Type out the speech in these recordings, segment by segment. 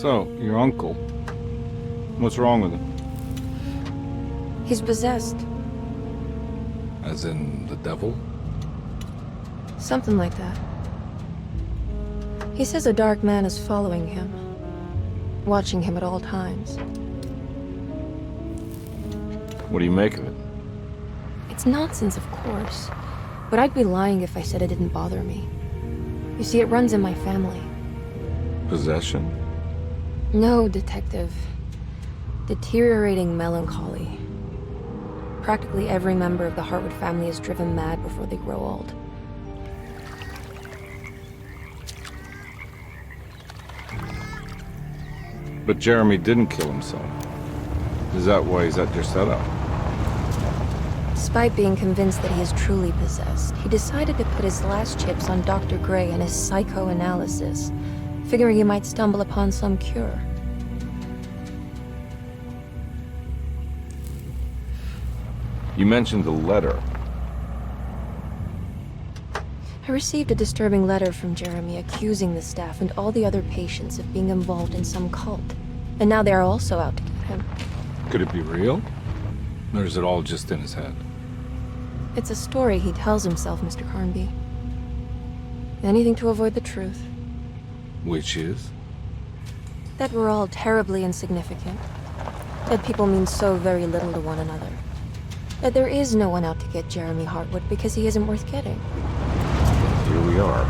So, your uncle. What's wrong with him? He's possessed. As in the devil? Something like that. He says a dark man is following him, watching him at all times. What do you make of it? It's nonsense, of course, but I'd be lying if I said it didn't bother me. You see, it runs in my family. Possession? No, detective. Deteriorating melancholy. Practically every member of the Hartwood family is driven mad before they grow old. But Jeremy didn't kill himself. Is that why he's at your setup? Despite being convinced that he is truly possessed, he decided to put his last chips on Dr. Gray and his psychoanalysis, figuring he might stumble upon some cure. You mentioned the letter. I received a disturbing letter from Jeremy accusing the staff and all the other patients of being involved in some cult. And now they are also out to get him. Could it be real? Or is it all just in his head? It's a story he tells himself, Mr. Carnby. Anything to avoid the truth. Which is? That we're all terribly insignificant. That people mean so very little to one another. That there is no one out to get Jeremy Hartwood because he isn't worth getting. Here we are.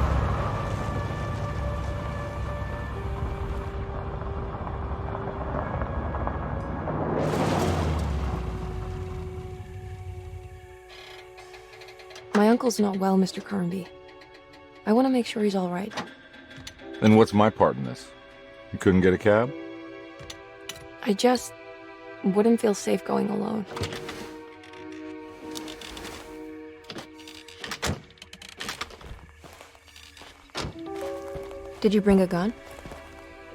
My uncle's not well, Mr. Carnby. I want to make sure he's all right. Then what's my part in this? You couldn't get a cab? I just wouldn't feel safe going alone. Did you bring a gun?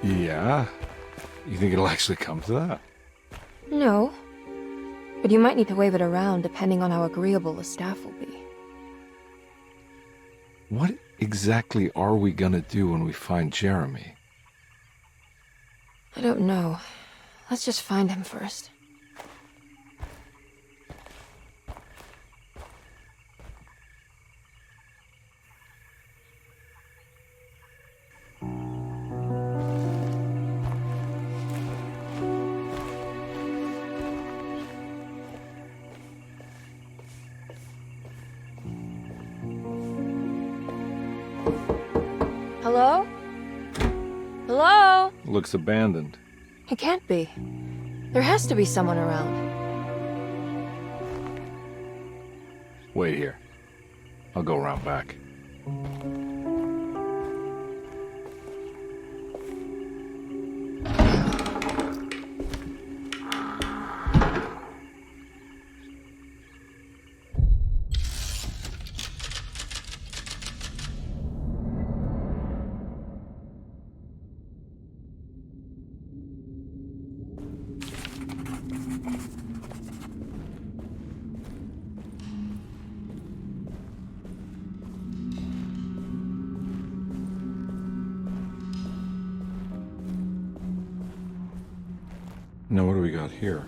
Yeah. You think it'll actually come to that? No. But you might need to wave it around depending on how agreeable the staff will be. What exactly are we gonna do when we find Jeremy? I don't know. Let's just find him first. Hello? Hello? Looks abandoned. It can't be. There has to be someone around. Wait here. I'll go around back. Now what do we got here?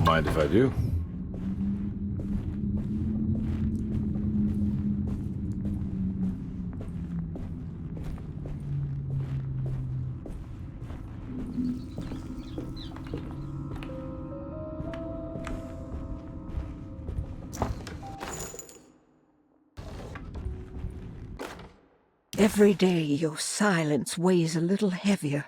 Mind if I do? Every day your silence weighs a little heavier.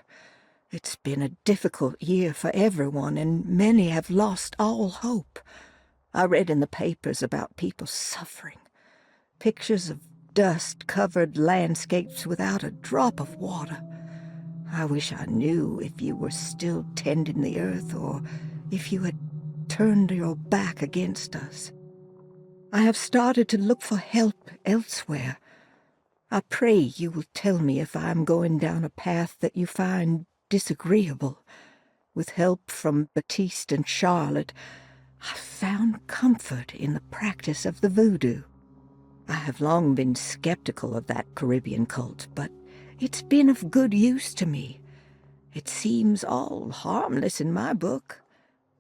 It's been a difficult year for everyone, and many have lost all hope. I read in the papers about people suffering. Pictures of dust-covered landscapes without a drop of water. I wish I knew if you were still tending the earth or if you had turned your back against us. I have started to look for help elsewhere. I pray you will tell me if I am going down a path that you find disagreeable. With help from Baptiste and Charlotte, I found comfort in the practice of the voodoo. I have long been skeptical of that Caribbean cult, but it's been of good use to me. It seems all harmless in my book.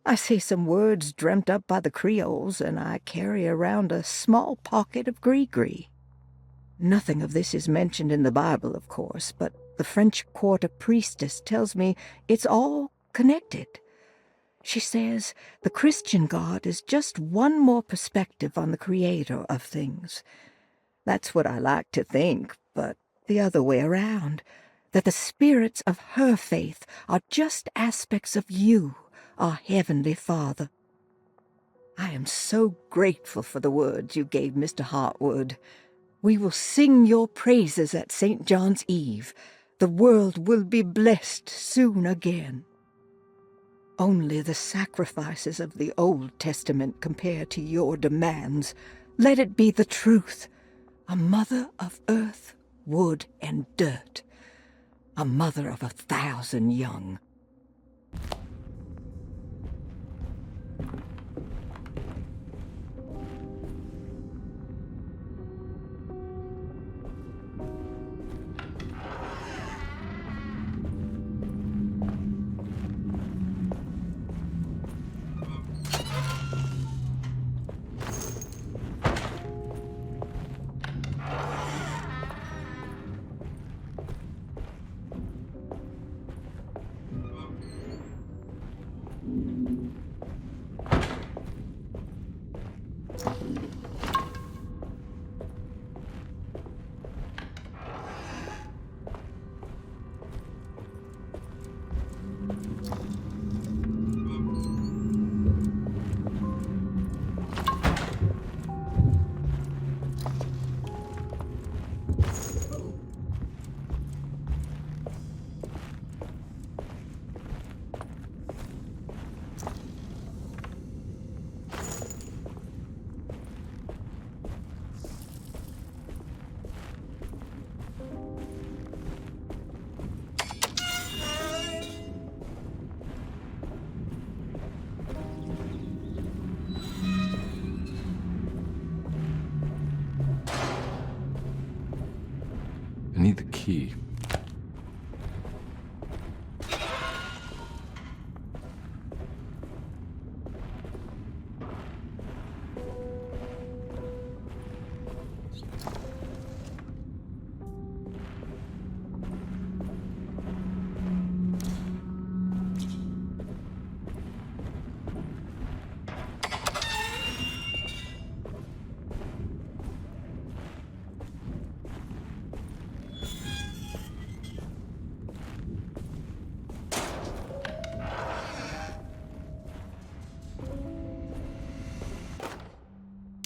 I say some words dreamt up by the Creoles, and I carry around a small pocket of gree-gree. Nothing of this is mentioned in the Bible, of course, but the French Quarter priestess tells me it's all connected. She says the Christian God is just one more perspective on the creator of things. That's what I like to think, but the other way around, that the spirits of her faith are just aspects of you, our Heavenly Father. I am so grateful for the words you gave Mr. Hартвуд. We will sing your praises at St. John's Eve. The world will be blessed soon again. Only the sacrifices of the Old Testament compare to your demands. Let it be the truth. A mother of earth, wood, and dirt. A mother of 1,000 young. I need the key.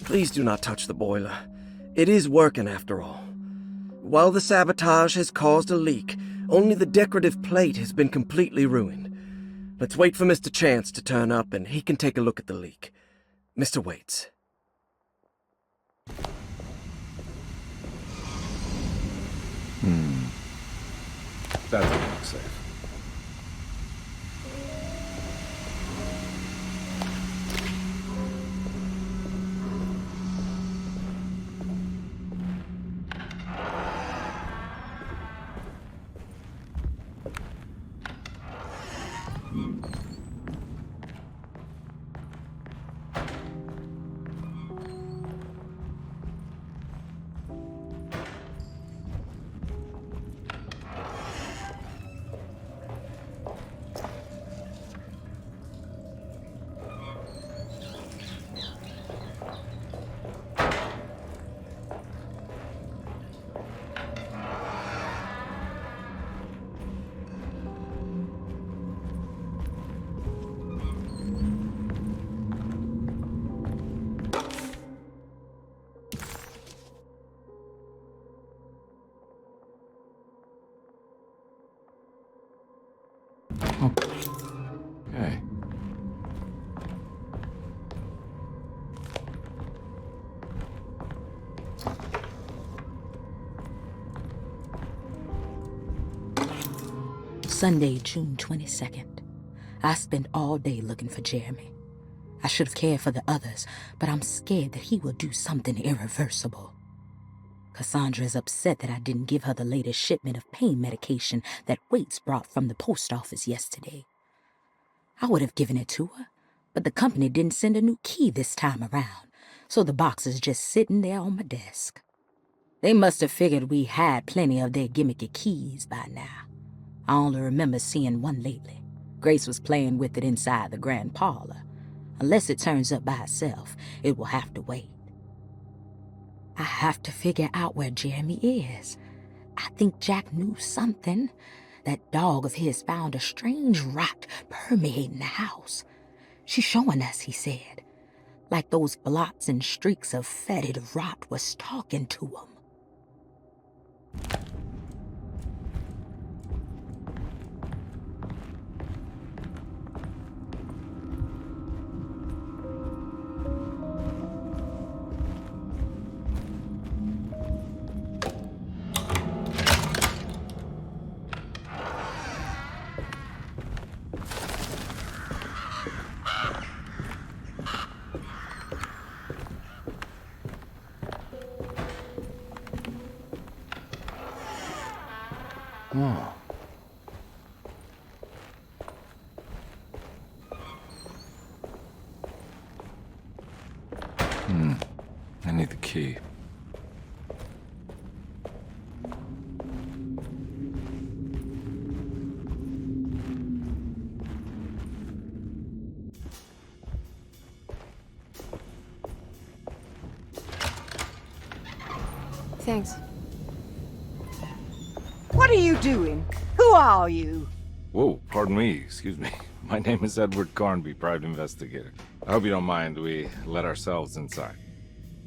Please do not touch the boiler. It is working after all. While the sabotage has caused a leak, only the decorative plate has been completely ruined. Let's wait for Mr. Chance to turn up and he can take a look at the leak. Mr. Waits. That doesn't look safe. Okay. Sunday, June 22nd. I spent all day looking for Jeremy. I should have cared for the others, but I'm scared that he will do something irreversible. Cassandra is upset that I didn't give her the latest shipment of pain medication that Waits brought from the post office yesterday. I would have given it to her, but the company didn't send a new key this time around, so the box is just sitting there on my desk. They must have figured we had plenty of their gimmicky keys by now. I only remember seeing one lately. Grace was playing with it inside the grand parlor. Unless it turns up by itself, it will have to wait. I have to figure out where Jeremy is. I think Jack knew something. That dog of his found a strange rot permeating the house. She's showing us, he said. Like those blots and streaks of fetid rot was talking to him. Oh. I need the key. Thanks. What are you doing? Who are you? Whoa, pardon me, excuse me. My name is Edward Karnbi, private investigator. I hope you don't mind we let ourselves inside.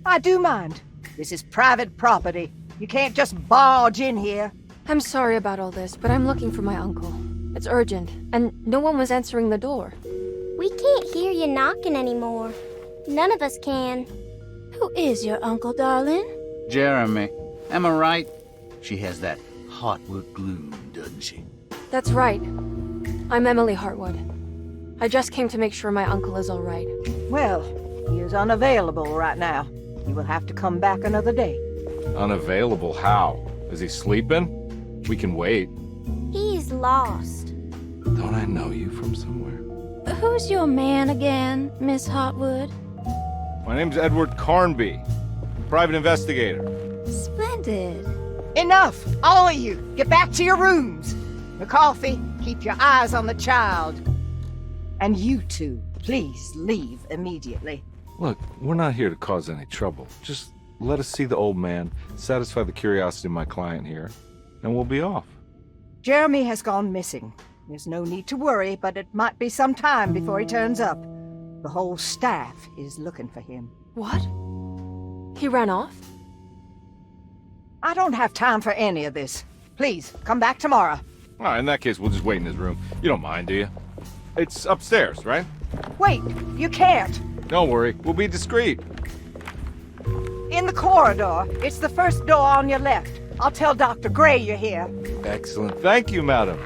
I do mind. This is private property. You can't just barge in here. I'm sorry about all this, but I'm looking for my uncle. It's urgent, and no one was answering the door. We can't hear you knocking anymore. None of us can. Who is your uncle, darling? Jeremy. Am I right? She has that Hotwood gloom, doesn't she? That's right. I'm Emily Hартвуд. I just came to make sure my uncle is all right. Well, he is unavailable right now. He will have to come back another day. Unavailable how? Is he sleeping? We can wait. He's lost. Don't I know you from somewhere? Who's your man again, Miss Hotwood? My name's Edward Karnbi, private investigator. Splendid. Enough! All of you! Get back to your rooms! McCarthy, keep your eyes on the child. And you two, please leave immediately. Look, we're not here to cause any trouble. Just let us see the old man, satisfy the curiosity of my client here, and we'll be off. Jeremy has gone missing. There's no need to worry, but it might be some time before he turns up. The whole staff is looking for him. What? He ran off? I don't have time for any of this. Please, come back tomorrow. All right, in that case, we'll just wait in his room. You don't mind, do you? It's upstairs, right? Wait, you can't. Don't worry, we'll be discreet. In the corridor. It's the first door on your left. I'll tell Dr. Gray you're here. Excellent. Thank you, madam.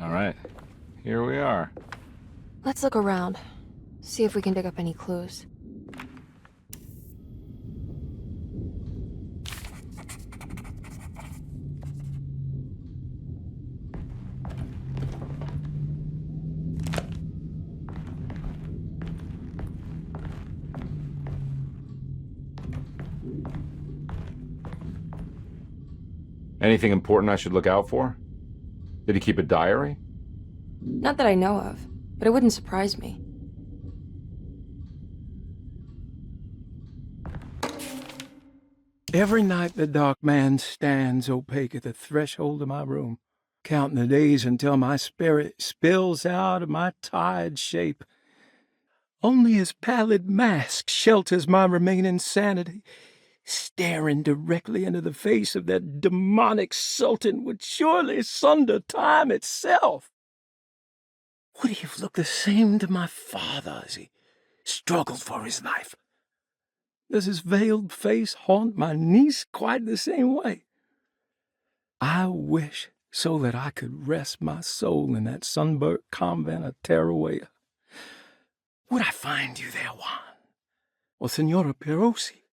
All right, here we are. Let's look around. See if we can dig up any clues. Anything important I should look out for? Did he keep a diary? Not that I know of, but it wouldn't surprise me. Every night the dark man stands opaque at the threshold of my room, counting the days until my spirit spills out of my tired shape. Only his pallid mask shelters my remaining sanity. Staring directly into the face of that demonic sultan would surely sunder time itself. Would he have looked the same to my father as he struggled for his life? Does his veiled face haunt my niece quite the same way? I wish so that I could rest my soul in that sunburnt convent of Teruel. Would I find you there, Juan? Or Senora Perosi,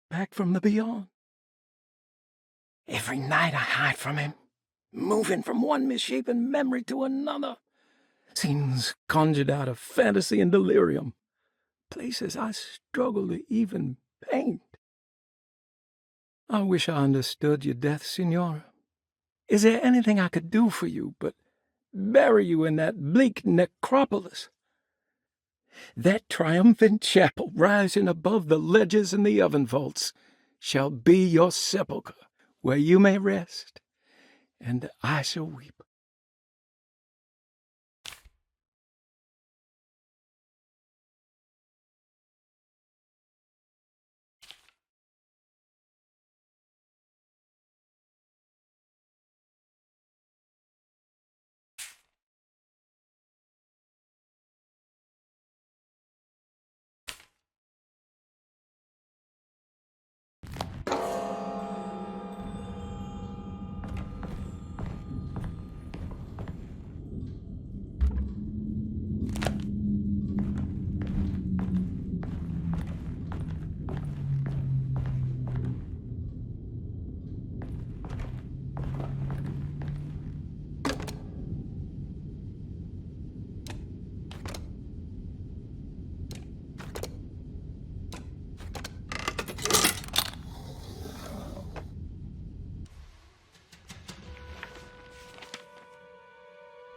back from the beyond? Every night I hide from him, moving from one misshapen memory to another. Scenes conjured out of fantasy and delirium. Places I struggle to even paint. I wish I understood your death, Senora. Is there anything I could do for you but bury you in that bleak necropolis? That triumphant chapel rising above the ledges and the oven vaults shall be your sepulchre, where you may rest, and I shall weep.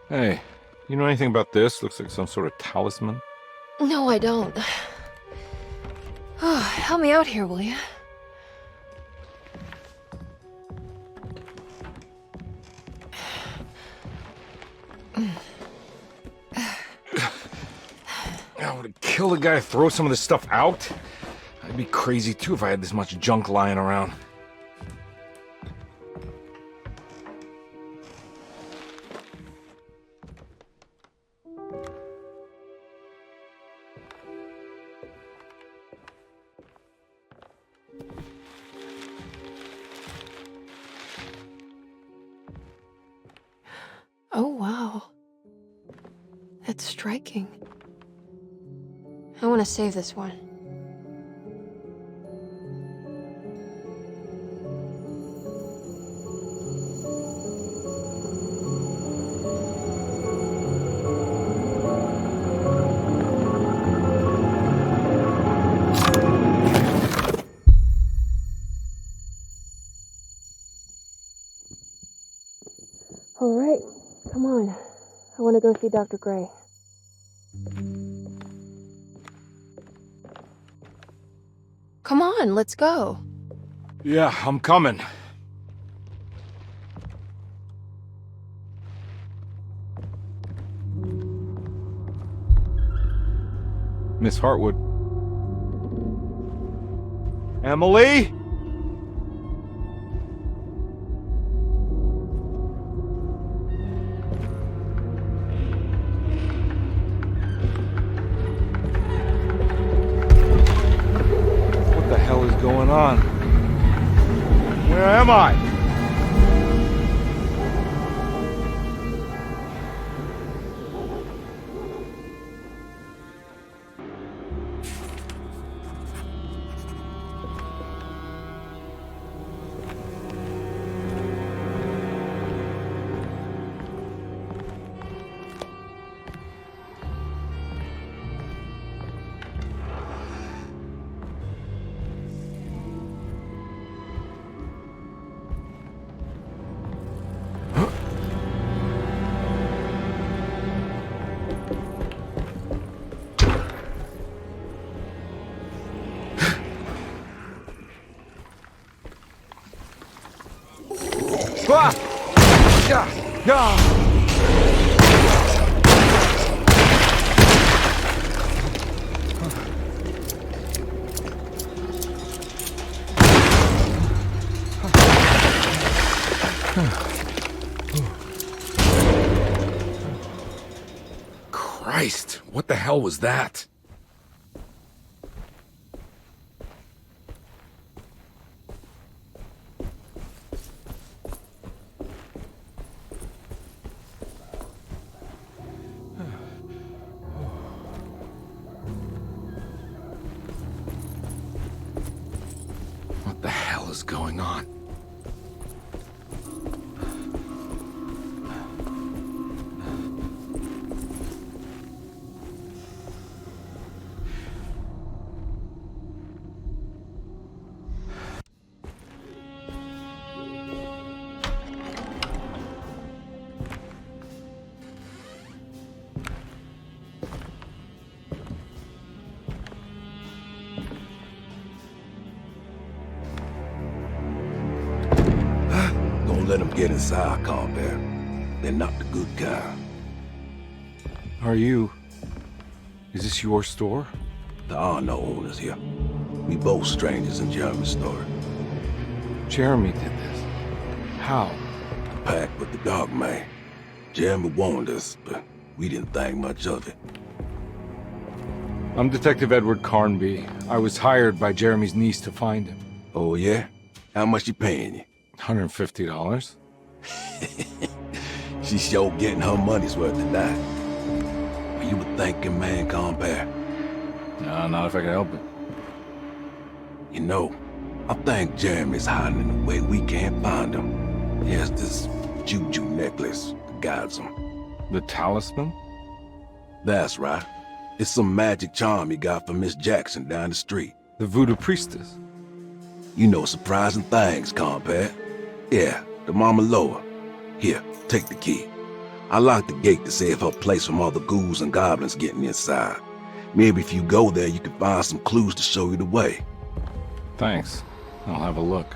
Hey, you know anything about this? Looks like some sort of talisman. No, I don't. Oh, help me out here, will you? I would kill the guy to throw some of this stuff out. I'd be crazy too if I had this much junk lying around. Oh, wow. That's striking. I want to save this one. All right, come on. I want to go see Dr. Gray. Come on, let's go. Yeah, I'm coming. Miss Hартвуд. Emily? What the hell is going on? Where am I? Ah! Ah! Ah! Christ, what the hell was that? What the hell is going on? Don't let them get inside, Carver. They're not the good kind. Are you... Is this your store? There are no owners here. We both strangers in Jeremy's story. Jeremy did this. How? The pact with the dog man. Jeremy warned us, but we didn't think much of it. I'm Detective Edward Karnbi. I was hired by Jeremy's niece to find him. Oh, yeah? How much she paying you? $150. She's sure getting her money's worth tonight. Are you a thinking man, compare? No, not if I can help it. You know, I think Jeremy's hiding in a way we can't find him. He has this juju necklace that guides him. The talisman? That's right. It's some magic charm he got from Miss Jackson down the street. The voodoo priestess? You know surprising things, compare. Yeah, the Mama Loa. Here, take the key. I locked the gate to save her place from all the ghouls and goblins getting inside. Maybe if you go there, you can find some clues to show you the way. Thanks. I'll have a look.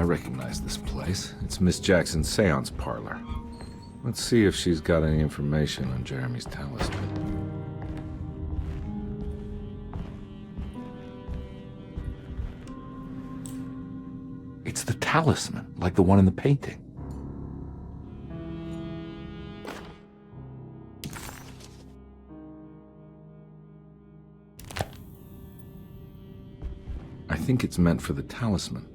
recognize this place. It's Miss Jackson's seance parlor. Let's see if she's got any information on Jeremy's talisman. It's the talisman, like the one in the painting. I think it's meant for the talisman.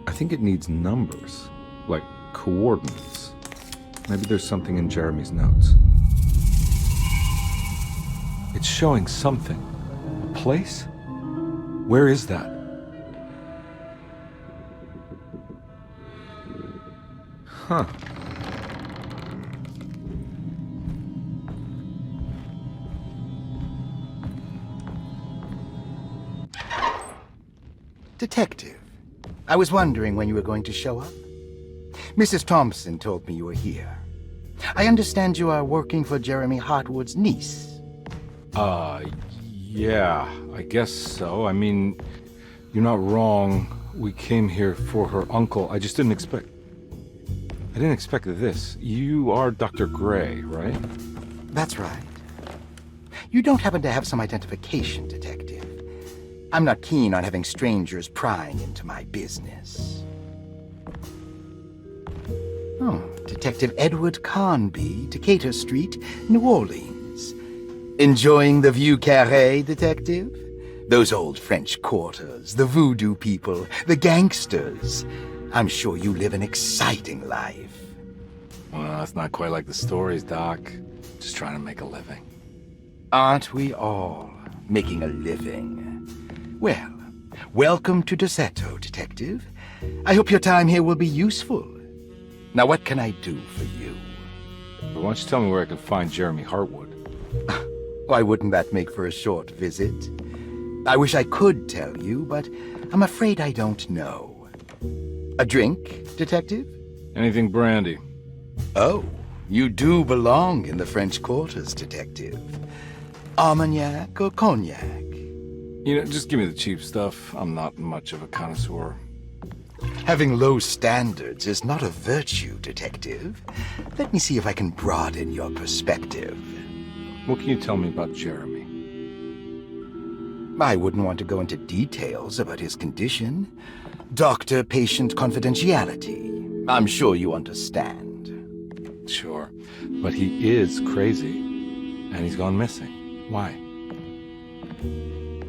I think it needs numbers, like coordinates. Maybe there's something in Jeremy's notes. It's showing something. A place? Where is that? Huh. Detective, I was wondering when you were going to show up. Mrs. Thompson told me you were here. I understand you are working for Jeremy Hартвуд's niece. Yeah, I guess so. I mean, you're not wrong. We came here for her uncle. I just didn't expect... I didn't expect this. You are Dr. Gray, right? That's right. You don't happen to have some identification, Detective. I'm not keen on having strangers prying into my business. Oh, Detective Edward Karnbi, Decatur Street, New Orleans. Enjoying the Vieux Carré, Detective? Those old French quarters, the voodoo people, the gangsters. I'm sure you live an exciting life. Well, it's not quite like the stories, Doc. Just trying to make a living. Aren't we all making a living? Well, welcome to Deseto, Detective. I hope your time here will be useful. Now, what can I do for you? But why don't you tell me where I can find Jeremy Hартвуд? Why wouldn't that make for a short visit? I wish I could tell you, but I'm afraid I don't know. A drink, Detective? Anything brandy. Oh, you do belong in the French quarters, Detective. Armagnac or cognac? You know, just give me the cheap stuff. I'm not much of a connoisseur. Having low standards is not a virtue, Detective. Let me see if I can broaden your perspective. What can you tell me about Jeremy? I wouldn't want to go into details about his condition. Doctor-patient confidentiality. I'm sure you understand. Sure, but he is crazy, and he's gone missing. Why?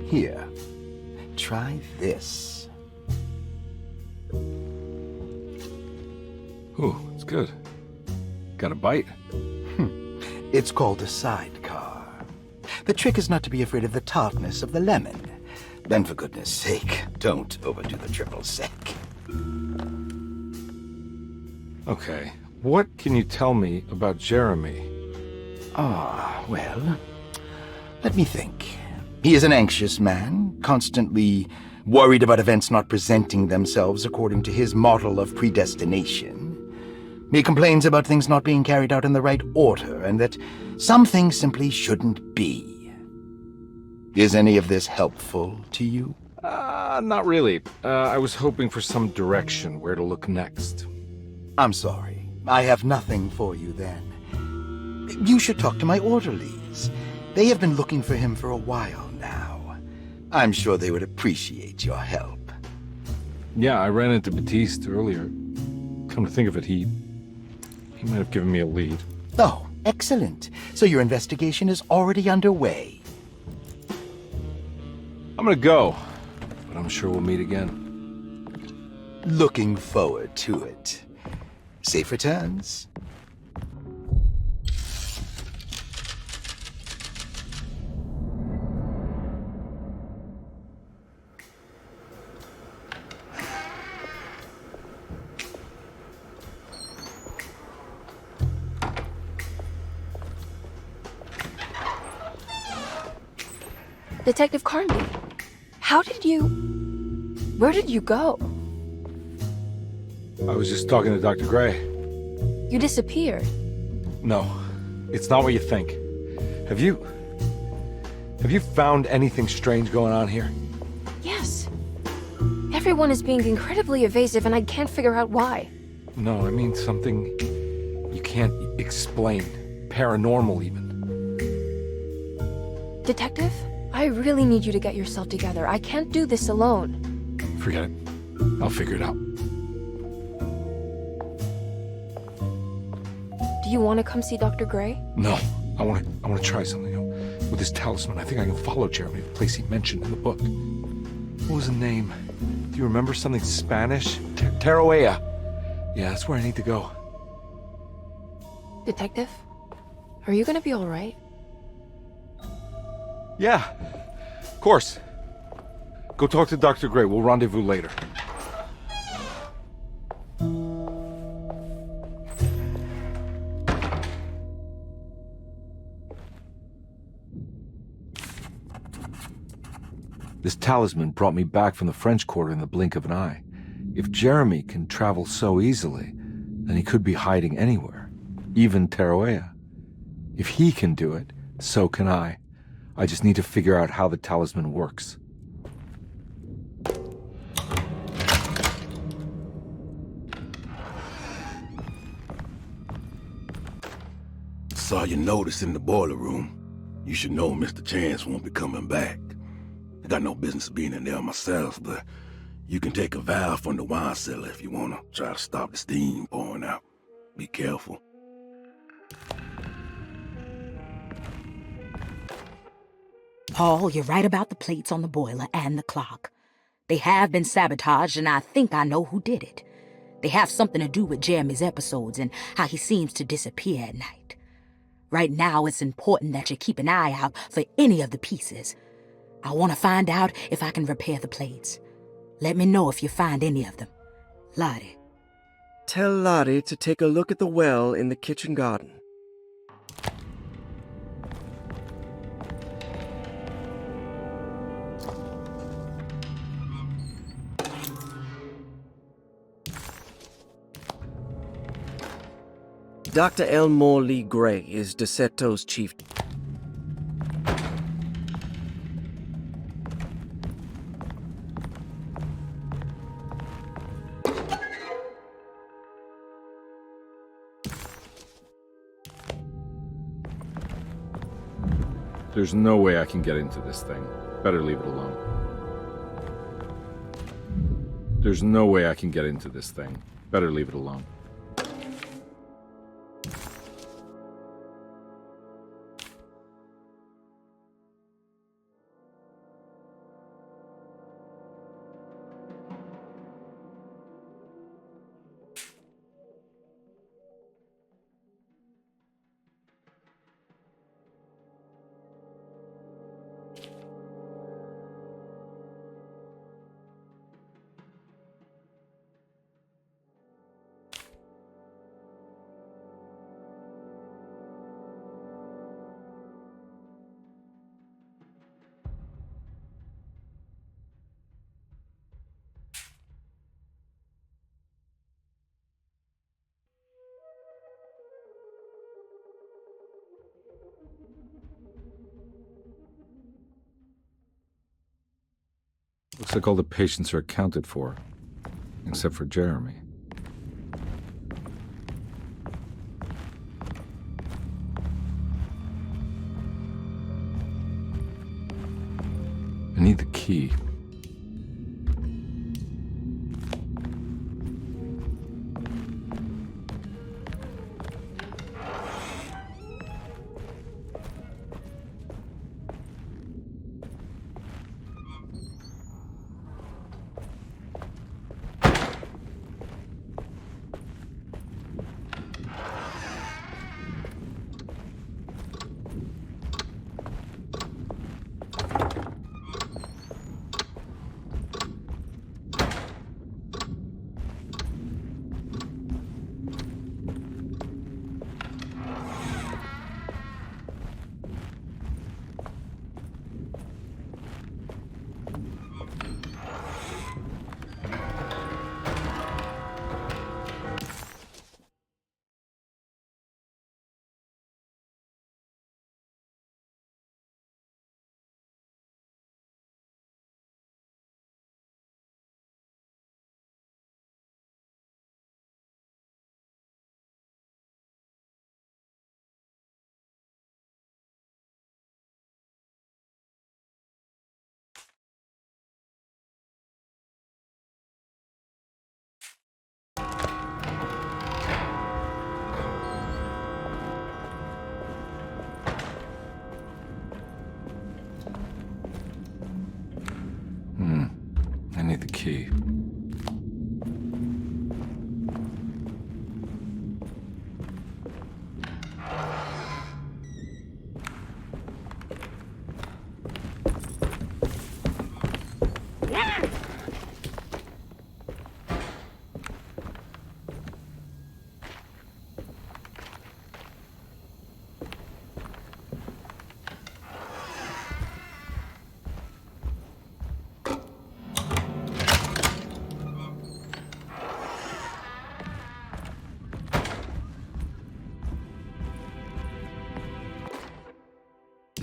Here, try this. Ooh, it's good. Got a bite? It's called a sidecar. The trick is not to be afraid of the tartness of the lemon. Then, for goodness sake, don't overdo the triple sec. Okay, what can you tell me about Jeremy? Well, let me think. He is an anxious man, constantly worried about events not presenting themselves according to his model of predestination. He complains about things not being carried out in the right order, and that some things simply shouldn't be. Is any of this helpful to you? Not really. I was hoping for some direction where to look next. I'm sorry. I have nothing for you then. You should talk to my orderlies. They have been looking for him for a while now. I'm sure they would appreciate your help. Yeah, I ran into Batiste earlier. Come to think of it, he might have given me a lead. Oh, excellent. So your investigation is already underway. I'm gonna go, but I'm sure we'll meet again. Looking forward to it. Safe returns. Detective Karnbi, where did you go? I was just talking to Dr. Gray. You disappeared. No, it's not what you think. Have you Have you found anything strange going on here? Yes. Everyone is being incredibly evasive, and I can't figure out why. No, I mean something you can't explain. Paranormal, even. Detective, I really need you to get yourself together. I can't do this alone. Forget it. I'll figure it out. Do you want to come see Dr. Gray? No, I want to try something. With this talisman, I think I can follow Jeremy to the place he mentioned in the book. What was the name? Do you remember something Spanish? Tarawea. Yeah, that's where I need to go. Detective, are you gonna be all right? Yeah, of course. Go talk to Dr. Gray. We'll rendezvous later. This talisman brought me back from the French Quarter in the blink of an eye. If Jeremy can travel so easily, then he could be hiding anywhere, even Tarawea. If he can do it, so can I. I just need to figure out how the talisman works. Saw your notice in the boiler room. You should know Mr. Chance won't be coming back. I got no business being in there myself, but you can take a valve from the wine cellar if you want to try to stop the steam pouring out. Be careful. Paul, you're right about the plates on the boiler and the clock. They have been sabotaged, and I think I know who did it. They have something to do with Jeremy's episodes and how he seems to disappear at night. Right now, it's important that you keep an eye out for any of the pieces. I want to find out if I can repair the plates. Let me know if you find any of them. Lottie. Tell Lottie to take a look at the well in the kitchen garden. Dr. Elmore Lee Gray is DeSeto's chief. There's no way I can get into this thing. Better leave it alone. There's no way I can get into this thing. Better leave it alone. Looks like all the patients are accounted for, except for Jeremy. I need the key. key.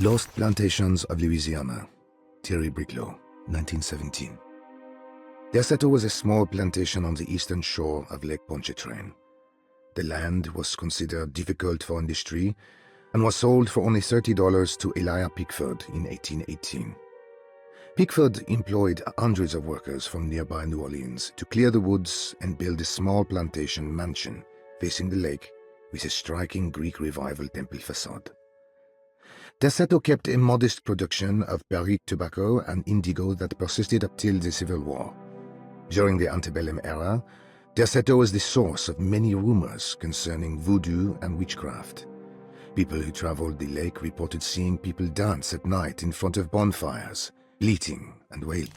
Lost Plantations of Louisiana, Thierry Bricklow, 1917. Derceto was a small plantation on the eastern shore of Lake Pontchartrain. The land was considered difficult for industry and was sold for only $30 to Elijah Pickford in 1818. Pickford employed hundreds of workers from nearby New Orleans to clear the woods and build a small plantation mansion facing the lake with a striking Greek Revival temple facade. Derceto kept a modest production of barrique tobacco and indigo that persisted up till the Civil War. During the antebellum era, Derceto was the source of many rumors concerning voodoo and witchcraft. People who traveled the lake reported seeing people dance at night in front of bonfires, bleating and wailing.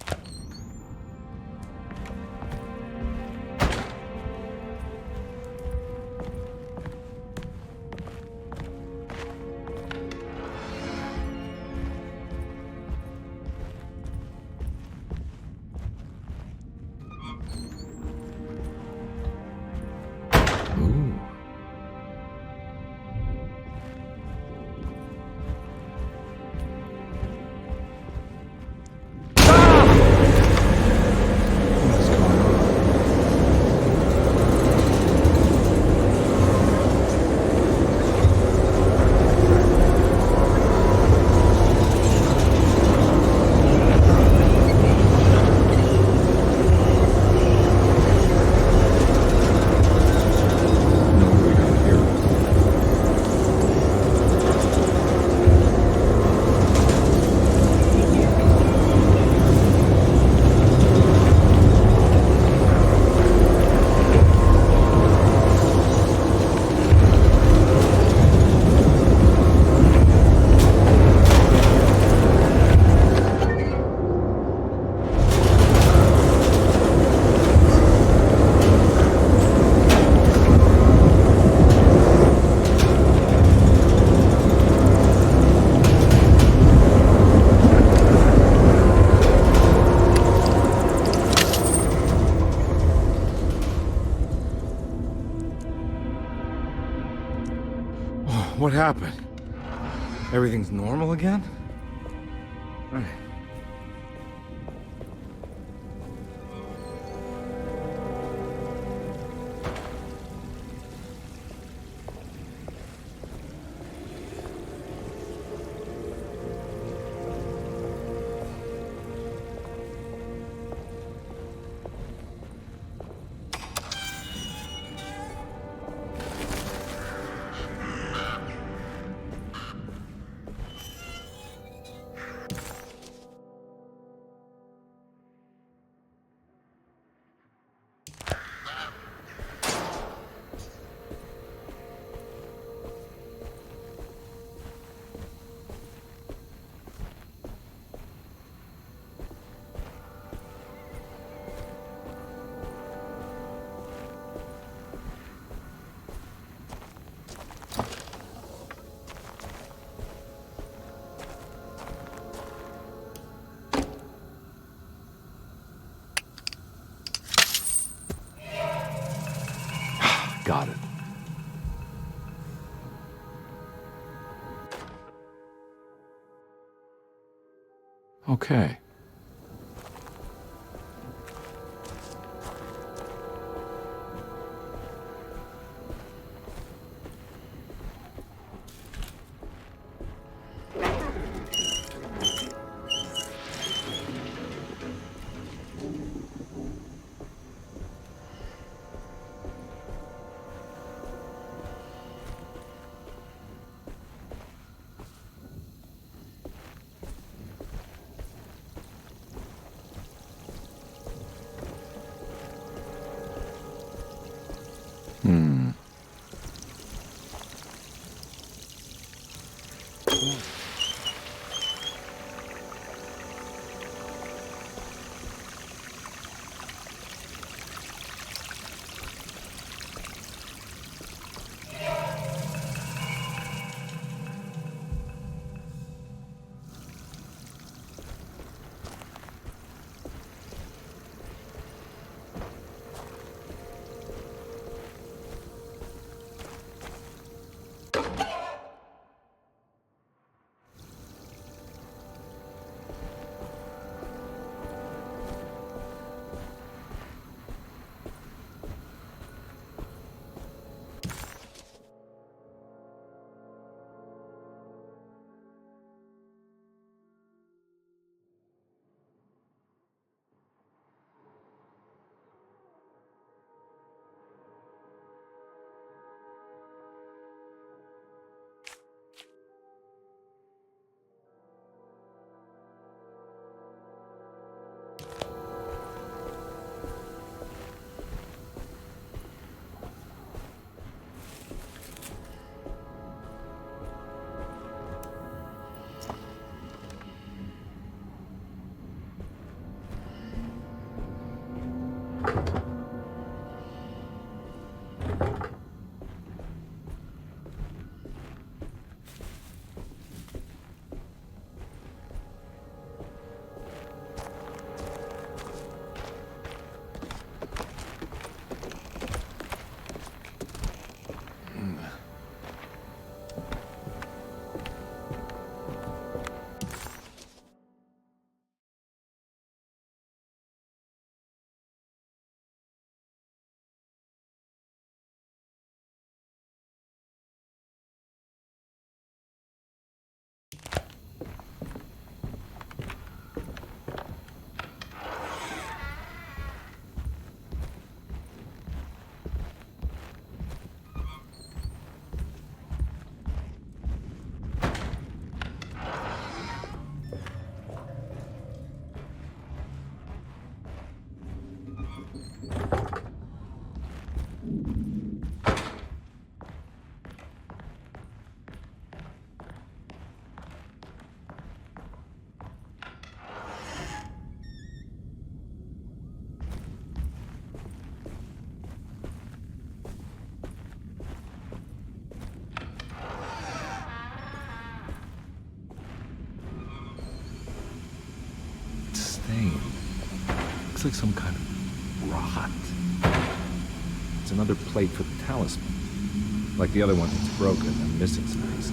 What happened? Everything's normal again? Right. Got it. Okay. Looks like some kind of rot. It's another plate for the talisman. Like the other one that's broken and missing some pieces.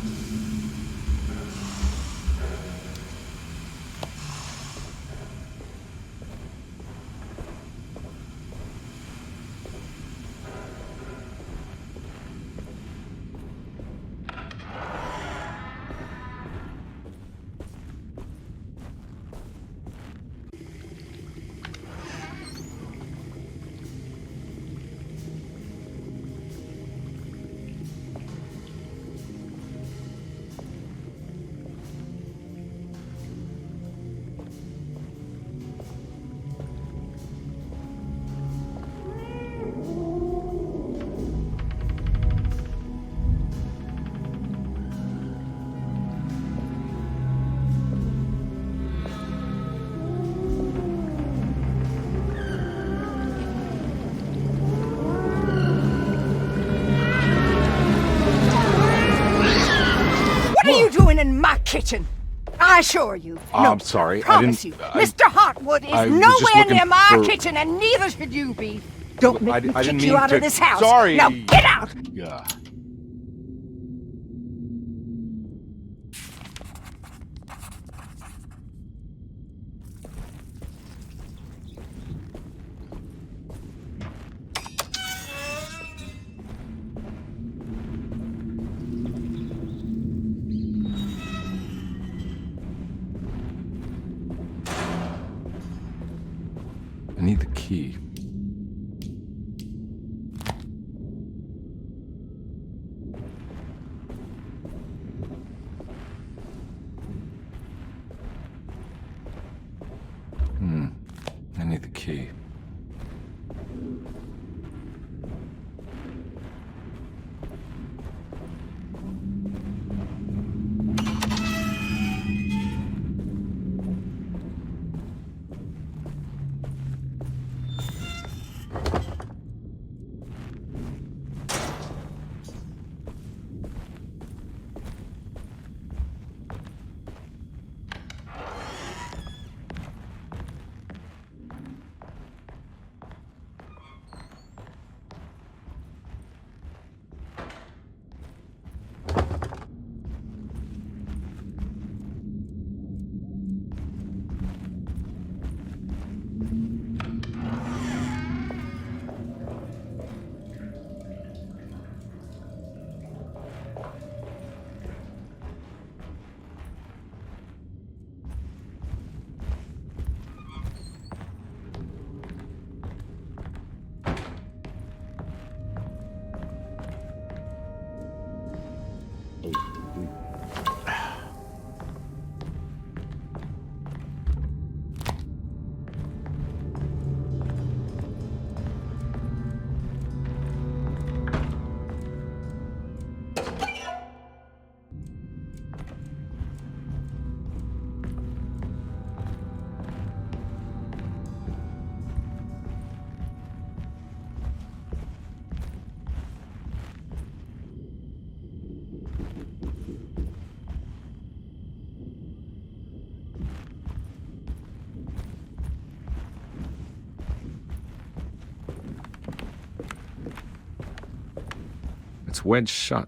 In my kitchen. I assure you. No, I'm sorry. Promise I didn't. you. Mr. Hartwood is nowhere near my kitchen, and neither should you be. Don't make me kick you out of this house. Sorry. Now get out! Yeah. I need the key. I need the key. It's wedged shut.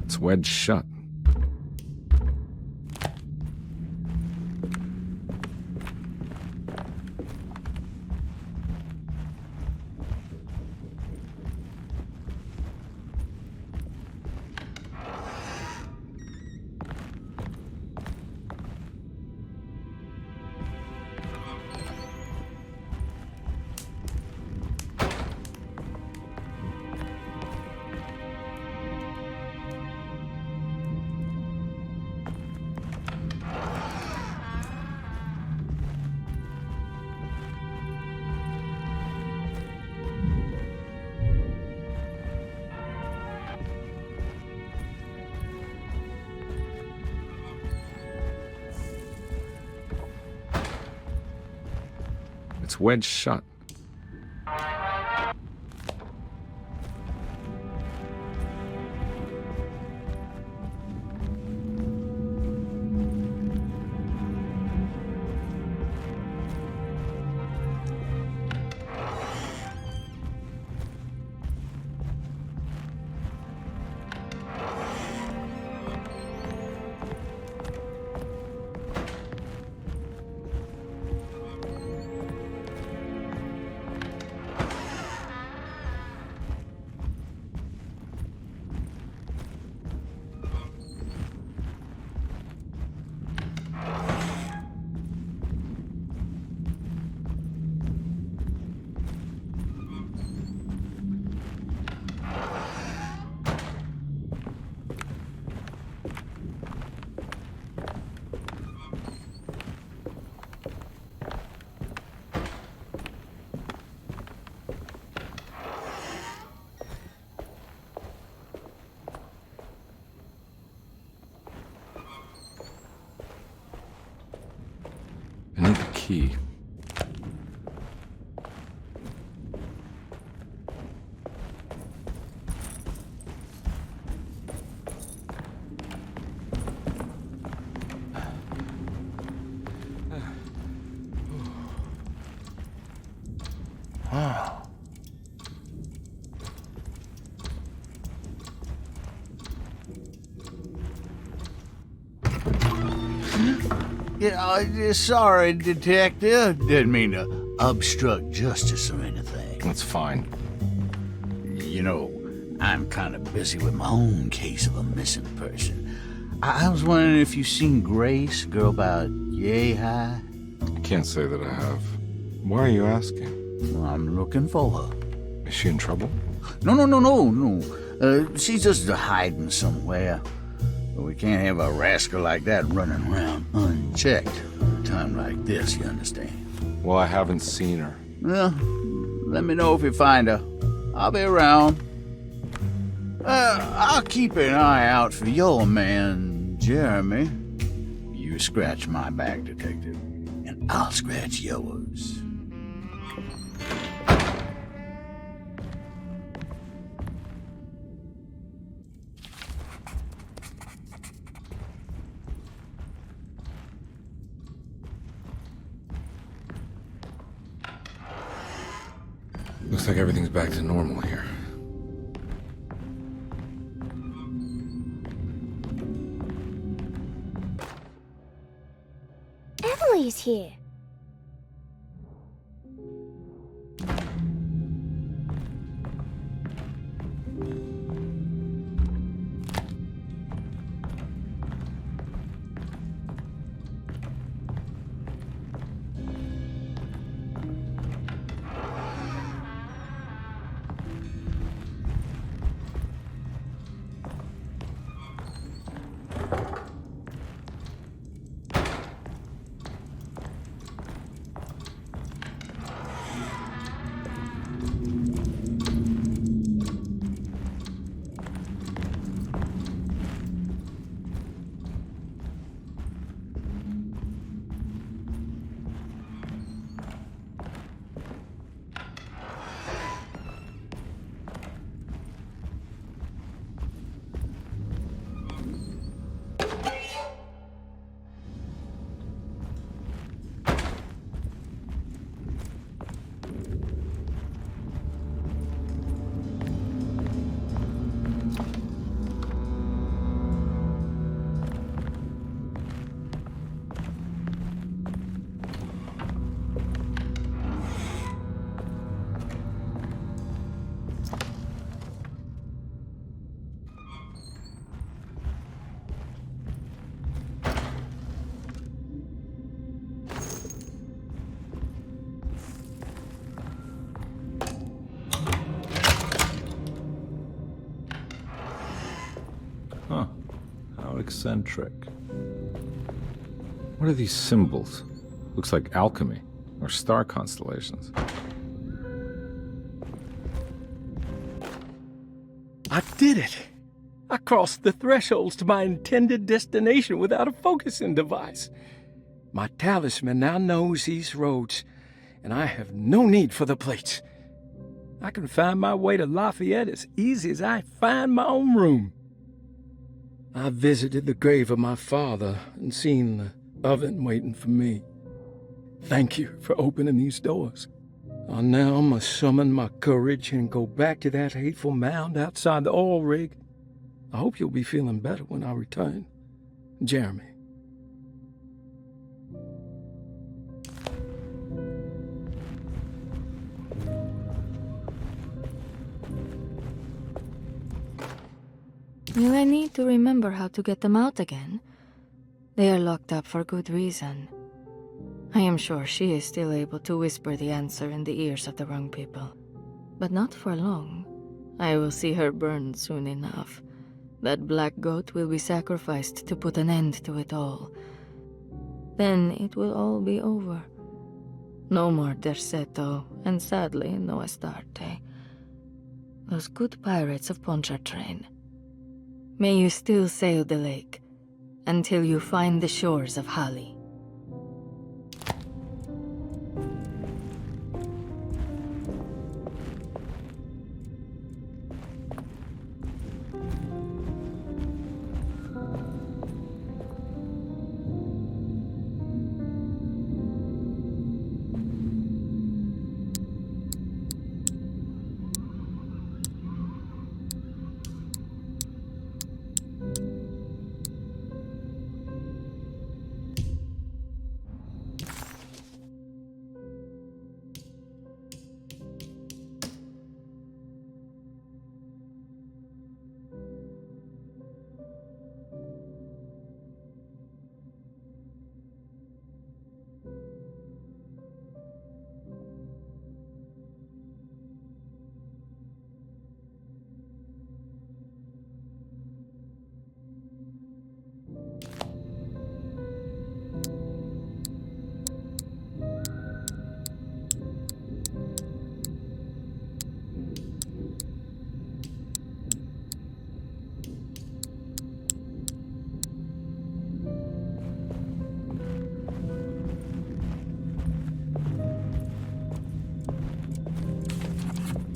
It's wedged shut. It's wedged shut. I need the key. Yeah, sorry, Detective. Didn't mean to obstruct justice or anything. That's fine. You know, I'm kind of busy with my own case of a missing person. I was wondering if you've seen Grace, girl about yay high? I can't say that I have. Why are you asking? Well, I'm looking for her. Is she in trouble? No. She's just hiding somewhere. But we can't have a rascal like that running around unchecked at a time like this, you understand? Well, I haven't seen her. Well, let me know if you find her. I'll be around. I'll keep an eye out for your man, Jeremy. You scratch my back, Detective, and I'll scratch yours. Looks like everything's back to normal here. always here. Huh. How eccentric. What are these symbols? Looks like alchemy or star constellations. I did it! I crossed the thresholds to my intended destination without a focusing device. My talisman now knows these roads, and I have no need for the plates. I can find my way to Lafayette as easy as I find my own room. I visited the grave of my father and seen the oven waiting for me. Thank you for opening these doors. I now must summon my courage and go back to that hateful mound outside the oil rig. I hope you'll be feeling better when I return. Jeremy. Will I need to remember how to get them out again? They are locked up for good reason. I am sure she is still able to whisper the answer in the ears of the wrong people. But not for long. I will see her burned soon enough. That black goat will be sacrificed to put an end to it all. Then it will all be over. No more Derceto, and sadly, no Astarte. Those good pirates of Pontchartrain. May you still sail the lake, until you find the shores of Hali.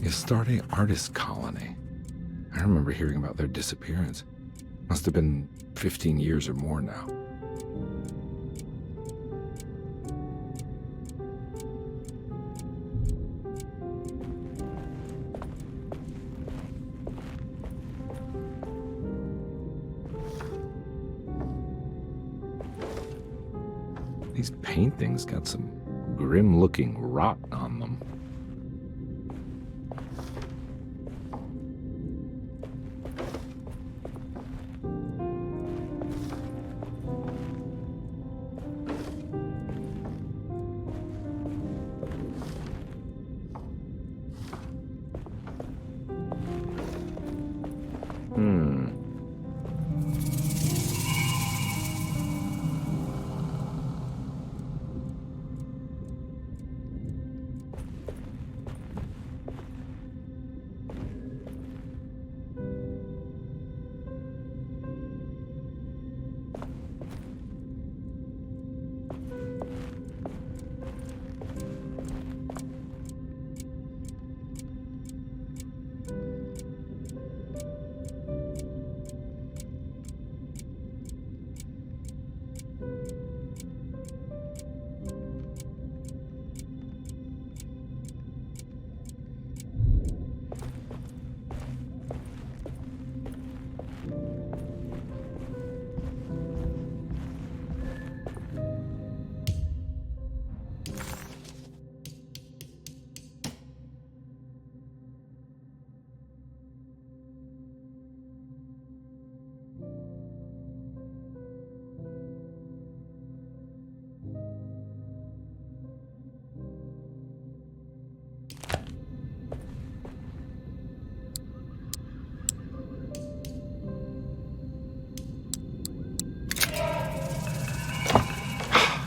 Astarte Artist Colony. I remember hearing about their disappearance. Must have been 15 years or more now. These paintings got some grim-looking rot on them.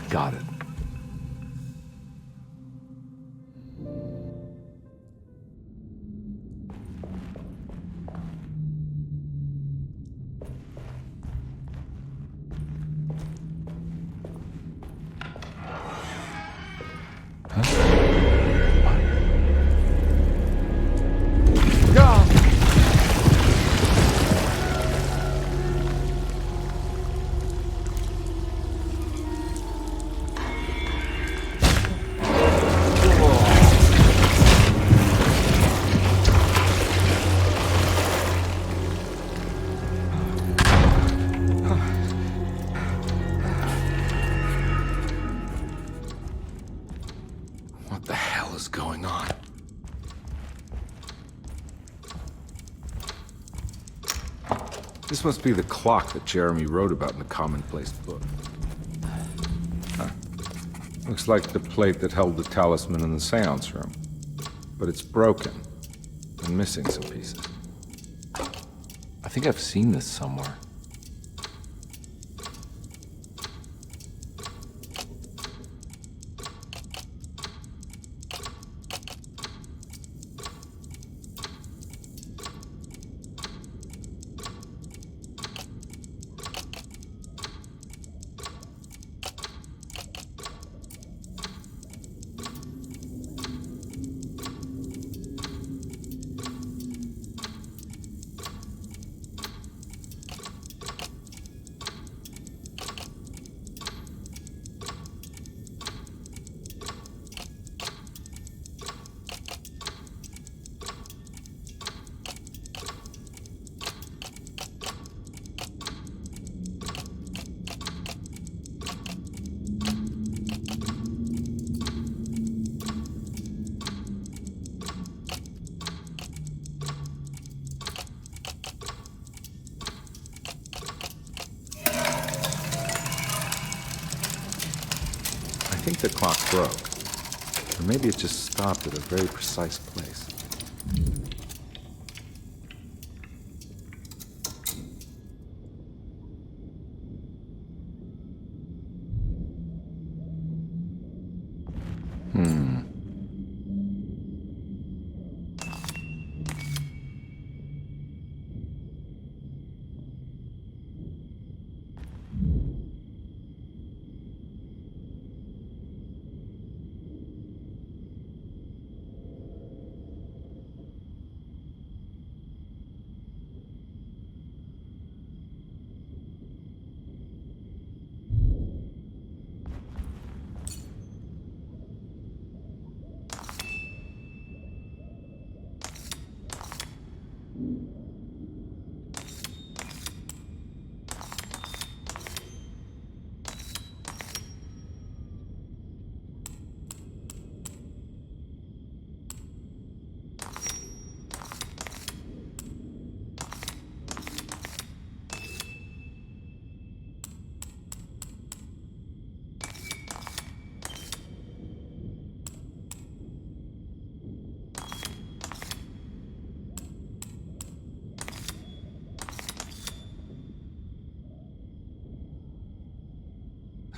Got it. What the hell is going on? This must be the clock that Jeremy wrote about in the commonplace book. Huh. Looks like the plate that held the talisman in the seance room. But it's broken and missing some pieces. I think I've seen this somewhere. I think the clock broke. Or maybe it just stopped at a very precise place.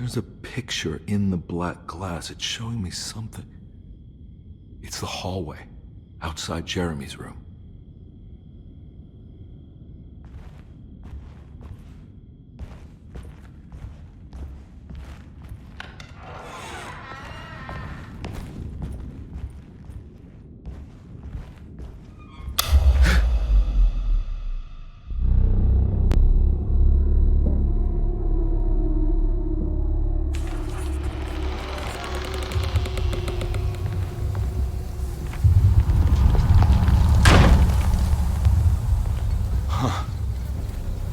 There's a picture in the black glass. It's showing me something. It's the hallway outside Jeremy's room.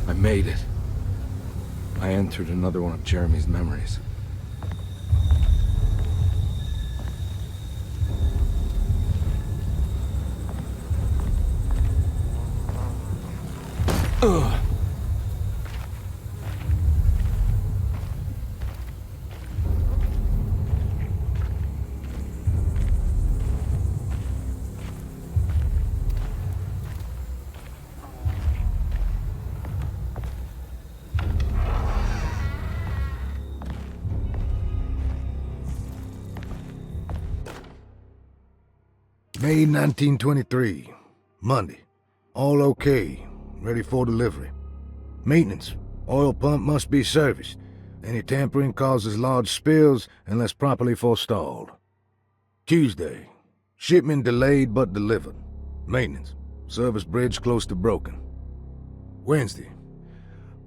I made it. I entered another one of Jeremy's memories. Ugh. May 1923, Monday. All okay, ready for delivery. Maintenance, oil pump must be serviced. Any tampering causes large spills unless properly forestalled. Tuesday, shipment delayed but delivered. Maintenance, service bridge close to broken. Wednesday,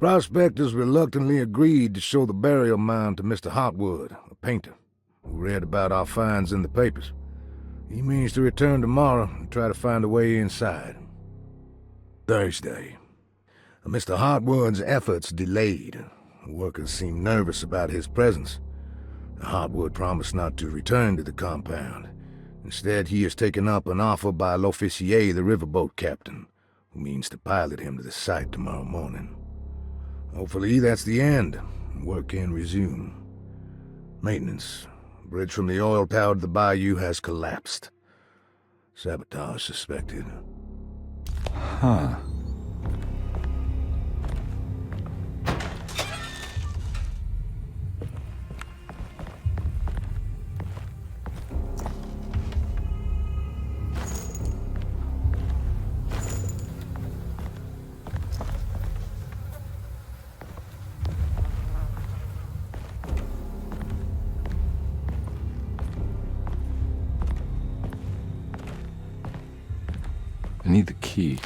prospectors reluctantly agreed to show the burial mound to Mr. Hартвуд, a painter, who read about our finds in the papers. He means to return tomorrow and try to find a way inside. Thursday. Mr. Hартвуд's efforts delayed. The workers seemed nervous about his presence. Hартвуд promised not to return to the compound. Instead, he has taken up an offer by l'officier, the riverboat captain, who means to pilot him to the site tomorrow morning. Hopefully, that's the end. Work can resume. Maintenance. Bridge from the oil tower to the bayou has collapsed. Sabotage suspected. Huh. I need the key.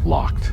Locked.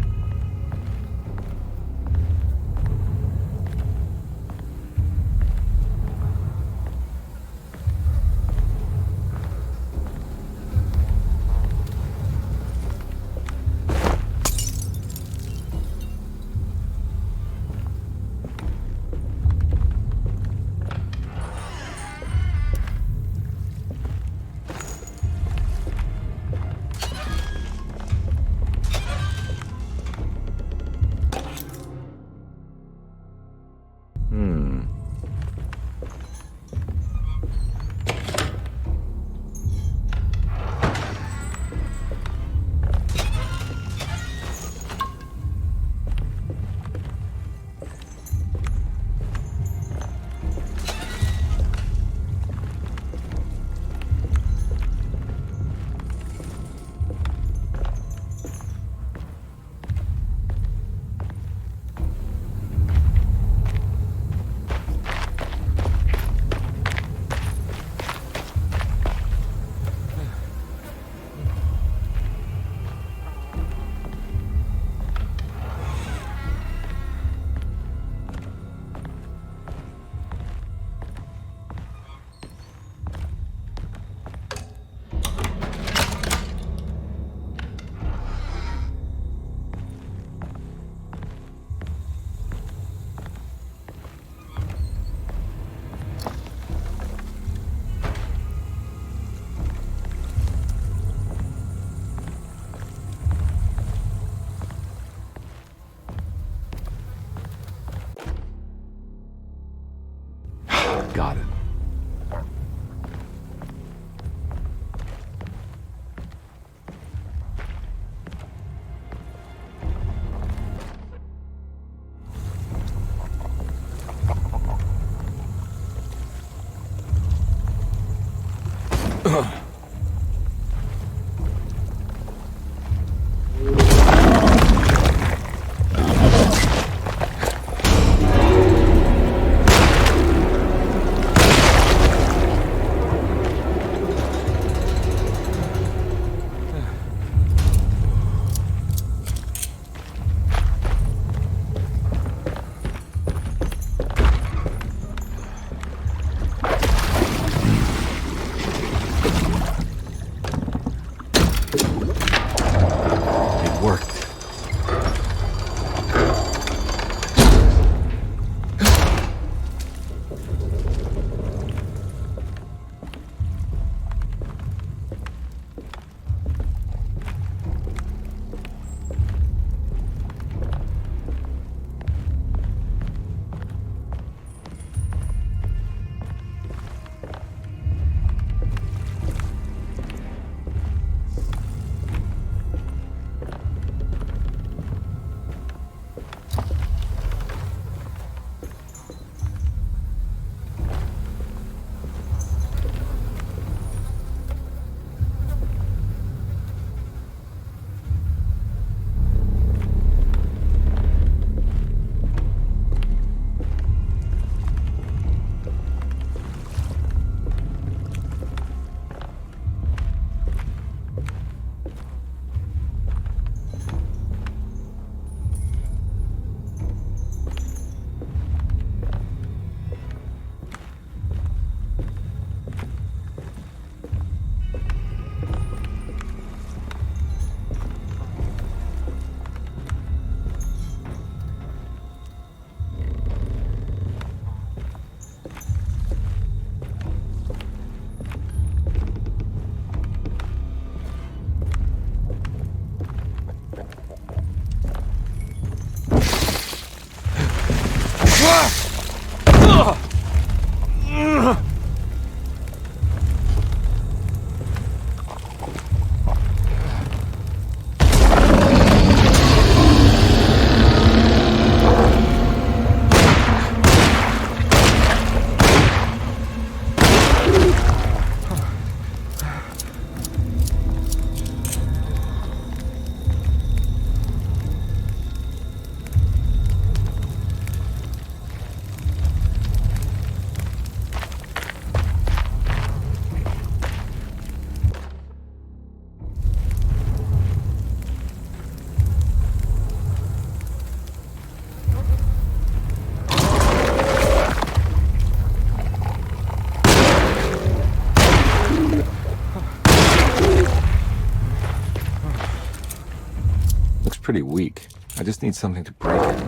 Got it. Pretty weak. I just need something to break it.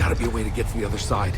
gotta be a way to get to the other side.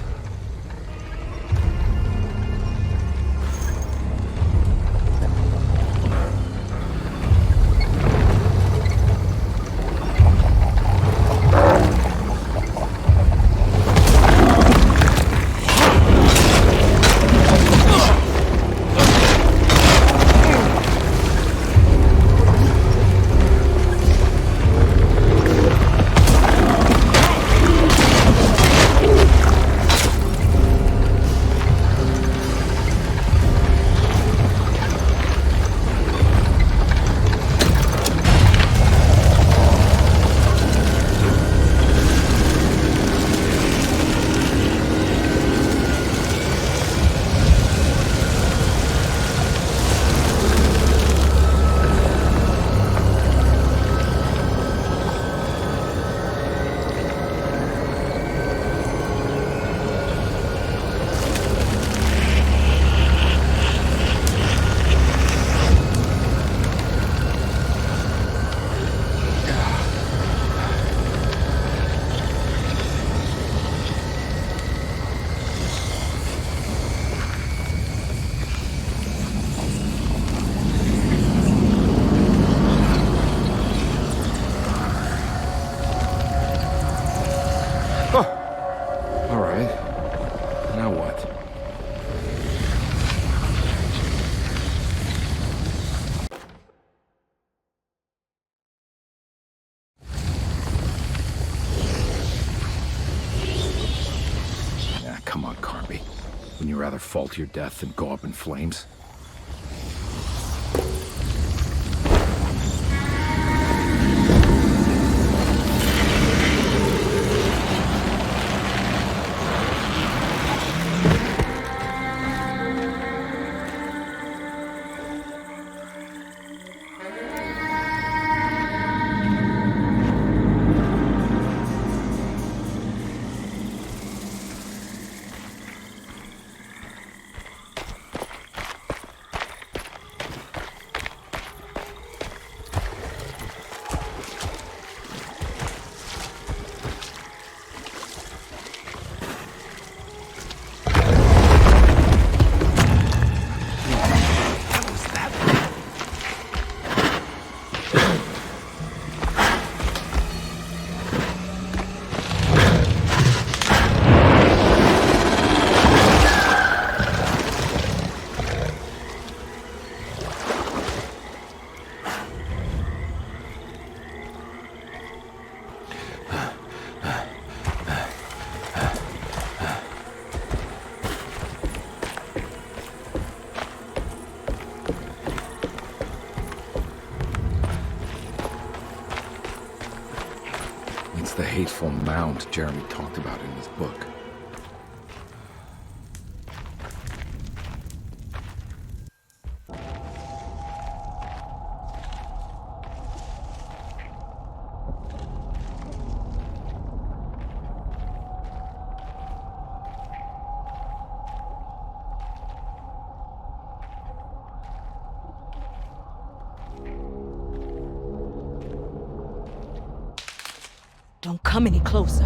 Come on, Carnby. Wouldn't you rather fall to your death than go up in flames? It's the hateful mound Jeremy talked about in his book. Don't come any closer.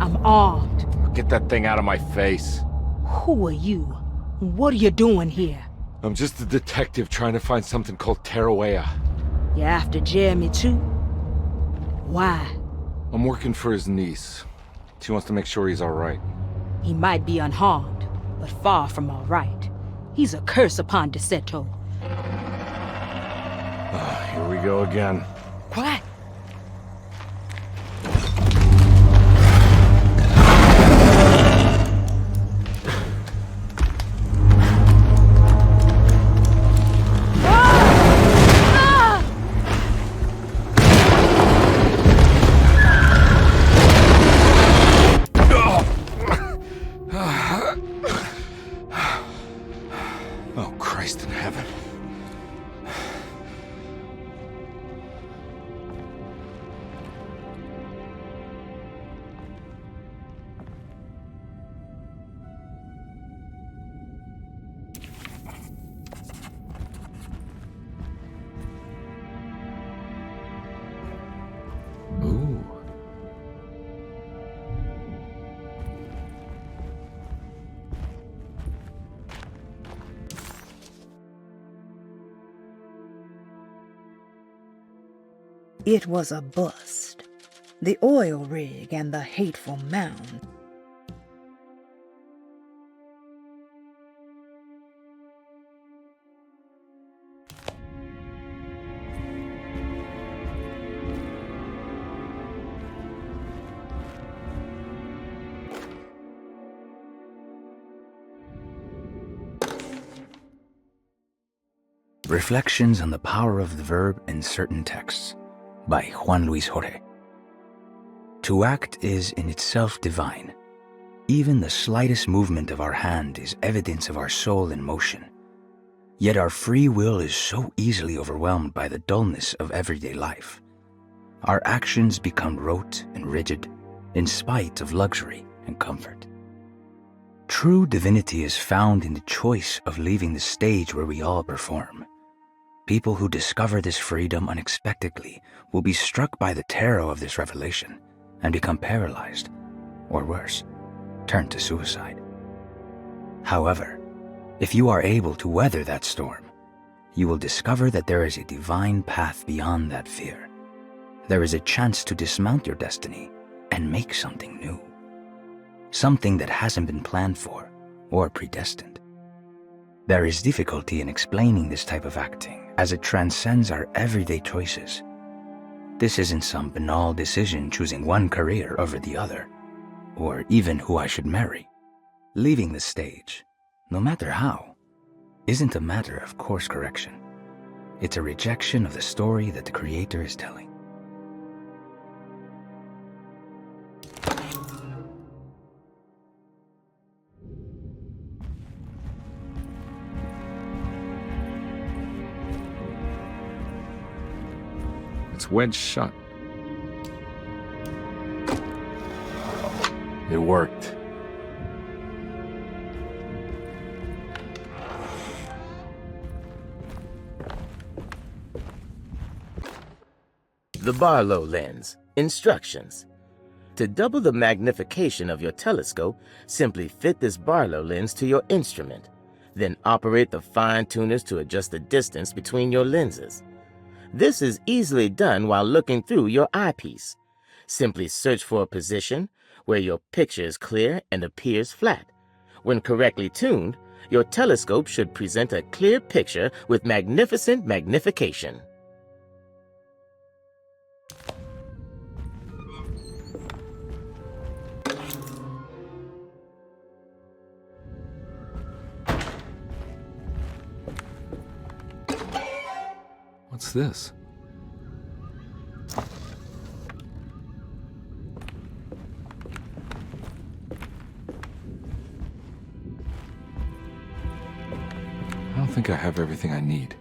I'm armed. Get that thing out of my face. Who are you? What are you doing here? I'm just a detective trying to find something called Teruea. You after Jeremy too? Why? I'm working for his niece. She wants to make sure he's alright. He might be unharmed, but far from alright. He's a curse upon Deseto. Here we go again. What? Oh, Christ in heaven. It was a bust. The oil rig and the hateful mound. Reflections on the Power of the Verb in Certain Texts by Juan Luis Jorge. To act is in itself divine. Even the slightest movement of our hand is evidence of our soul in motion. Yet our free will is so easily overwhelmed by the dullness of everyday life. Our actions become rote and rigid in spite of luxury and comfort. True divinity is found in the choice of leaving the stage where we all perform. People who discover this freedom unexpectedly will be struck by the terror of this revelation and become paralyzed, or worse, turn to suicide. However, if you are able to weather that storm, you will discover that there is a divine path beyond that fear. There is a chance to dismount your destiny and make something new. Something that hasn't been planned for or predestined. There is difficulty in explaining this type of acting as it transcends our everyday choices. This isn't some banal decision choosing one career over the other, or even who I should marry. Leaving the stage, no matter how, isn't a matter of course correction. It's a rejection of the story that the Creator is telling. It's wedged shut. It worked. The Barlow lens. Instructions. To double the magnification of your telescope, simply fit this Barlow lens to your instrument. Then operate the fine tuners to adjust the distance between your lenses. This is easily done while looking through your eyepiece. Simply search for a position where your picture is clear and appears flat. When correctly tuned, your telescope should present a clear picture with magnificent magnification. What's this? I don't think I have everything I need.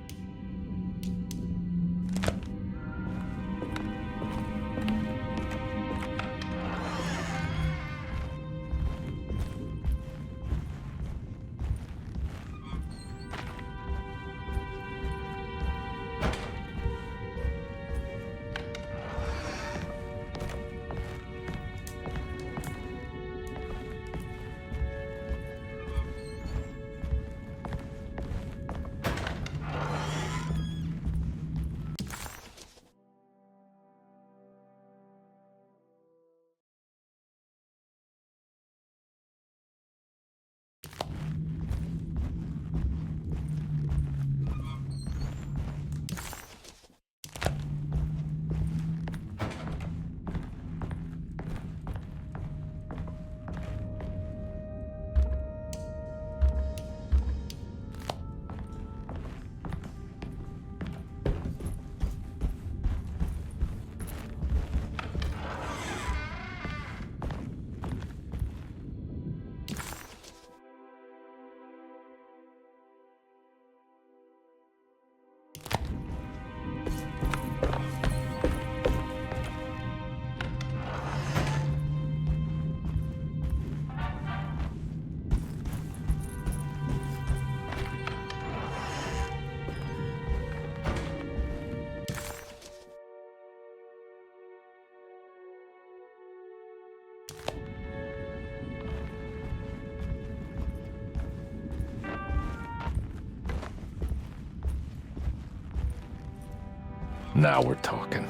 Now we're talking.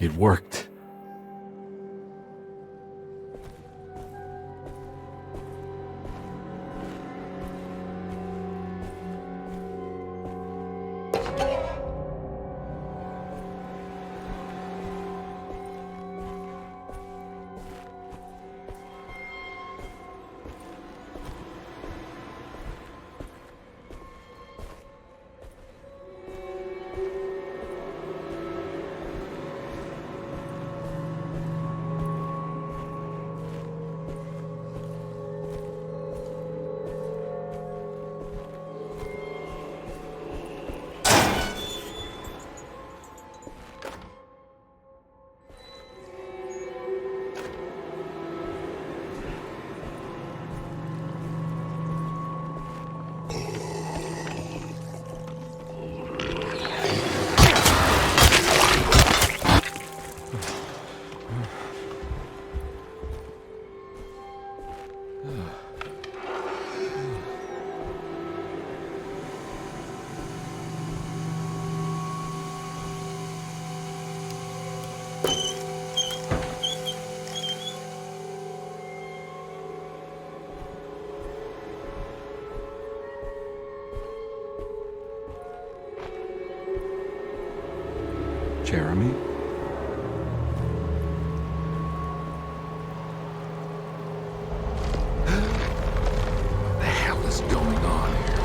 It worked. Jeremy? What the hell is going on here?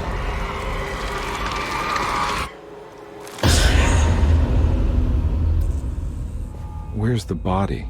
Where's the body?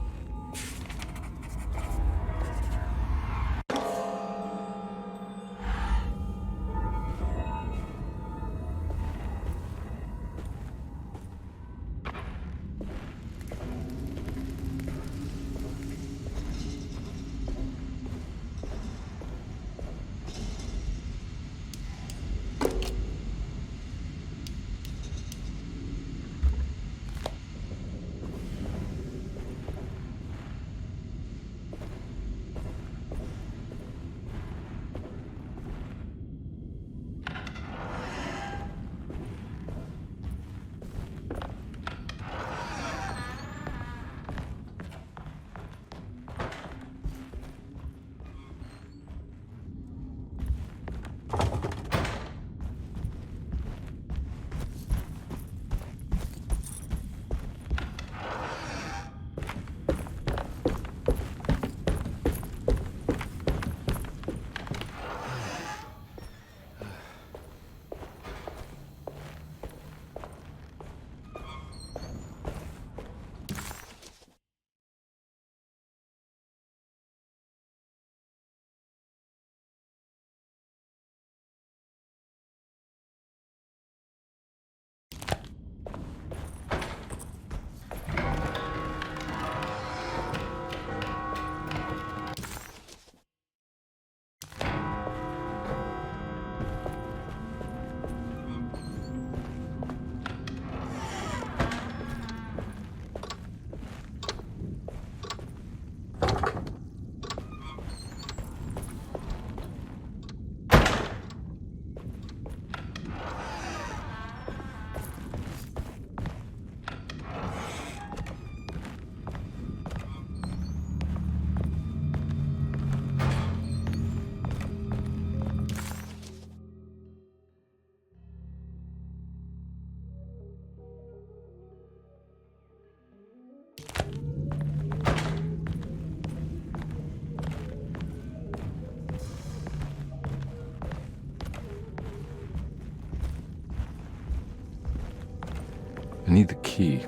need the key.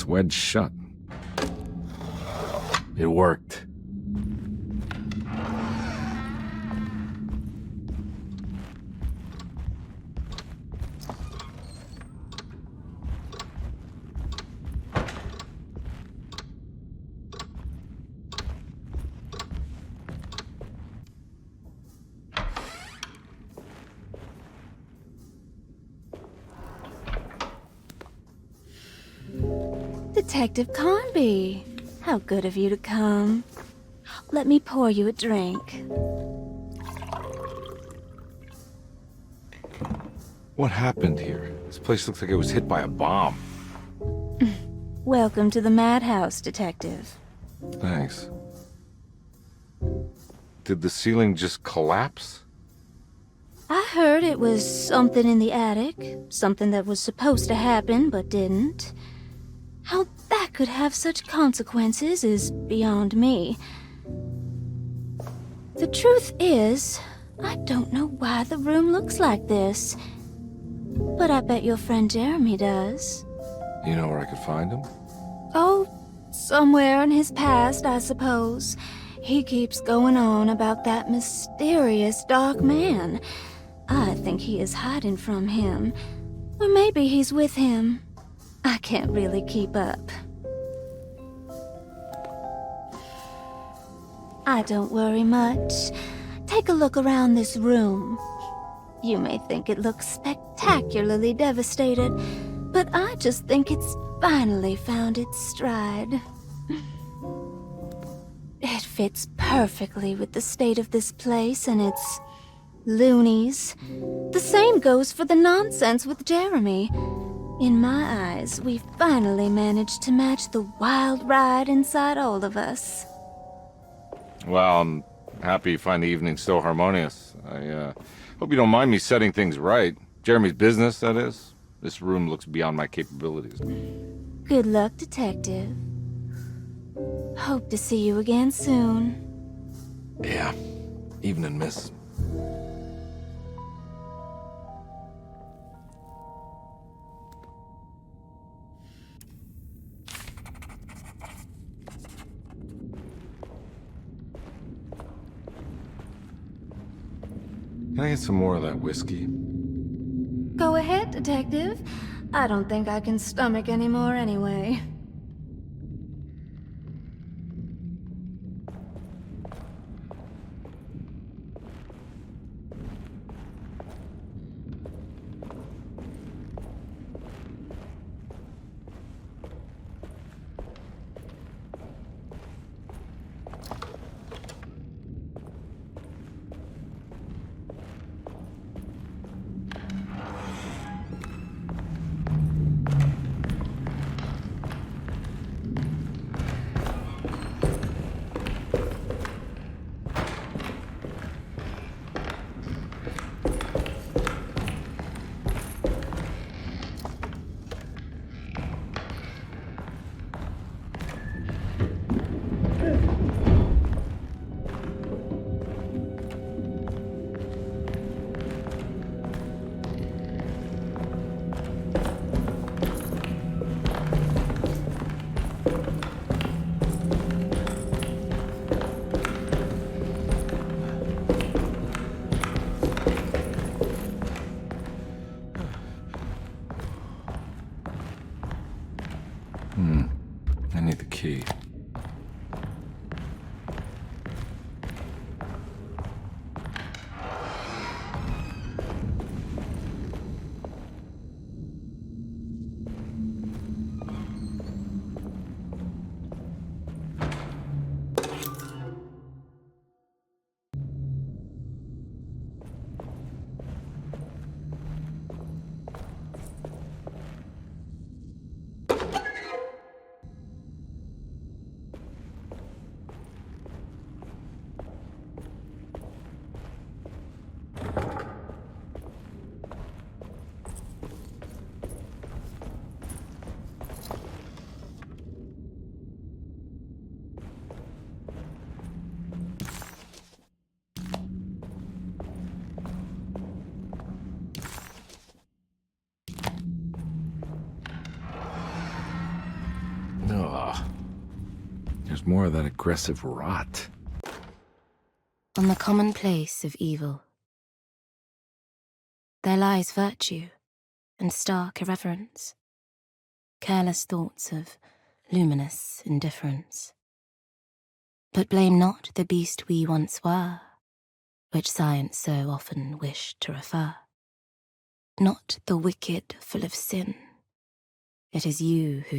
It's wedged shut. It worked. Detective Karnbi, how good of you to come. Let me pour you a drink. What happened here? This place looks like it was hit by a bomb. Welcome to the madhouse, Detective. Thanks. Did the ceiling just collapse? I heard it was something in the attic, something that was supposed to happen but didn't. How that could have such consequences is beyond me. The truth is, I don't know why the room looks like this. But I bet your friend Jeremy does. You know where I could find him? Oh, somewhere in his past, I suppose. He keeps going on about that mysterious dark man. I think he is hiding from him. Or maybe he's with him. I can't really keep up. I don't worry much. Take a look around this room. You may think it looks spectacularly devastated, but but I just think it's finally found its stride. It fits perfectly with the state of this place and its loonies. The same goes for the nonsense with Jeremy. In my eyes, we finally managed to match the wild ride inside all of us. Well, I'm happy you find the evening so harmonious. I hope you don't mind me setting things right. Jeremy's business, that is. This room looks beyond my capabilities. Good luck, Detective. Hope to see you again soon. Yeah. Evening, miss. Can I get some more of that whiskey? Go ahead, Detective. I don't think I can stomach any more anyway. I need the key. There's more of that aggressive rot. On the commonplace of evil, there lies virtue and stark irreverence, careless thoughts of luminous indifference. But blame not the beast we once were, which science so often wished to refer. Not the wicked full of sin, it is you who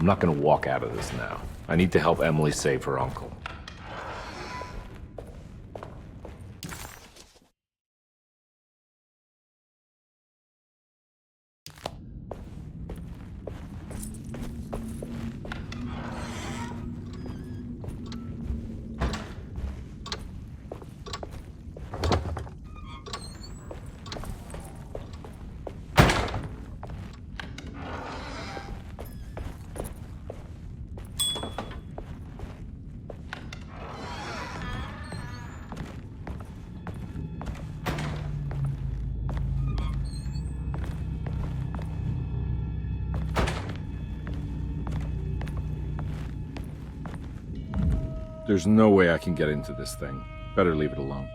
I'm not gonna walk out of this now. I need to help Emily save her uncle. There's no way I can get into this thing. Better leave it alone.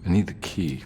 I need the key.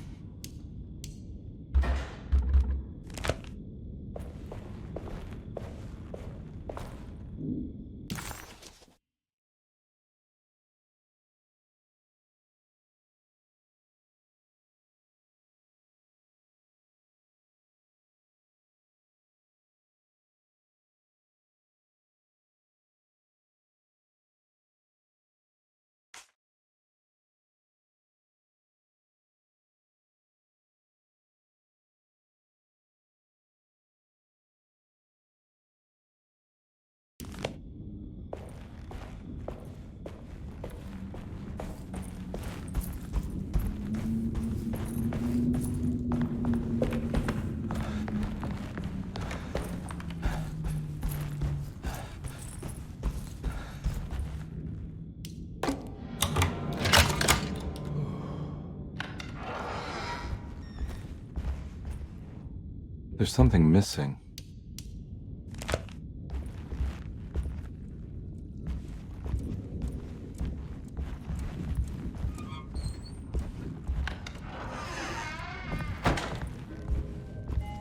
There's something missing.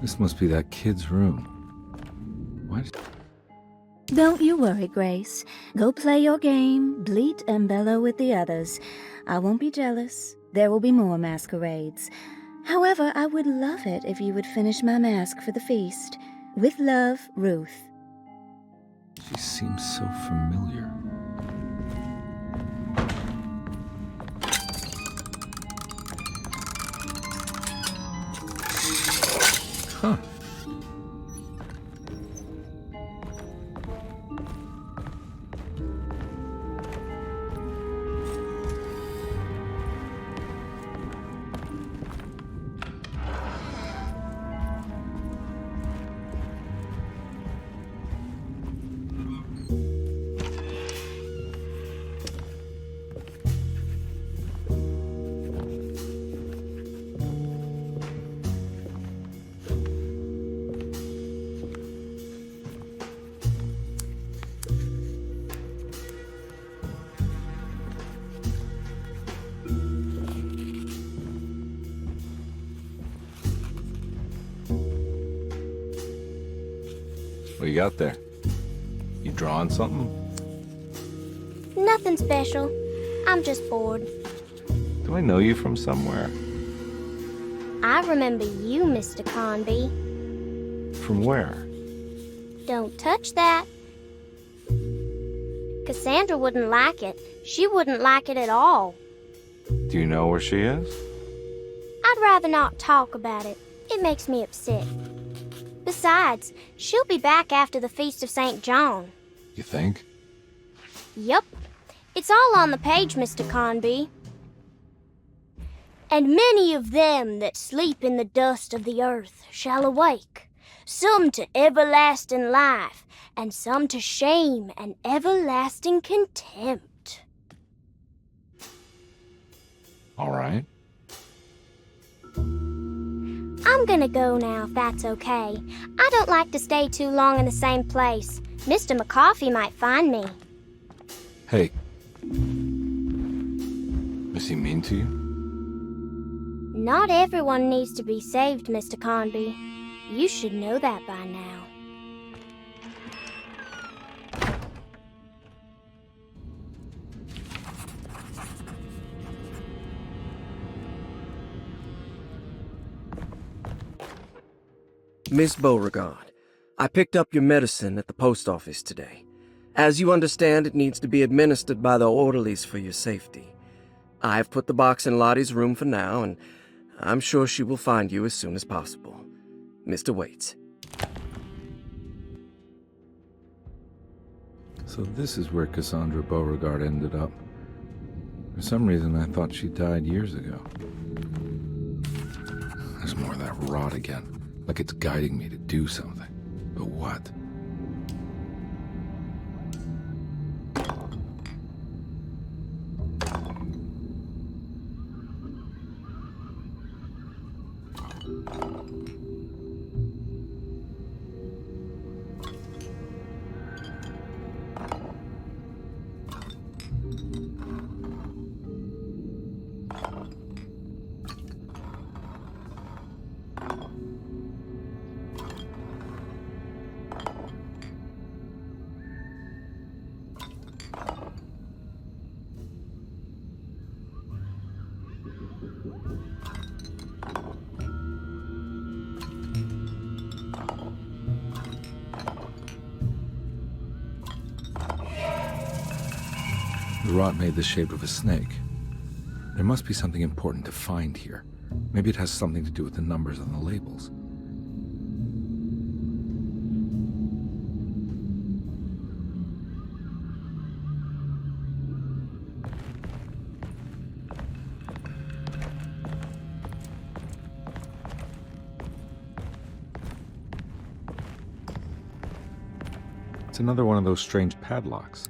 This must be that kid's room. Why did... Don't you worry, Grace. Go play your game, bleat and bellow with the others. I won't be jealous. There will be more masquerades. However, I would love it if you would finish my mask for the feast. With love, Ruth. She seems so familiar. Huh. What you got there? You drawing something? Nothing special. I'm just bored. Do I know you from somewhere? I remember you, Mr. Carnby. From where? Don't touch that. Cassandra wouldn't like it. She wouldn't like it at all. Do you know where she is? I'd rather not talk about it. It makes me upset. Besides, she'll be back after the Feast of St. John. You think? Yup. It's all on the page, Mr. Carnby. And many of them that sleep in the dust of the earth shall awake, some to everlasting life, and some to shame and everlasting contempt. All right. I'm gonna go now, if that's okay. I don't like to stay too long in the same place. Mr. McCoffey might find me. Hey. Is he mean to you? Not everyone needs to be saved, Mr. Carnby. You should know that by now. Miss Beauregard, I picked up your medicine at the post office today. As you understand, it needs to be administered by the orderlies for your safety. I've put the box in Lottie's room for now, and I'm sure she will find you as soon as possible. Mr. Waits. So this is where Cassandra Beauregard ended up. For some reason, I thought she died years ago. There's more of that rot again. Like it's guiding me to do something. But what? The rot made the shape of a snake. There must be something important to find here. Maybe it has something to do with the numbers on the labels. It's another one of those strange padlocks.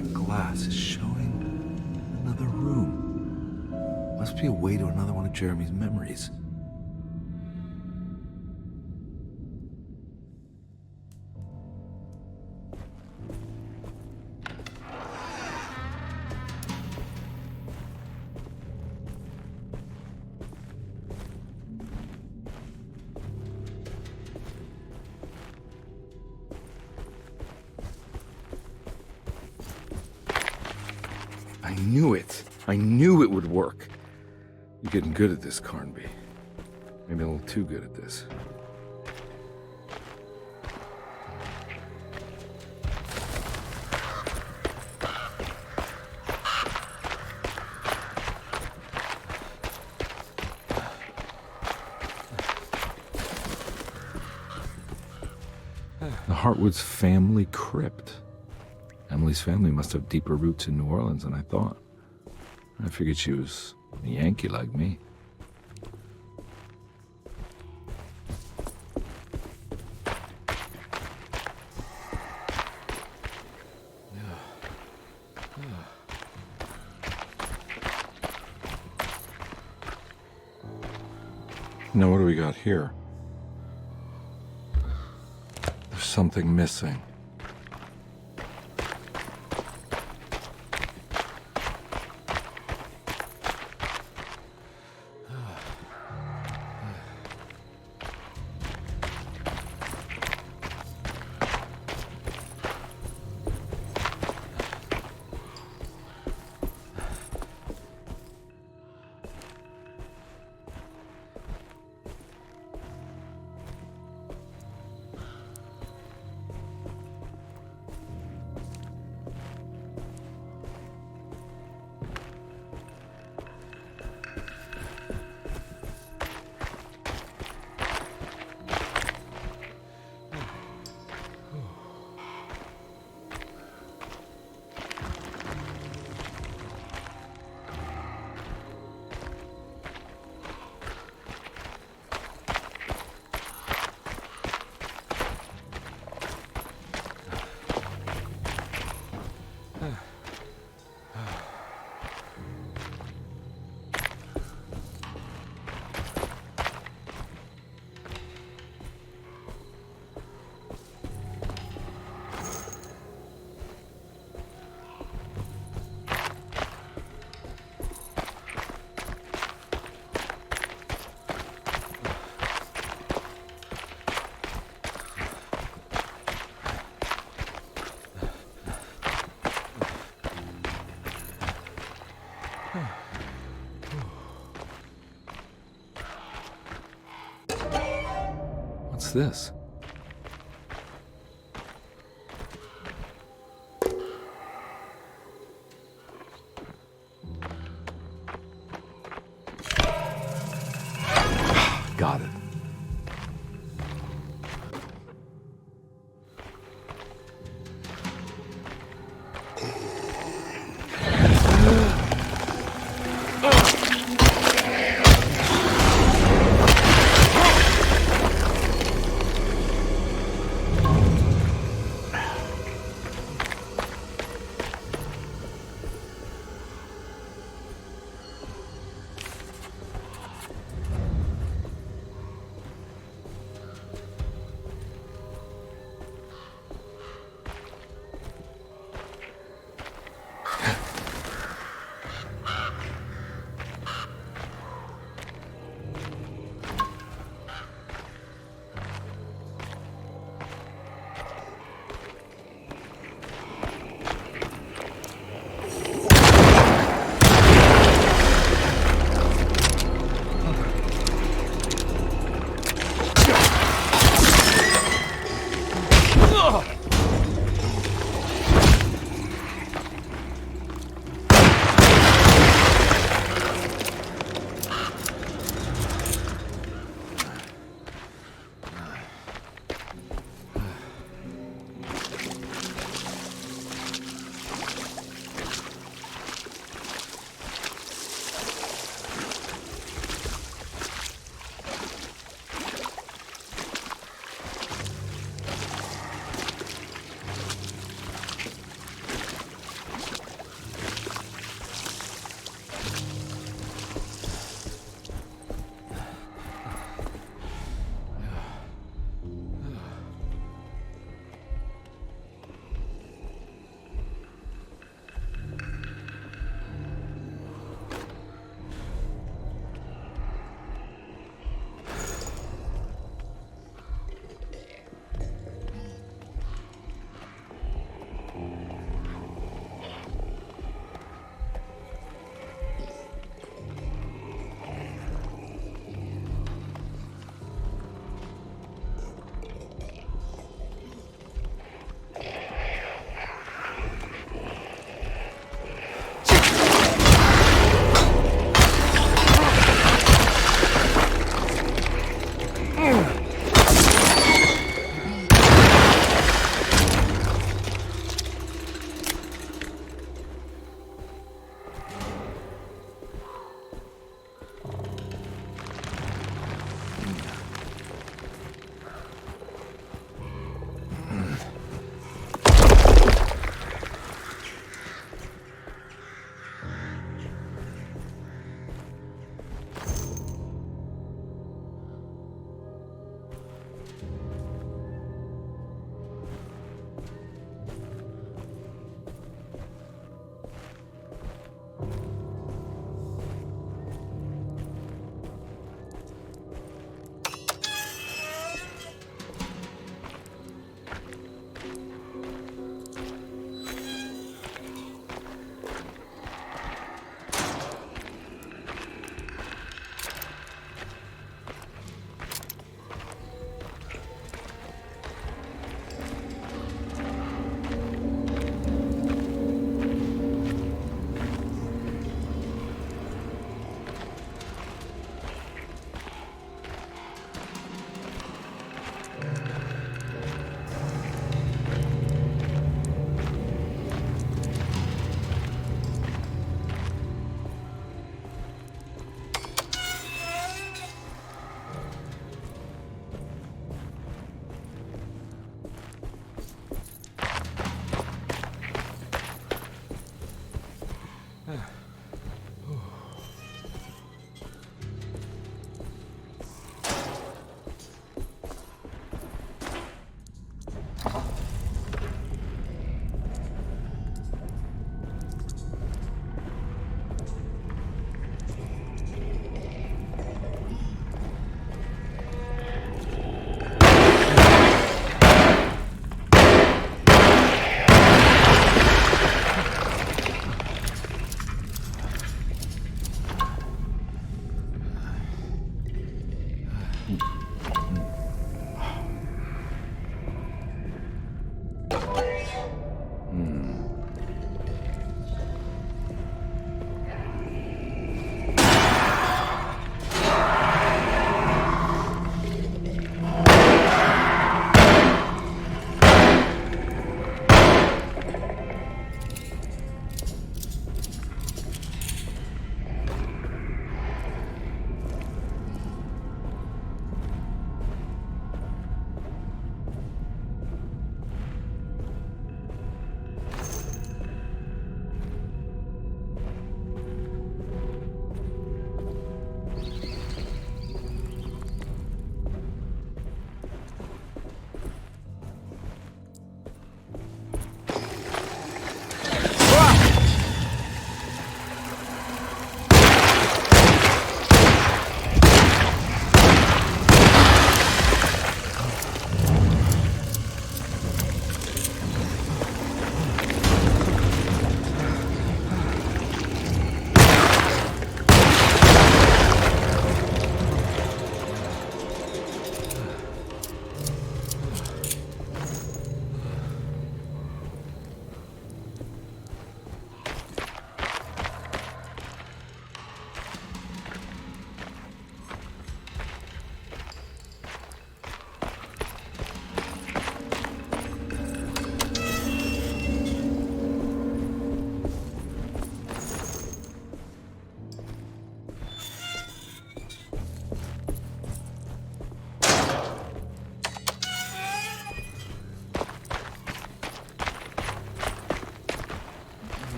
black glass is showing another room. Must be a way to another one of Jeremy's memories. I knew it. I knew it would work. You're getting good at this, Carnby. Maybe a little too good at this. The Hartwood's family crypt. Emily's family must have deeper roots in New Orleans than I thought. I figured she was a Yankee like me. Now what do we got here? There's something missing. What's this? Got it.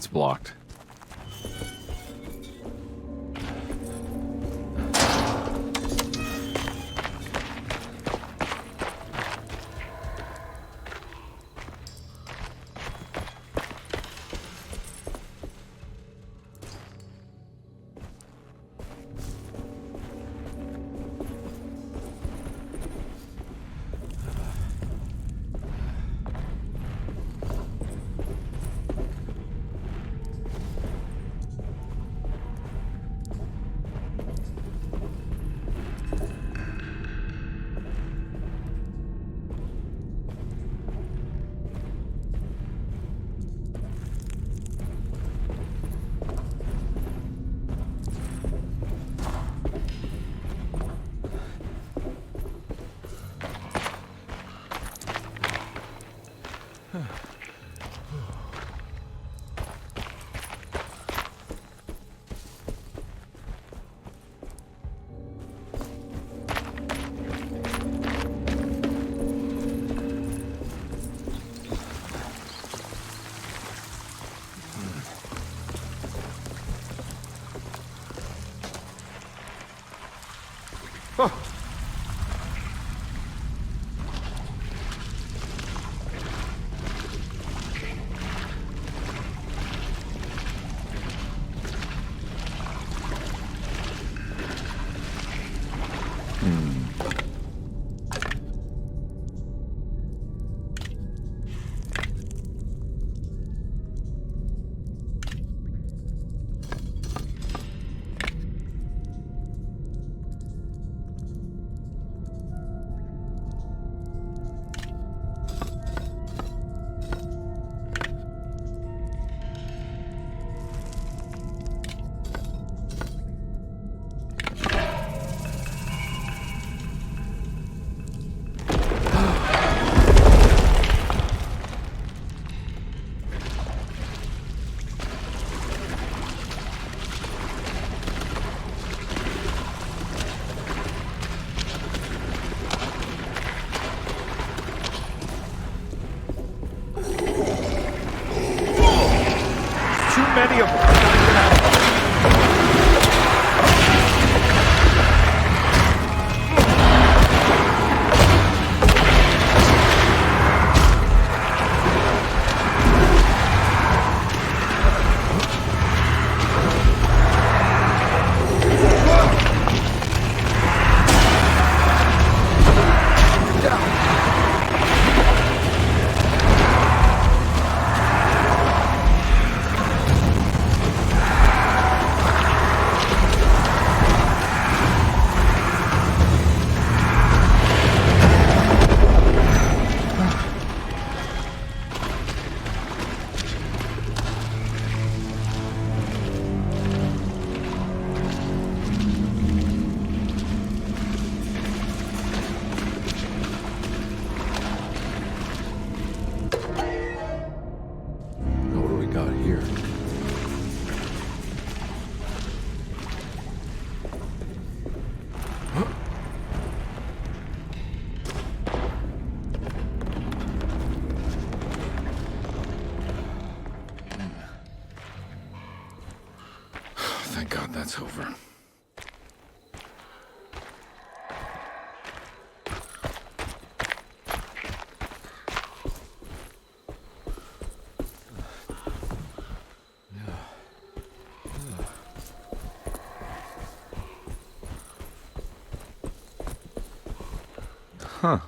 It's blocked. Thank God that's over. Huh.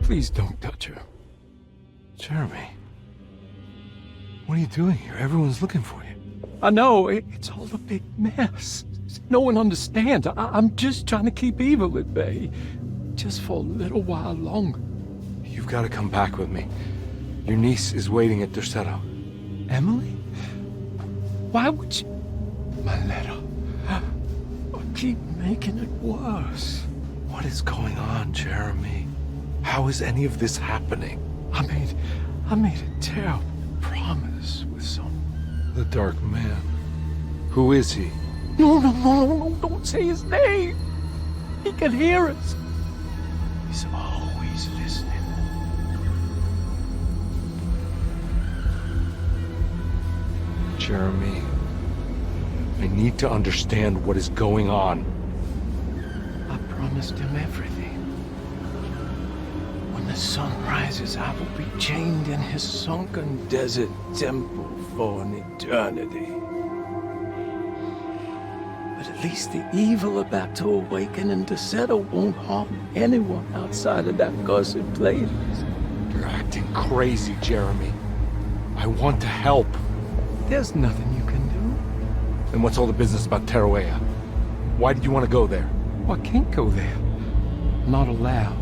Please don't touch her. Jeremy. What are you doing here? Everyone's looking for you. I know, it's all a big mess. No one understands. I'm just trying to keep evil at bay. Just for a little while longer. You've got to come back with me. Your niece is waiting at Tercero. Emily? Why would you... My letter. I keep making it worse. What is going on, Jeremy? How is any of this happening? I made a terrible promise with someone. The Dark Man. Who is he? No, don't say his name. He can hear us. He's always listening. Jeremy, I need to understand what is going on. I promised him everything. When the sun rises, I will be chained in his sunken desert temple for an eternity. But at least the evil about to awaken and to settle won't harm anyone outside of that cursed place. You're acting crazy, Jeremy. I want to help. There's nothing you can do. Then what's all the business about Tarawea? Why did you want to go there? Well, I can't go there. I'm not allowed.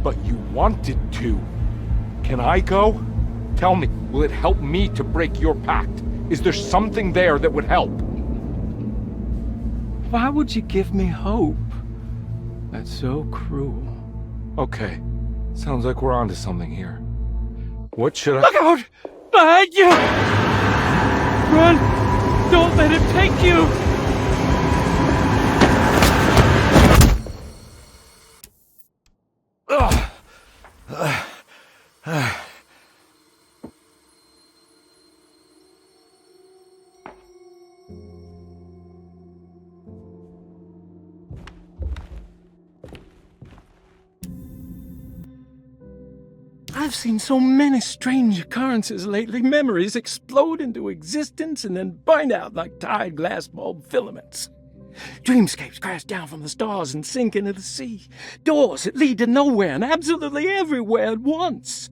But you wanted to. Can I go? Tell me, will it help me to break your pact? Is there something there that would help? Why would you give me hope? That's so cruel. Okay, sounds like we're onto something here. What should I— Look out! Behind you! Run! Don't let him take you! I've seen so many strange occurrences lately. Memories explode into existence and then burn out like tired glass bulb filaments. Dreamscapes crash down from the stars and sink into the sea. Doors that lead to nowhere and absolutely everywhere at once.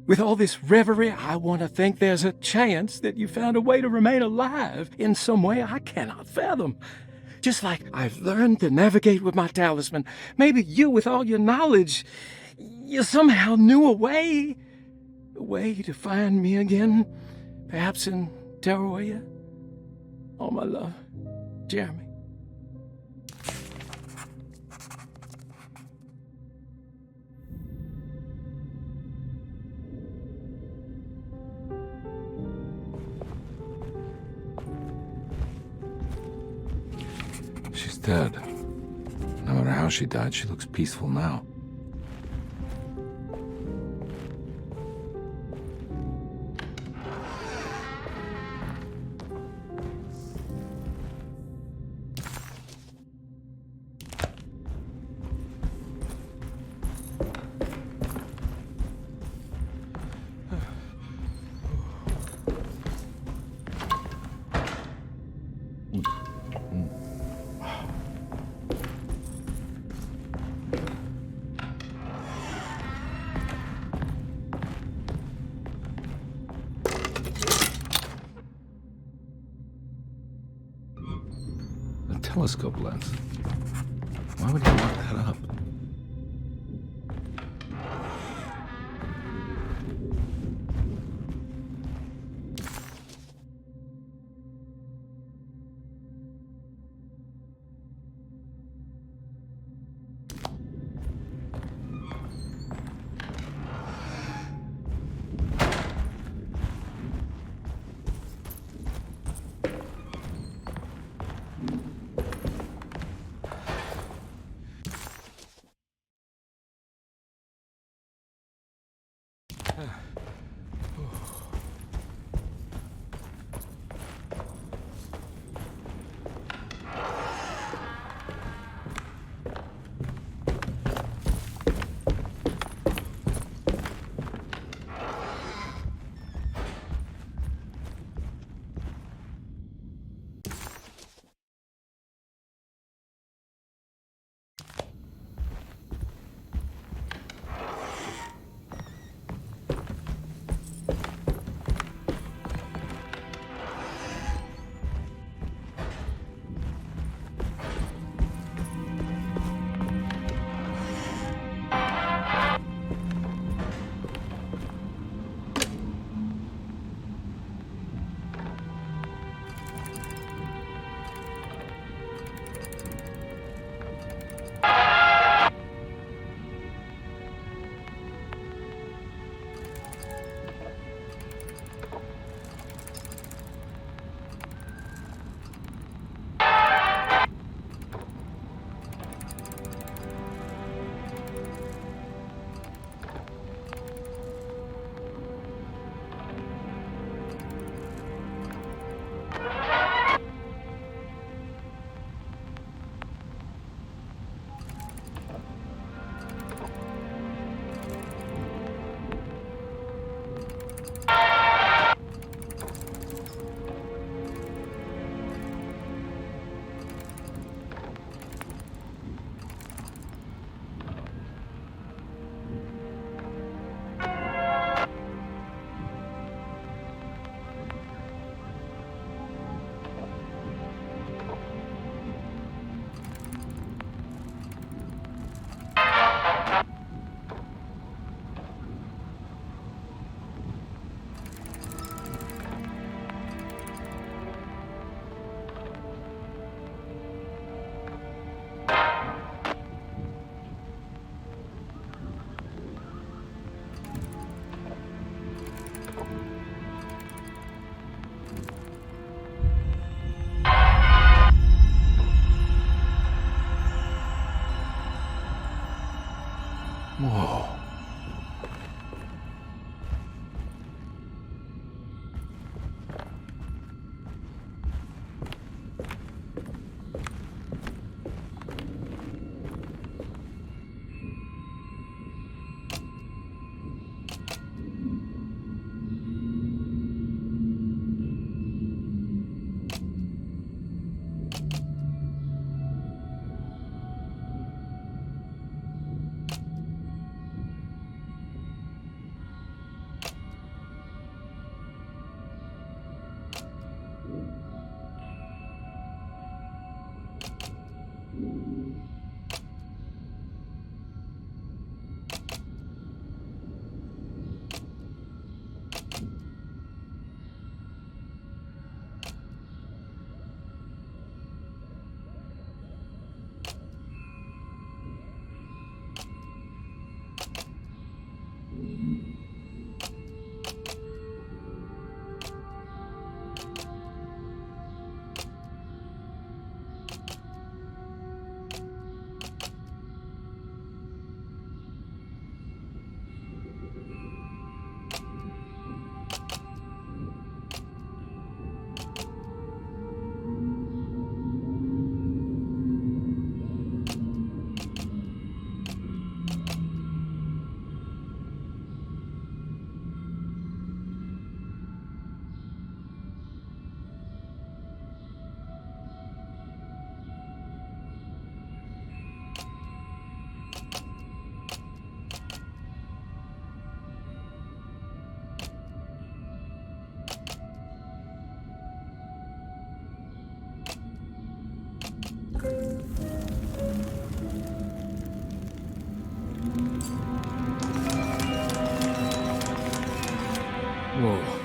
With all this reverie, I want to think there's a chance that you found a way to remain alive in some way I cannot fathom. Just like I've learned to navigate with my talisman, maybe you, with all your knowledge, you somehow knew a way to find me again, perhaps in Terroria. All my love, Jeremy. She's dead. No matter how she died, she looks peaceful now. Telescope lens. Why would you lock that up? Whoa.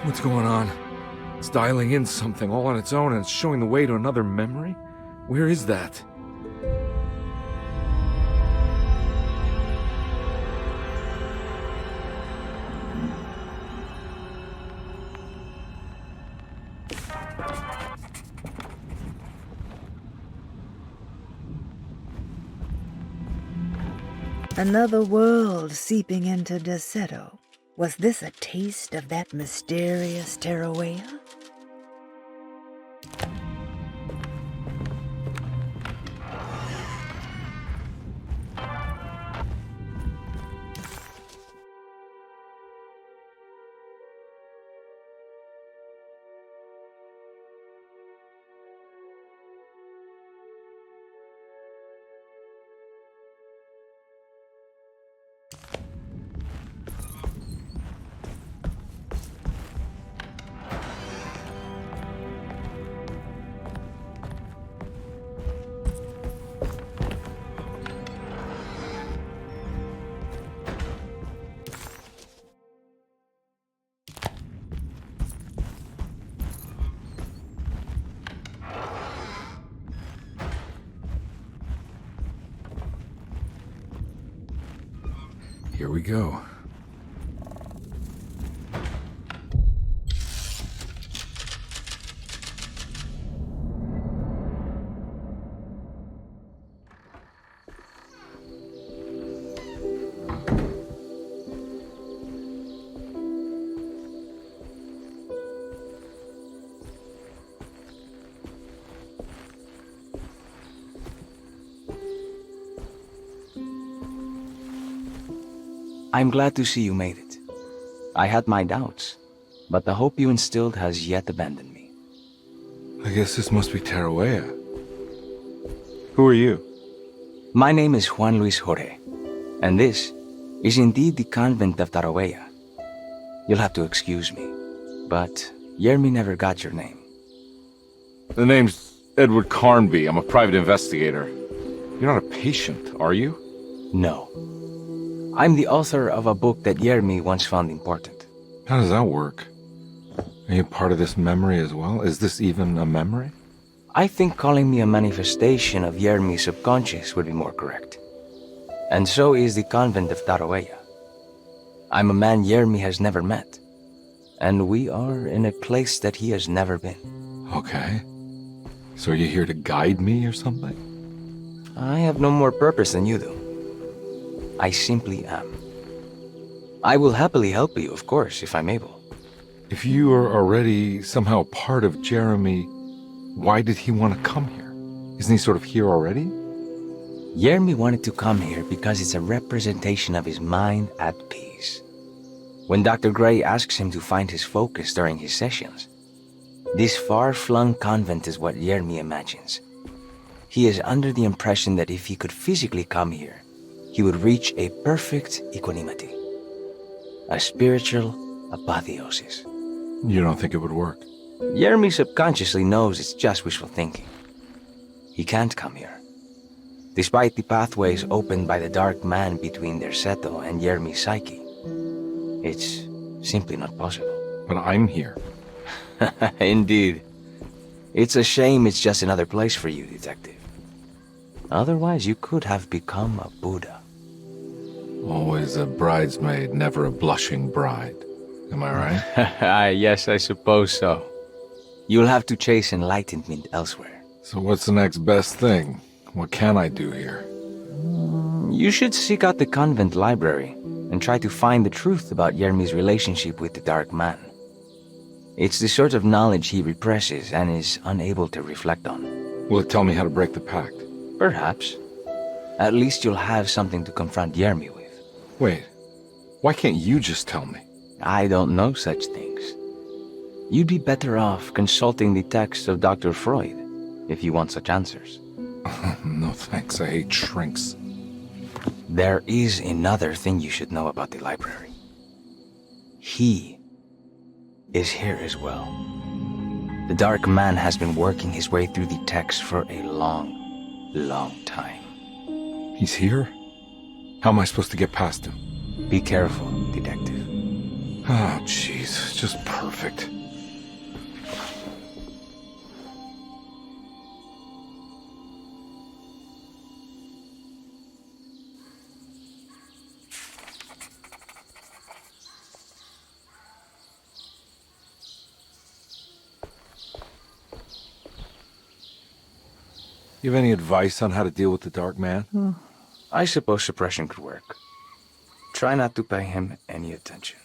What's going on? It's dialing in something all on its own and it's showing the way to another memory? Where is that? Another world seeping into Deseto. Was this a taste of that mysterious Terrawea? Here we go. I'm glad to see you made it. I had my doubts, but the hope you instilled has yet abandoned me. I guess this must be Terrawea. Who are you? My name is Juan Luis Jorge, and this is indeed the convent of Terrawea. You'll have to excuse me, but Yermi never got your name. The name's Edward Karnbi. I'm a private investigator. You're not a patient, are you? No. I'm the author of a book that Yermi once found important. How does that work? Are you part of this memory as well? Is this even a memory? I think calling me a manifestation of Yermi's subconscious would be more correct. And so is the convent of Terrawea. I'm a man Yermi has never met, and we are in a place that he has never been. Okay. So are you here to guide me or something? I have no more purpose than you do. I simply am. I will happily help you, of course, if I'm able. If you are already somehow part of Jeremy, why did he want to come here? Isn't he sort of here already? Yermi wanted to come here because it's a representation of his mind at peace. When Dr. Gray asks him to find his focus during his sessions, this far-flung convent is what Yermi imagines. He is under the impression that if he could physically come here, he would reach a perfect equanimity, a spiritual apotheosis. You don't think it would work? Yermi subconsciously knows it's just wishful thinking. He can't come here. Despite the pathways opened by the dark man between Derceto and Yermi's psyche, it's simply not possible. But I'm here. Indeed. It's a shame it's just another place for you, Detective. Otherwise, you could have become a Buddha. Always a bridesmaid, never a blushing bride. Am I right? Yes, I suppose so. You'll have to chase enlightenment elsewhere. So what's the next best thing? What can I do here? You should seek out the convent library and try to find the truth about Yermi's relationship with the Dark Man. It's the sort of knowledge he represses and is unable to reflect on. Will it tell me how to break the pact? Perhaps. At least you'll have something to confront Yermi with. Wait, why can't you just tell me? I don't know such things. You'd be better off consulting the texts of Dr. Freud if you want such answers. No thanks, I hate shrinks. There is another thing you should know about the library. He is here as well. The Dark Man has been working his way through the text for a long time. He's here? How am I supposed to get past him? Be careful, Detective. Oh, jeez. Just perfect. You have any advice on how to deal with the dark man? I suppose suppression could work. Try not to pay him any attention.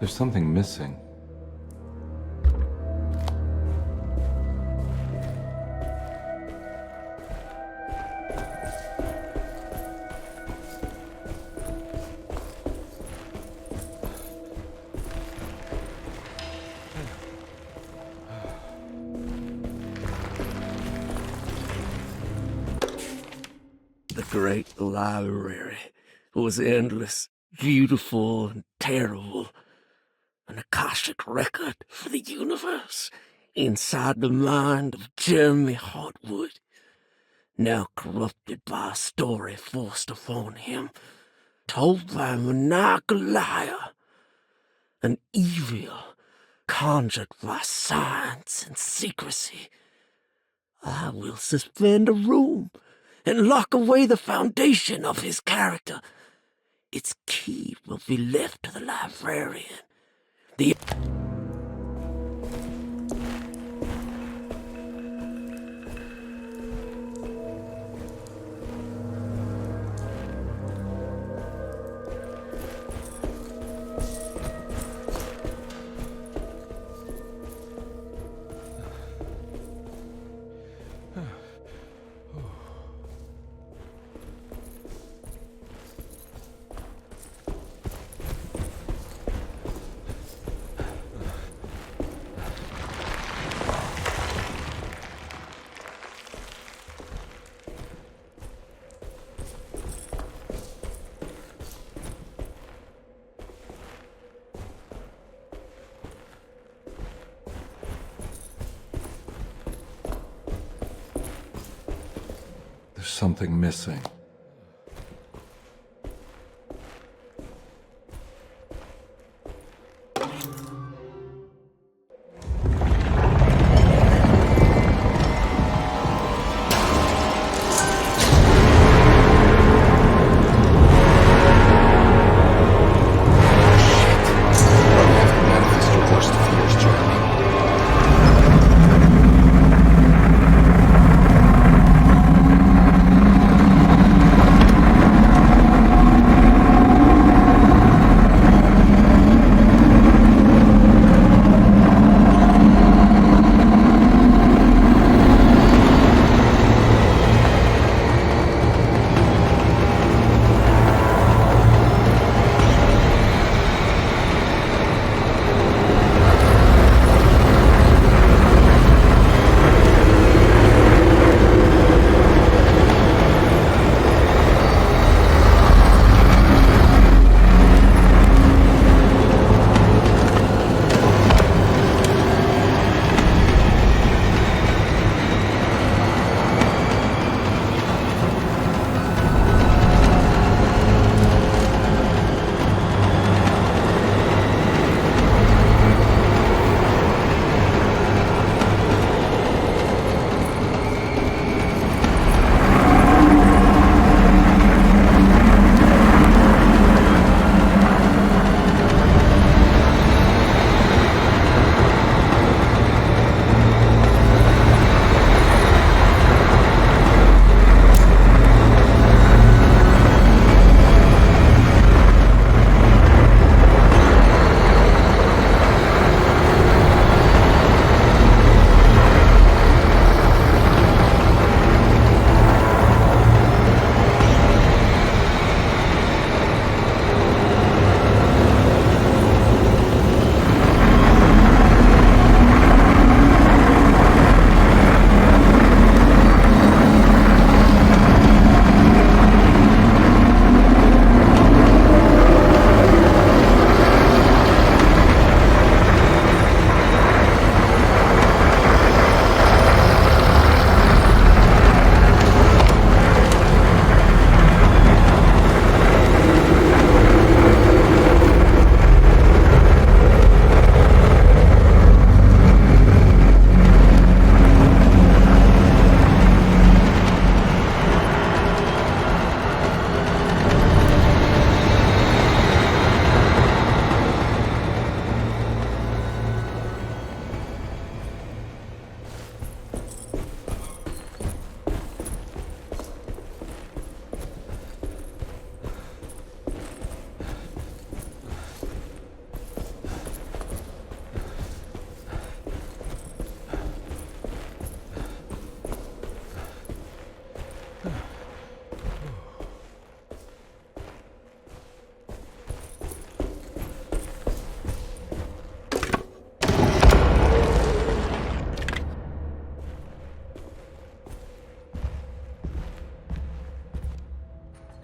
There's something missing. The great library was endless, beautiful, and terrible. An Akashic record for the universe inside the mind of Jeremy Hardwood, now corrupted by a story forced upon him, told by a maniacal liar, an evil conjured by science and secrecy. I will suspend a room and lock away the foundation of his character. Its key will be left to the librarian. There's something missing.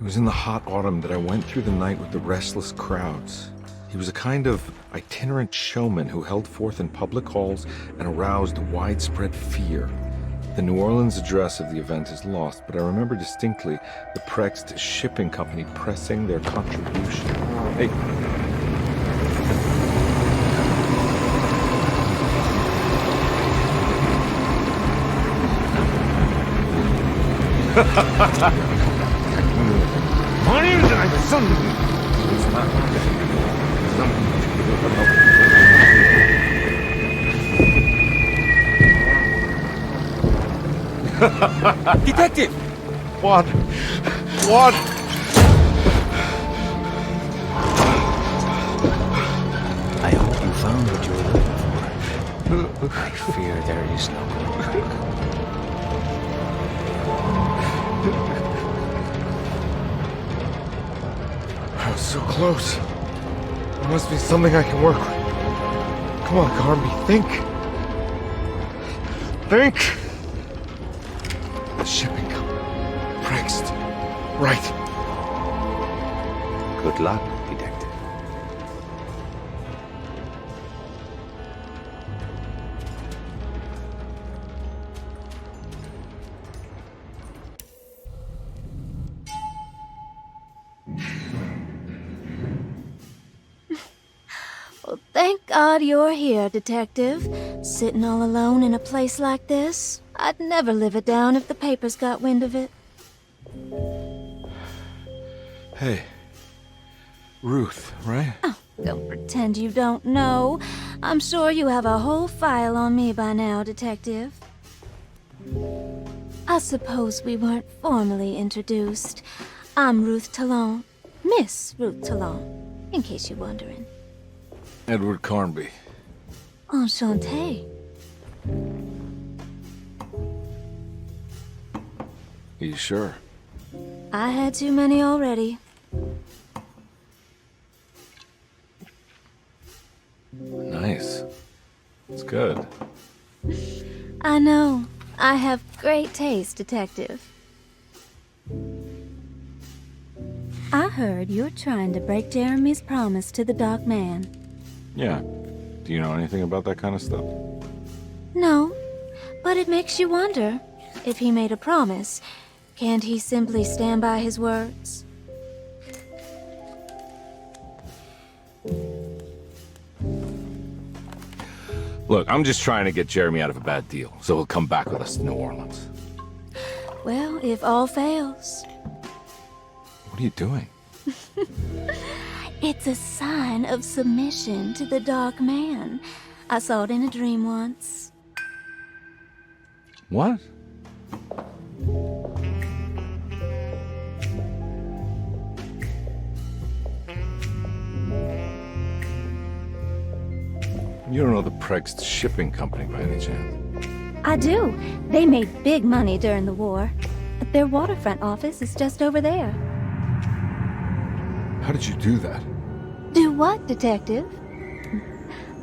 It was in the hot autumn that I went through the night with the restless crowds. He was a kind of itinerant showman who held forth in public halls and aroused widespread fear. The New Orleans address of the event is lost, but I remember distinctly the Prext Shipping Company pressing their contribution. Hey. Detective! What? I hope you found what you were looking for. I fear there is no going back. I was so close. There must be something I can work with. Come on, Carnby, think. Think! The shipping company. Prext. Right. Good luck, detective. Well, thank God you're here, Detective. Sitting all alone in a place like this? I'd never live it down if the papers got wind of it. Hey. Ruth, right? Oh, don't pretend you don't know. I'm sure you have a whole file on me by now, Detective. I suppose we weren't formally introduced. I'm Ruth Talon. Miss Ruth Talon, in case you're wondering. Edward Karnbi. Enchanté. Are you sure? I had too many already. Nice. It's good. I know. I have great taste, Detective. I heard you're trying to break Jeremy's promise to the Dark Man. Yeah. Do you know anything about that kind of stuff? No, but it makes you wonder. If he made a promise, can't he simply stand by his words? Look, I'm just trying to get Jeremy out of a bad deal, so he'll come back with us to New Orleans. Well, if all fails. What are you doing? It's a sign of submission to the Dark Man. I saw it in a dream once. What? You don't know the Prext Shipping Company by any chance? I do. They made big money during the war. Their waterfront office is just over there. How did you do that? Do what, Detective?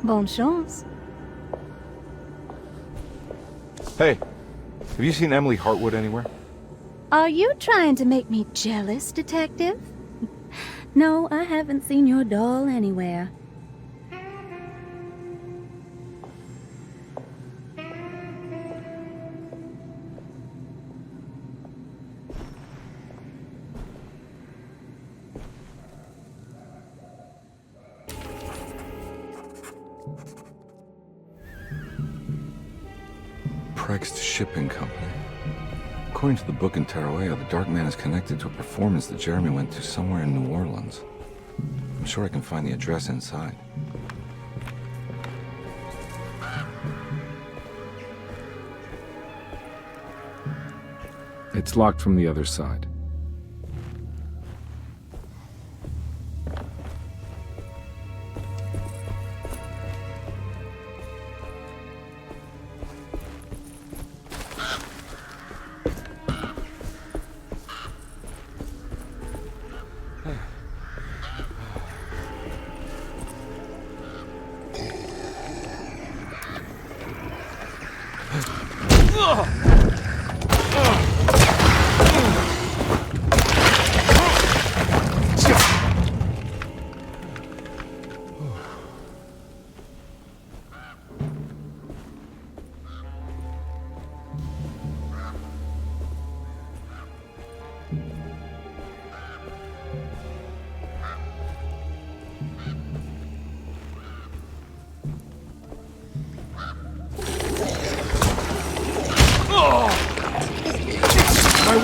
Bonne chance. Hey, have you seen Emily Hартвуд anywhere? Are you trying to make me jealous, Detective? No, I haven't seen your doll anywhere. Prext Shipping Company. According to the book in Tarawea, the Dark Man is connected to a performance that Jeremy went to somewhere in New Orleans. I'm sure I can find the address inside. It's locked from the other side.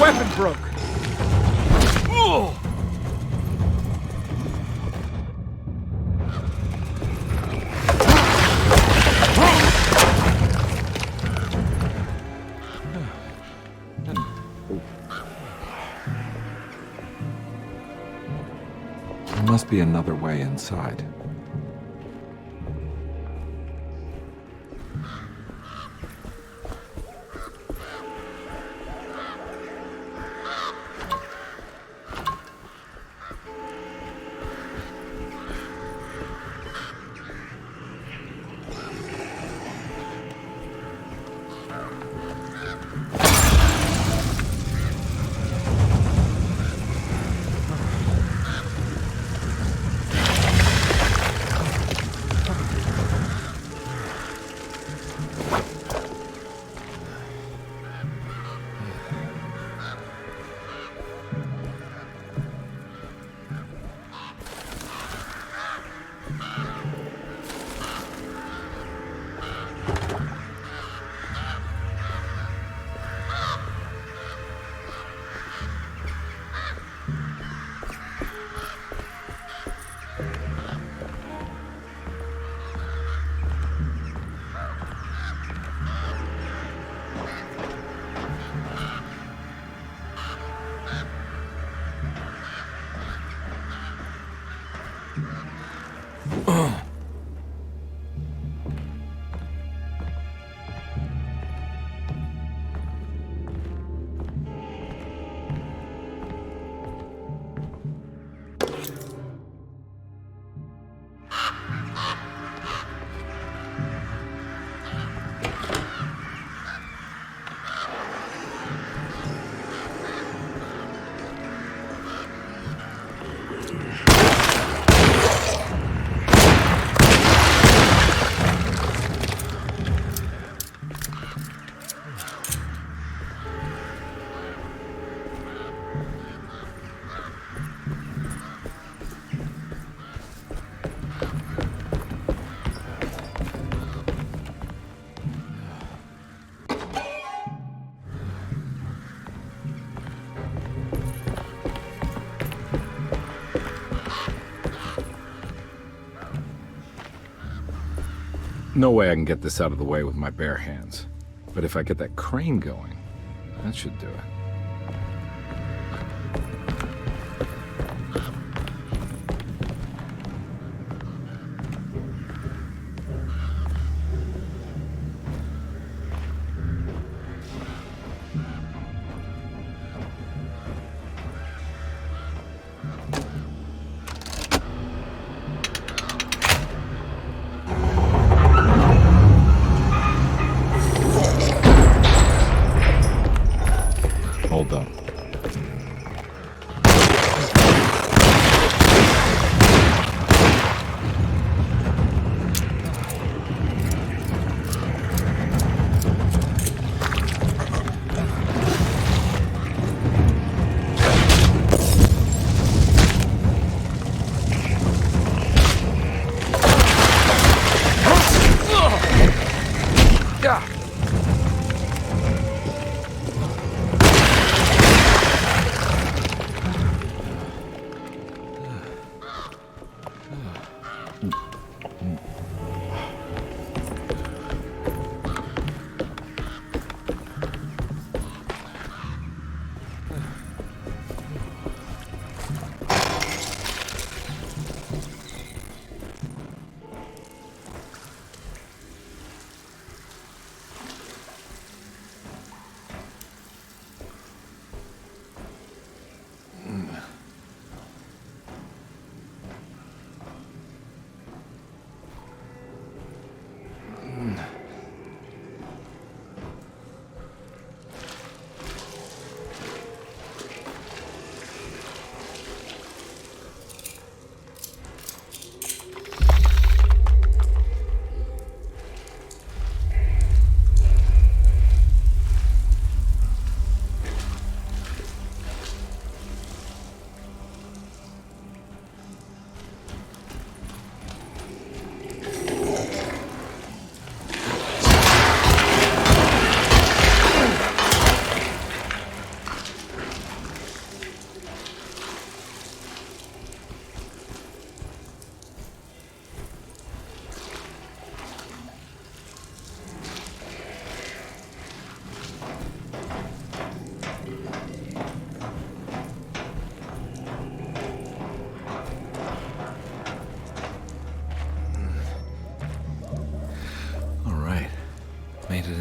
weapon broke. There must be another way inside. No way I can get this out of the way with my bare hands. But if I get that crane going, that should do it.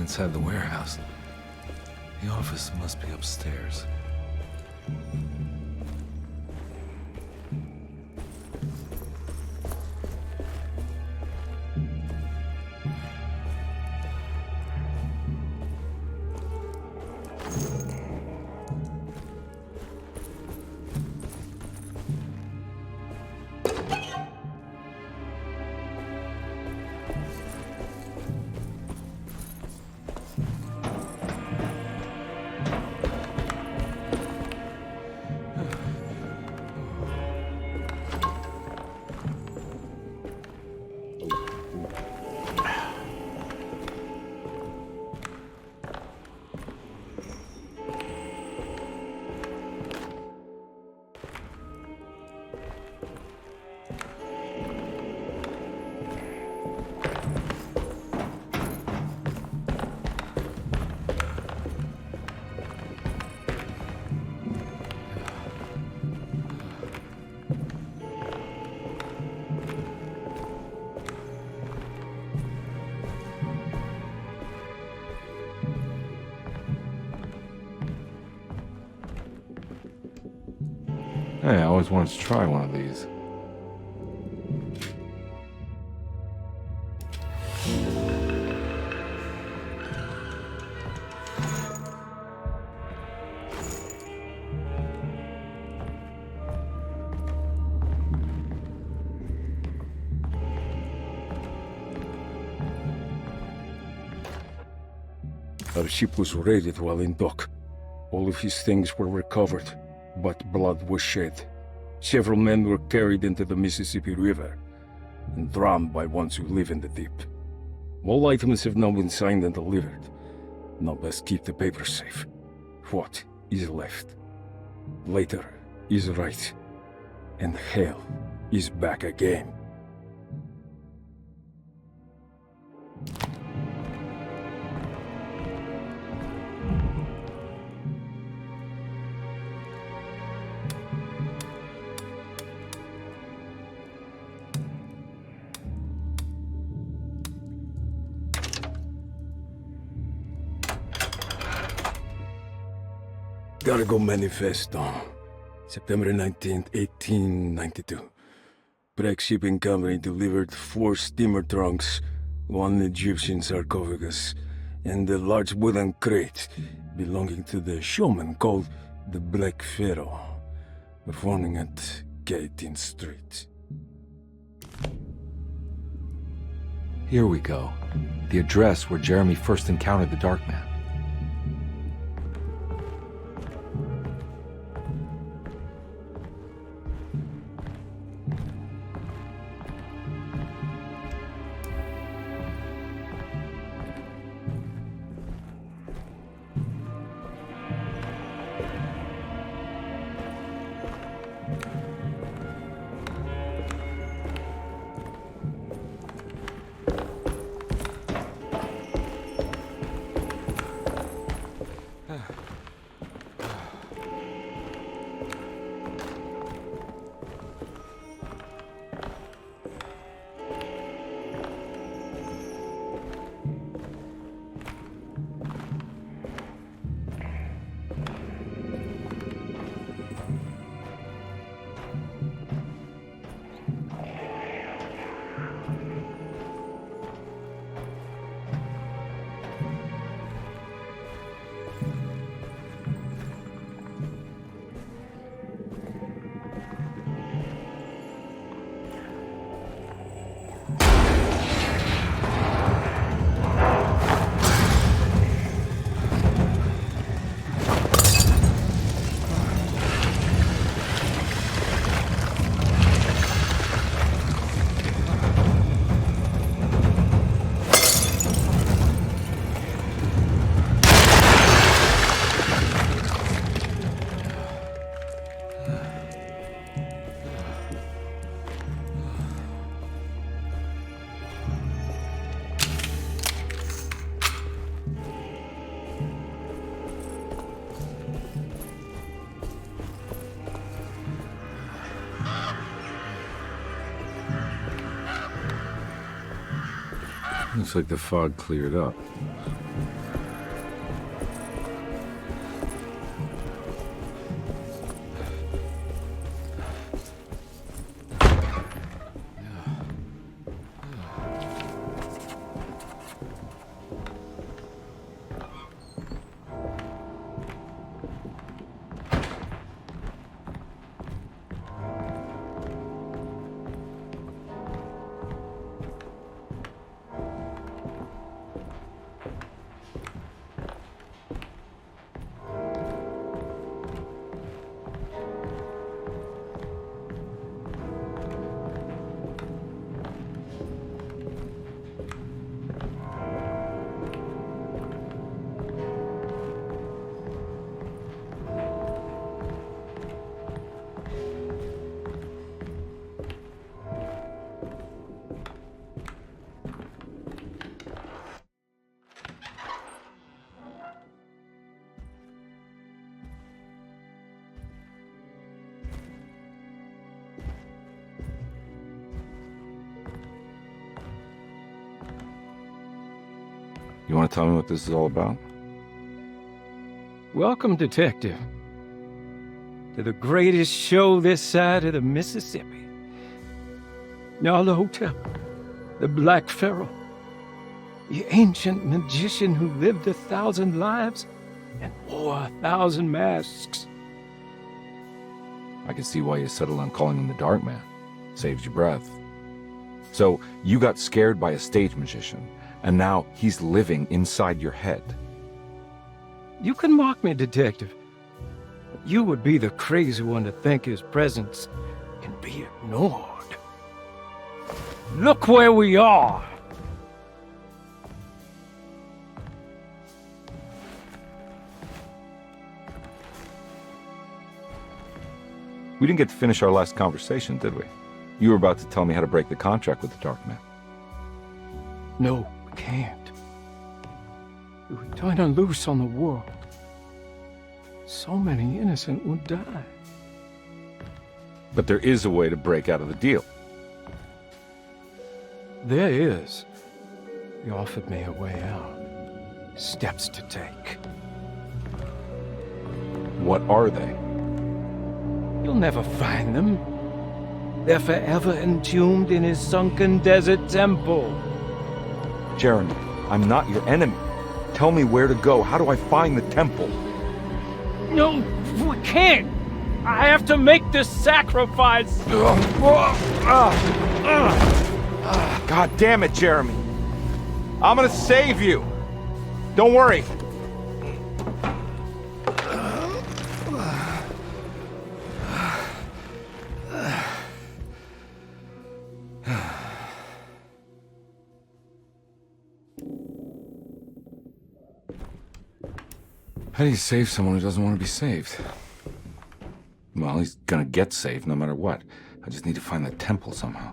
inside the warehouse. The office must be upstairs. Hey, I always wanted to try one of these. Our ship was raided while in dock. All of his things were recovered, but blood was shed. Several men were carried into the Mississippi River and drowned by ones who live in the deep. All items have now been signed and delivered. Now let's keep the papers safe. What is left? Later is right, and hell is back again. Cargo Manifesto, September 19th, 1892. Breck Shipping Company delivered 4 steamer trunks, 1 Egyptian sarcophagus, and a large wooden crate belonging to the showman called the Black Pharaoh, performing at 18th Street. Here we go. The address where Jeremy first encountered the Dark Man. Looks like the fog cleared up. You want to tell me what this is all about? Welcome, Detective, to the greatest show this side of the Mississippi. Y'all Hotel, the Black Pharaoh, the ancient magician who lived 1,000 lives and wore 1,000 masks. I can see why you settled on calling him the Dark Man. Saves your breath. So, you got scared by a stage magician, and now he's living inside your head. You can mock me, Detective, but you would be the crazy one to think his presence can be ignored. Look where we are! We didn't get to finish our last conversation, did we? You were about to tell me how to break the contract with the Dark Man. No, we can't. If we turn her loose on the world, so many innocent would die. But there is a way to break out of the deal. There is. He offered me a way out. Steps to take. What are they? You'll never find them. They're forever entombed in his sunken desert temple. Jeremy, I'm not your enemy. Tell me where to go. How do I find the temple? No, we can't. I have to make this sacrifice. God damn it, Jeremy. I'm gonna save you. Don't worry. How do you save someone who doesn't want to be saved? Well, he's gonna get saved no matter what. I just need to find the temple somehow.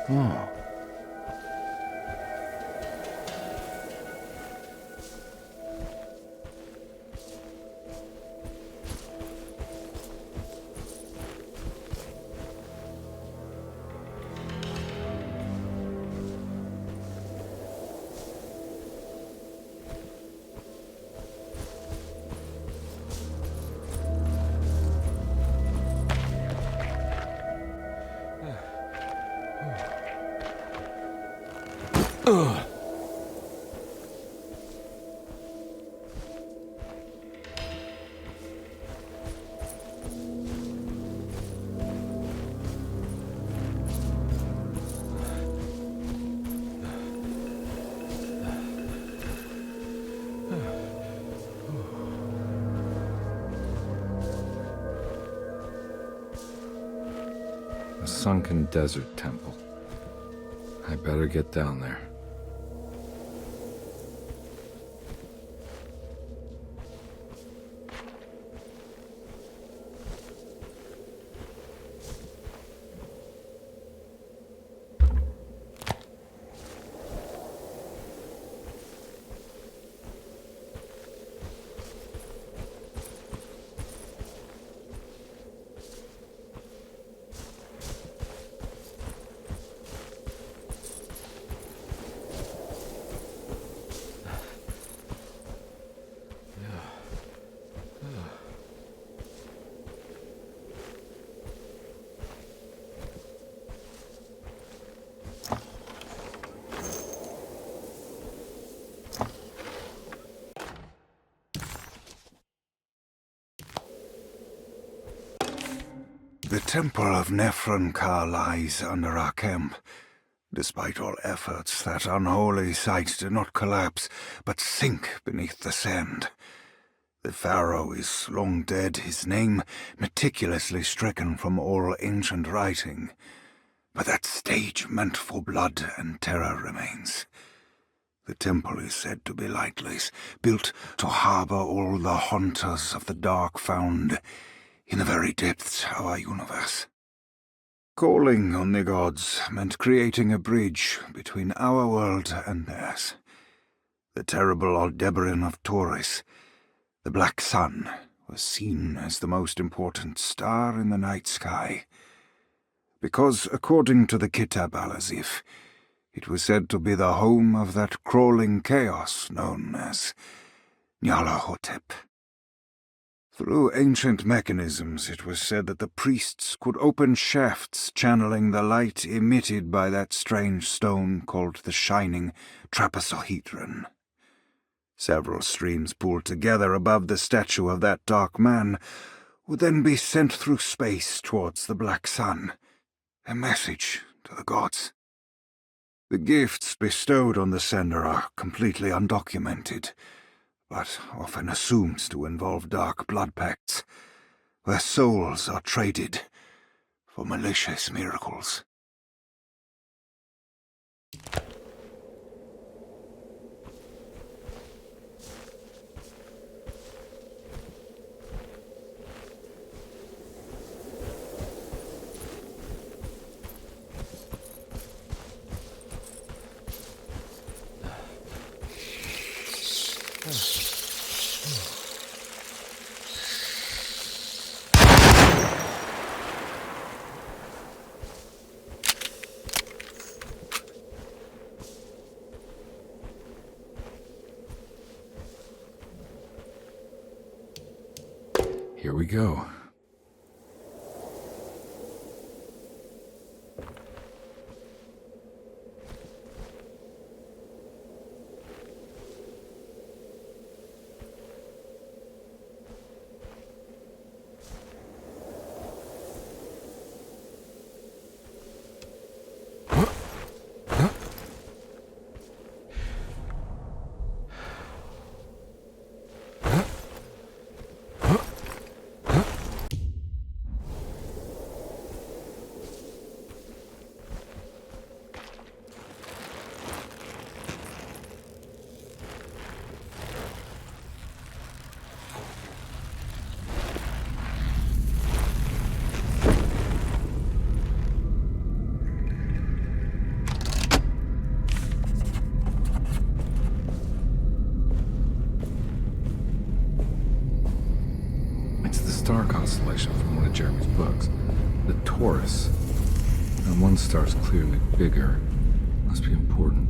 Oh. A sunken desert temple. I better get down there. The temple of Nephron-Ka lies under our camp. Despite all efforts, that unholy site did not collapse, but sink beneath the sand. The pharaoh is long dead, his name meticulously stricken from all ancient writing. But that stage meant for blood and terror remains. The temple is said to be lightless, built to harbor all the haunters of the dark found in the very depths of our universe. Calling on the gods meant creating a bridge between our world and theirs. The terrible Aldebaran of Taurus, the Black Sun, was seen as the most important star in the night sky, because, according to the Kitab al-Azif, it was said to be the home of that crawling chaos known as Nyarlathotep. Through ancient mechanisms, it was said that the priests could open shafts channeling the light emitted by that strange stone called the Shining Trapezohedron. Several streams pooled together above the statue of that dark man would then be sent through space towards the Black Sun, a message to the gods. The gifts bestowed on the sender are completely undocumented, but often assumed to involve dark blood pacts, where souls are traded for malicious miracles. Here we go. Star constellation from one of Jeremy's books. The Taurus. And one star's clearly bigger. Must be important.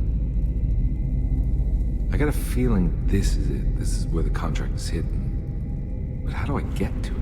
I got a feeling this is it. This is where the contract is hidden. But how do I get to it?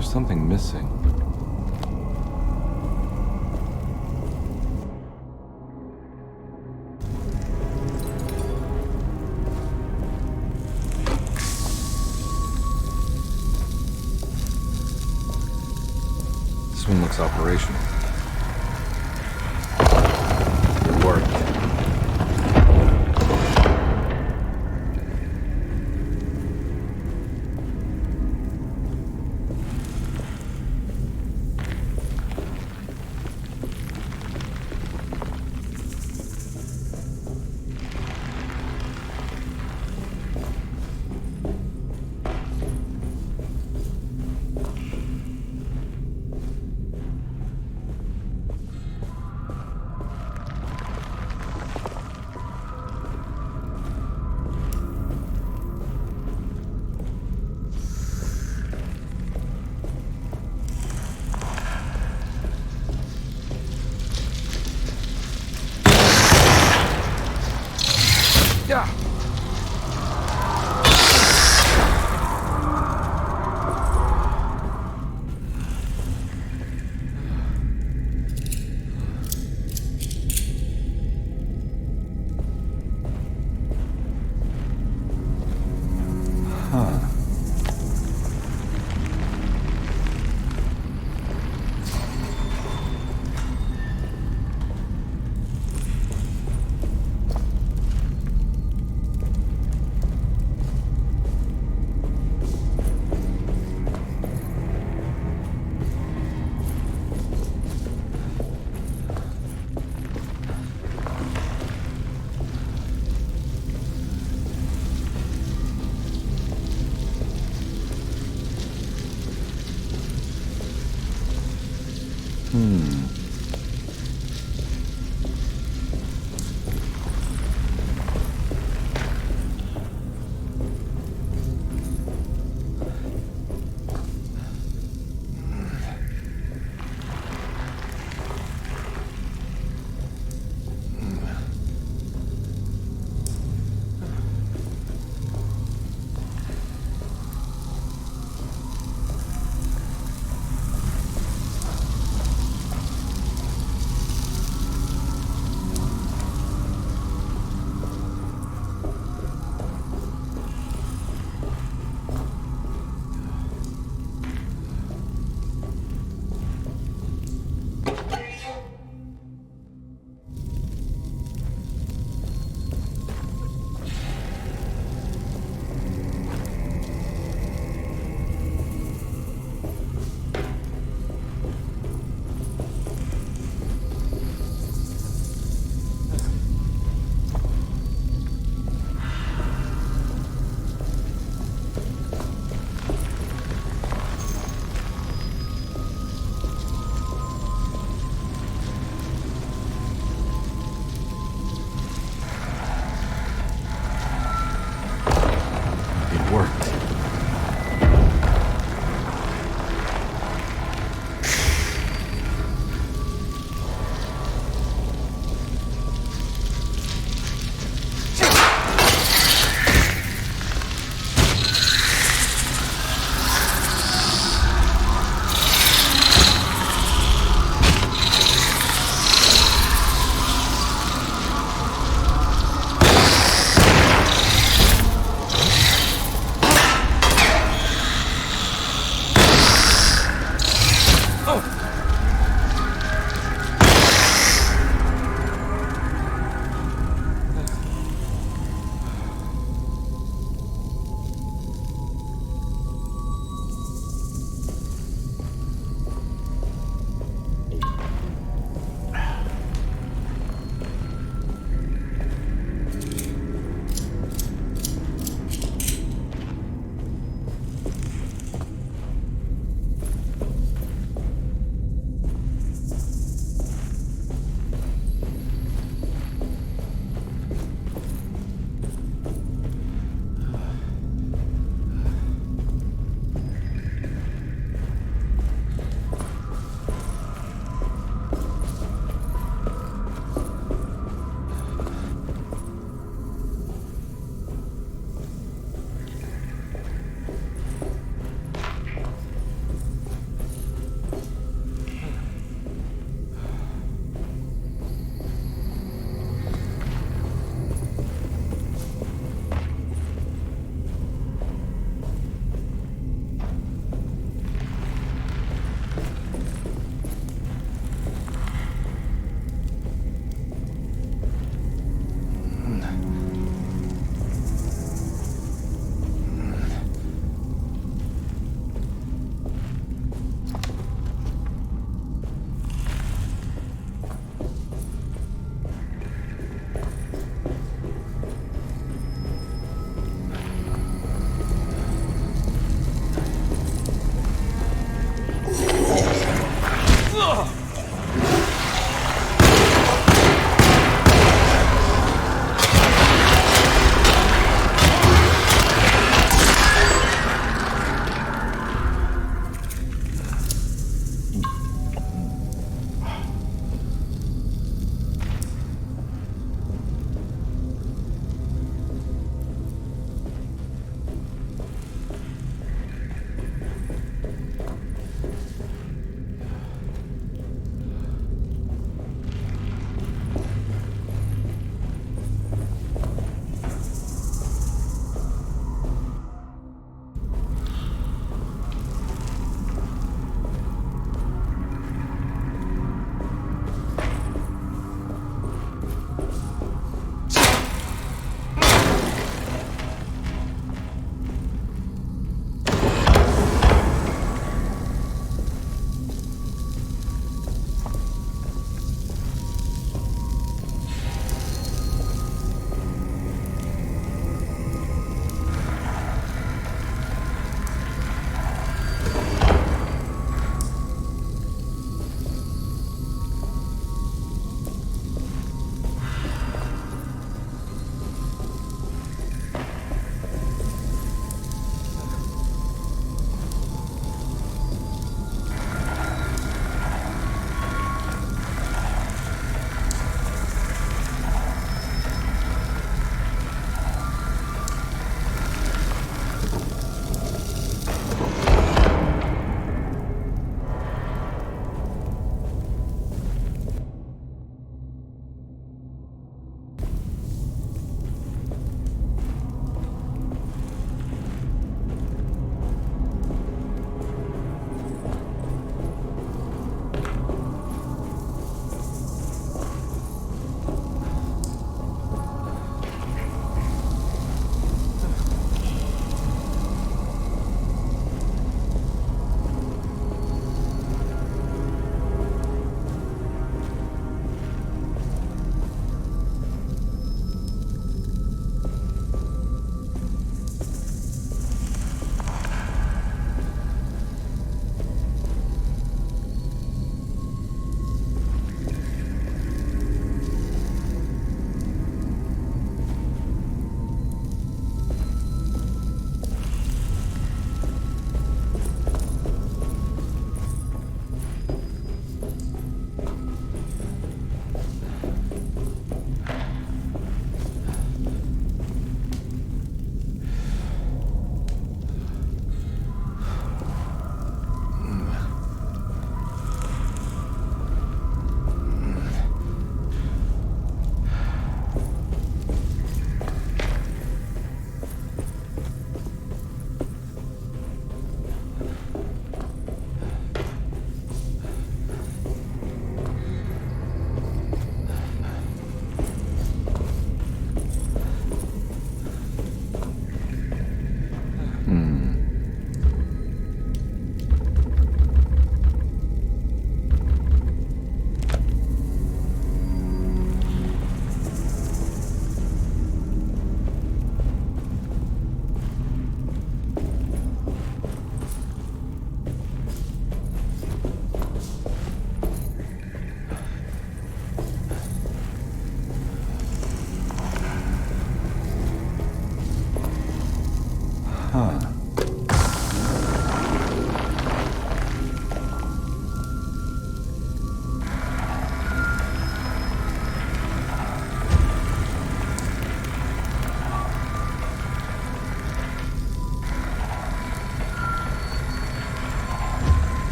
There's something missing. This one looks operational. It worked.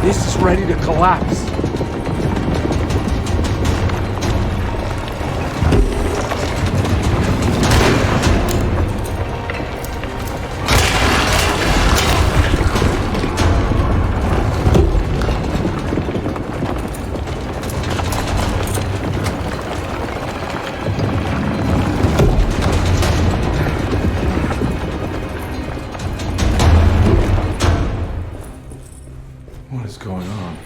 This is ready to collapse. What is going on?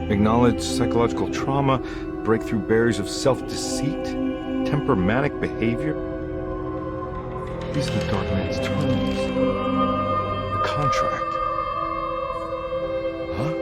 Acknowledge psychological trauma, break through barriers of self-deceit, temperamental behavior. These are the Dark Man's terms. The contract. Huh?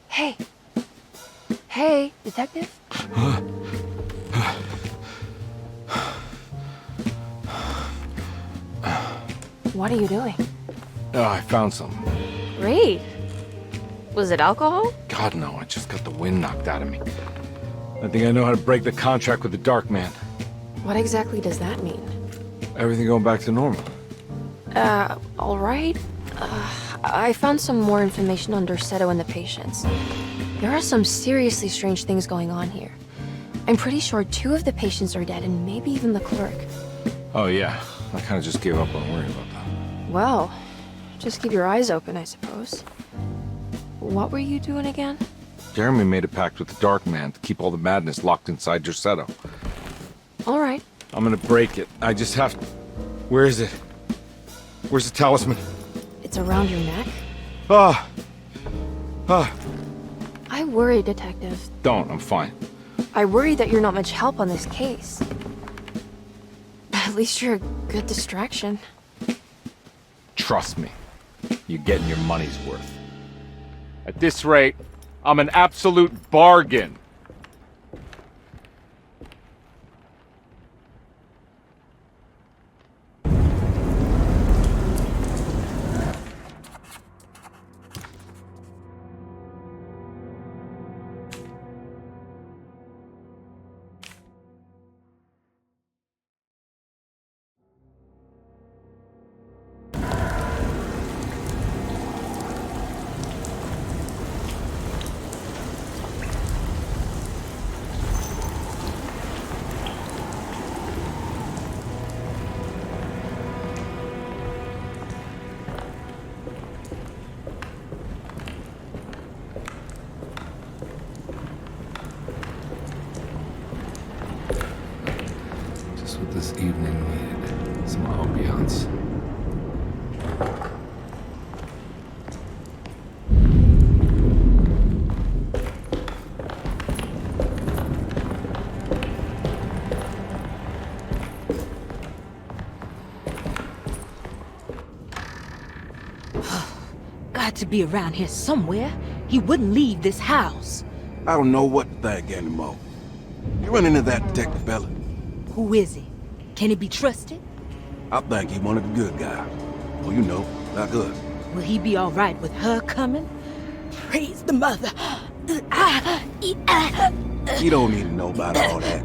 Hey. Hey, detective? What are you doing? Oh, I found some. Great. Was it alcohol? God, no, I just got the wind knocked out of me. I think I know how to break the contract with the Dark Man. What exactly does that mean? Everything going back to normal. All right. I found some more information on Dorsetto and the patients. There are some seriously strange things going on here. I'm pretty sure 2 of the patients are dead, and maybe even the clerk. Oh, yeah. I kind of just gave up on worrying about that. Well, just keep your eyes open, I suppose. What were you doing again? Jeremy made a pact with the Dark Man to keep all the madness locked inside Dorsetto. All right. I'm gonna break it. I just have to... Where is it? Where's the talisman? It's around your neck? I worry, Detective. Don't, I'm fine. I worry that you're not much help on this case. At least you're a good distraction. Trust me. You're getting your money's worth. At this rate, I'm an absolute bargain. This evening needed some ambiance. Got to be around here somewhere. He wouldn't leave this house. I don't know what to think anymore. You run into that detective fella? Who is he? Can he be trusted? I think he one of the good guys. Well, you know, like us. Will he be all right with her coming? Praise the mother. You don't need to know about all that.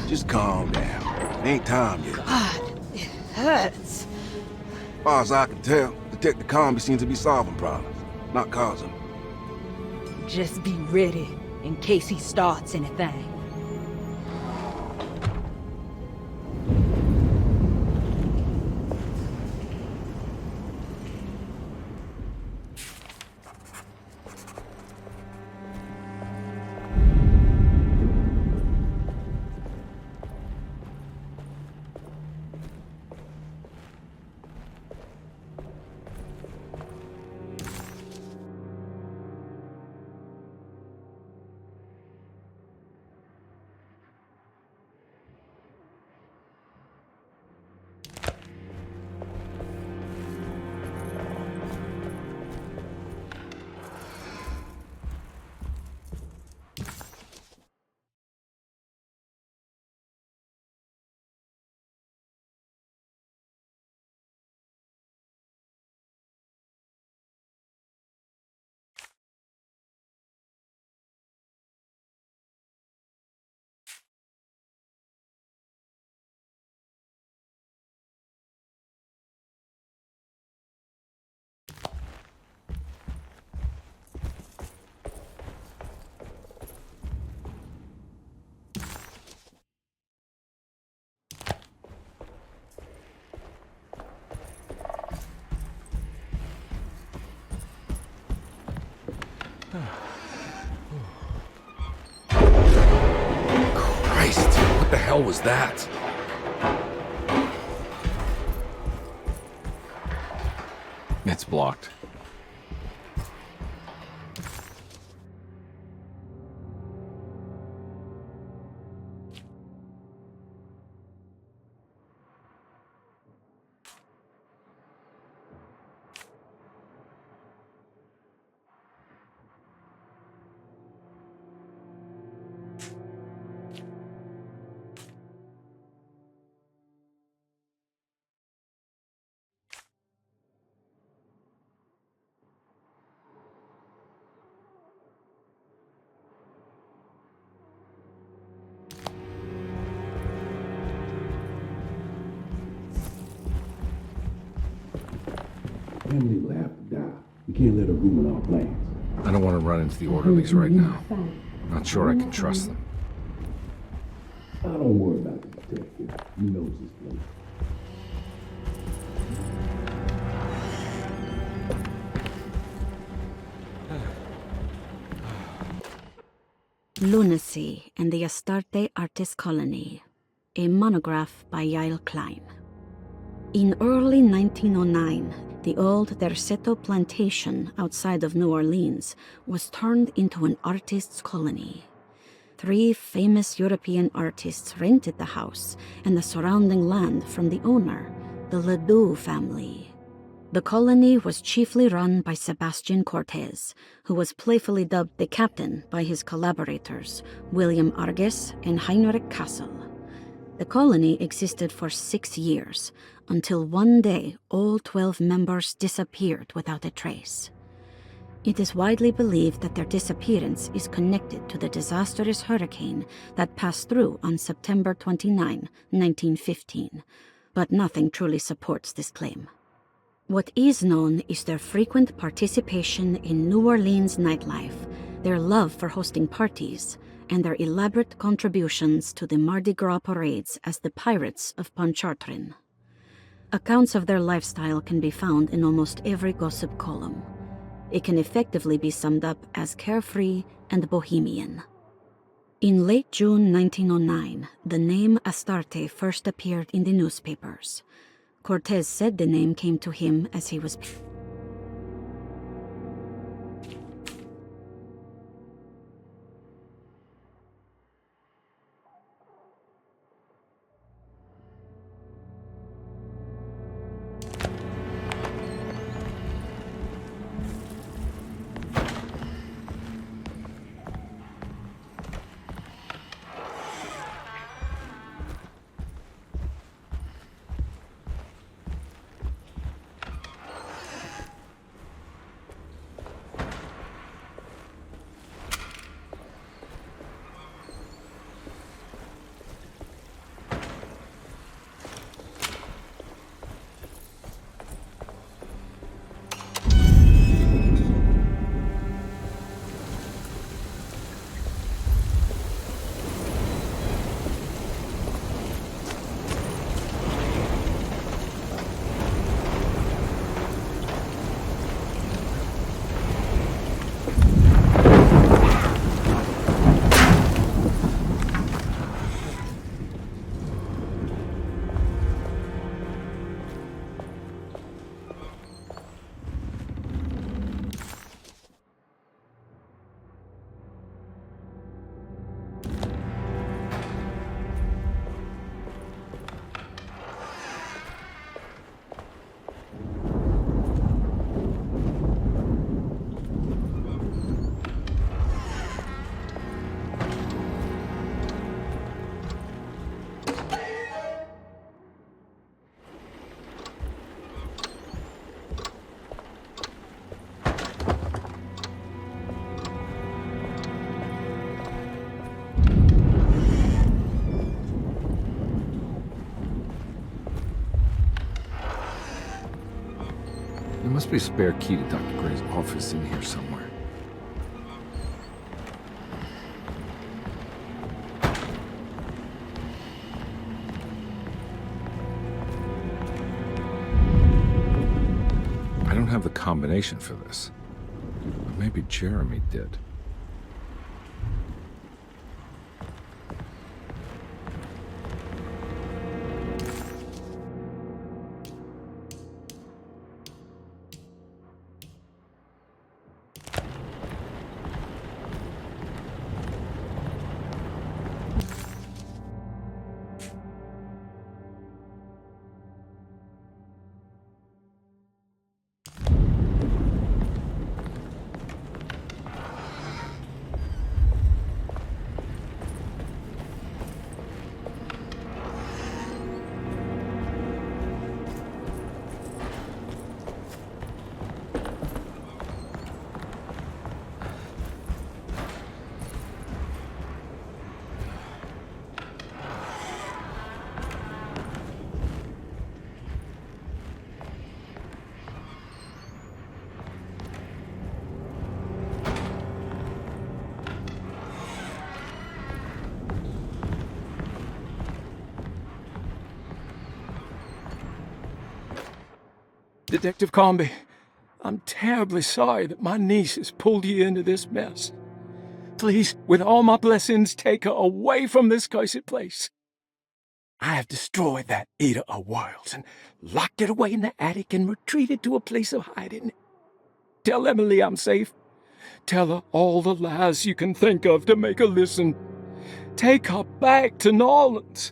Just calm down. Ain't time yet. God, it hurts. As far as I can tell, Detective Karnbi seems to be solving problems, not causing them. Just be ready in case he starts anything. What the hell was that? It's blocked. Family will have to die. We can't let her ruin our plans. I don't want to run into the orderlies right now. Not sure I can trust them. I don't worry about the detective. He knows his place. Lunacy and the Astarte Artist Colony, a monograph by Yael Klein. In early 1909, the old Derceto plantation outside of New Orleans was turned into an artist's colony. 3 famous European artists rented the house and the surrounding land from the owner, the Ledoux family. The colony was chiefly run by Sebastian Cortez, who was playfully dubbed the captain by his collaborators, William Arges and Heinrich Kassel. The colony existed for 6 years, until one day all 12 members disappeared without a trace. It is widely believed that their disappearance is connected to the disastrous hurricane that passed through on September 29, 1915, but nothing truly supports this claim. What is known is their frequent participation in New Orleans nightlife, their love for hosting parties, and their elaborate contributions to the Mardi Gras parades as the Pirates of Pontchartrain. Accounts of their lifestyle can be found in almost every gossip column. It can effectively be summed up as carefree and bohemian. In late June 1909, the name Astarte first appeared in the newspapers. Cortez said the name came to him as he was There must be a spare key to Dr. Gray's office in here somewhere. I don't have the combination for this. But maybe Jeremy did. Detective Karnbi, I'm terribly sorry that my niece has pulled you into this mess. Please, with all my blessings, take her away from this cursed place. I have destroyed that eater of worlds and locked it away in the attic and retreated to a place of hiding. Tell Emily I'm safe. Tell her all the lies you can think of to make her listen. Take her back to New Orleans.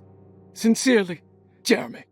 Sincerely, Jeremy.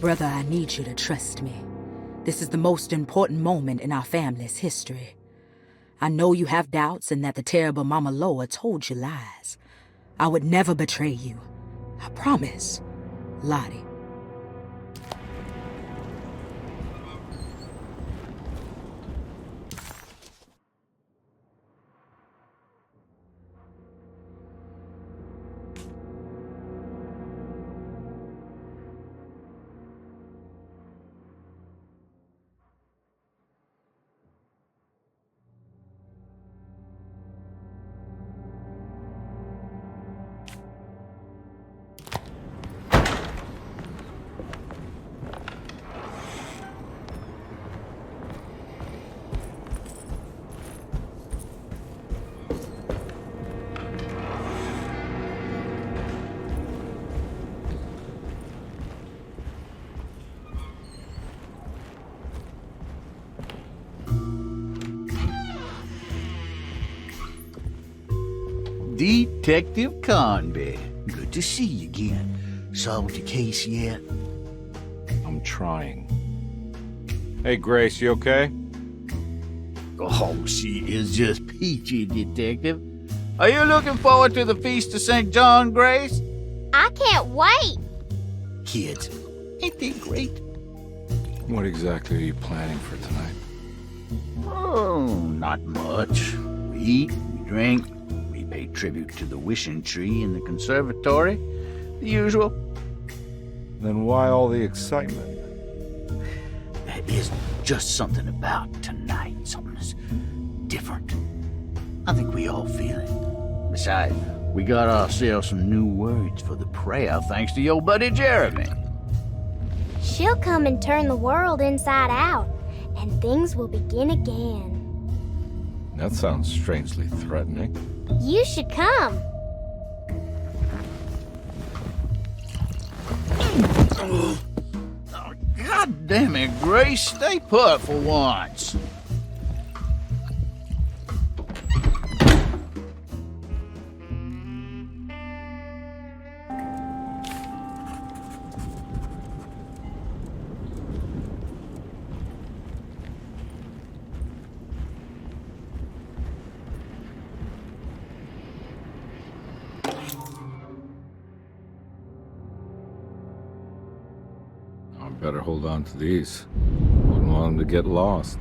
Brother, I need you to trust me. This is the most important moment in our family's history. I know you have doubts and that the terrible Mama Loa told you lies. I would never betray you. I promise. Lottie. Detective Karnbi. Good to see you again. Solved your case yet? I'm trying. Hey, Grace, you okay? Oh, she is just peachy, Detective. Are you looking forward to the Feast of St. John, Grace? I can't wait. Kids, ain't they great? What exactly are you planning for tonight? Oh, not much. We eat, we drink, we pay tribute to the wishing tree in the conservatory. The usual. Then why all the excitement? There is just something about tonight. Something's different. I think we all feel it. Besides, we got ourselves some new words for the prayer thanks to your buddy Jeremy. She'll come and turn the world inside out, and things will begin again. That sounds strangely threatening. You should come. God damn it, Grace. Stay put for once. I better hold on to these. Wouldn't want them to get lost.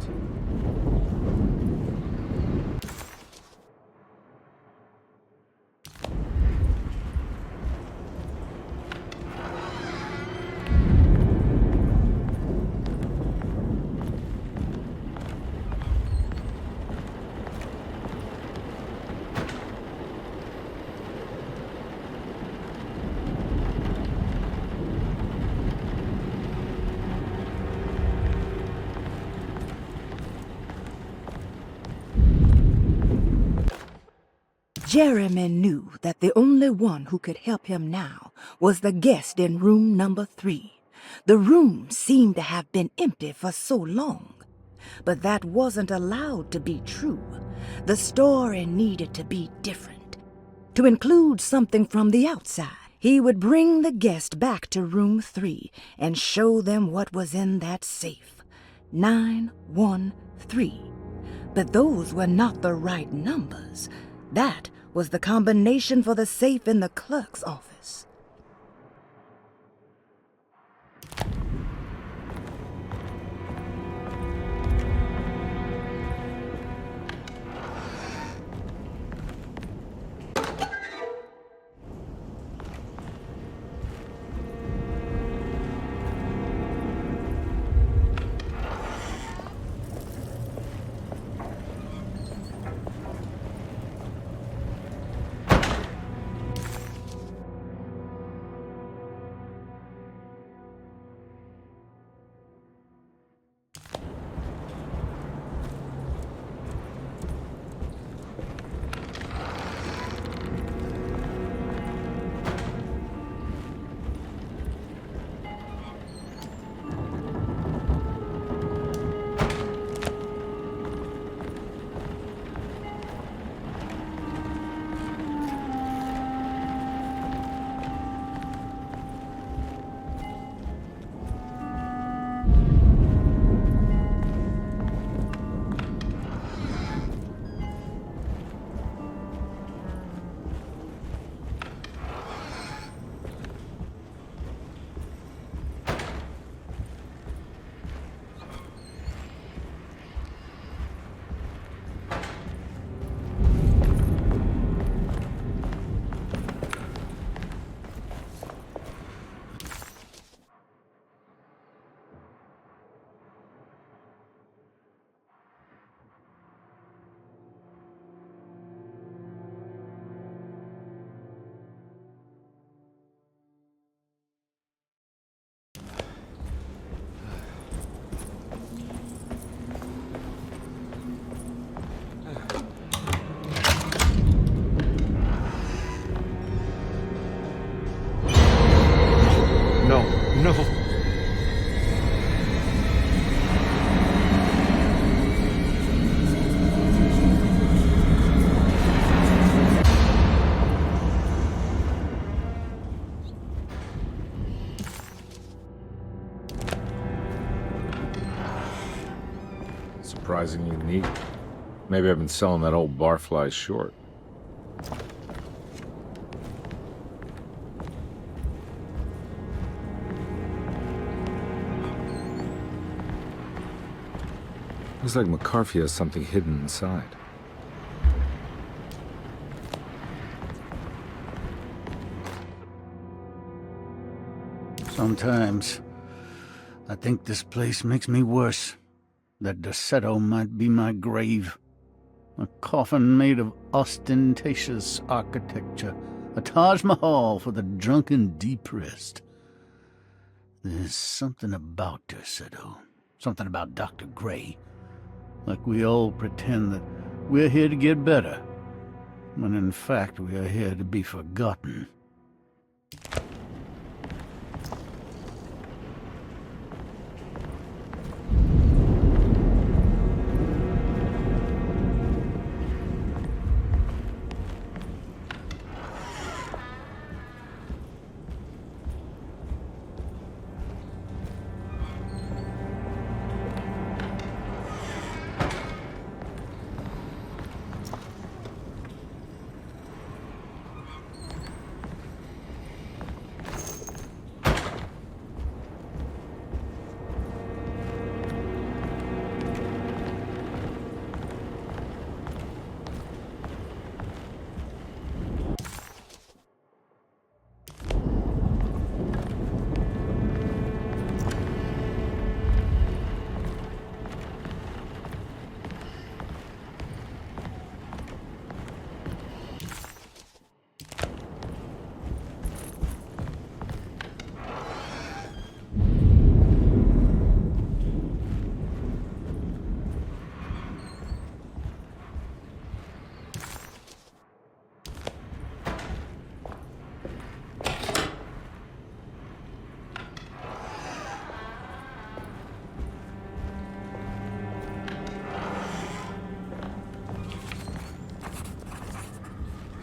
Jeremy knew that the only one who could help him now was the guest in room number 3. The room seemed to have been empty for so long. But that wasn't allowed to be true. The story needed to be different. to include something from the outside. He would bring the guest back to room 3 and show them what was in that safe. 913. But those were not the right numbers. That was the combination for the safe in the clerk's office. No. Surprisingly neat. Maybe I've been selling that old barfly short. Looks like McCarthy has something hidden inside. Sometimes I think this place makes me worse. That Desetto might be my grave. A coffin made of ostentatious architecture. A Taj Mahal for the drunken depressed. There's something about Desetto. Something about Dr. Gray. Like we all pretend that we're here to get better, when in fact we are here to be forgotten.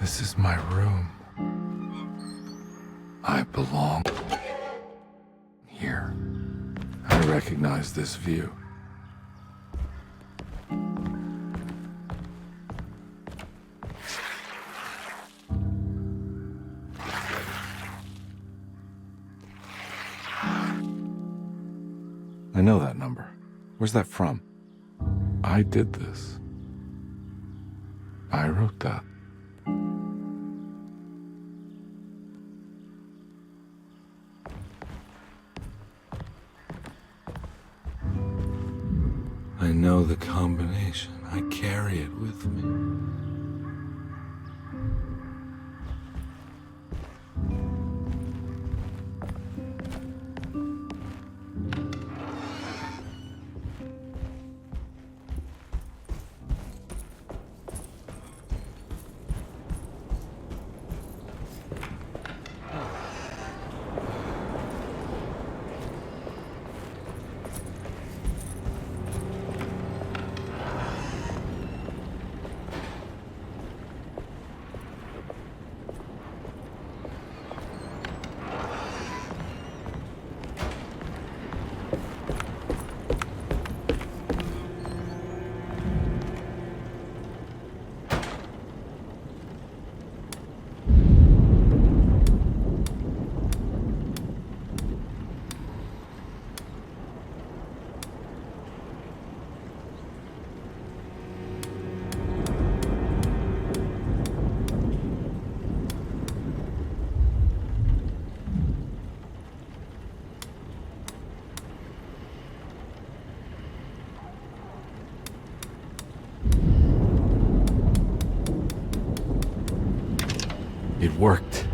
This is my room. I belong here. I recognize this view. I know that number. Where's that from? I did this. I wrote that. I know the combination. I carry it with me. It worked.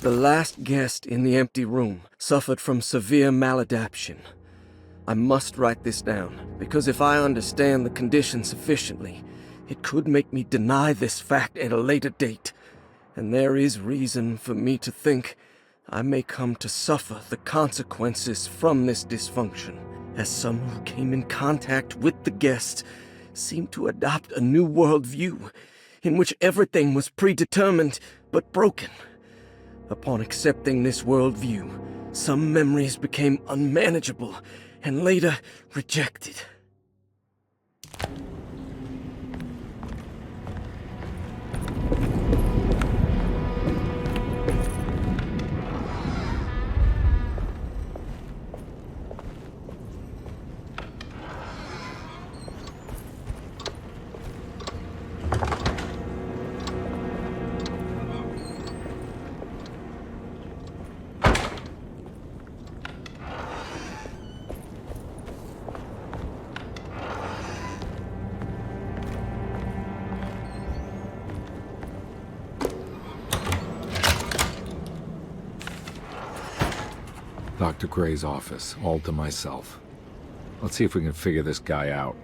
The last guest in the empty room suffered from severe maladaptation. I must write this down, because if I understand the condition sufficiently, it could make me deny this fact at a later date, and there is reason for me to think I may come to suffer the consequences from this dysfunction, as some who came in contact with the guest seemed to adopt a new worldview in which everything was predetermined but broken. Upon accepting this worldview, some memories became unmanageable and later rejected. Dr. Gray's office, all to myself. Let's see if we can figure this guy out.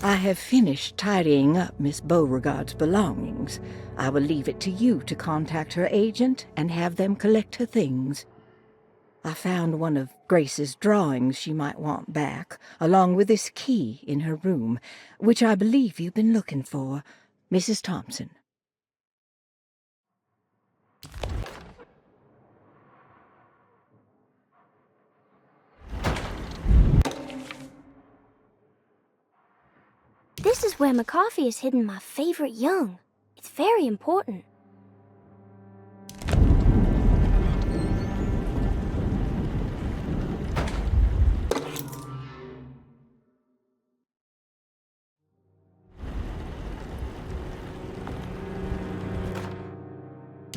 I have finished tidying up Miss Beauregard's belongings. I will leave it to you to contact her agent and have them collect her things. I found one of Grace's drawings she might want back, along with this key in her room, which I believe you've been looking for. Mrs. Thompson. This is where McCoffey has hidden my favorite young. It's very important.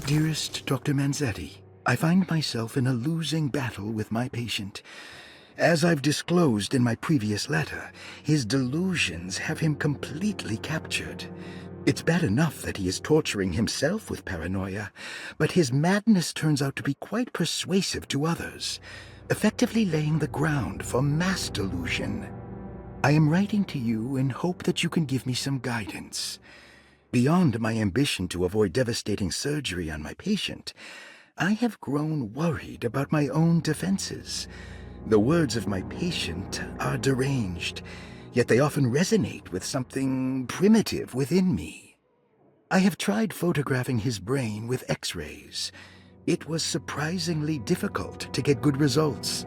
Dearest Dr. Manzetti, I find myself in a losing battle with my patient. As I've disclosed in my previous letter, his delusions have him completely captured. It's bad enough that he is torturing himself with paranoia, but his madness turns out to be quite persuasive to others, effectively laying the ground for mass delusion. I am writing to you in hope that you can give me some guidance. Beyond my ambition to avoid devastating surgery on my patient, I have grown worried about my own defenses. The words of my patient are deranged, yet they often resonate with something primitive within me. I have tried photographing his brain with X-rays. It was surprisingly difficult to get good results.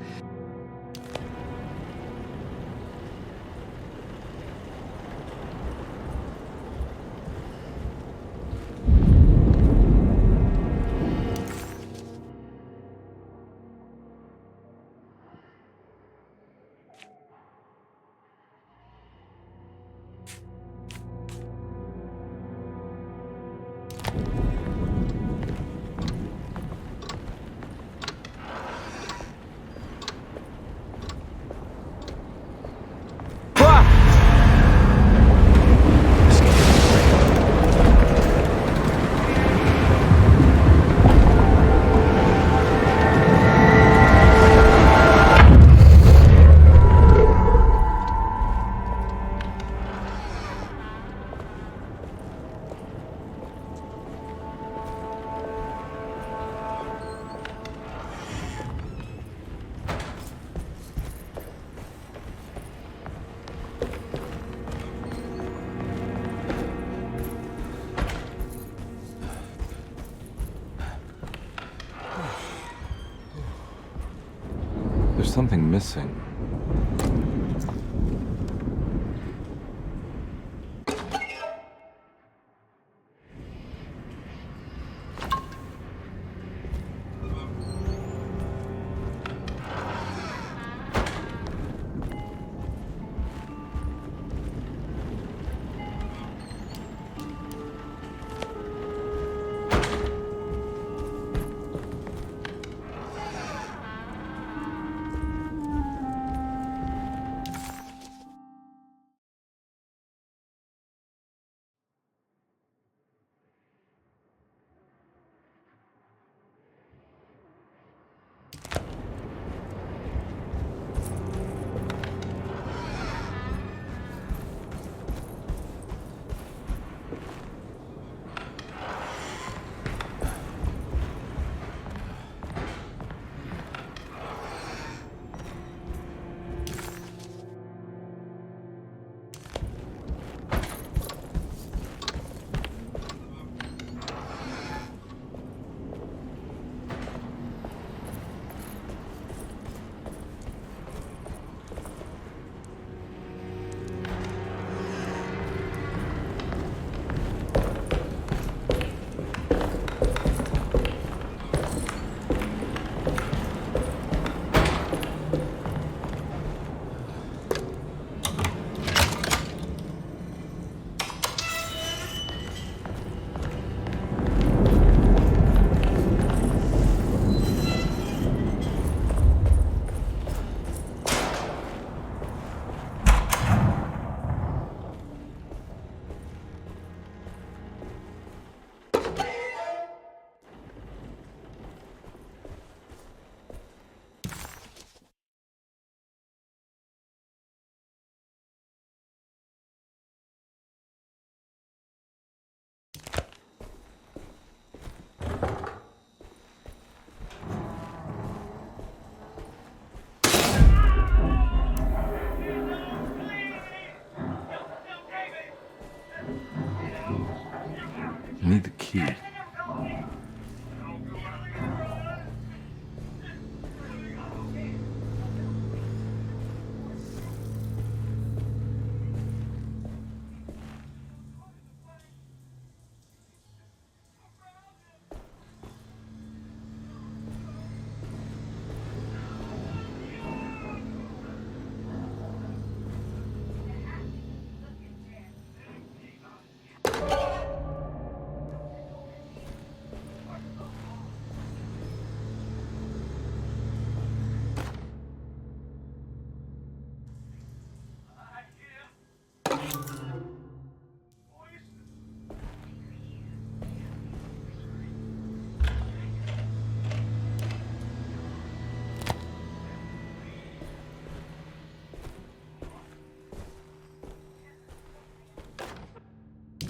There's something missing. I need the key.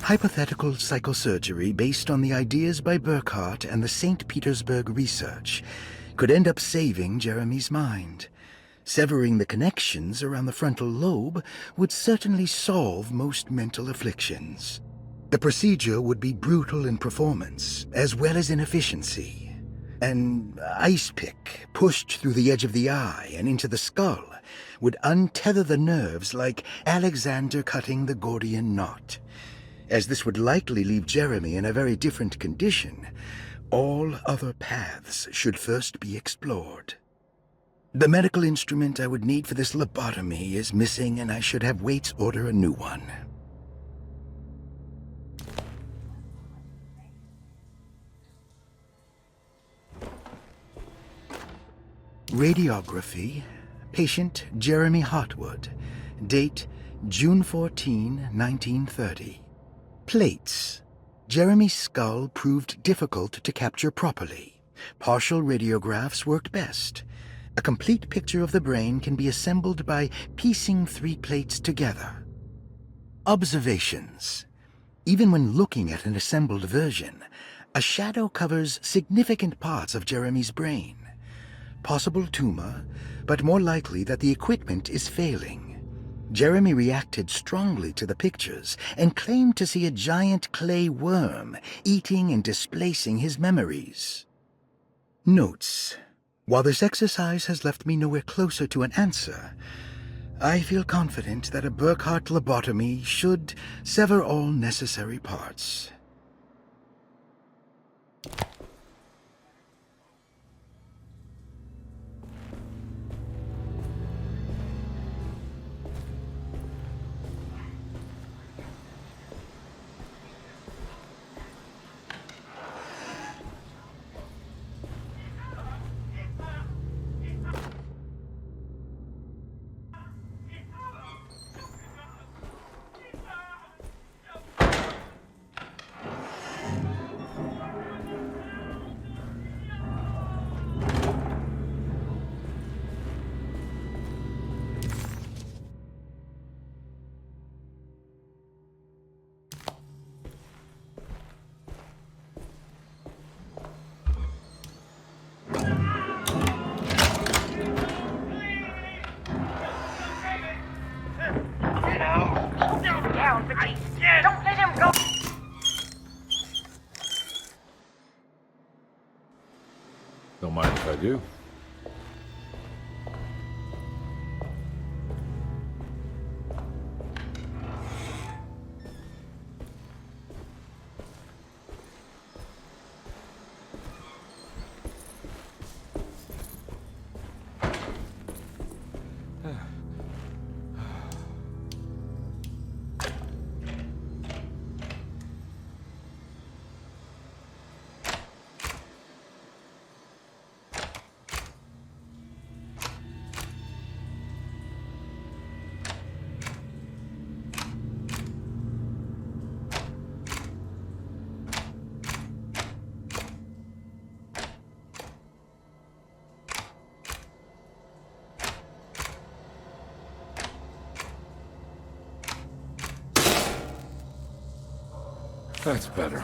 hypothetical psychosurgery based on the ideas by Burckhardt and the St. Petersburg research could end up saving Jeremy's mind. Severing the connections around the frontal lobe would certainly solve most mental afflictions. The procedure would be brutal in performance, as well as in efficiency. An ice pick pushed through the edge of the eye and into the skull would untether the nerves like Alexander cutting the Gordian knot. As this would likely leave Jeremy in a very different condition, all other paths should first be explored. The medical instrument I would need for this lobotomy is missing, and I should have Waits order a new one. Radiography. Patient Jeremy Hартвуд. Date June 14, 1930. Plates. Jeremy's skull proved difficult to capture properly. Partial radiographs worked best. A complete picture of the brain can be assembled by piecing 3 plates together. Observations. Even when looking at an assembled version, a shadow covers significant parts of Jeremy's brain. Possible tumor, but more likely that the equipment is failing. Jeremy reacted strongly to the pictures and claimed to see a giant clay worm eating and displacing his memories. Notes. While this exercise has left me nowhere closer to an answer, I feel confident that a Burckhardt lobotomy should sever all necessary parts. Don't let him go! Don't mind if I do. That's better.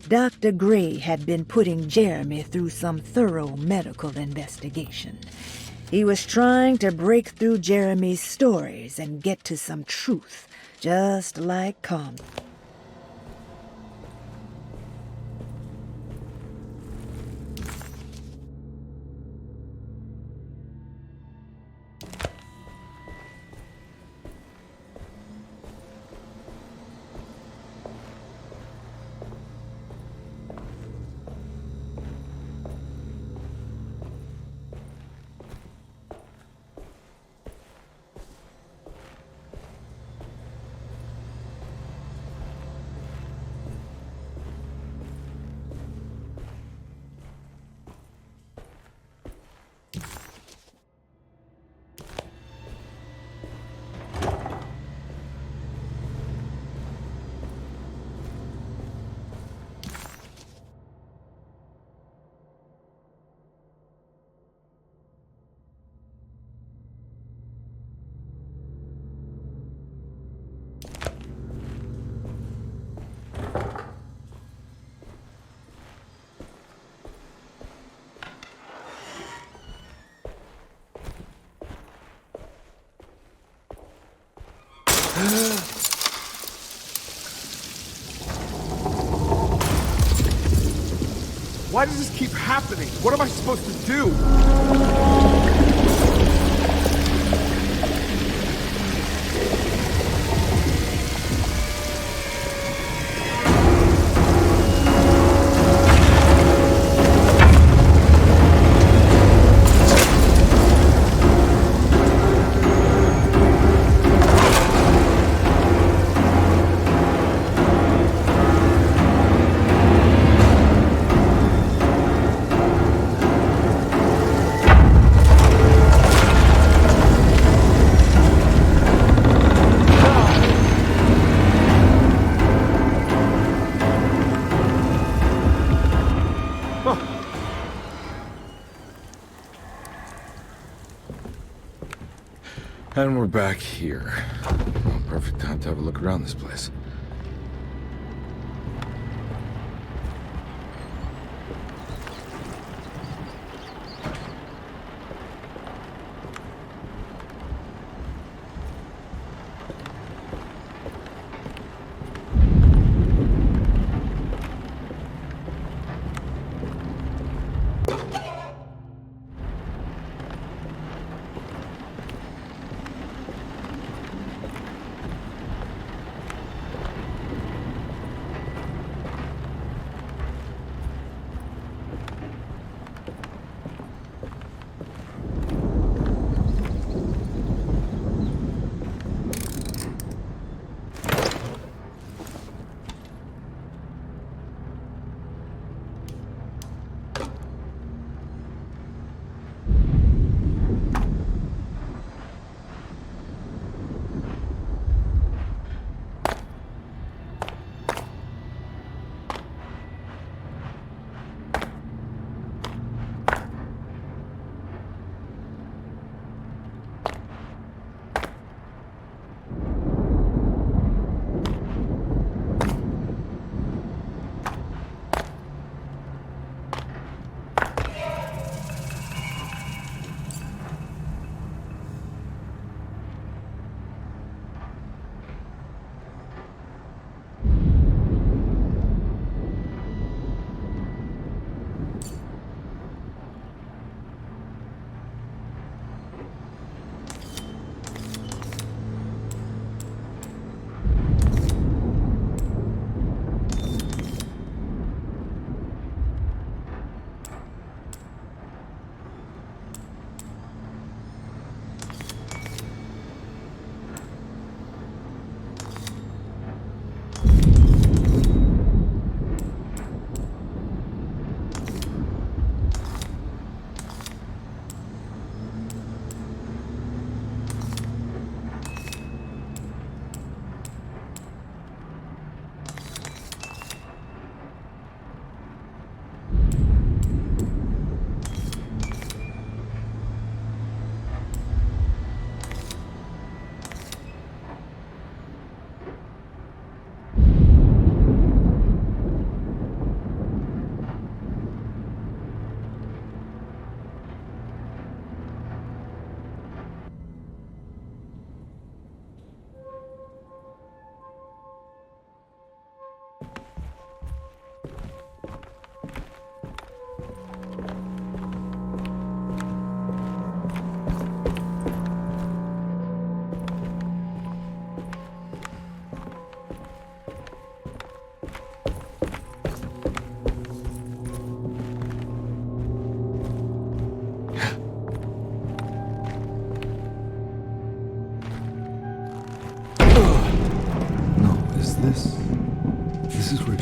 Dr. Gray had been putting Jeremy through some thorough medical investigation. He was trying to break through Jeremy's stories and get to some truth, just like Carnbi. Why does this keep happening? What am I supposed to do? And we're back here. Well, perfect time to have a look around this place.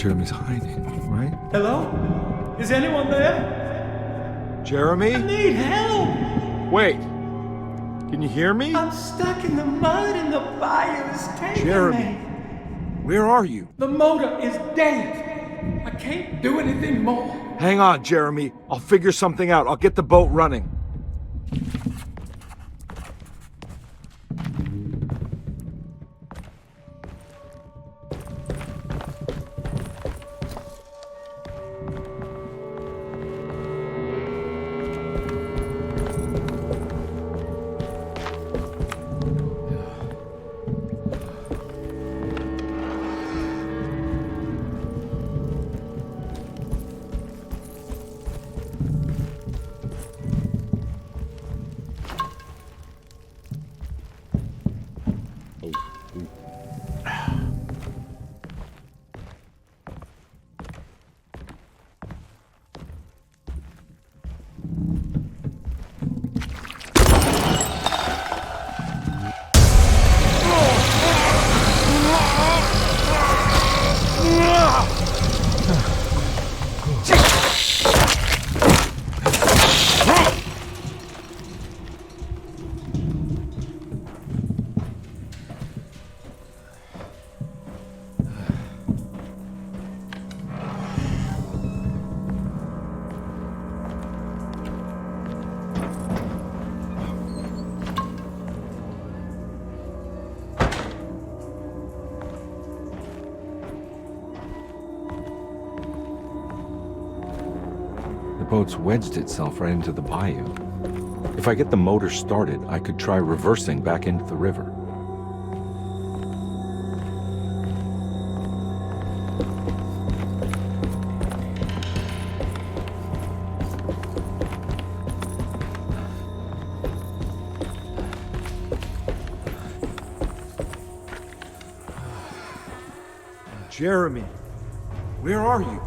Jeremy's hiding, right? Hello? Is anyone there? Jeremy? I need help! Wait! Can you hear me? I'm stuck in the mud and the bayou is taking Jeremy, me. where are you? The motor is dead. I can't do anything more. Hang on, Jeremy. I'll figure something out. I'll get the boat running. The boat's wedged itself right into the bayou. If I get the motor started, I could try reversing back into the river. Jeremy, where are you?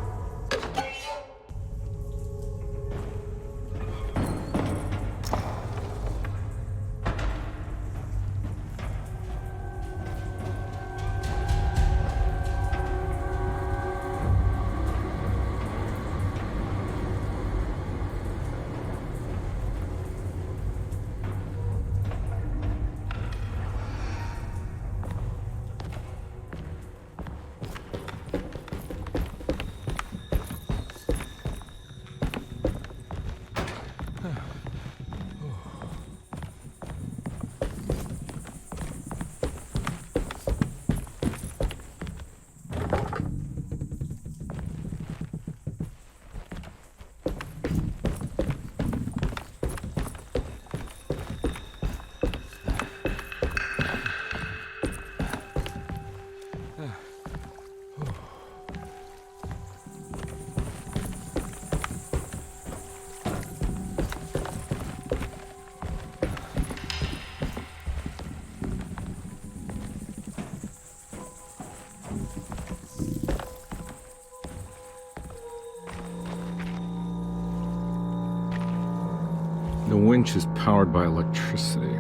The winch is powered by electricity.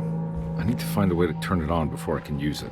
I need to find a way to turn it on before I can use it.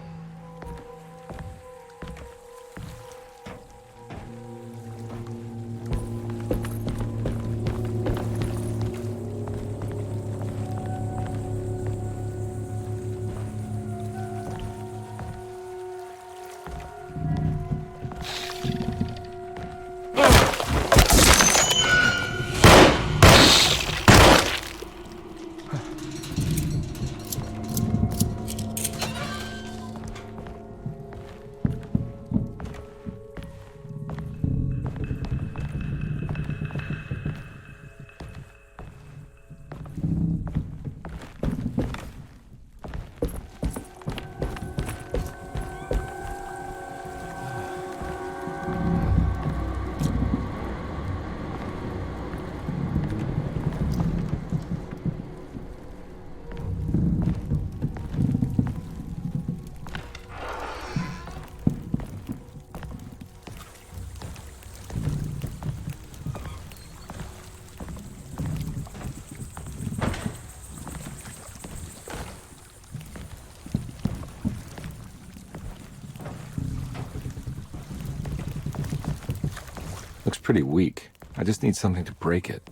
pretty weak. I just need something to break it.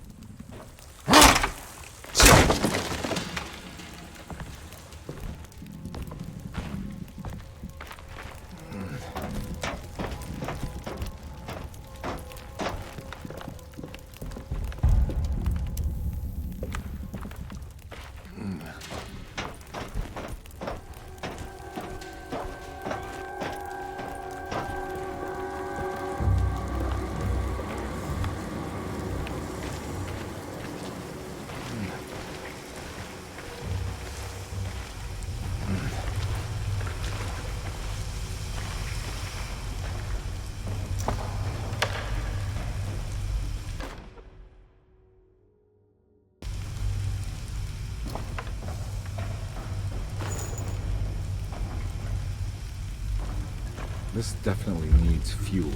This definitely needs fuel.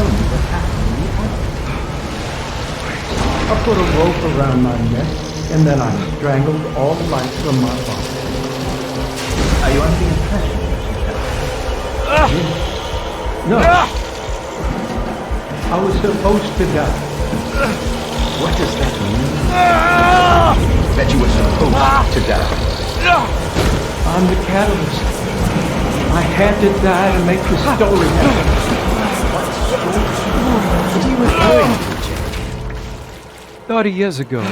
tell me what happened in the attic. I put a rope around my neck, and then I strangled all life from my body. Are you under the impression that you died? No. I was supposed to die. What does that mean? That you were supposed to die? I'm the catalyst. I had to die to make the story happen. What are you referring to, Jeremy? 30 years ago,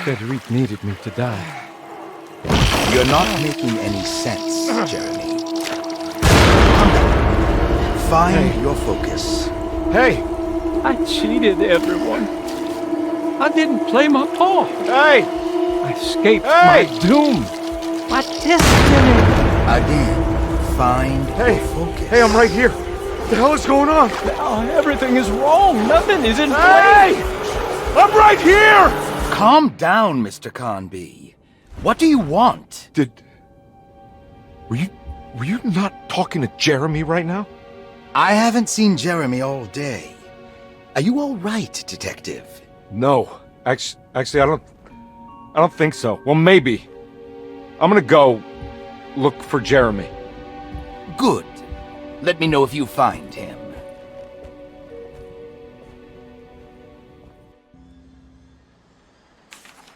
Frederic needed me to die. You're not making any sense, Jeremy. Find your focus. Hey! I cheated everyone. I didn't play my part. Hey! I escaped my doom. My destiny. Again, find your focus. Hey, I'm right here. What the hell is going on? Now everything is wrong. Nothing is in place. Hey! I'm right here! Calm down, Mr. Karnbi. What do you want? Were you not talking to Jeremy right now? I haven't seen Jeremy all day. Are you all right, Detective? No. Actually, I don't think so. Well, maybe. I'm gonna go look for Jeremy. Good. Let me know if you find him.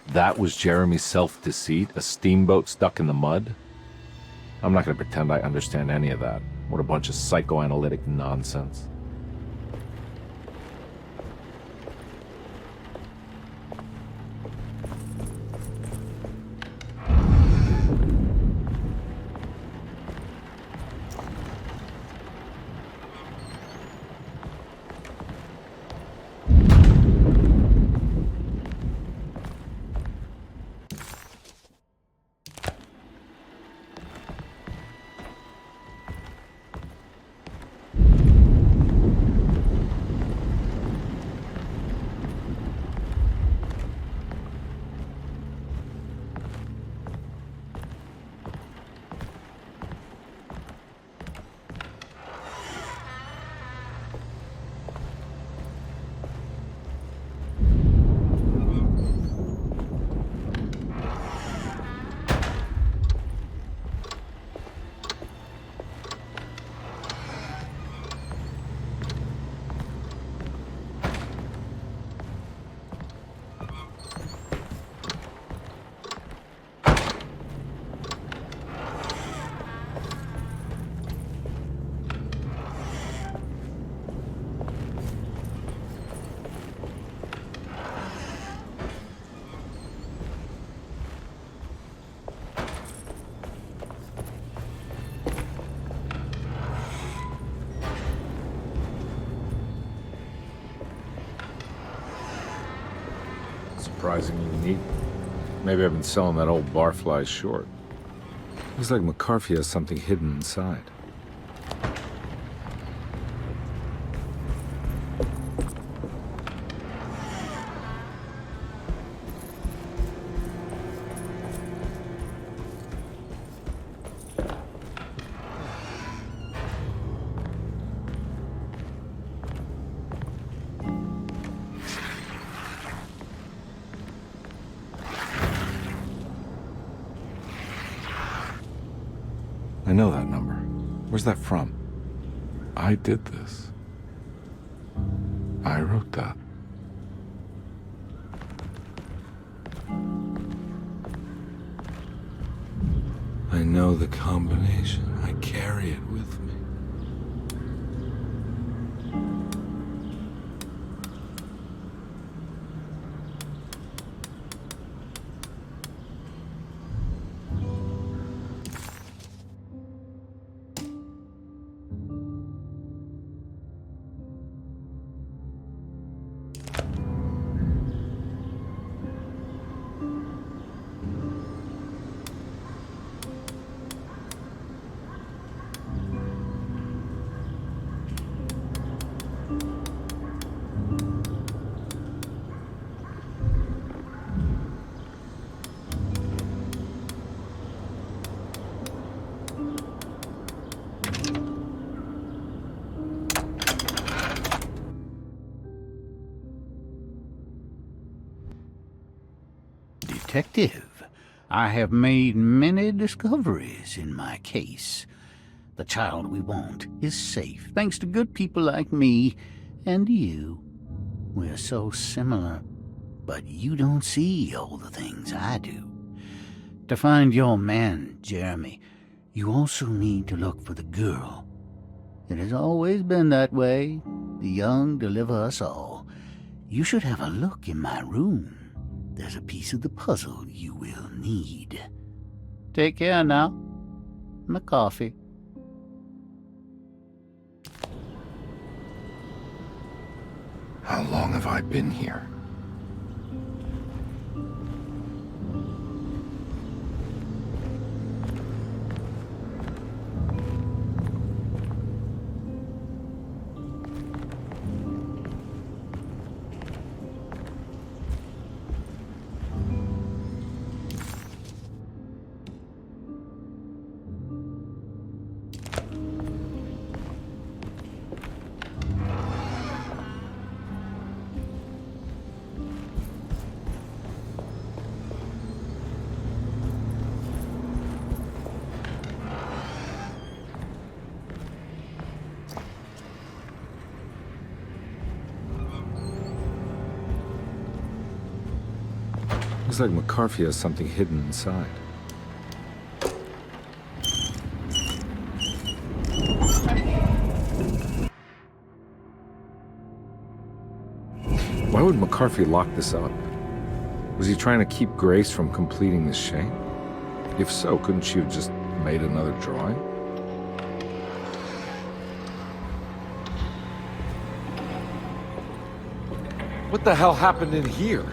That was Jeremy's self-deceit? A steamboat stuck in the mud? I'm not gonna pretend I understand any of that. What a bunch of psychoanalytic nonsense. Surprisingly neat. Maybe I've been selling that old barfly short. Looks like McCarthy has something hidden inside. I know that number. Where's that from? I did this. I wrote that. I know the combination. I carry it with me. detective. I have made many discoveries in my case. The child we want is safe, thanks to good people like me and you. We're so similar, but you don't see all the things I do. To find your man, Jeremy, you also need to look for the girl. It has always been that way. The young deliver us all. You should have a look in my room. There's a piece of the puzzle you will need. Take care now. My coffee. How long have I been here? Looks like McCarthy has something hidden inside. Why would McCarthy lock this up? Was he trying to keep Grace from completing this shame? If so, couldn't she have just made another drawing? What the hell happened in here?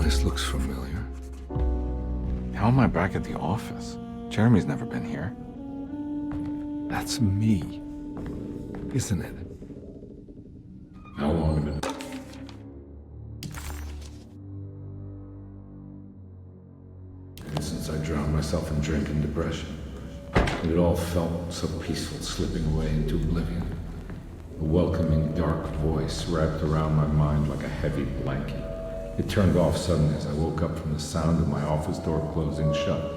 place looks familiar. How am I back at the office? Jeremy's never been here. That's me, isn't it? How long have it? Since I drowned myself in drink and depression. And it all felt so peaceful, slipping away into oblivion. A welcoming, dark voice wrapped around my mind like a heavy blanket. It turned off suddenly as I woke up from the sound of my office door closing shut.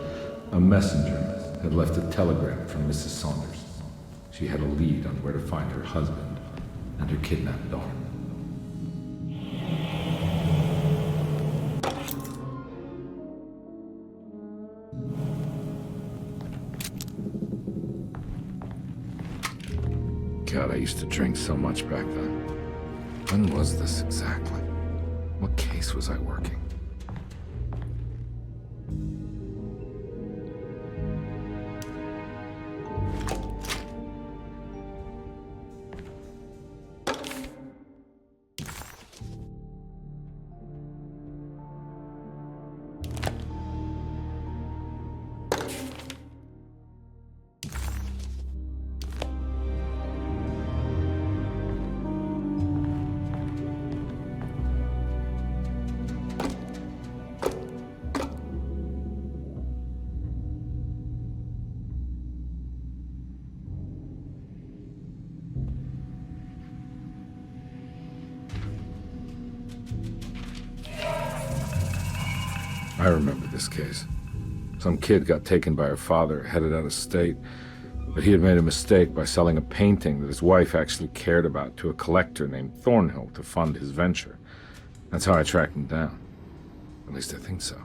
A messenger had left a telegram from Mrs. Saunders. She had a lead on where to find her husband and her kidnapped daughter. God, I used to drink so much back then. When was this exactly? What case was I working? I remember this case. Some kid got taken by her father, headed out of state, but he had made a mistake by selling a painting that his wife actually cared about to a collector named Thornhill to fund his venture. That's how I tracked him down. At least I think so.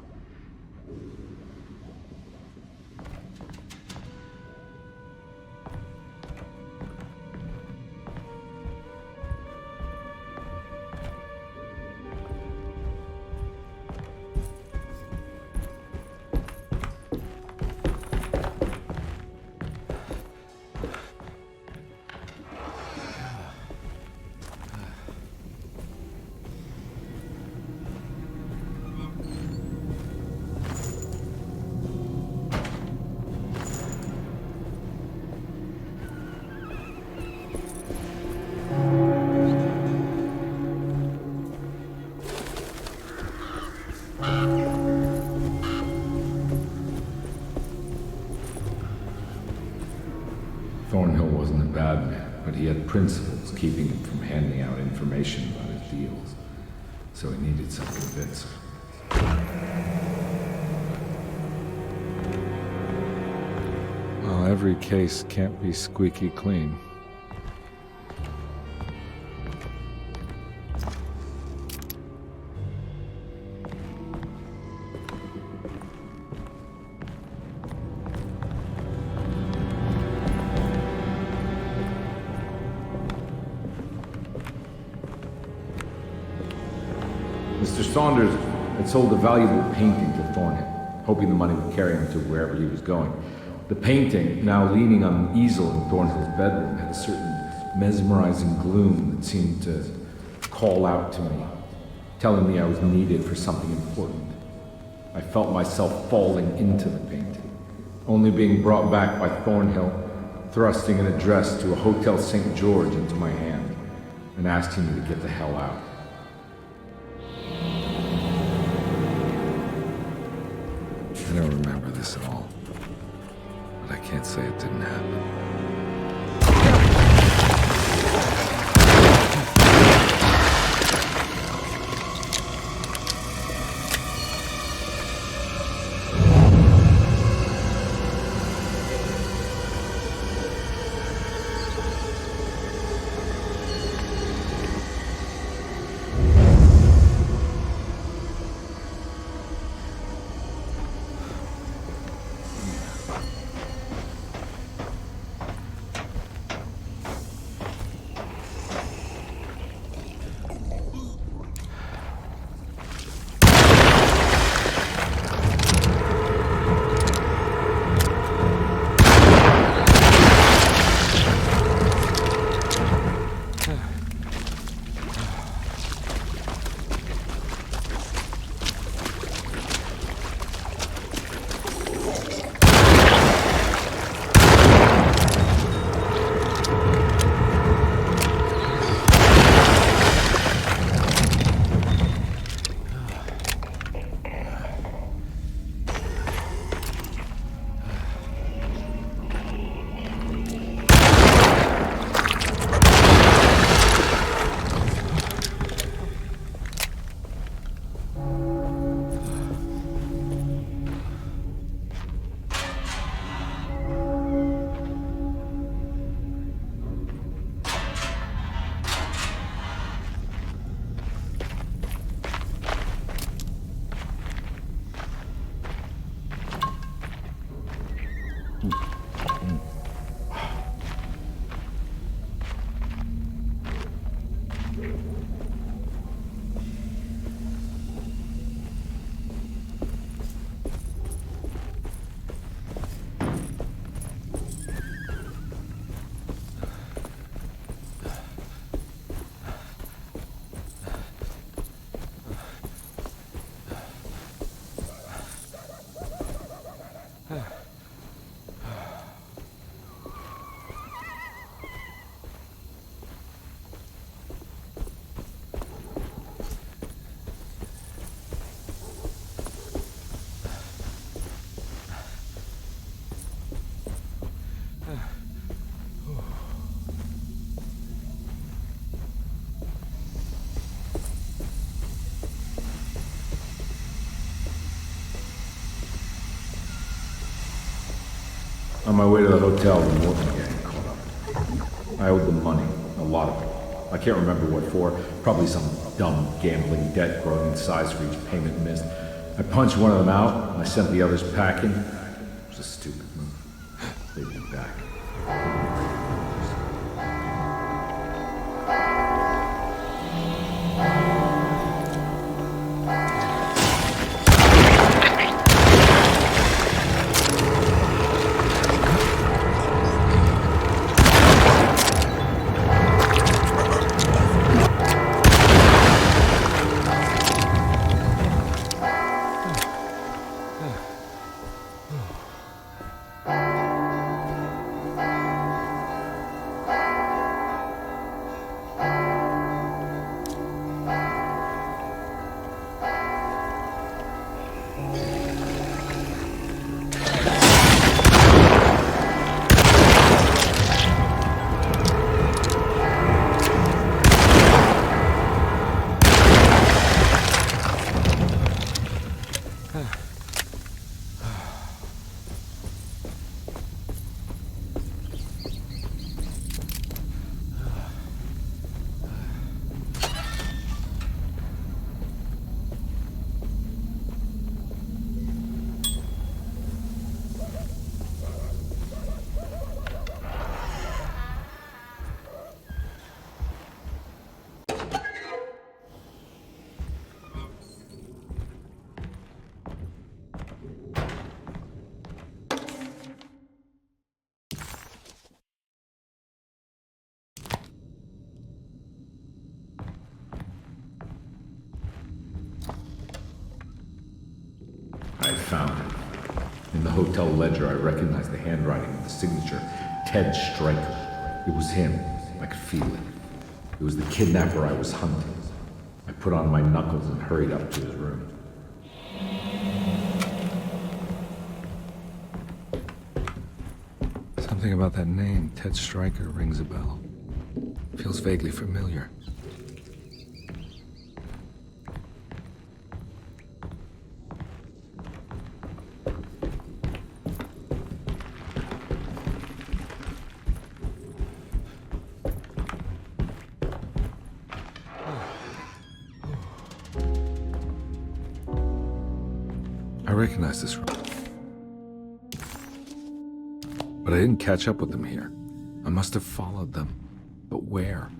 Thornhill wasn't a bad man, but he had principles keeping him from handing out information about his deals. So he needed some convincing. Well, every case can't be squeaky clean. Mr. Saunders had sold a valuable painting to Thornhill, hoping the money would carry him to wherever he was going. The painting, now leaning on an easel in Thornhill's bedroom, had a certain mesmerizing gloom that seemed to call out to me, telling me I was needed for something important. I felt myself falling into the painting, only being brought back by Thornhill, thrusting an address to a Hotel St. George into my hand and asking me to get the hell out. I don't remember this at all, but I can't say it didn't happen. On my way to the hotel, the Morton gang caught up. I owed them money, a lot of it. I can't remember what for, probably some dumb gambling debt growing in size for each payment missed. I punched one of them out, and I sent the others packing. It was a stupid move. They'd be back. I found it. In the hotel ledger, I recognized the handwriting of the signature, Ted Stryker. It was him. I could feel it. It was the kidnapper I was hunting. I put on my knuckles and hurried up to his room. Something about that name, Ted Stryker, rings a bell. Feels vaguely familiar. I recognize this room. But I didn't catch up with them here. I must have followed them. But where?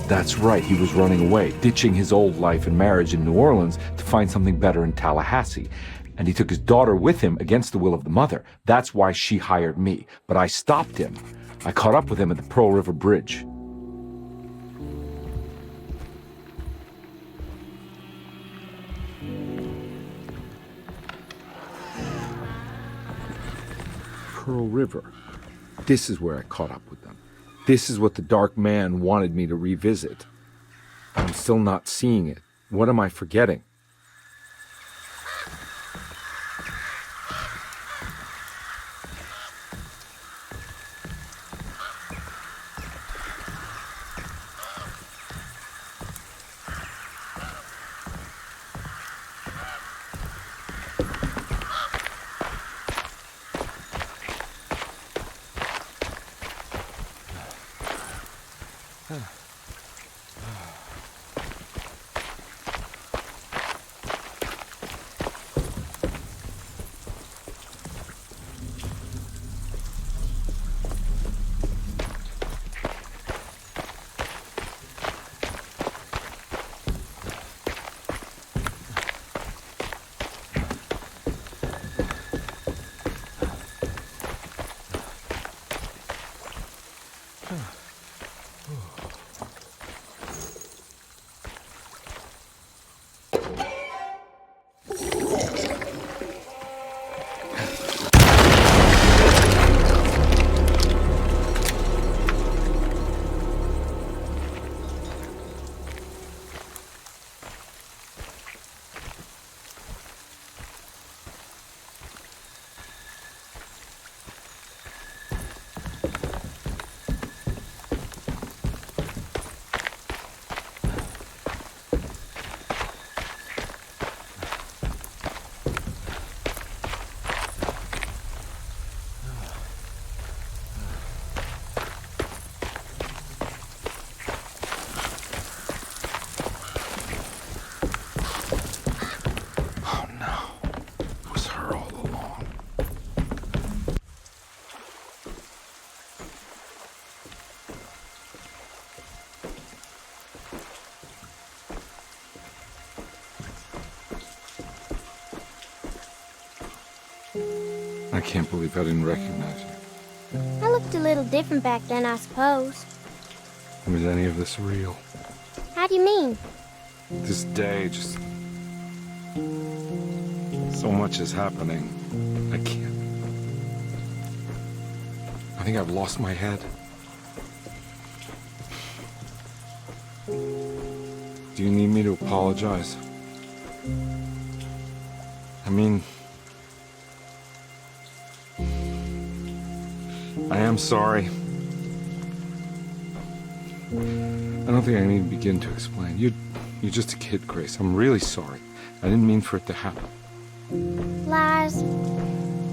That's right, he was running away, ditching his old life and marriage in New Orleans to find something better in Tallahassee. And he took his daughter with him against the will of the mother. That's why she hired me. But I stopped him. I caught up with him at the Pearl River Bridge. Pearl River. This is where I caught up with them. This is what the Dark Man wanted me to revisit. I'm still not seeing it. What am I forgetting? I can't believe I didn't recognize you. I looked a little different back then, I suppose. Was any of this real? How do you mean? This day, just... so much is happening. I can't... I think I've lost my head. Do you need me to apologize? I mean... I am sorry. I don't think I need to begin to explain. You're just a kid, Grace. I'm really sorry. I didn't mean for it to happen. Lies.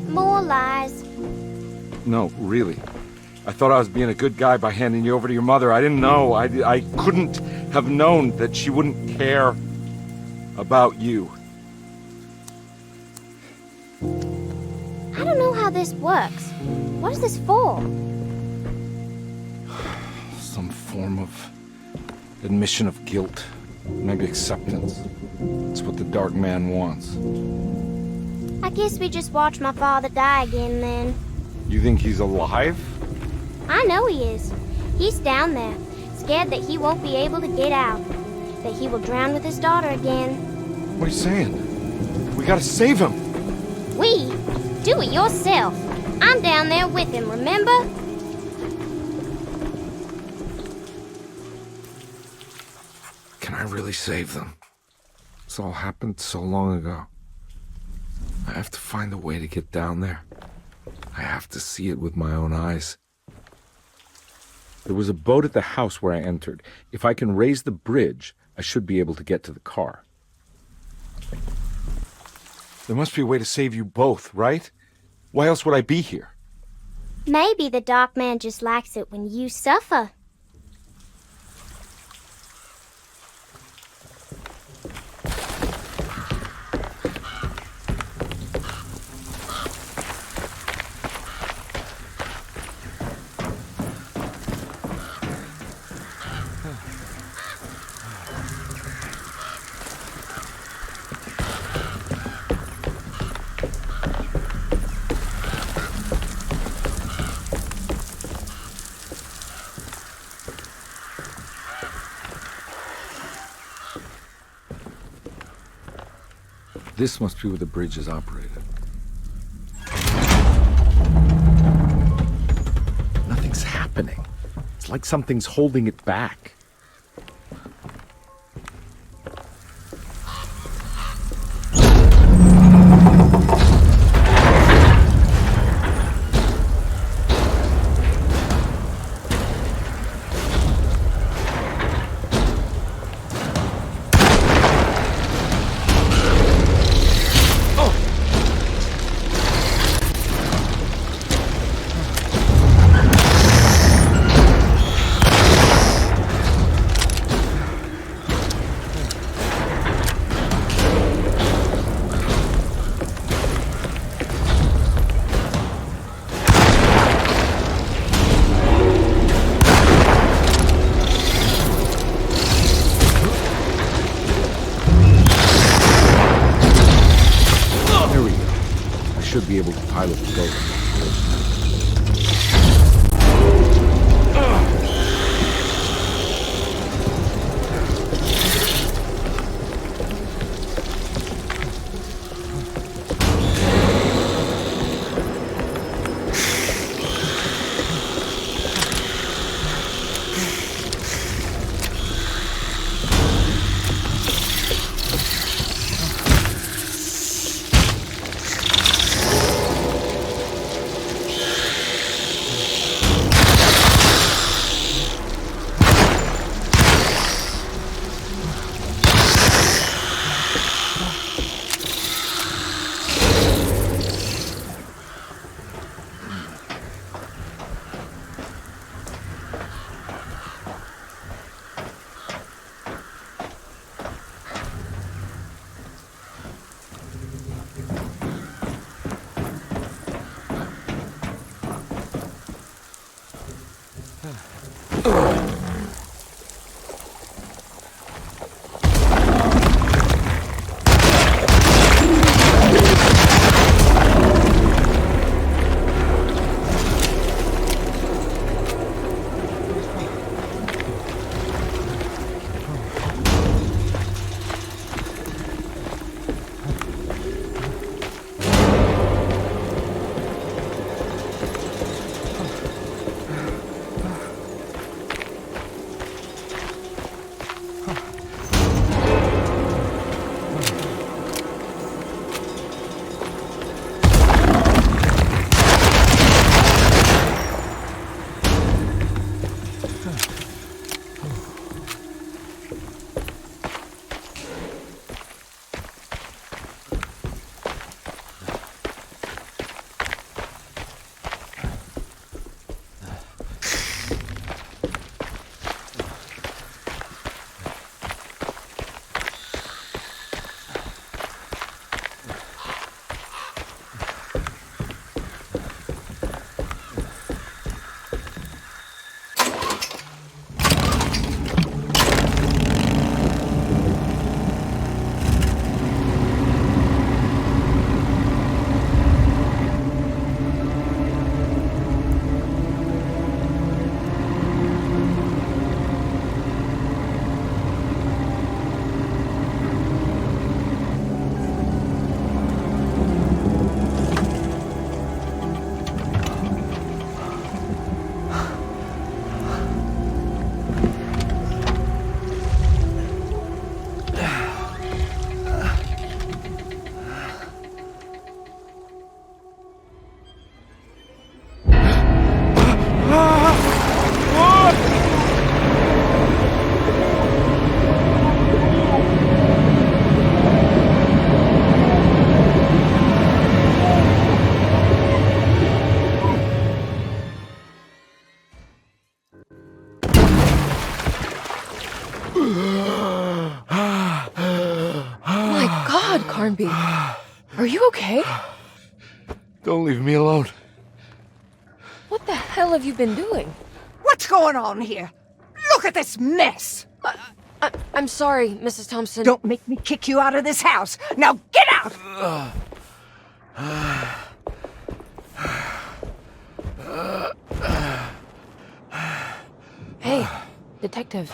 More lies. No, really. I thought I was being a good guy by handing you over to your mother. I didn't know. I couldn't have known that she wouldn't care about you. I don't know how this works. What is this for? Some form of admission of guilt. Maybe acceptance. It's what the dark man wants. I guess we just watch my father die again then. You think he's alive? I know he is. He's down there, scared that he won't be able to get out. That he will drown with his daughter again. What are you saying? We gotta save him! We? Do it yourself. I'm down there with him, remember? Can I really save them? This all happened so long ago. I have to find a way to get down there. I have to see it with my own eyes. There was a boat at the house where I entered. If I can raise the bridge, I should be able to get to the car. There must be a way to save you both, right? Why else would I be here? Maybe the dark man just likes it when you suffer. This must be where the bridge is operated. Nothing's happening. It's like something's holding it back. Should be able to pilot the boat. My God, Carnby. Are you okay? Don't leave me alone. What the hell have you been doing? What's going on here? Look at this mess! I'm sorry, Mrs. Thompson. Don't make me kick you out of this house. Now get out! Hey, Detective.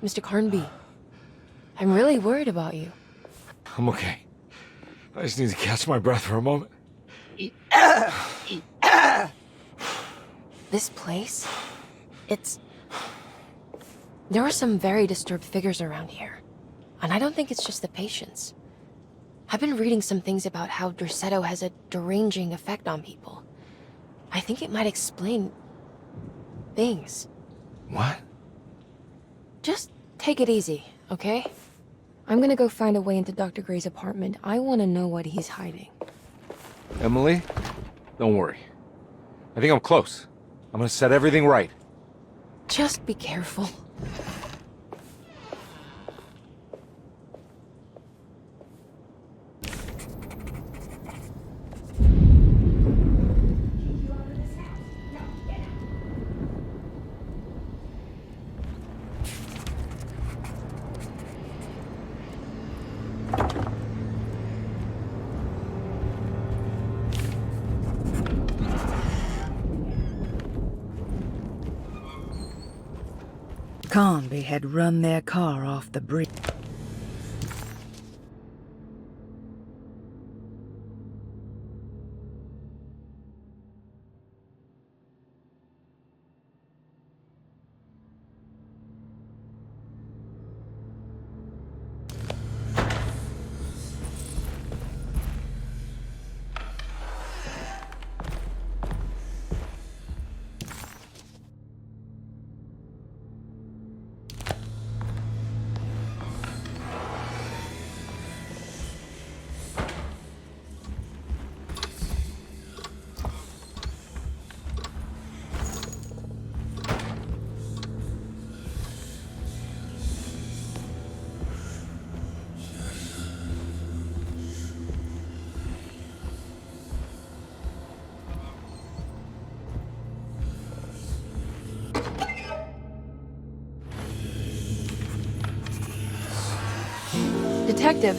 Mr. Carnby. I'm really worried about you. I'm okay. I just need to catch my breath for a moment. This place? There are some very disturbed figures around here. And I don't think it's just the patients. I've been reading some things about how Derceto has a deranging effect on people. I think it might explain things. What? Just take it easy, okay? I'm gonna go find a way into Dr. Gray's apartment. I want to know what he's hiding. Emily, don't worry. I think I'm close. I'm gonna set everything right. Just be careful. Carnby had run their car off the bridge. Detective,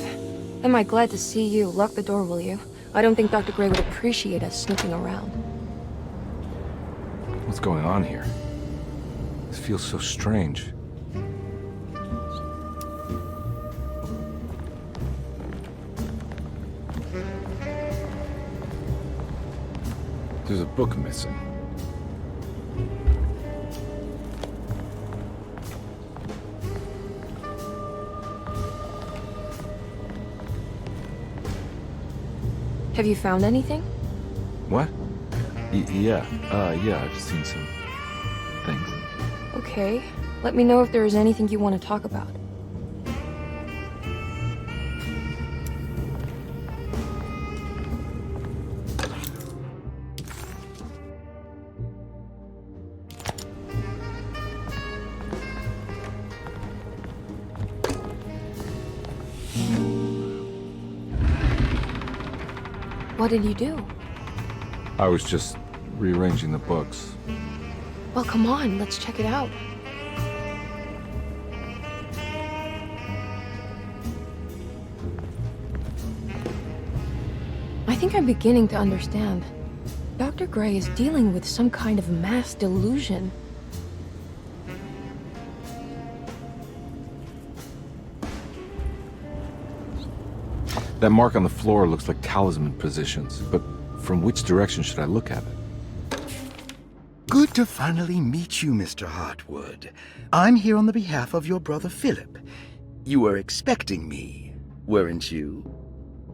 am I glad to see you. Lock the door, will you? I don't think Dr. Gray would appreciate us snooping around. What's going on here? This feels so strange. There's a book missing. Have you found anything? What? Yeah, I've just seen some things. Okay. Let me know if there is anything you want to talk about. What did you do? I was just rearranging the books. Well, come on, let's check it out. I think I'm beginning to understand. Dr. Gray is dealing with some kind of mass delusion. That mark on the floor looks like talisman positions, but from which direction should I look at it? Good to finally meet you, Mr. Hартвуд. I'm here on the behalf of your brother Philip. You were expecting me, weren't you?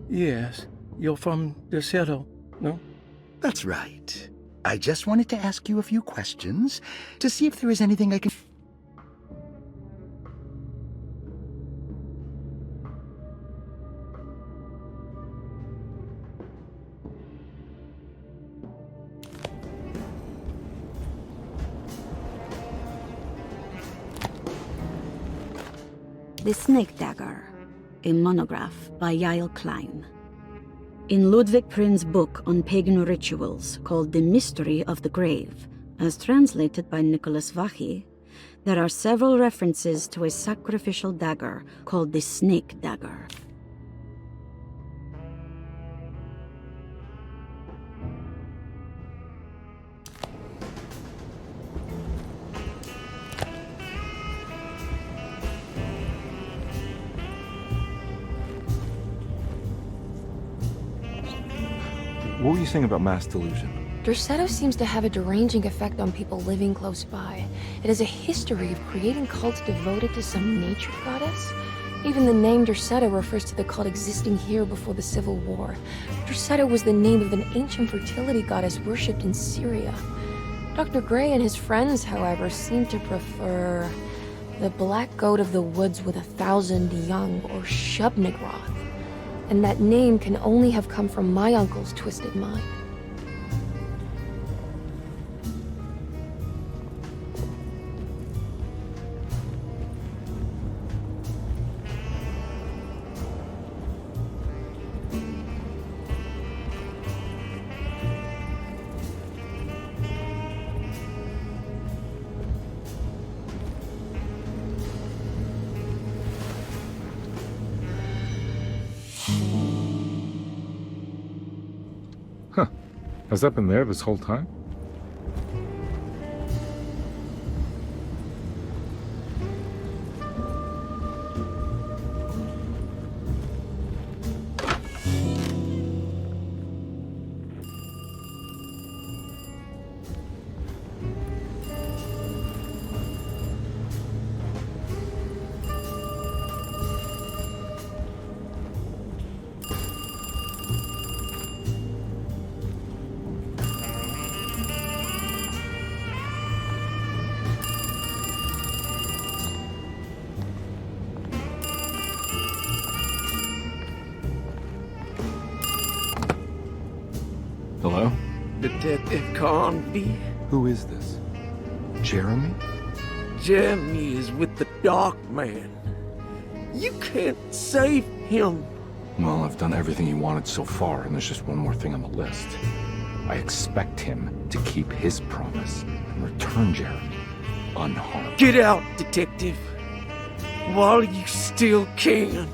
Yes. You're from Derceto, no? That's right. I just wanted to ask you a few questions to see if there is anything I can... The Snake Dagger, a monograph by Yael Klein. In Ludwig Prin's book on pagan rituals called The Mystery of the Grave, as translated by Nicholas Vachy, there are several references to a sacrificial dagger called the Snake Dagger. What were you saying about mass delusion? Derceto seems to have a deranging effect on people living close by. It has a history of creating cults devoted to some nature goddess. Even the name Derceto refers to the cult existing here before the Civil War. Derceto was the name of an ancient fertility goddess worshipped in Syria. Dr. Gray and his friends, however, seem to prefer the black goat of the woods with 1,000 young, or Shub-Nigroth. And that name can only have come from my uncle's twisted mind. Huh. Has that been there this whole time? Hello? Detective Karnbi? Who is this? Jeremy? Jeremy is with the Dark Man. You can't save him. Well, I've done everything he wanted so far, and there's just one more thing on the list. I expect him to keep his promise and return Jeremy unharmed. Get out, Detective, while you still can.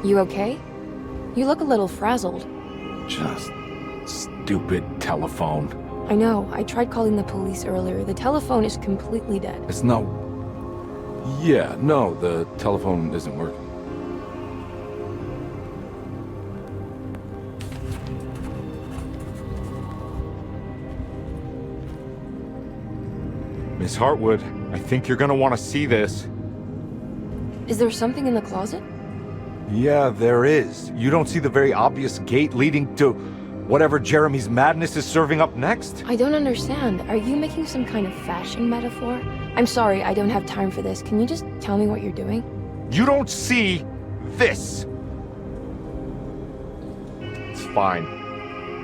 You okay? You look a little frazzled. Just stupid telephone. I know. I tried calling the police earlier. The telephone is completely dead. It's not... Yeah, no, the telephone isn't working. Miss Hartwood, I think you're gonna want to see this. Is there something in the closet? Yeah, there is. You don't see the very obvious gate leading to whatever Jeremy's madness is serving up next? I don't understand. Are you making some kind of fashion metaphor? I'm sorry, I don't have time for this. Can you just tell me what you're doing? You don't see this! It's fine.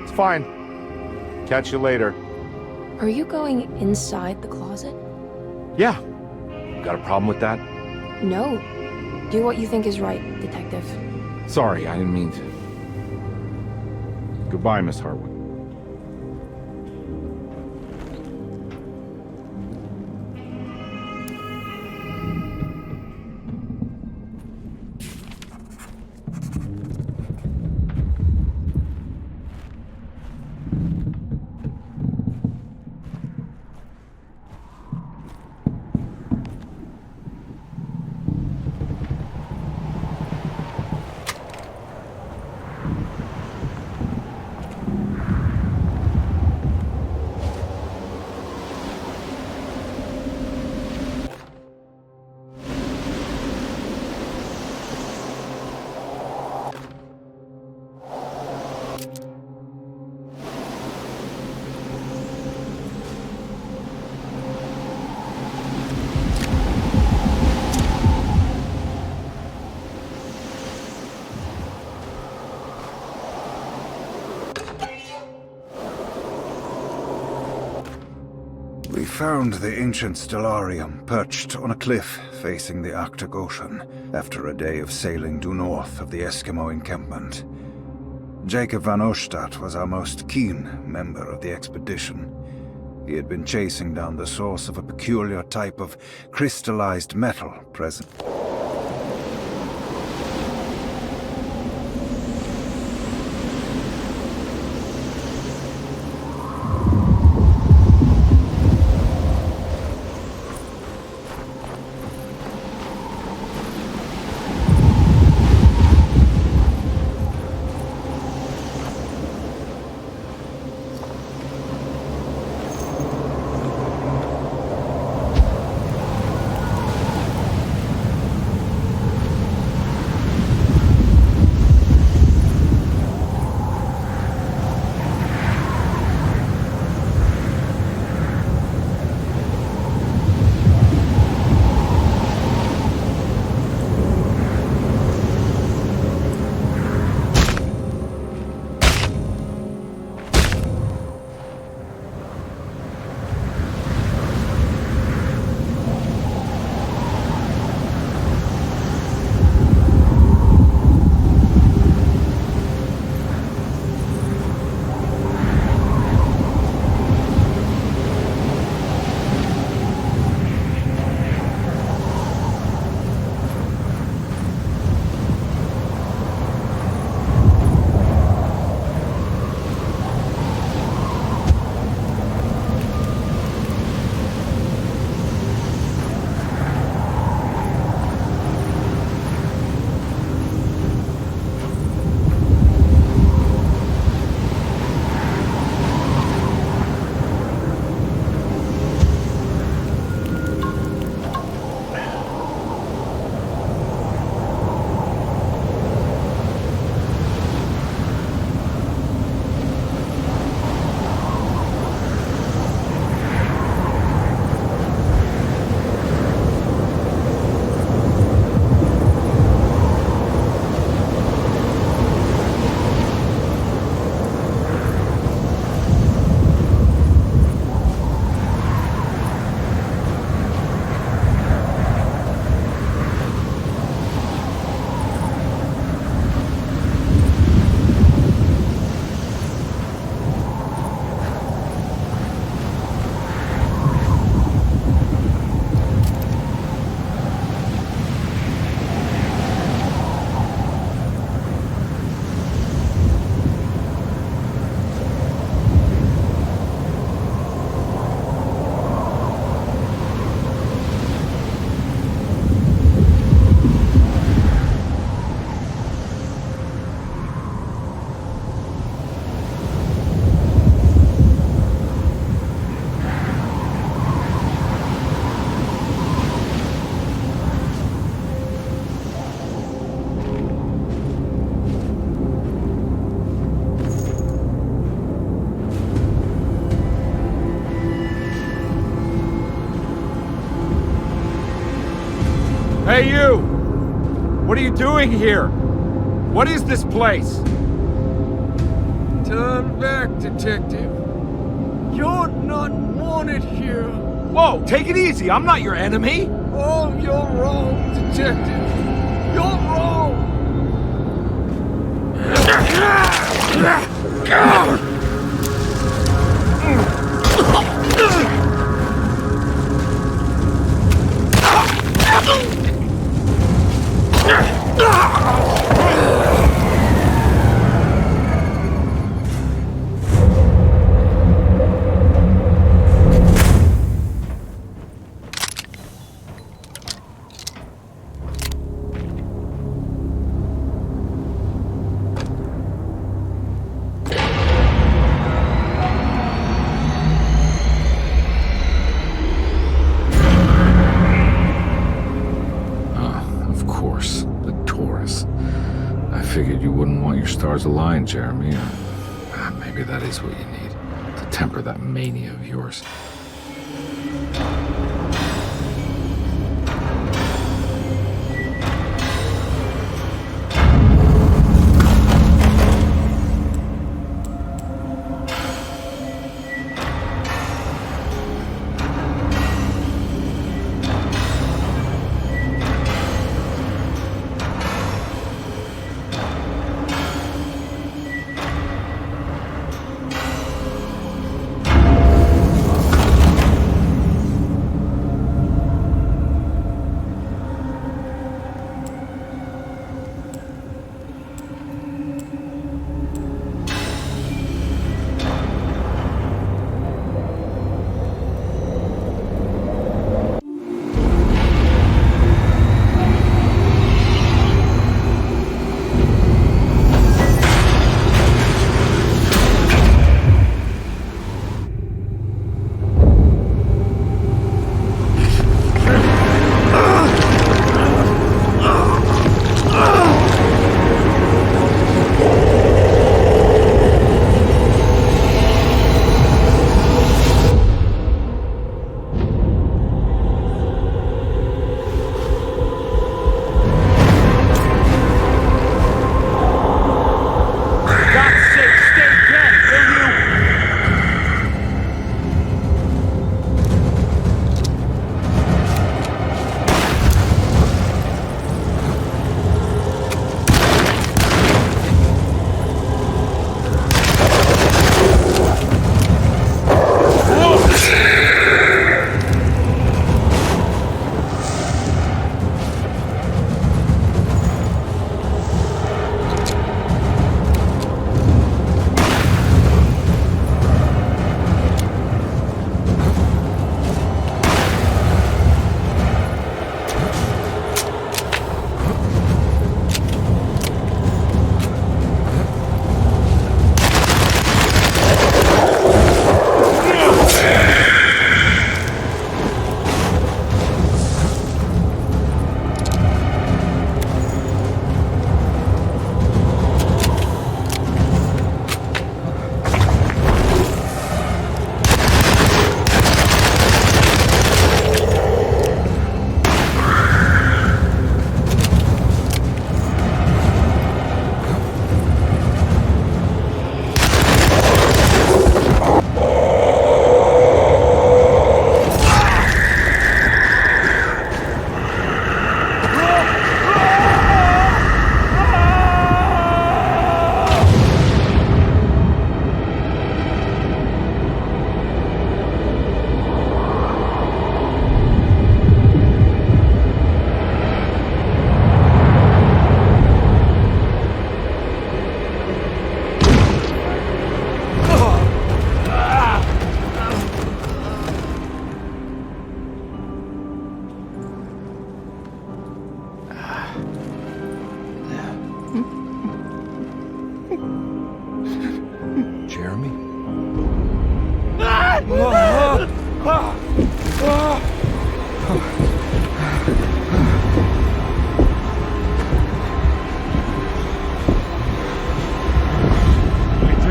It's fine. Catch you later. Are you going inside the closet? Yeah. Got a problem with that? No. Do what you think is right, Detective. Sorry, I didn't mean to. Goodbye, Miss Hartwood. We found the ancient stellarium perched on a cliff facing the Arctic Ocean after a day of sailing due north of the Eskimo encampment. Jacob van Oostad was our most keen member of the expedition. He had been chasing down the source of a peculiar type of crystallized metal present. Hey, you! What are you doing here? What is this place? Turn back, detective. You're not wanted here. Whoa, take it easy. I'm not your enemy. Oh, you're wrong, detective. You're wrong. Figured you wouldn't want your stars aligned, Jeremy. Maybe that is what you need to temper that mania of yours.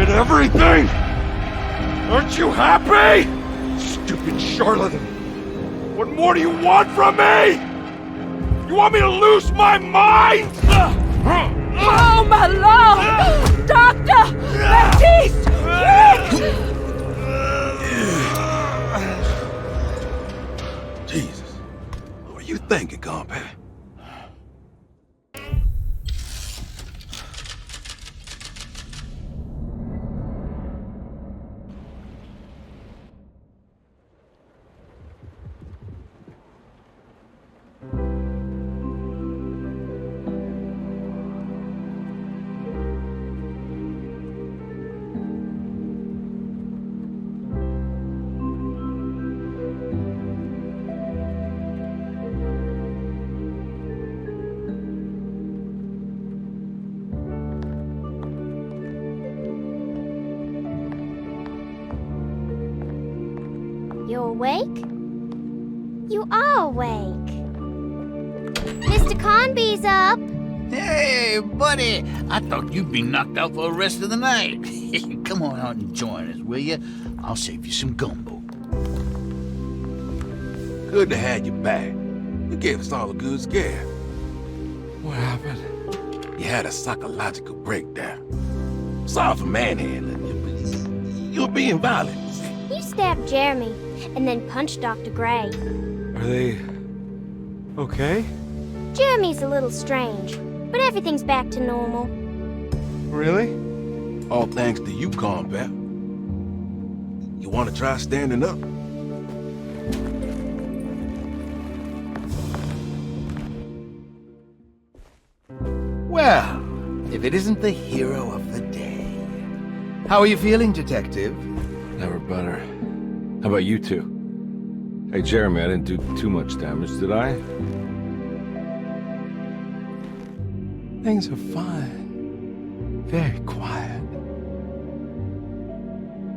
Everything! Aren't you happy? Stupid charlatan! What more do you want from me? You want me to lose my mind? Oh, my Lord! Doctor! Baptiste! Quick! You awake? You are awake. Mr. Carnby's up. Hey, buddy! I thought you'd be knocked out for the rest of the night. Come on out and join us, will you? I'll save you some gumbo. Good to have you back. You gave us all a good scare. What happened? You had a psychological breakdown. Sorry for manhandling you, but you were being violent. You stabbed Jeremy and then punched Dr. Gray. Are they okay? Jeremy's a little strange, but everything's back to normal. Really? All thanks to you, combat. You want to try standing up? Well, if it isn't the hero of the day. How are you feeling, Detective? Never better. How about you two? Hey, Jeremy, I didn't do too much damage, did I? Things are fine. Very quiet.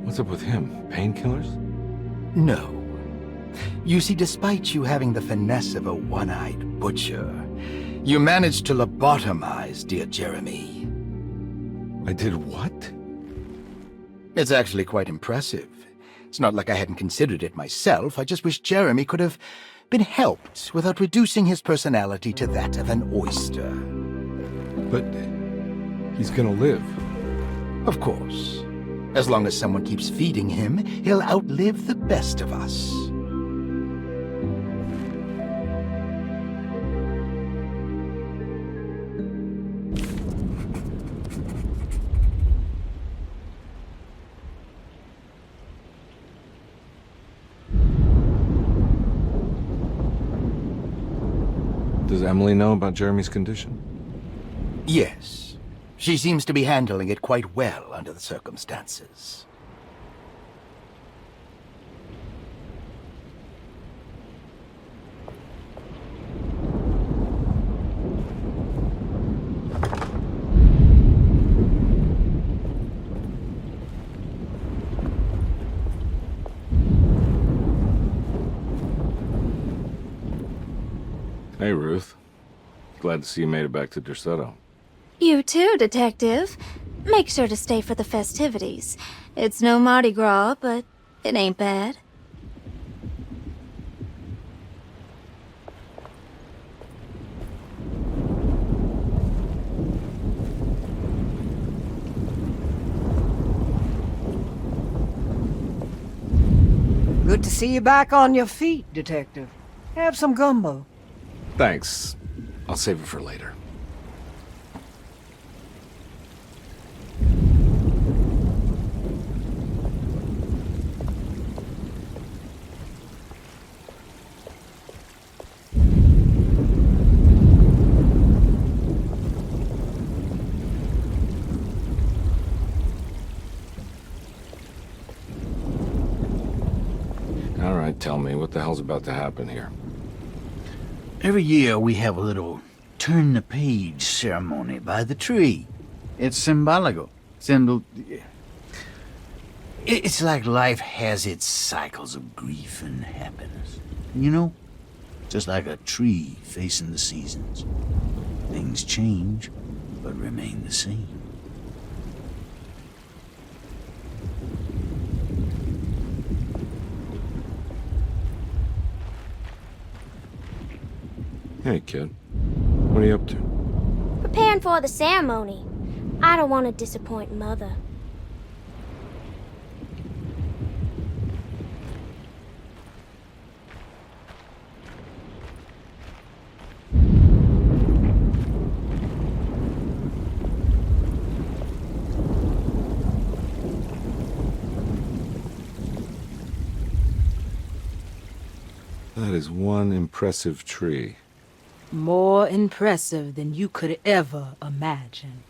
What's up with him? Painkillers? No. You see, despite you having the finesse of a one-eyed butcher, you managed to lobotomize dear Jeremy. I did what? It's actually quite impressive. It's not like I hadn't considered it myself. I just wish Jeremy could have been helped without reducing his personality to that of an oyster. But he's gonna live. Of course. As long as someone keeps feeding him, he'll outlive the best of us. Does Emily know about Jeremy's condition? Yes. She seems to be handling it quite well under the circumstances. Hey, Ruth. Glad to see you made it back to Derceto. You too, Detective. Make sure to stay for the festivities. It's no Mardi Gras, but it ain't bad. Good to see you back on your feet, Detective. Have some gumbo. Thanks. I'll save it for later. All right, tell me, what the hell's about to happen here? Every year we have a little turn-the-page ceremony by the tree. It's symbolical. It's like life has its cycles of grief and happiness. You know? Just like a tree facing the seasons. Things change, but remain the same. Hey, kid. What are you up to? Preparing for the ceremony. I don't want to disappoint Mother. That is one impressive tree. More impressive than you could ever imagine.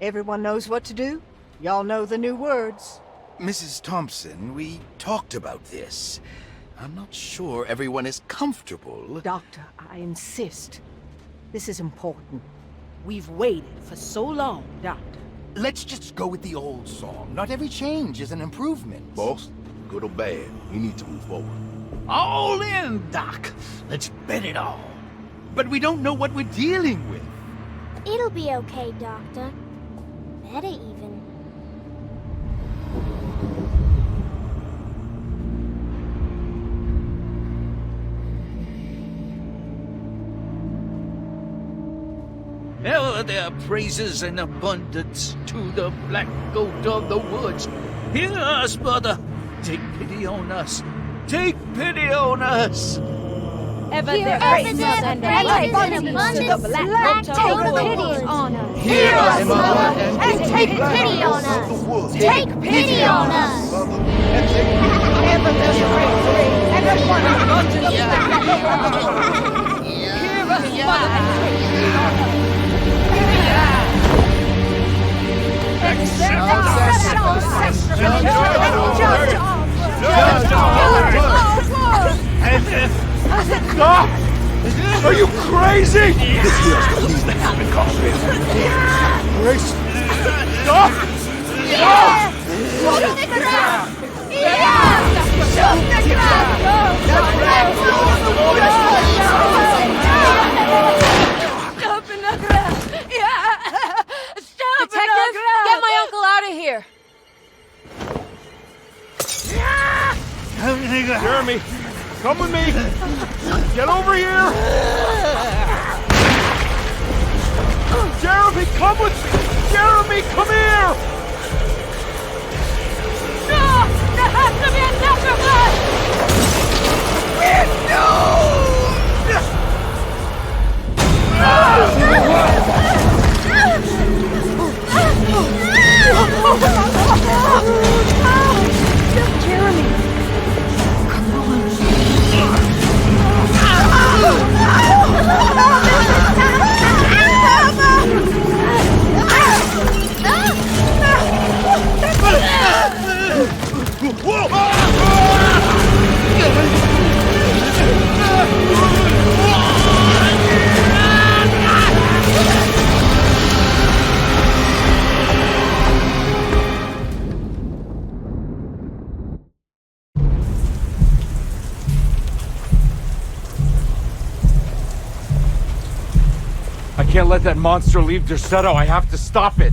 Everyone knows what to do? Y'all know the new words. Mrs. Thompson, we talked about this. I'm not sure everyone is comfortable. Doctor, I insist. This is important. We've waited for so long, Doctor. Let's just go with the old song. Not every change is an improvement. Boss, good or bad, we need to move forward. All in, Doc. Let's bet it all. But we don't know what we're dealing with. It'll be okay, Doctor. Better even. Ever there praises and abundance to the black goat of the woods. Hear us, mother. Take pity on us. Take pity on us. Ever there praises and abundance to the black goat of the woods. Hear us, mother, and take pity on us. Take pity on us. Ever there's praise and abundance to the black goat of the woods. Hear us, mother, and take pity on us. Stop! Are you crazy? This here's what needs to happen, Carnbi. Grace! Stop! Stop! Shoot the ground! Yeah! Shoot the ground! Stop in the ground! Yeah! Stop in the ground! Get my uncle out of here! Jeremy, come with me! Get over here! Jeremy, come with me! Jeremy, come here! No! There has to be a sacrifice! We're Jeremy! I can't let that monster leave Derceto. I have to stop it.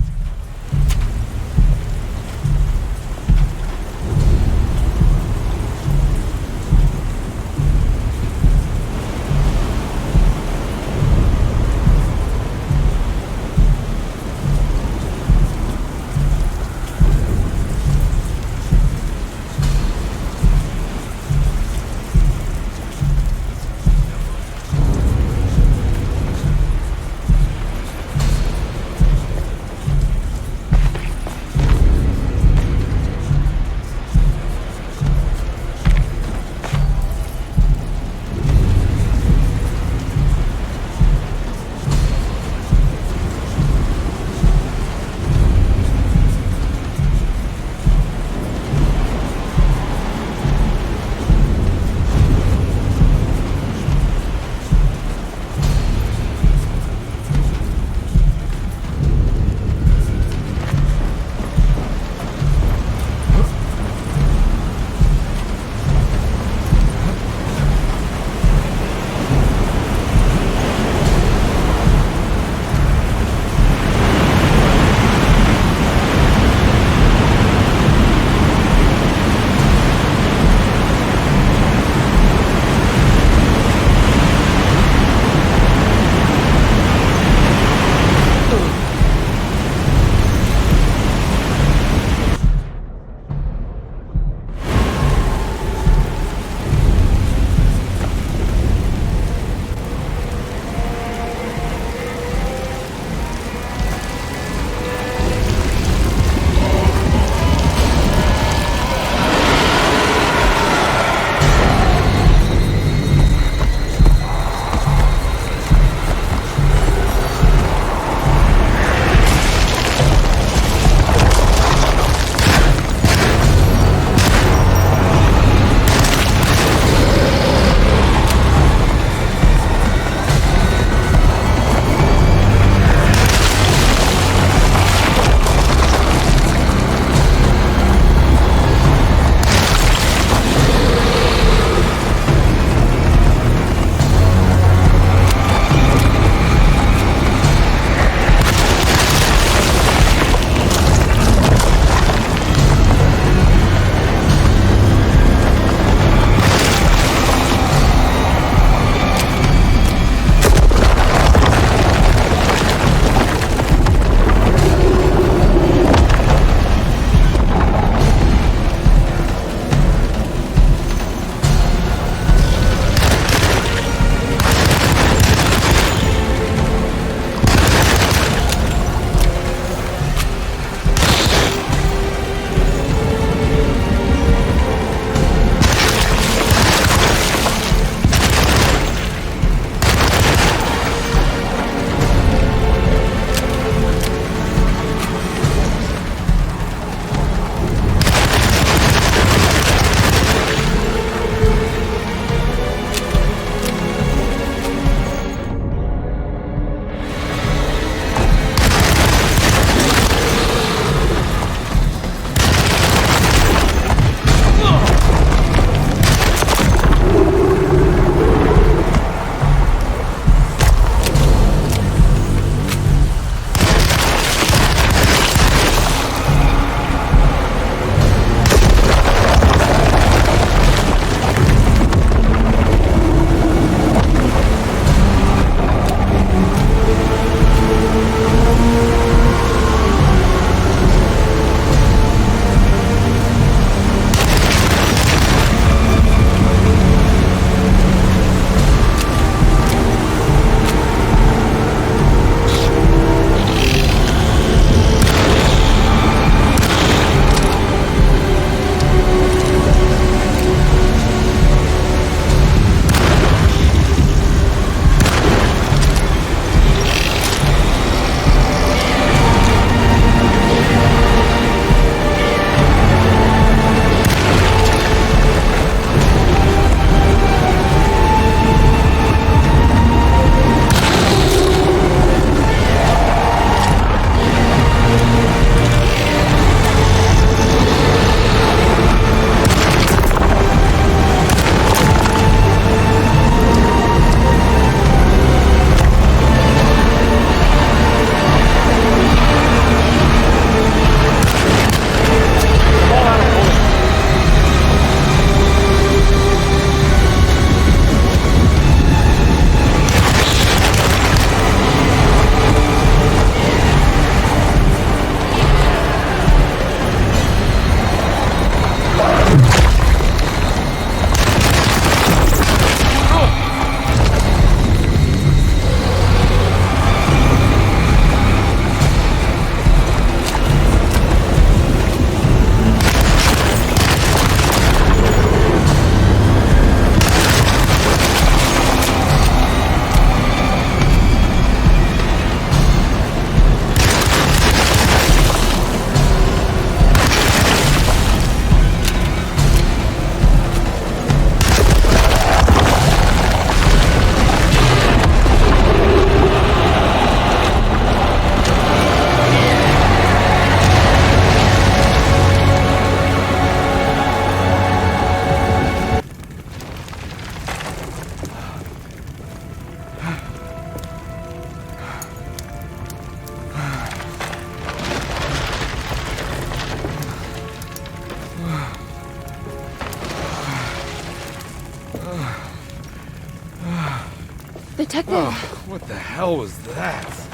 Detective! Oh, what the hell was that?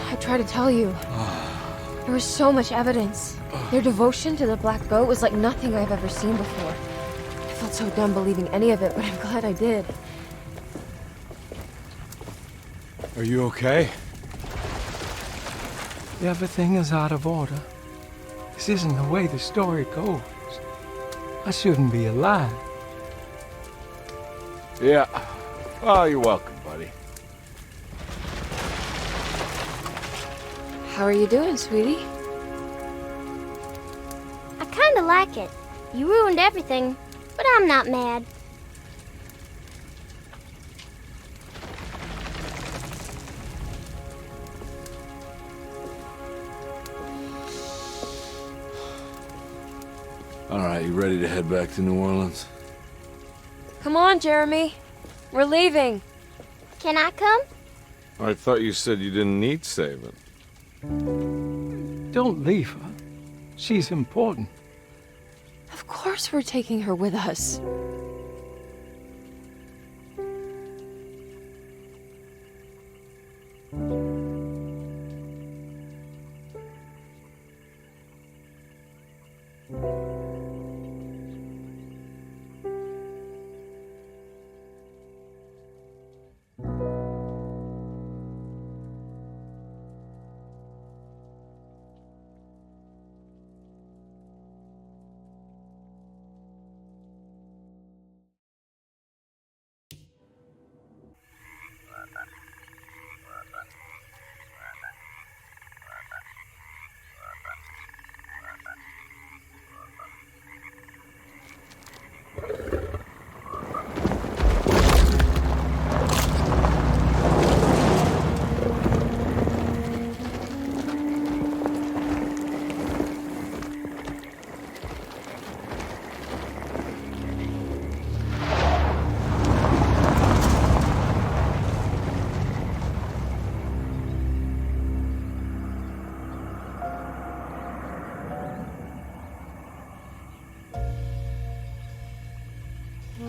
I tried to tell you. There was so much evidence. Their devotion to the black goat was like nothing I've ever seen before. I felt so dumb believing any of it, but I'm glad I did. Are you okay? Everything is out of order. This isn't the way the story goes. I shouldn't be alive. Yeah. Oh, you're welcome, buddy. How are you doing, sweetie? I kinda like it. You ruined everything, but I'm not mad. All right, you ready to head back to New Orleans? Come on, Jeremy. We're leaving. Can I come? I thought you said you didn't need saving. Don't leave her. She's important. Of course we're taking her with us.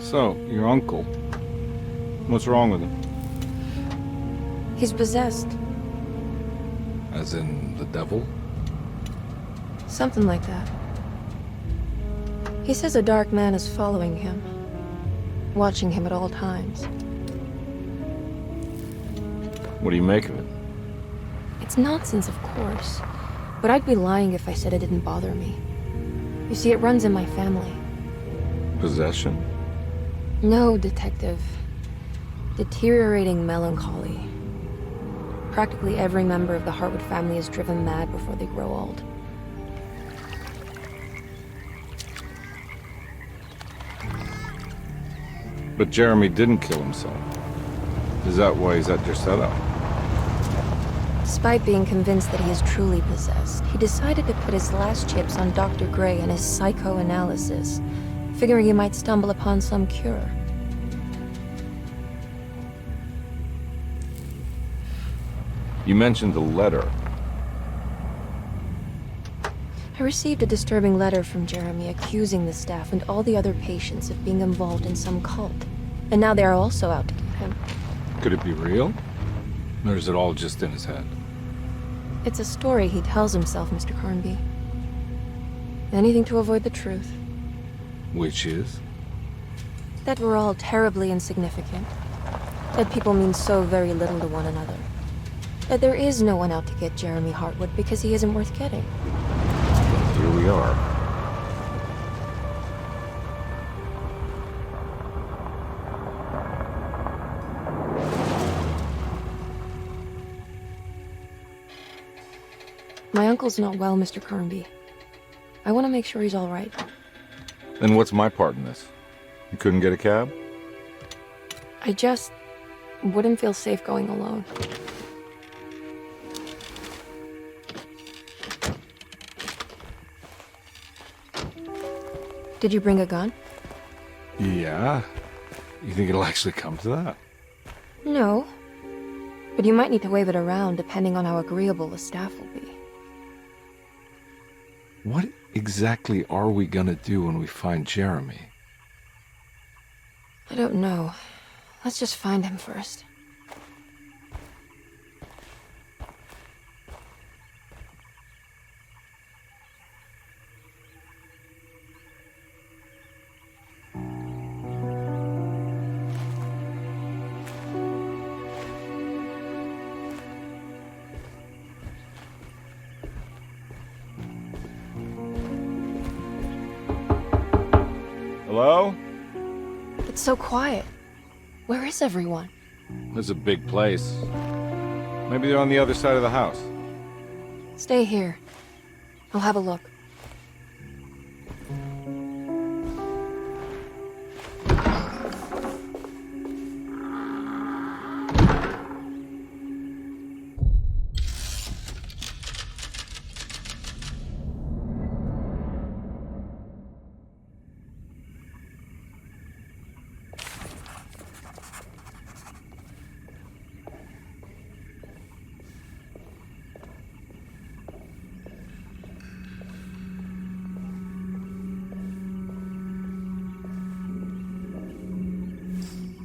So, your uncle. What's wrong with him? He's possessed. As in the devil? Something like that. He says a dark man is following him, watching him at all times. What do you make of it? It's nonsense, of course, but I'd be lying if I said it didn't bother me. You see, it runs in my family. Possession? No, Detective. Deteriorating melancholy. Practically every member of the Hartwood family is driven mad before they grow old. But Jeremy didn't kill himself. Is that why he's at your setup? Despite being convinced that he is truly possessed, he decided to put his last chips on Dr. Gray and his psychoanalysis, figuring he might stumble upon some cure. You mentioned the letter. I received a disturbing letter from Jeremy accusing the staff and all the other patients of being involved in some cult. And now they are also out to get him. Could it be real? Or is it all just in his head? It's a story he tells himself, Mr. Carnby. Anything to avoid the truth. Which is? That we're all terribly insignificant. That people mean so very little to one another. That there is no one out to get Jeremy Hartwood because he isn't worth getting. Here we are. My uncle's not well, Mr. Carnby. I want to make sure he's all right. Then what's my part in this? You couldn't get a cab? I just wouldn't feel safe going alone. Did you bring a gun? Yeah. You think it'll actually come to that? No. But you might need to wave it around depending on how agreeable the staff will be. What exactly are we gonna do when we find Jeremy? I don't know. Let's just find him first. Hello? It's so quiet. Where is everyone? This is a big place. Maybe they're on the other side of the house. Stay here. I'll have a look.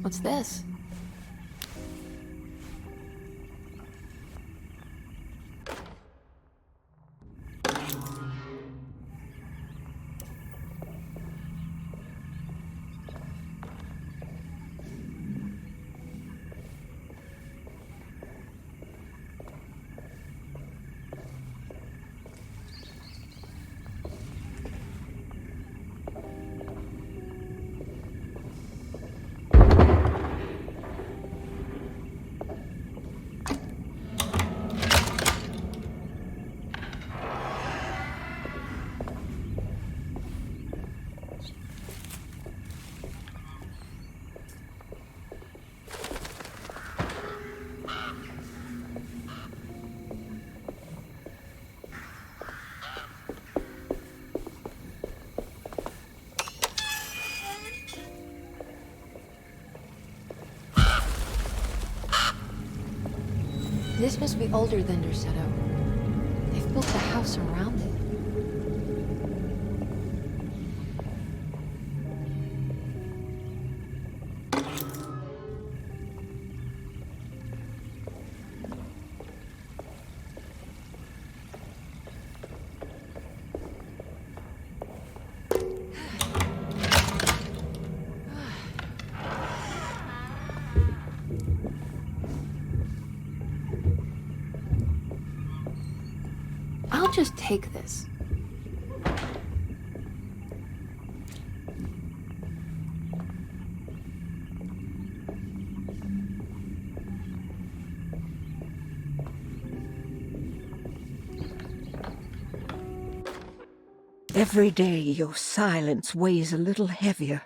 What's this? This must be older than Derceto. They've built the house around it. I'll just take this. Every day your silence weighs a little heavier.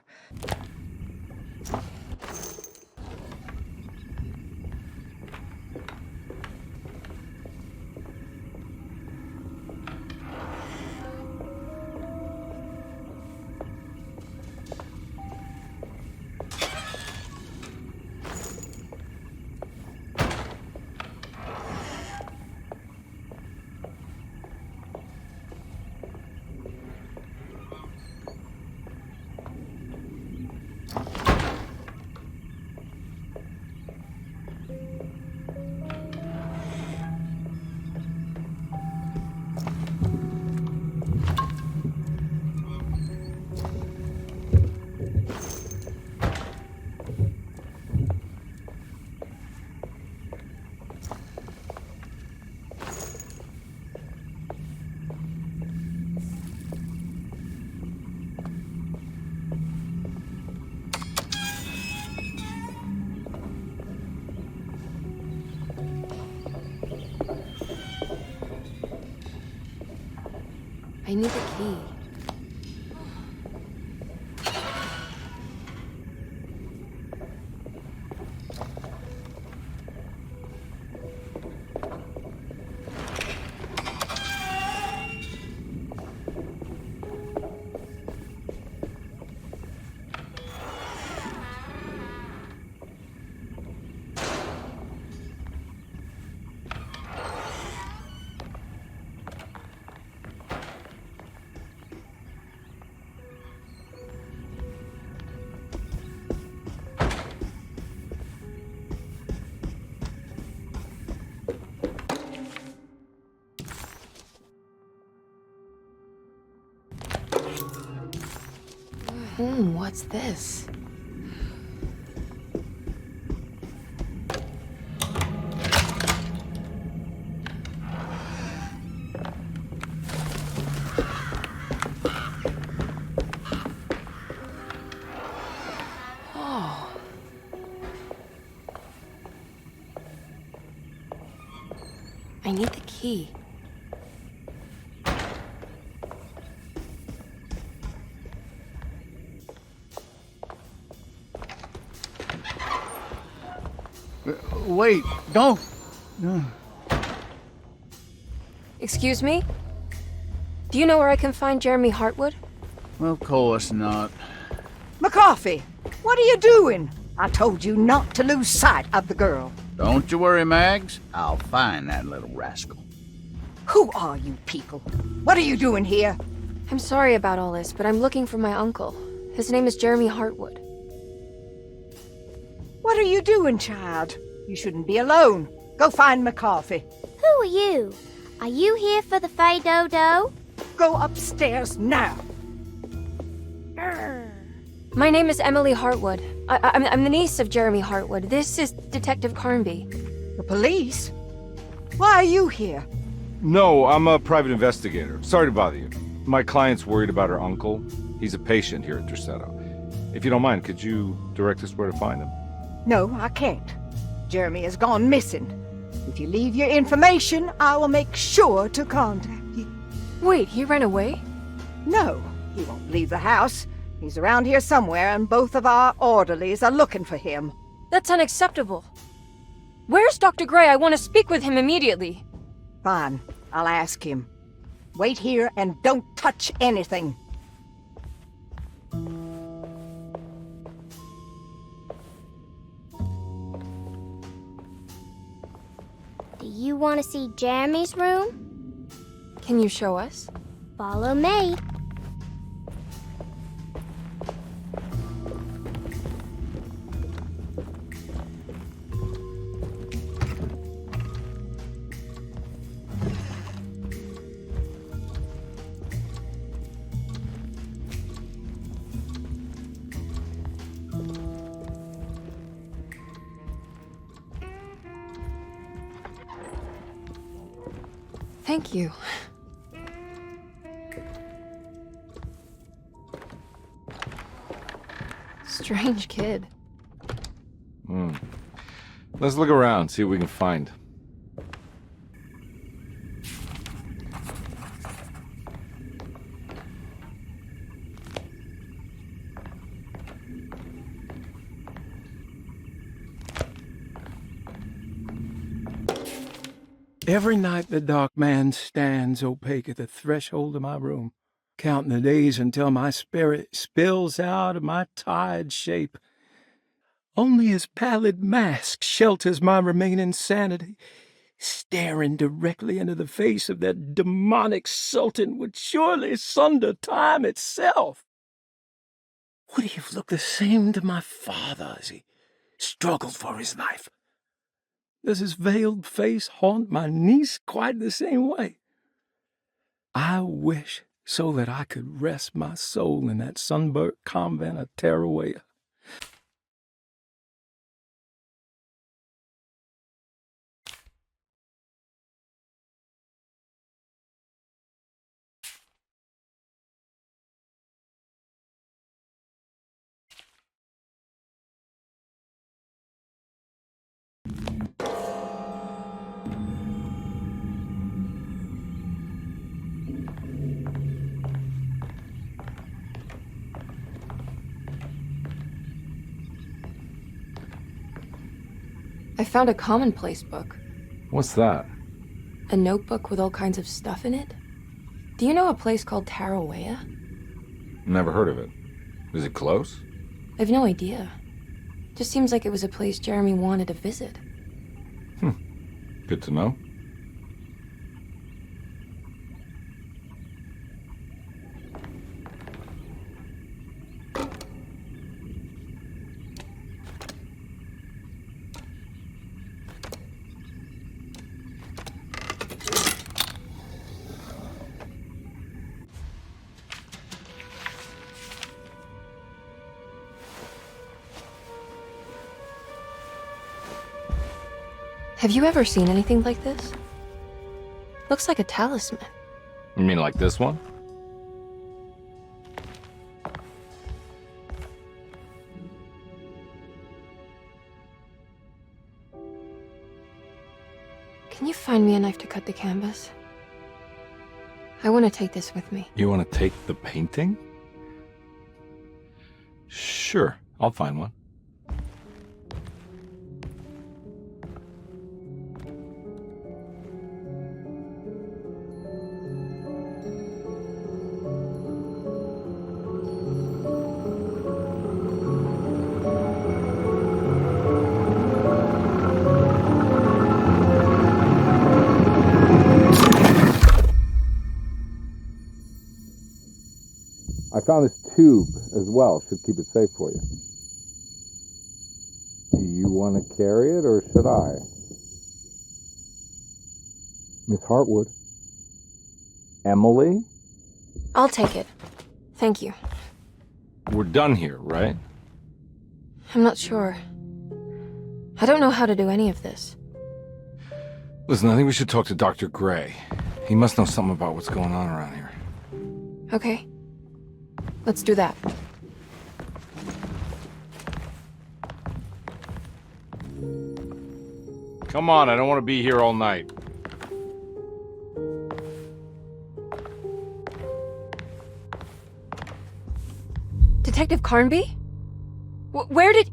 I need the key. What's this? Oh. I need the key. Wait, don't. No. Excuse me? Do you know where I can find Jeremy Hартвуд? Of course not. McCarthy, what are you doing? I told you not to lose sight of the girl. Don't you worry, Mags. I'll find that little rascal. Who are you people? What are you doing here? I'm sorry about all this, but I'm looking for my uncle. His name is Jeremy Hартвуд. What are you doing, child? You shouldn't be alone. Go find McCarthy. Who are you? Are you here for the Fay Dodo? Go upstairs now. My name is Emily Hартвуд. I'm the niece of Jeremy Hартвуд. This is Detective Karnbi. The police? Why are you here? No, I'm a private investigator. Sorry to bother you. My client's worried about her uncle. He's a patient here at Derceto. If you don't mind, could you direct us where to find him? No, I can't. Jeremy has gone missing. If you leave your information, I will make sure to contact you. Wait, he ran away? No, he won't leave the house. He's around here somewhere, and both of our orderlies are looking for him. That's unacceptable. Where's Dr. Gray? I want to speak with him immediately. Fine, I'll ask him. Wait here and don't touch anything. Do you want to see Jeremy's room? Can you show us? Follow me. Thank you. Strange kid. Let's look around, see what we can find. Every night the dark man stands opaque at the threshold of my room, counting the days until my spirit spills out of my tired shape. Only his pallid mask shelters my remaining sanity. Staring directly into the face of that demonic sultan would surely sunder time itself. Would he have looked the same to my father as he struggled for his life? Does his veiled face haunt my niece quite the same way? I wish so that I could rest my soul in that sunburnt convent of Tarawea. I found a commonplace book. What's that? A notebook with all kinds of stuff in it. Do you know a place called Tarawea? Never heard of it. Is it close? I've no idea. Just seems like it was a place Jeremy wanted to visit. Good to know. Have you ever seen anything like this? Looks like a talisman. You mean like this one? Can you find me a knife to cut the canvas? I want to take this with me. You want to take the painting? Sure, I'll find one. I found this tube as well. Should keep it safe for you. Do you want to carry it or should I? Miss Hartwood? Emily? I'll take it. Thank you. We're done here, right? I'm not sure. I don't know how to do any of this. Listen, I think we should talk to Dr. Gray. He must know something about what's going on around here. Okay. Let's do that. Come on, I don't want to be here all night. Detective Karnbi? Where did...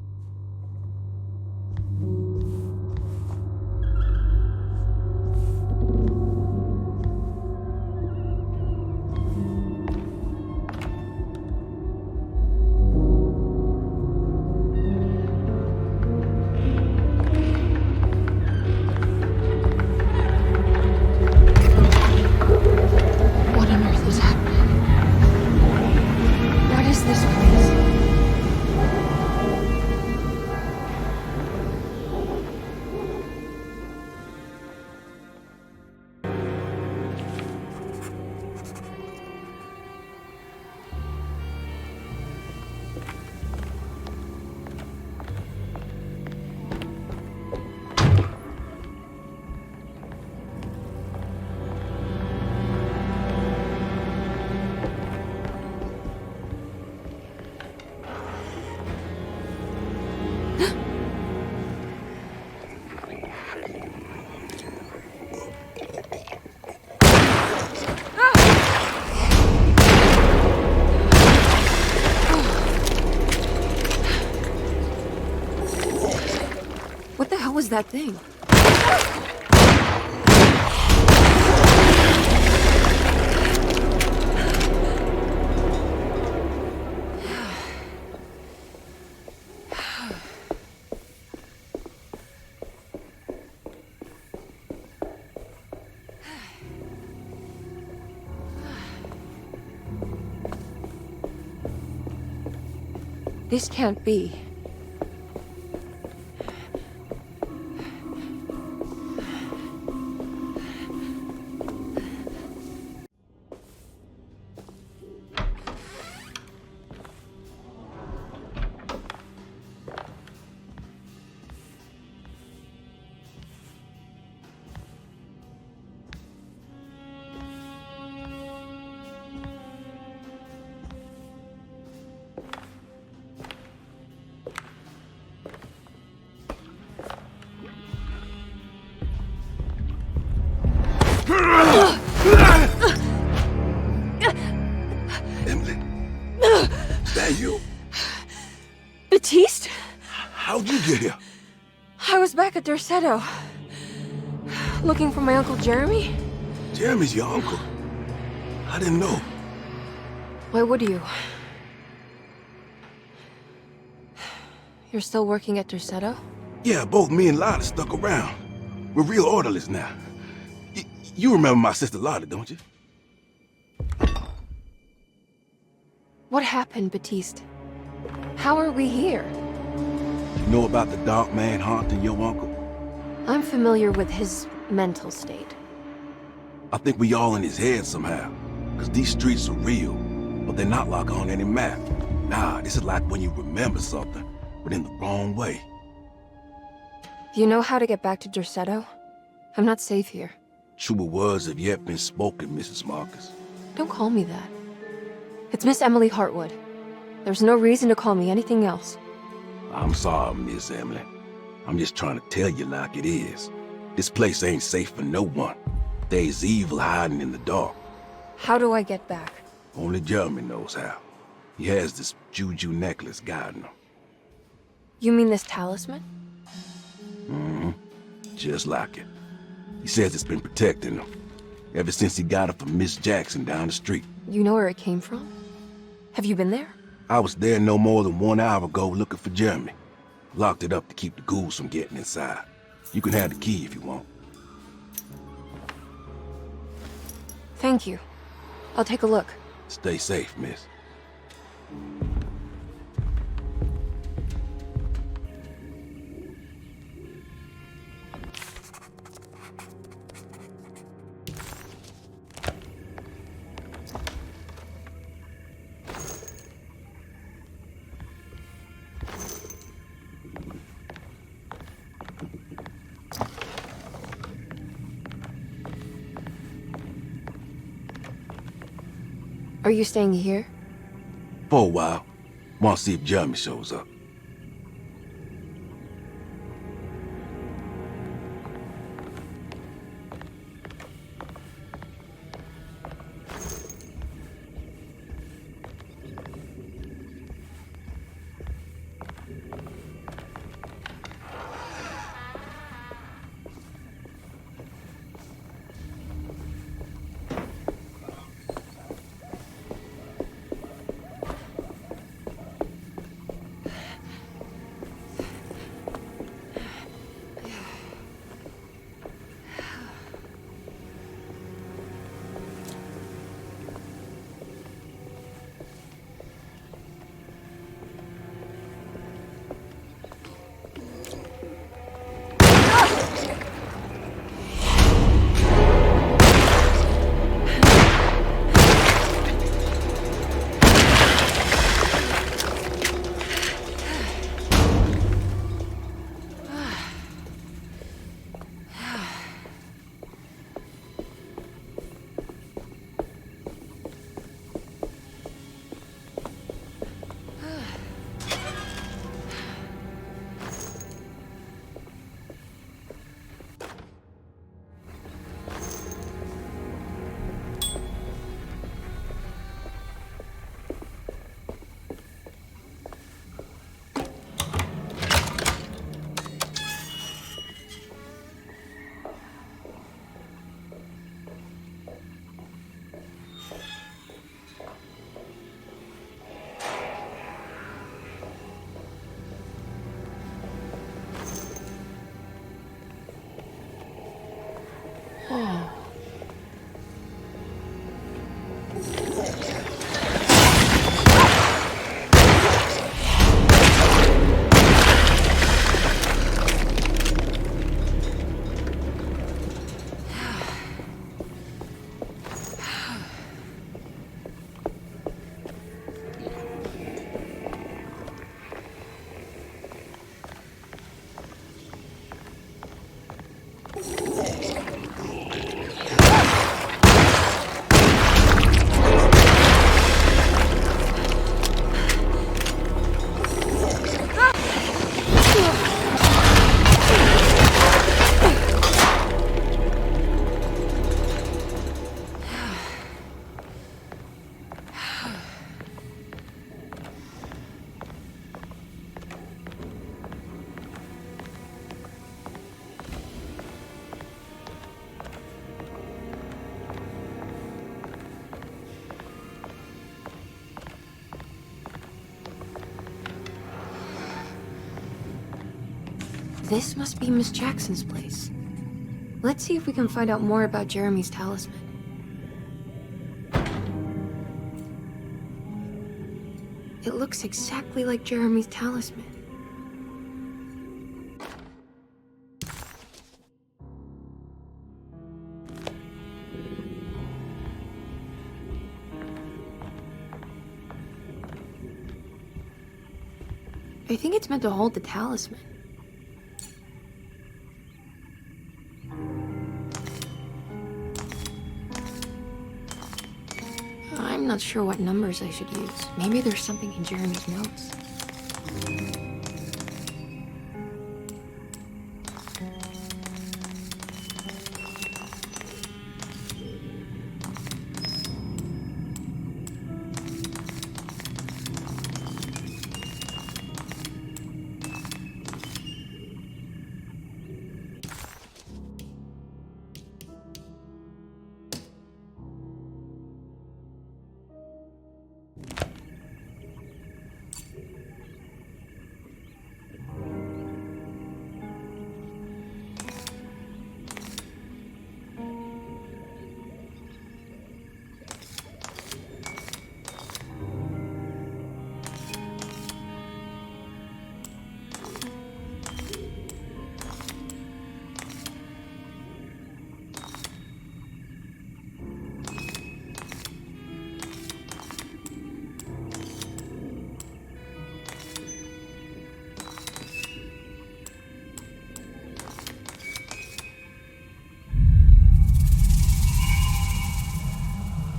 What on earth is happening? What is this place? What the hell was that thing? This can't be. Emily? Is that you? Batiste? How'd you get here? I was back at Derceto. Looking for my Uncle Jeremy? Jeremy's your uncle. I didn't know. Why would you? You're still working at Derceto? Yeah, both me and Lottie stuck around. We're real orderlies now. You remember my sister Lottie, don't you? What happened, Batiste? How are we here? You know about the dark man haunting your uncle? I'm familiar with his mental state. I think we all in his head somehow. Because these streets are real, but they're not like on any map. Nah, this is like when you remember something, but in the wrong way. Do you know how to get back to Derceto? I'm not safe here. Truer words have yet been spoken, Mrs. Marcus. Don't call me that. It's Miss Emily Hартвуд. There's no reason to call me anything else. I'm sorry, Miss Emily. I'm just trying to tell you like it is. This place ain't safe for no one. There's evil hiding in the dark. How do I get back? Only Jeremy knows how. He has this juju necklace guiding him. You mean this talisman? Mm-hmm. Just like it. He says it's been protecting him ever since he got it from Miss Jackson down the street. You know where it came from? Have you been there? I was there no more than 1 hour ago looking for Jeremy. Locked it up to keep the ghouls from getting inside. You can have the key if you want. Thank you. I'll take a look. Stay safe, miss. Are you staying here? For a while. Want to see if Jeremy shows up. This must be Miss Jackson's place. Let's see if we can find out more about Jeremy's talisman. It looks exactly like Jeremy's talisman. I think it's meant to hold the talisman. I'm not sure what numbers I should use. Maybe there's something in Jeremy's notes.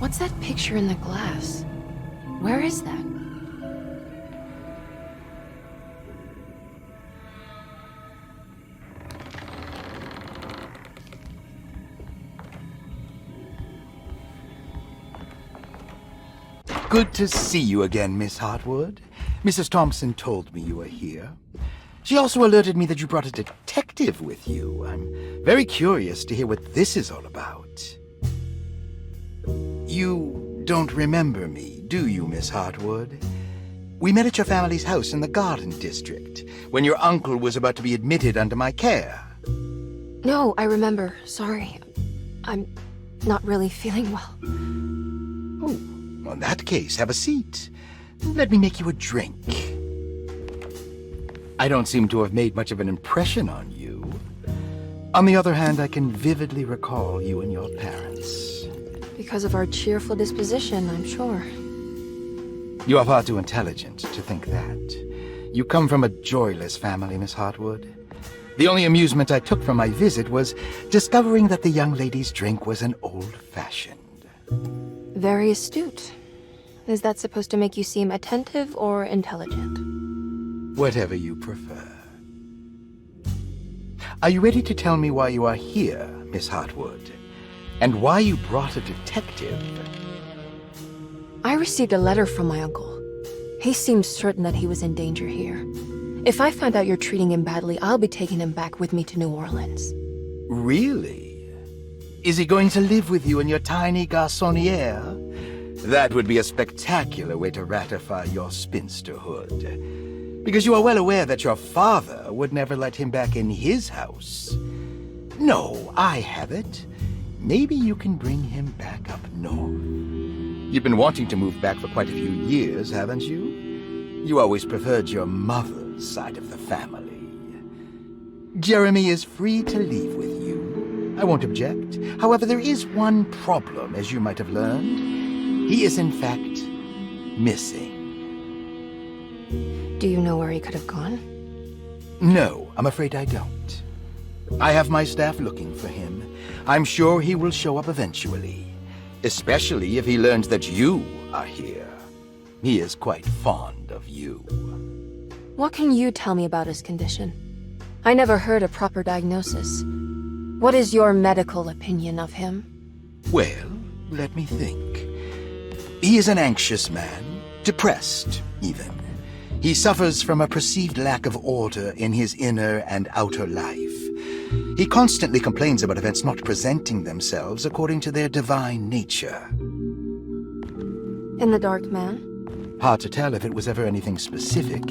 What's that picture in the glass? Where is that? Good to see you again, Miss Hартвуд. Mrs. Thompson told me you were here. She also alerted me that you brought a detective with you. I'm very curious to hear what this is all about. You don't remember me, do you, Miss Hартвуд? We met at your family's house in the Garden District, when your uncle was about to be admitted under my care. No, I remember. Sorry. I'm not really feeling well. Oh, in that case, have a seat. Let me make you a drink. I don't seem to have made much of an impression on you. On the other hand, I can vividly recall you and your parents. Because of our cheerful disposition, I'm sure. You are far too intelligent to think that. You come from a joyless family, Miss Hартвуд. The only amusement I took from my visit was discovering that the young lady's drink was an old-fashioned. Very astute. Is that supposed to make you seem attentive or intelligent? Whatever you prefer. Are you ready to tell me why you are here, Miss Hартвуд? And why you brought a detective? I received a letter from my uncle. He seems certain that he was in danger here. If I find out you're treating him badly, I'll be taking him back with me to New Orleans. Really? Is he going to live with you in your tiny garçonniere? That would be a spectacular way to ratify your spinsterhood. Because you are well aware that your father would never let him back in his house. No, I have it. Maybe you can bring him back up north. You've been wanting to move back for quite a few years, haven't you? You always preferred your mother's side of the family. Jeremy is free to leave with you. I won't object. However, there is one problem, as you might have learned. He is, in fact, missing. Do you know where he could have gone? No, I'm afraid I don't. I have my staff looking for him. I'm sure he will show up eventually. Especially if he learns that you are here. He is quite fond of you. What can you tell me about his condition? I never heard a proper diagnosis. What is your medical opinion of him? Well, let me think. He is an anxious man, depressed, even. He suffers from a perceived lack of order in his inner and outer life. He constantly complains about events not presenting themselves according to their divine nature. In the Dark Man? Hard to tell if it was ever anything specific.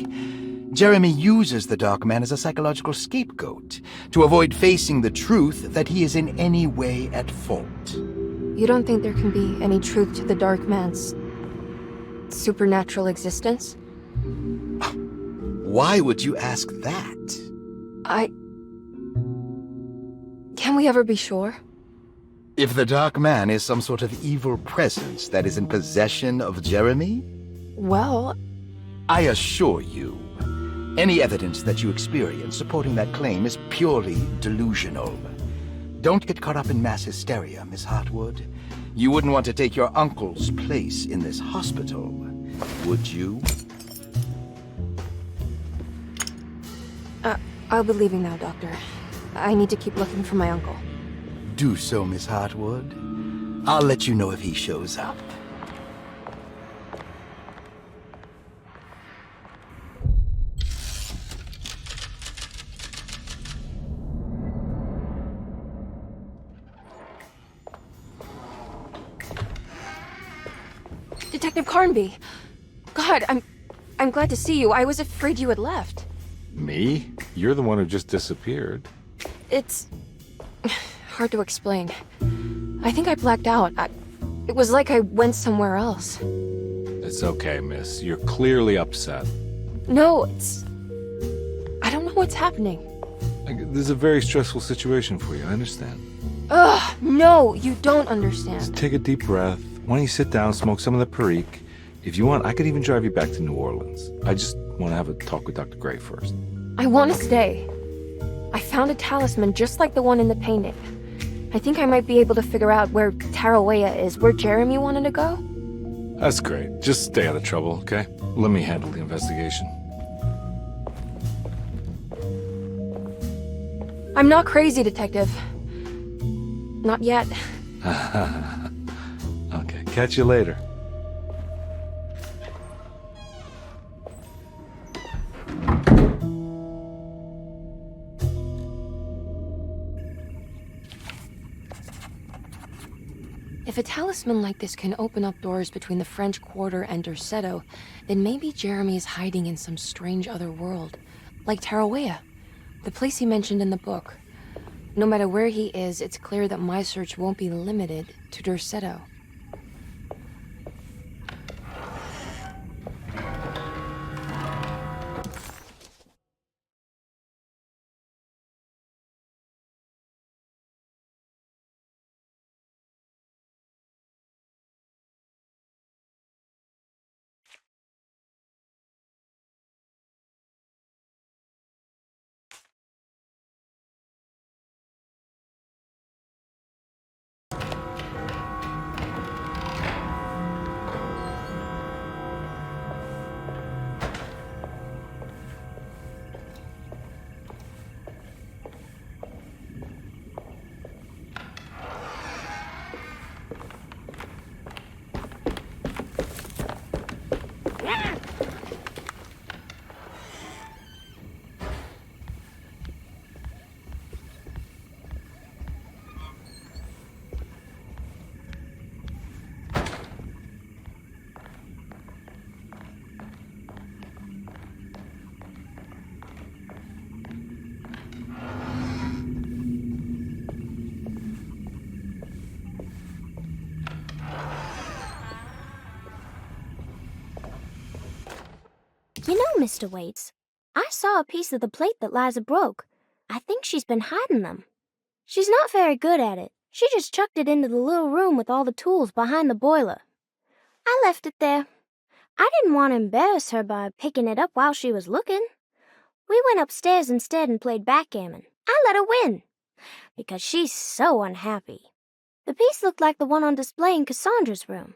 Jeremy uses the Dark Man as a psychological scapegoat to avoid facing the truth that he is in any way at fault. You don't think there can be any truth to the Dark Man's supernatural existence? Why would you ask that? Can we ever be sure? If the Dark Man is some sort of evil presence that is in possession of Jeremy? Well, I assure you, any evidence that you experience supporting that claim is purely delusional. Don't get caught up in mass hysteria, Miss Hартвуд. You wouldn't want to take your uncle's place in this hospital, would you? I'll be leaving now, Doctor. I need to keep looking for my uncle. Do so, Miss Hартвуд. I'll let you know if he shows up. Detective Karnbi! God, I'm glad to see you. I was afraid you had left. Me? You're the one who just disappeared. It's hard to explain. I think I blacked out. It was like I went somewhere else. It's okay, miss. You're clearly upset. No, I don't know what's happening. This is a very stressful situation for you, I understand. Ugh, no, you don't understand. Just take a deep breath. Why don't you sit down, smoke some of the Perique? If you want, I could even drive you back to New Orleans. I just want to have a talk with Dr. Gray first. I want to stay. I found a talisman just like the one in the painting. I think I might be able to figure out where Tarawea is, where Jeremy wanted to go. That's great. Just stay out of trouble, okay? Let me handle the investigation. I'm not crazy, Detective. Not yet. Okay, catch you later. If a talisman like this can open up doors between the French Quarter and Derceto, then maybe Jeremy is hiding in some strange other world. Like Tarawea, the place he mentioned in the book. No matter where he is, it's clear that my search won't be limited to Derceto. You know, Mr. Waits, I saw a piece of the plate that Liza broke. I think she's been hiding them. She's not very good at it. She just chucked it into the little room with all the tools behind the boiler. I left it there. I didn't want to embarrass her by picking it up while she was looking. We went upstairs instead and played backgammon. I let her win, because she's so unhappy. The piece looked like the one on display in Cassandra's room.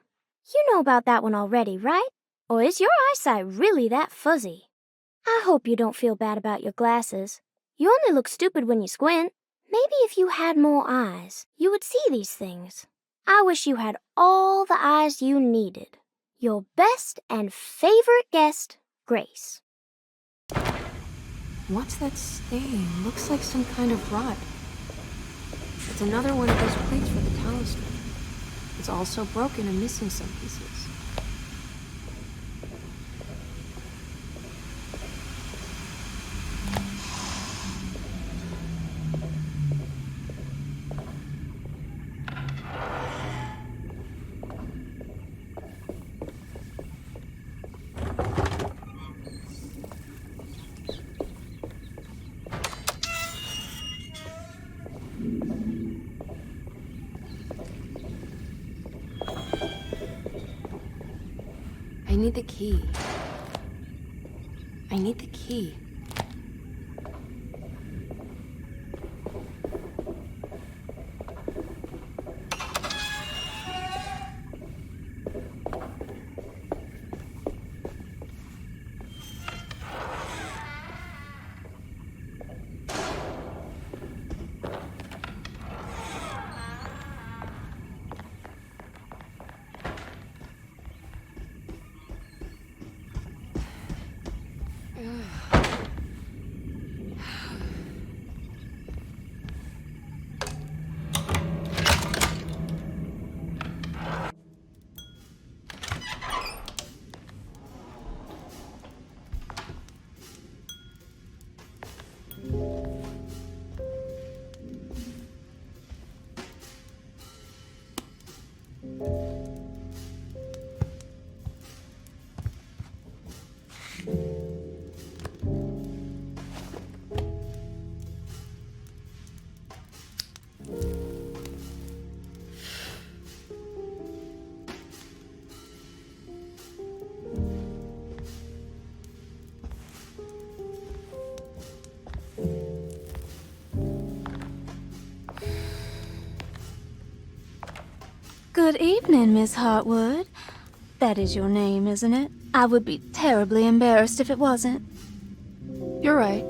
You know about that one already, right? Or is your eyesight really that fuzzy? I hope you don't feel bad about your glasses. You only look stupid when you squint. Maybe if you had more eyes, you would see these things. I wish you had all the eyes you needed. Your best and favorite guest, Grace. What's that stain? Looks like some kind of rot. It's another one of those plates for the talisman. It's also broken and missing some pieces. I need the key. I need the key. Good evening, Miss Hartwood. That is your name, isn't it? I would be terribly embarrassed if it wasn't. You're right.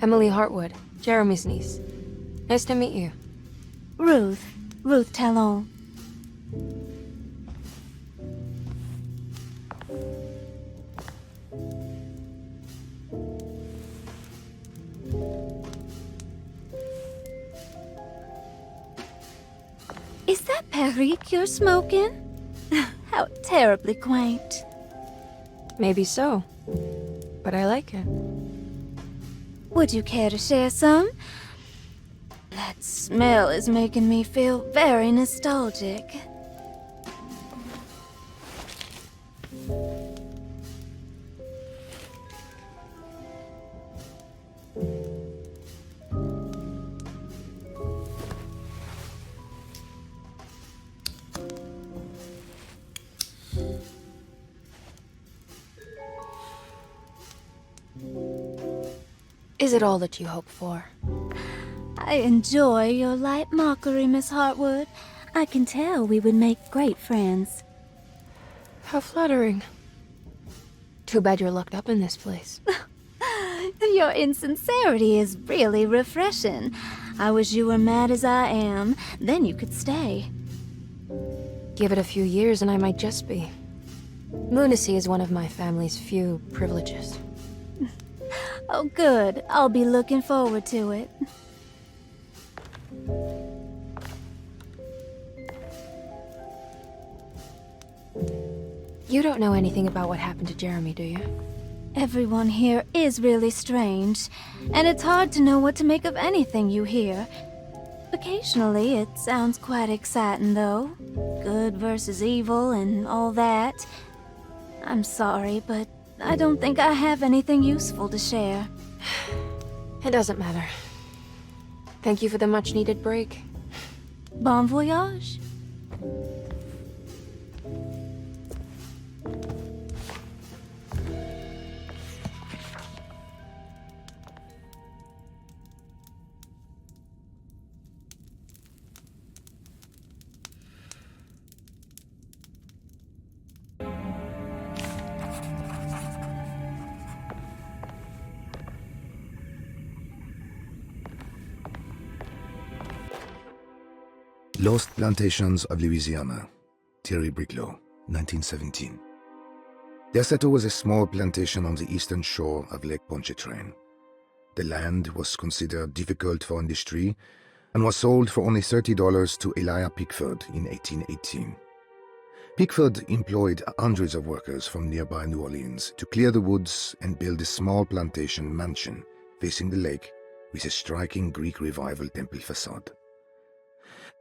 Emily Hartwood, Jeremy's niece. Nice to meet you. Ruth Talon. Is that Perique you're smoking? How terribly quaint. Maybe so, but I like it. Would you care to share some? That smell is making me feel very nostalgic. Is it all that you hope for? I enjoy your light mockery, Miss Hartwood. I can tell we would make great friends. How flattering. Too bad you're locked up in this place. Your insincerity is really refreshing. I wish you were mad as I am. Then you could stay. Give it a few years and I might just be. Lunacy is one of my family's few privileges. Oh, good. I'll be looking forward to it. You don't know anything about what happened to Jeremy, do you? Everyone here is really strange, and it's hard to know what to make of anything you hear. Occasionally, it sounds quite exciting, though. Good versus evil and all that. I'm sorry, but I don't think I have anything useful to share. It doesn't matter. Thank you for the much-needed break. Bon voyage. Lost Plantations of Louisiana, Thierry Briclot, 1917. Derceto was a small plantation on the eastern shore of Lake Pontchartrain. The land was considered difficult for industry and was sold for only $30 to Elijah Pickford in 1818. Pickford employed hundreds of workers from nearby New Orleans to clear the woods and build a small plantation mansion facing the lake with a striking Greek Revival temple facade.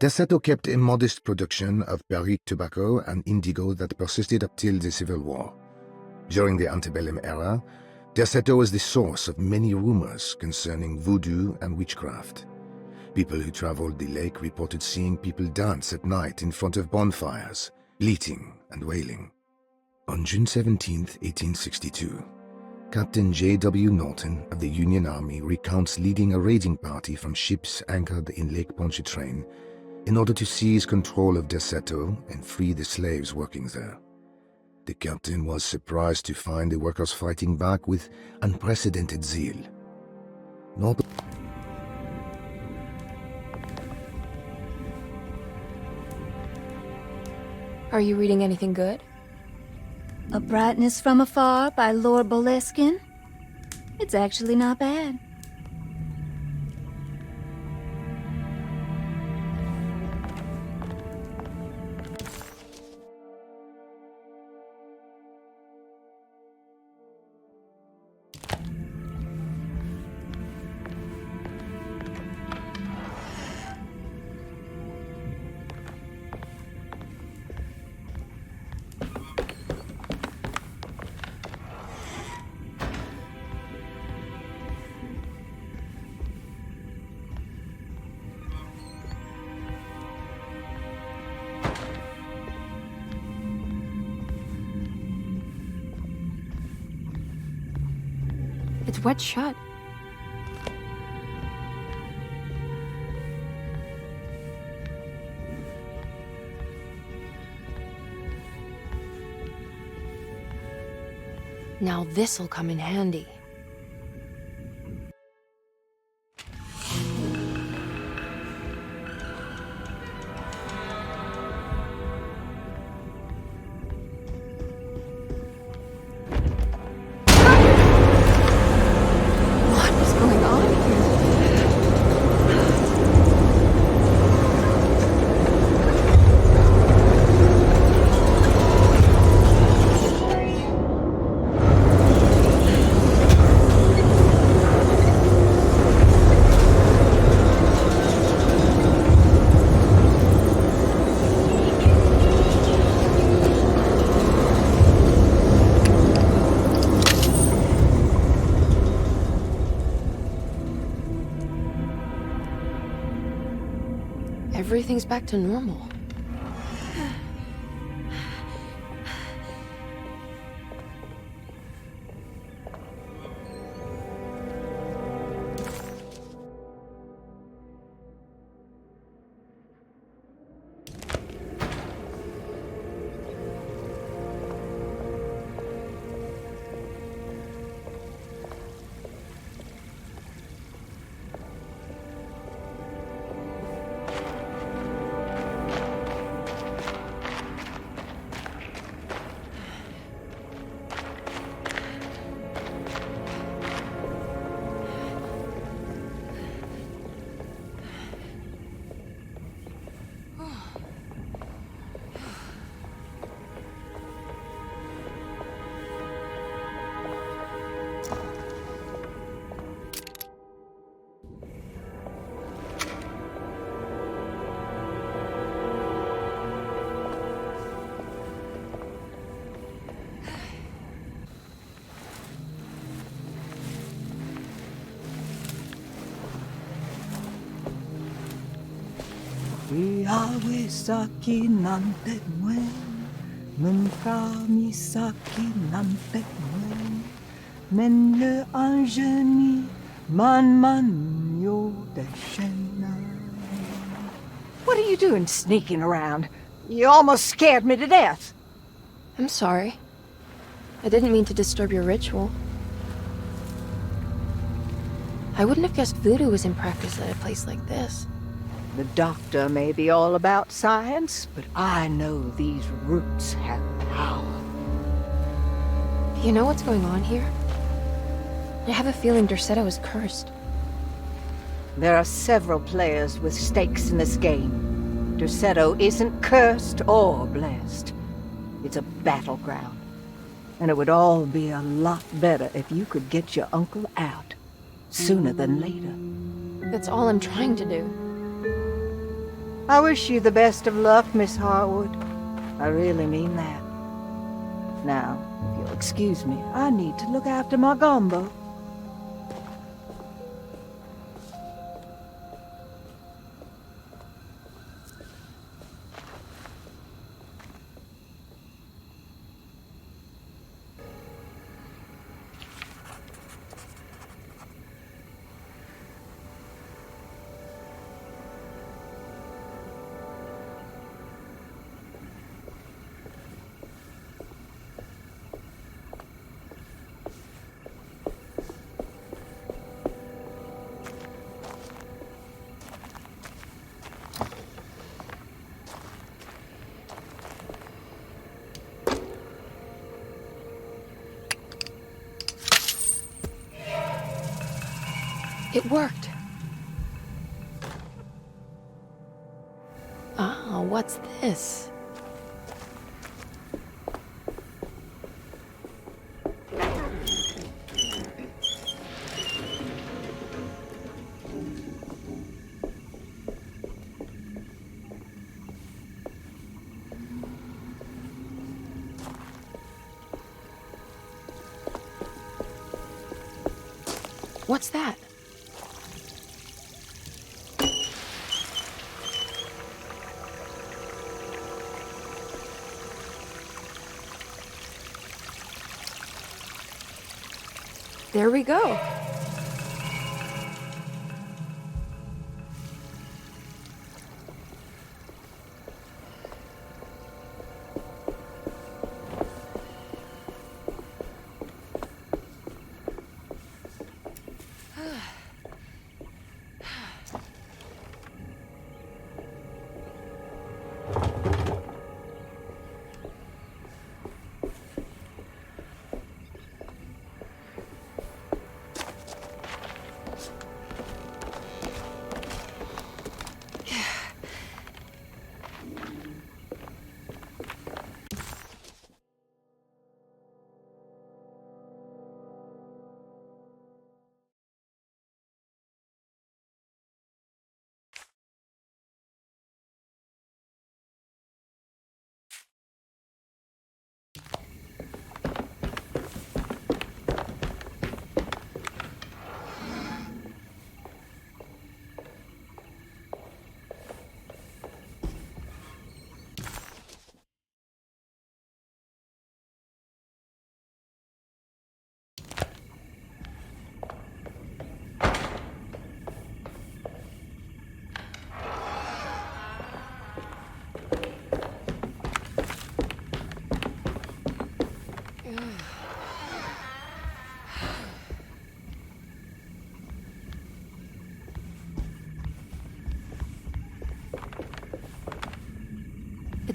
Derceto kept a modest production of Perique tobacco and indigo that persisted up till the Civil War. During the antebellum era, Derceto was the source of many rumors concerning voodoo and witchcraft. People who traveled the lake reported seeing people dance at night in front of bonfires, bleating and wailing. On June 17, 1862, Captain J.W. Norton of the Union Army recounts leading a raiding party from ships anchored in Lake Pontchartrain in order to seize control of Derceto and free the slaves working there. The captain was surprised to find the workers fighting back with unprecedented zeal. Norton Are you reading anything good? A Brightness from Afar by Lord Boleskine. It's actually not bad. It's wet shut. Now this'll come in handy. Everything's back to normal. Misaki nante mwen, Munka misaki nante mwen, Men le anjeni man yo deshena. What are you doing sneaking around? You almost scared me to death. I'm sorry. I didn't mean to disturb your ritual. I wouldn't have guessed voodoo was in practice at a place like this. The doctor may be all about science, but I know these roots have power. You know what's going on here? I have a feeling Derceto is cursed. There are several players with stakes in this game. Derceto isn't cursed or blessed. It's a battleground. And it would all be a lot better if you could get your uncle out sooner than later. That's all I'm trying to do. I wish you the best of luck, Miss Hartwood. I really mean that. Now, if you'll excuse me, I need to look after my gumbo. It worked. Ah, what's this? What's that? There we go.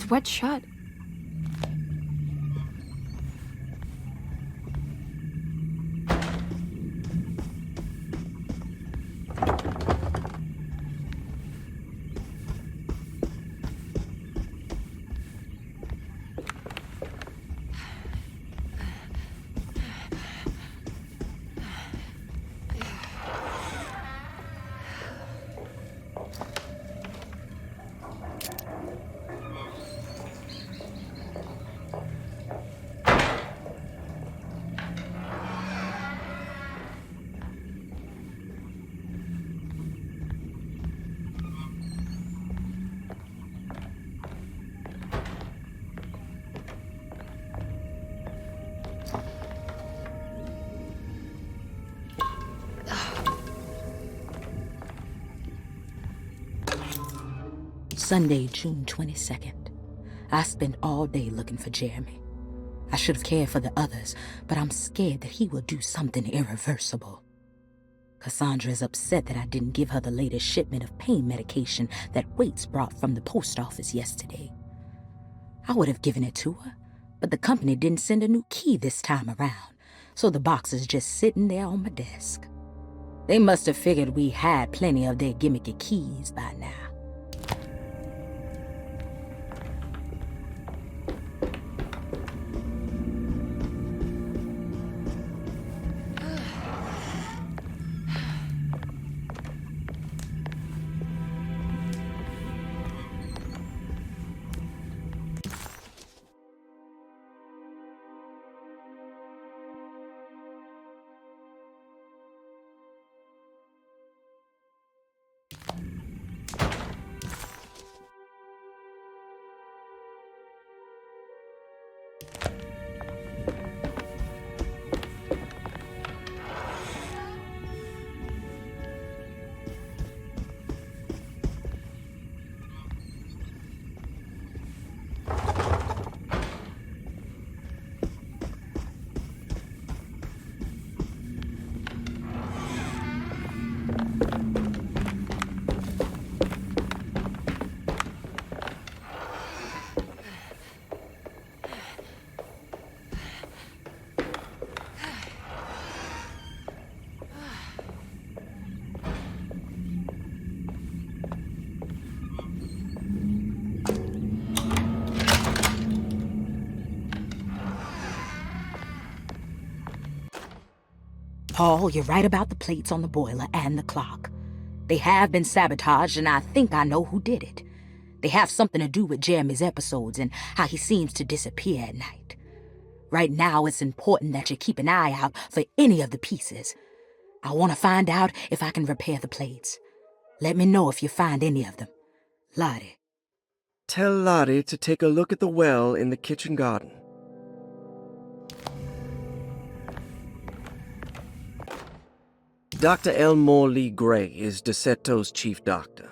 wet shut. Sunday, June 22nd. I spent all day looking for Jeremy. I should have cared for the others, but I'm scared that he will do something irreversible. Cassandra is upset that I didn't give her the latest shipment of pain medication that Waits brought from the post office yesterday. I would have given it to her, but the company didn't send a new key this time around, so the box is just sitting there on my desk. They must have figured we had plenty of their gimmicky keys by now. Paul, you're right about the plates on the boiler and the clock. They have been sabotaged, and I think I know who did it. They have something to do with Jeremy's episodes and how he seems to disappear at night. Right now, it's important that you keep an eye out for any of the pieces. I want to find out if I can repair the plates. Let me know if you find any of them. Lottie. Tell Lottie to take a look at the well in the kitchen garden. Dr. Elmore Lee Gray is DeSeto's chief doctor.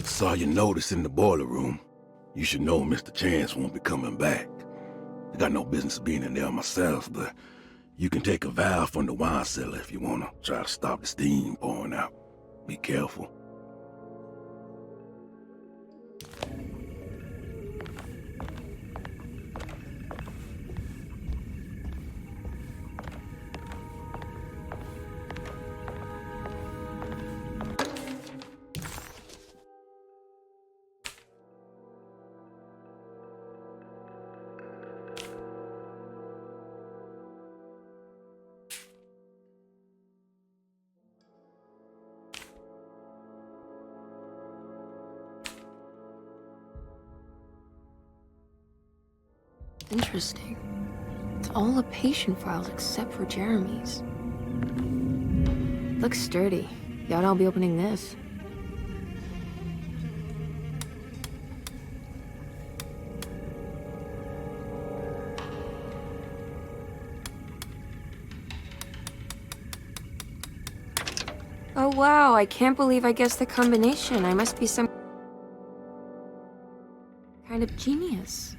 Saw your notice in the boiler room. You should know Mr. Chance won't be coming back. I got no business being in there myself, but you can take a valve from the wine cellar if you want to try to stop the steam pouring out. Be careful. Interesting. It's all the patient files except for Jeremy's. Looks sturdy. Doubt I'll be opening this. Oh wow, I can't believe I guessed the combination. I must be some kind of genius.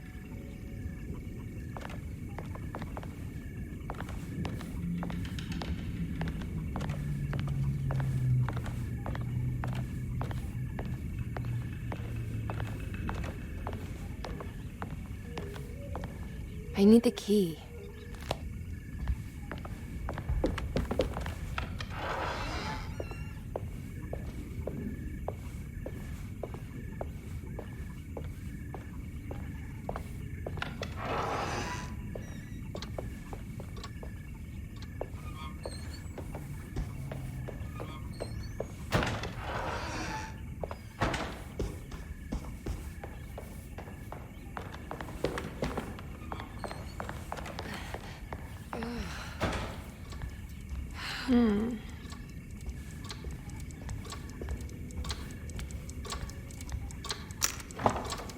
I need the key.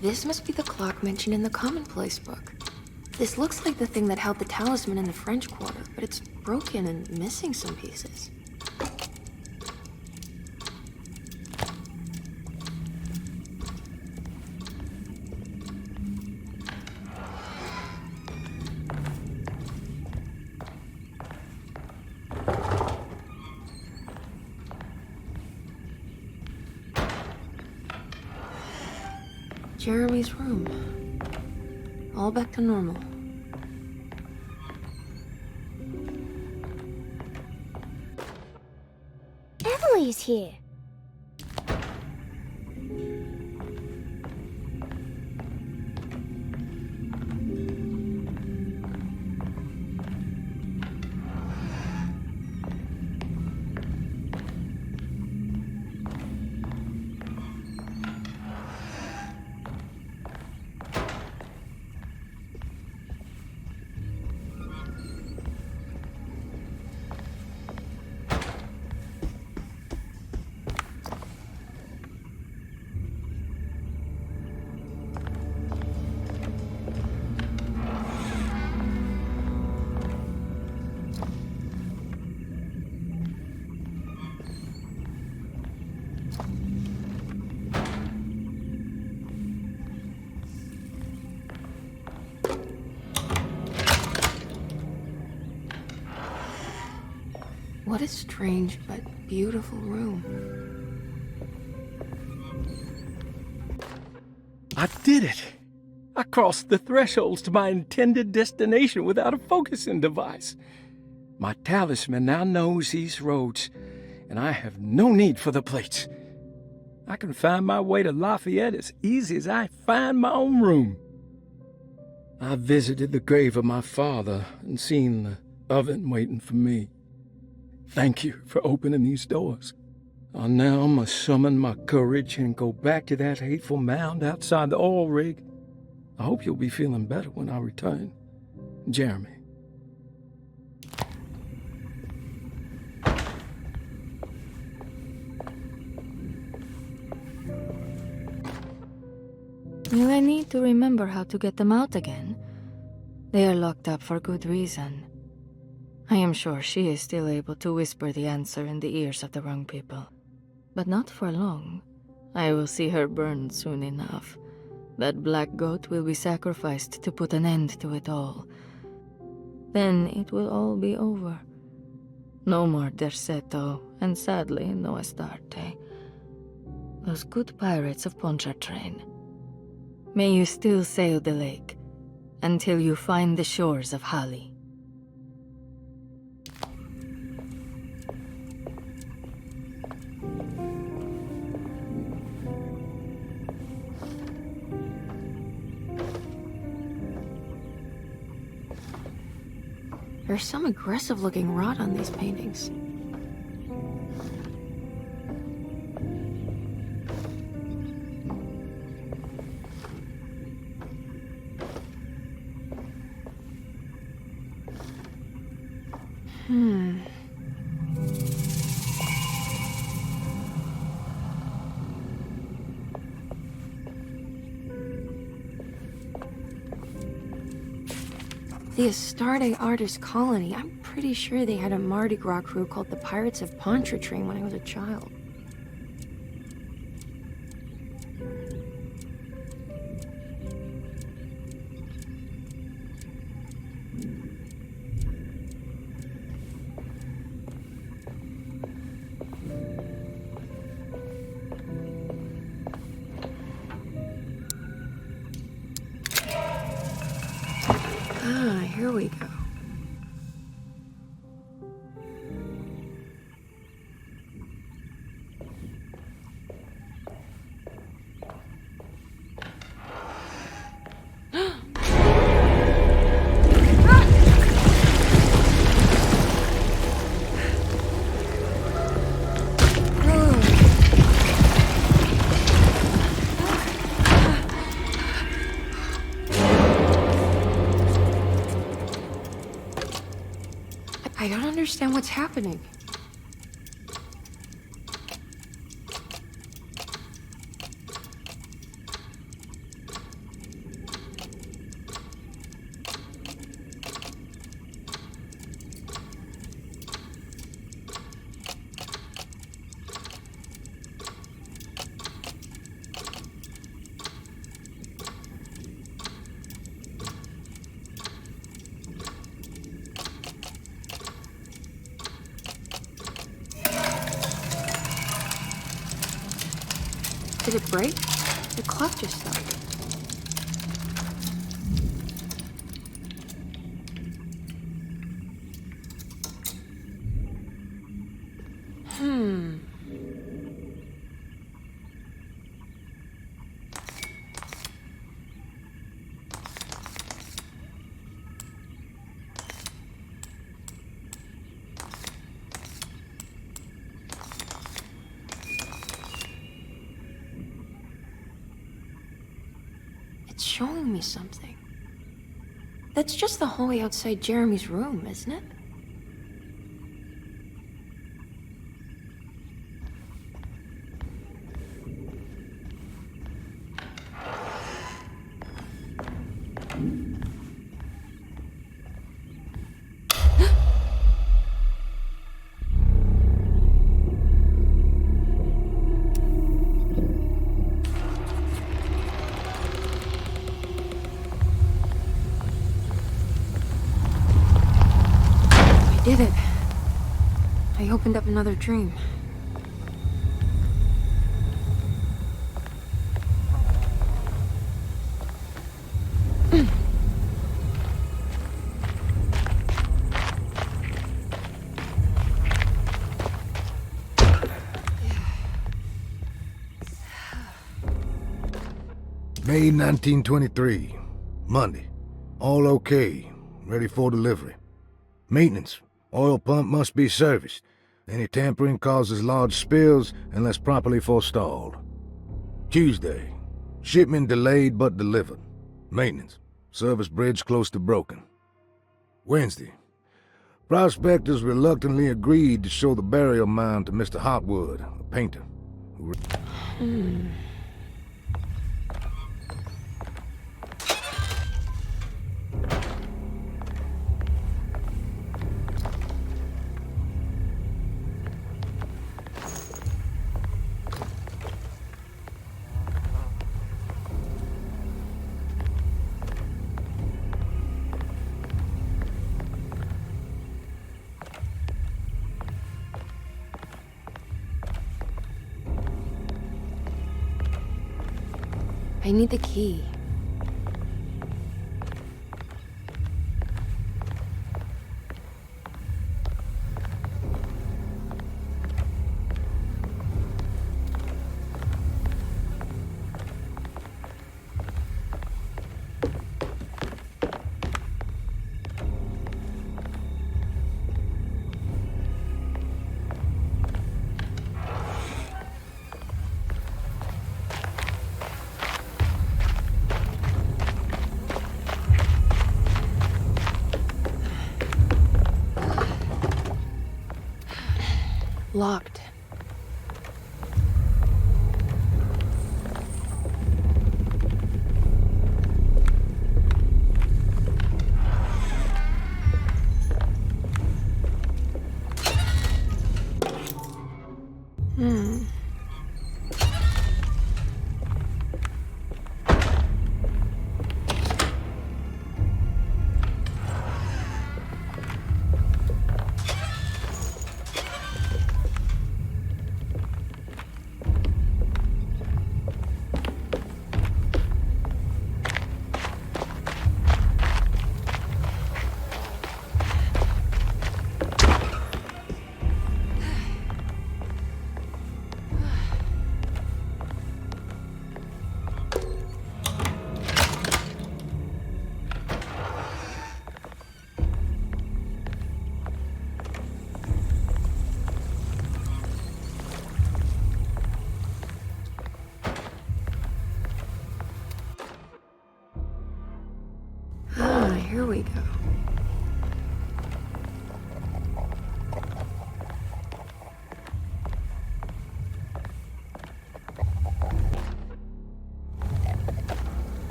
This must be the clock mentioned in the commonplace book. This looks like the thing that held the talisman in the French Quarter, but it's broken and missing some pieces. Jeremy's room. All back to normal. Emily's here. What a strange but beautiful room. I did it! I crossed the thresholds to my intended destination without a focusing device. My talisman now knows these roads, and I have no need for the plates. I can find my way to Lafayette as easy as I find my own room. I visited the grave of my father and seen the oven waiting for me. Thank you for opening these doors. I now must summon my courage and go back to that hateful mound outside the oil rig. I hope you'll be feeling better when I return. Jeremy. Will I need to remember how to get them out again? They are locked up for good reason. I am sure she is still able to whisper the answer in the ears of the wrong people. But not for long. I will see her burned soon enough. That black goat will be sacrificed to put an end to it all. Then it will all be over. No more Derceto, and sadly, no Astarte. Those good pirates of Pontchartrain. May you still sail the lake, until you find the shores of Hali. There's some aggressive-looking rot on these paintings. The Astarte Artist Colony. I'm pretty sure they had a Mardi Gras crew called the Pirates of Pontchartrain when I was a child. Here we go. I don't understand what's happening. Did it break? The clock just stopped. It's showing me something. That's just the hallway outside Jeremy's room, isn't it? Did it. I opened up another dream. May 1923. Monday. All okay. Ready for delivery. Maintenance. Oil pump must be serviced. Any tampering causes large spills unless properly forestalled. Tuesday. Shipment delayed but delivered. Maintenance. Service bridge close to broken. Wednesday. Prospectors reluctantly agreed to show the burial mound to Mr. Hotwood, a painter. I need the key. Locked.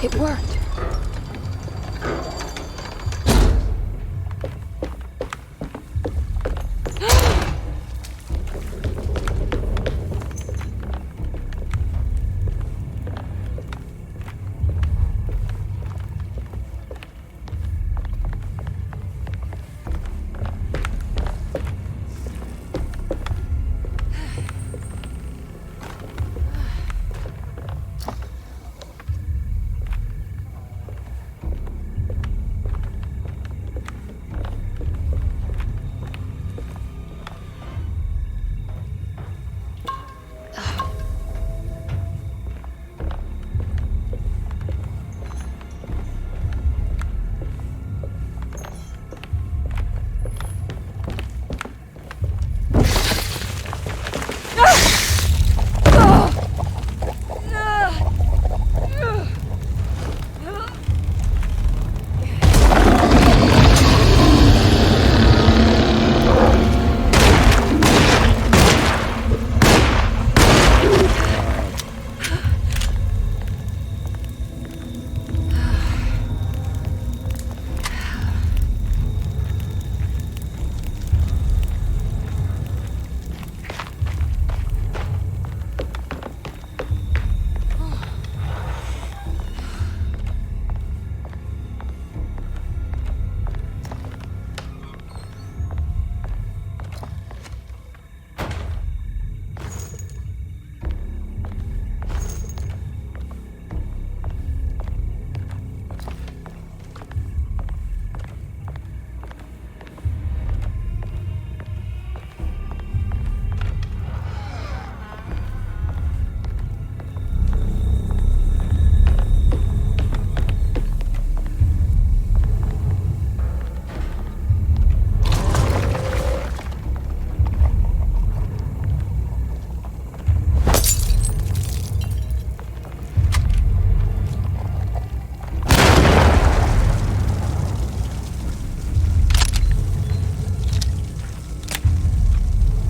It worked.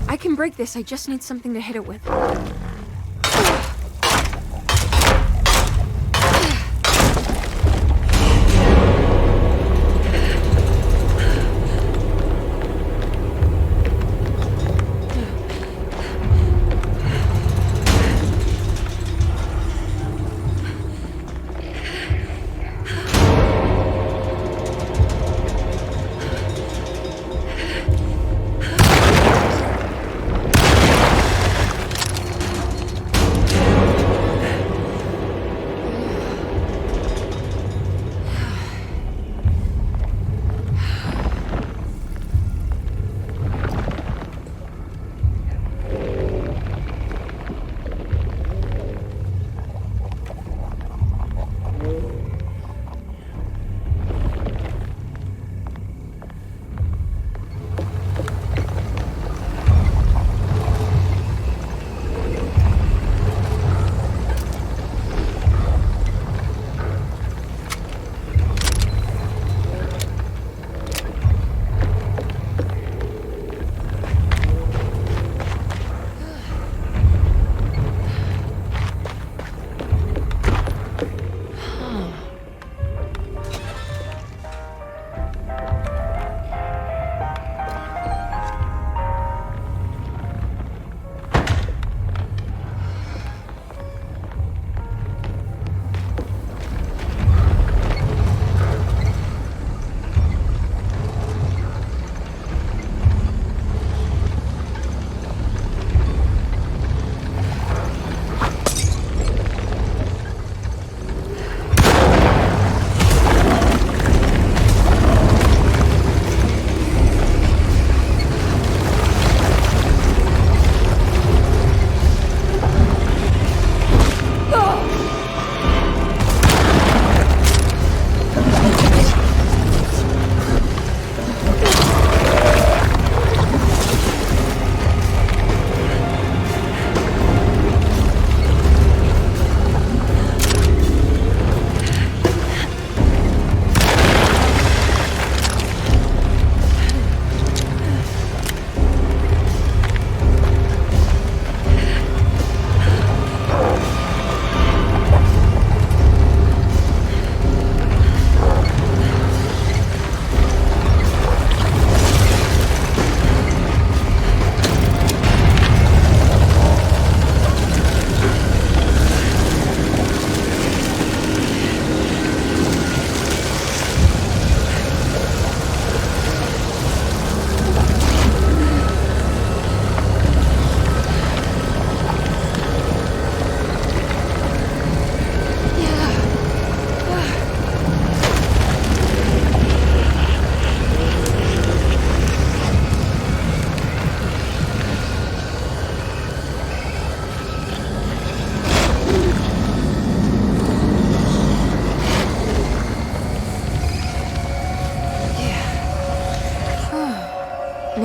I can break this, I just need something to hit it with.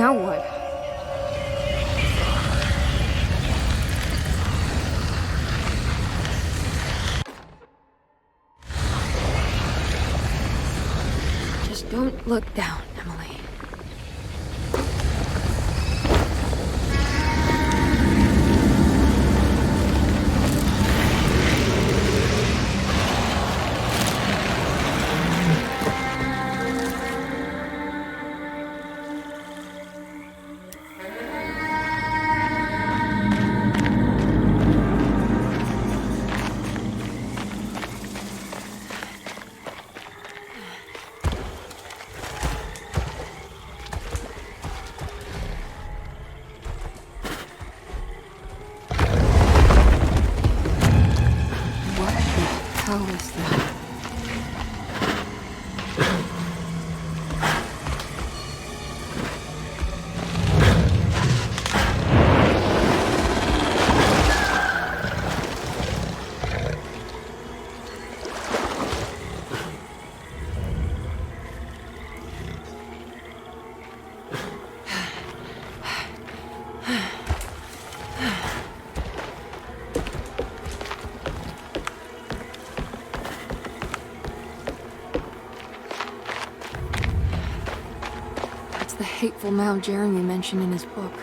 Now what? Just don't look down, Emily. How is that? The hateful mound Jeremy mentioned in his book.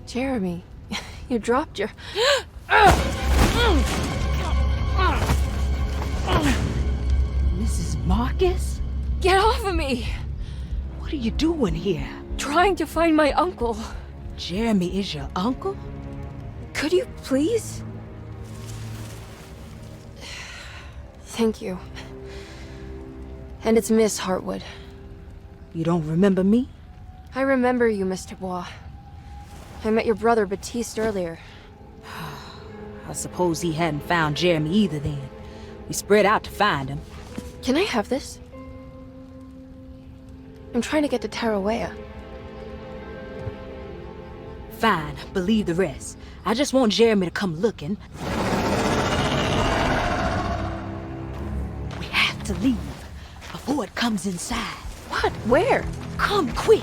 Jeremy, you dropped your... Mrs. Marcus? Get off of me! What are you doing here? Trying to find my uncle. Jeremy is your uncle? Could you please? Thank you. And it's Miss Hartwood. You don't remember me? I remember you, Mr. Bois. I met your brother Baptiste earlier. I suppose he hadn't found Jeremy either then. We spread out to find him. Can I have this? I'm trying to get to Tarawea. Fine, believe the rest. I just want Jeremy to come looking. We have to leave before it comes inside. What? Where? Come quick!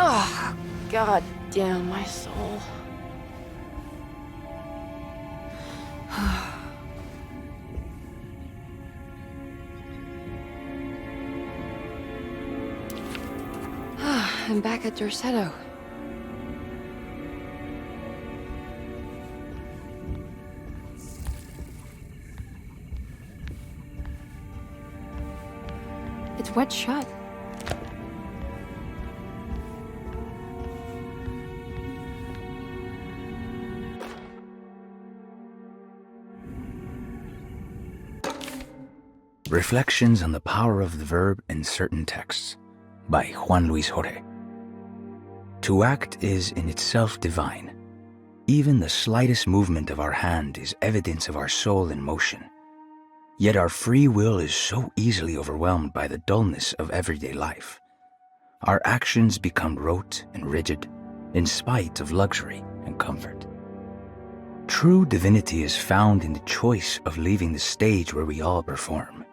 Oh, God damn my soul. I'm back at Dorsetto. It's wet shut. Reflections on the Power of the Verb in Certain Texts by Juan Luis Jorge. To act is in itself divine. Even the slightest movement of our hand is evidence of our soul in motion. Yet our free will is so easily overwhelmed by the dullness of everyday life. Our actions become rote and rigid, in spite of luxury and comfort. True divinity is found in the choice of leaving the stage where we all perform.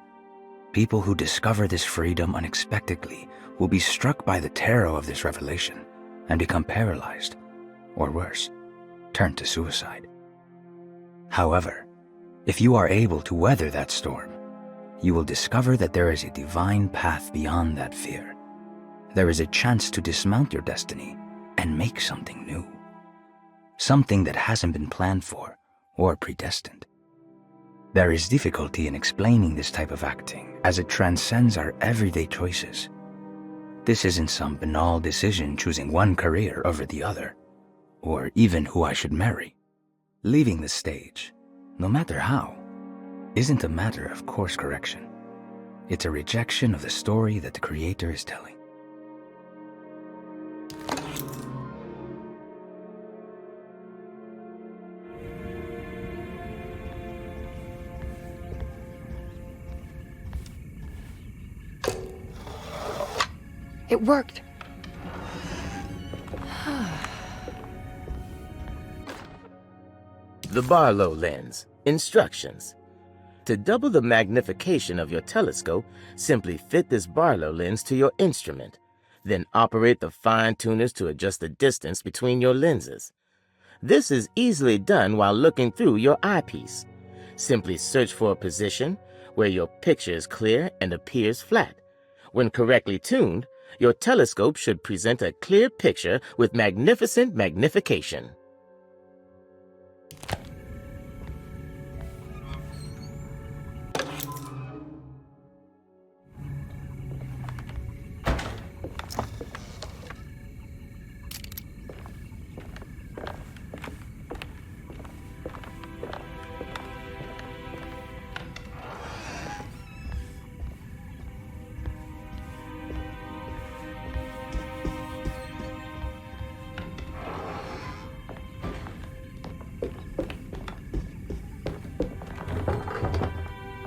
People who discover this freedom unexpectedly will be struck by the terror of this revelation and become paralyzed, or worse, turn to suicide. However, if you are able to weather that storm, you will discover that there is a divine path beyond that fear. There is a chance to dismount your destiny and make something new. something that hasn't been planned for or predestined. There is difficulty in explaining this type of acting, as it transcends our everyday choices. This isn't some banal decision choosing one career over the other, or even who I should marry. Leaving the stage, no matter how, isn't a matter of course correction. It's a rejection of the story that the creator is telling. It worked. The Barlow lens. Instructions. To double the magnification of your telescope, simply fit this Barlow lens to your instrument. Then operate the fine-tuners to adjust the distance between your lenses. This is easily done while looking through your eyepiece. Simply search for a position where your picture is clear and appears flat. When correctly tuned, your telescope should present a clear picture with magnificent magnification.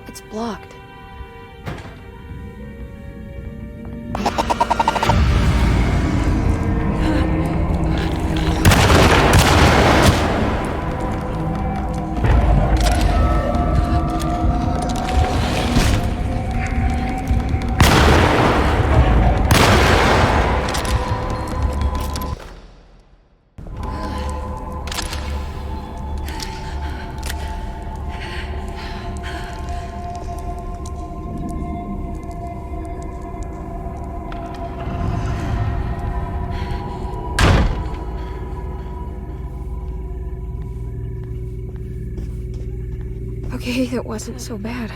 It's blocked. Okay, that wasn't so bad.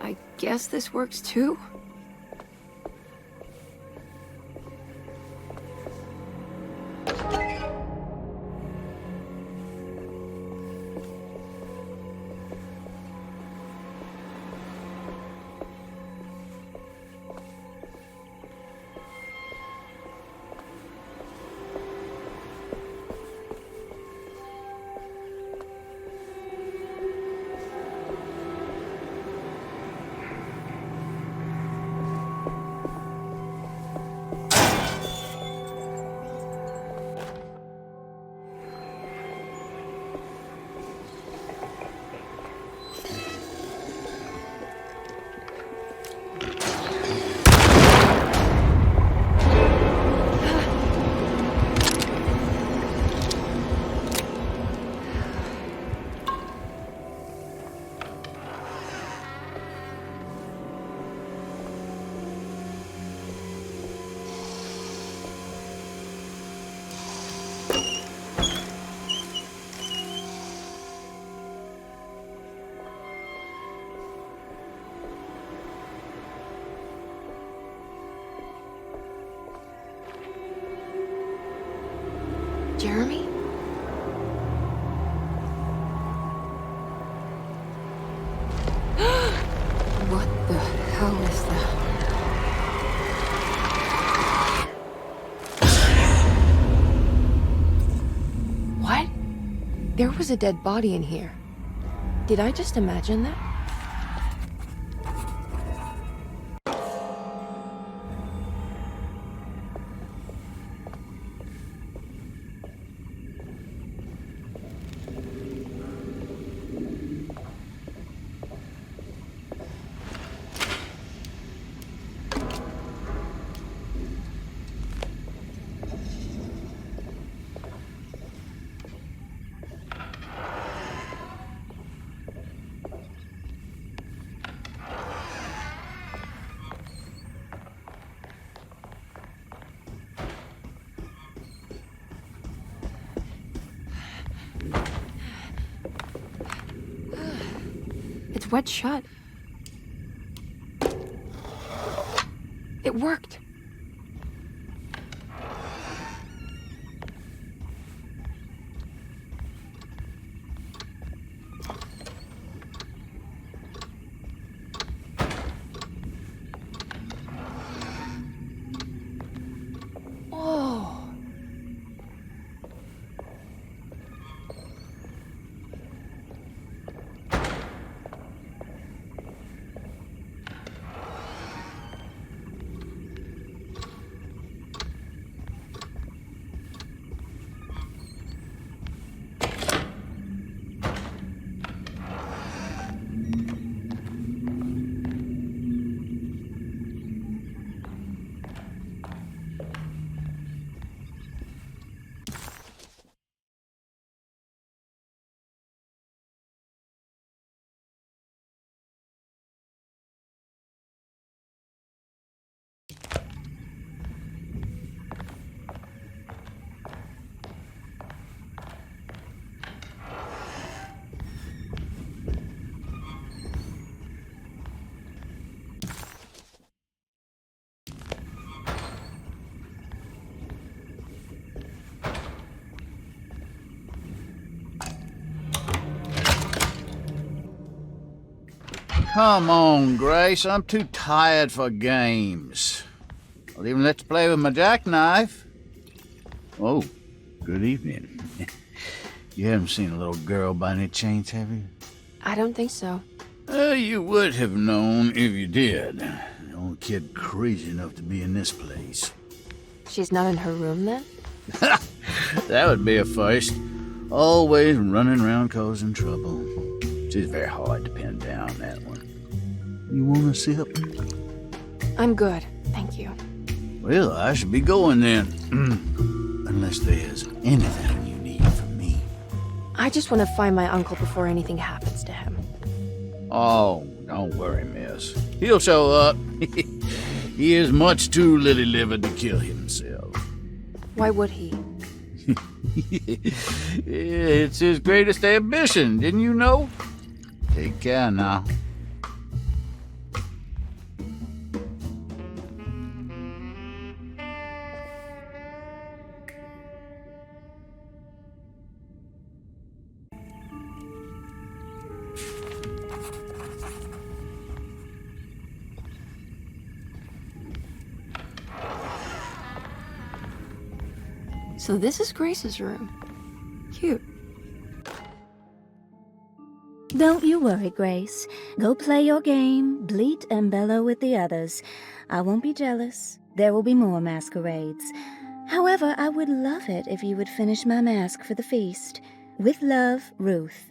I guess this works too? Jeremy? What the hell is that? What? There was a dead body in here. Did I just imagine that? It's wet shut. It worked. Oh. Come on, Grace. I'm too tired for games. I'll even let you play with my jackknife. Oh, good evening. You haven't seen a little girl by any chance, have you? I don't think so. You would have known if you did. The only kid crazy enough to be in this place. She's not in her room then? That would be a first. Always running around causing trouble. She's very hard to pin down, that one. You want to sip? I'm good, thank you. Well, I should be going then. Unless there's anything you need from me. I just want to find my uncle before anything happens to him. Oh, don't worry, miss. He'll show up. He is much too lily-livered to kill himself. Why would he? It's his greatest ambition, didn't you know? Take care now. So this is Grace's room. Cute. Don't you worry, Grace. Go play your game, bleat and bellow with the others. I won't be jealous. There will be more masquerades. However, I would love it if you would finish my mask for the feast. With love, Ruth.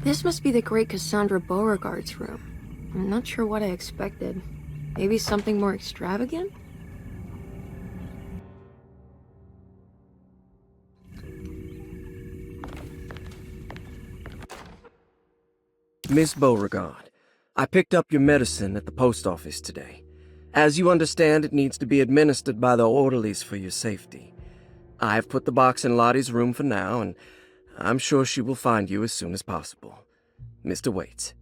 This must be the great Cassandra Beauregard's room. I'm not sure what I expected. Maybe something more extravagant? Miss Beauregard, I picked up your medicine at the post office today. As you understand, it needs to be administered by the orderlies for your safety. I've put the box in Lottie's room for now, and I'm sure she will find you as soon as possible. Mr. Waits.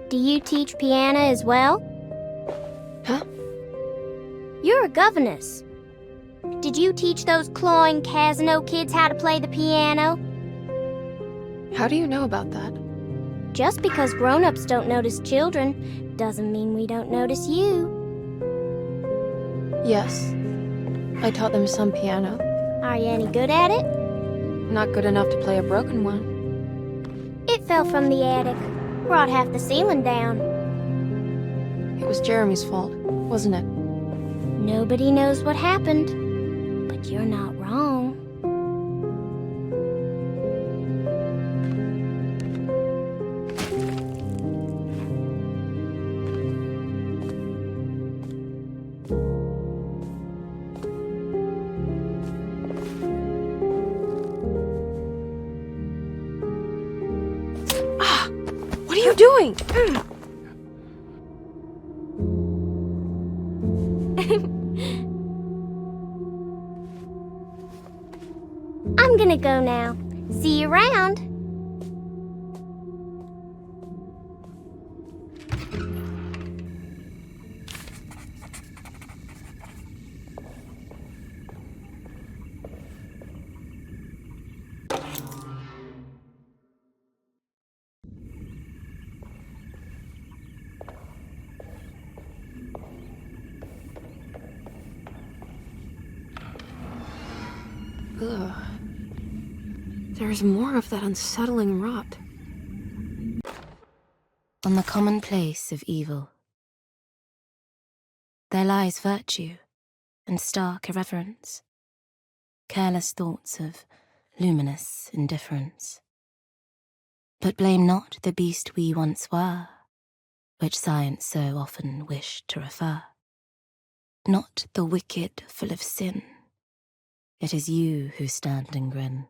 Do you teach piano as well? Huh? You're a governess. Did you teach those clawing Casino kids how to play the piano? How do you know about that? Just because grown-ups don't notice children doesn't mean we don't notice you. Yes. I taught them some piano. Are you any good at it? Not good enough to play a broken one. It fell from the attic. Brought half the ceiling down. It was Jeremy's fault, wasn't it? Nobody knows what happened, but you're not wrong. What are you doing? I'm gonna go now. See you around. Ugh. There's more of that unsettling rot. On the commonplace of evil, there lies virtue and stark irreverence, careless thoughts of luminous indifference. But blame not the beast we once were, which science so often wished to refer. Not the wicked full of sin, it is you who stand and grin.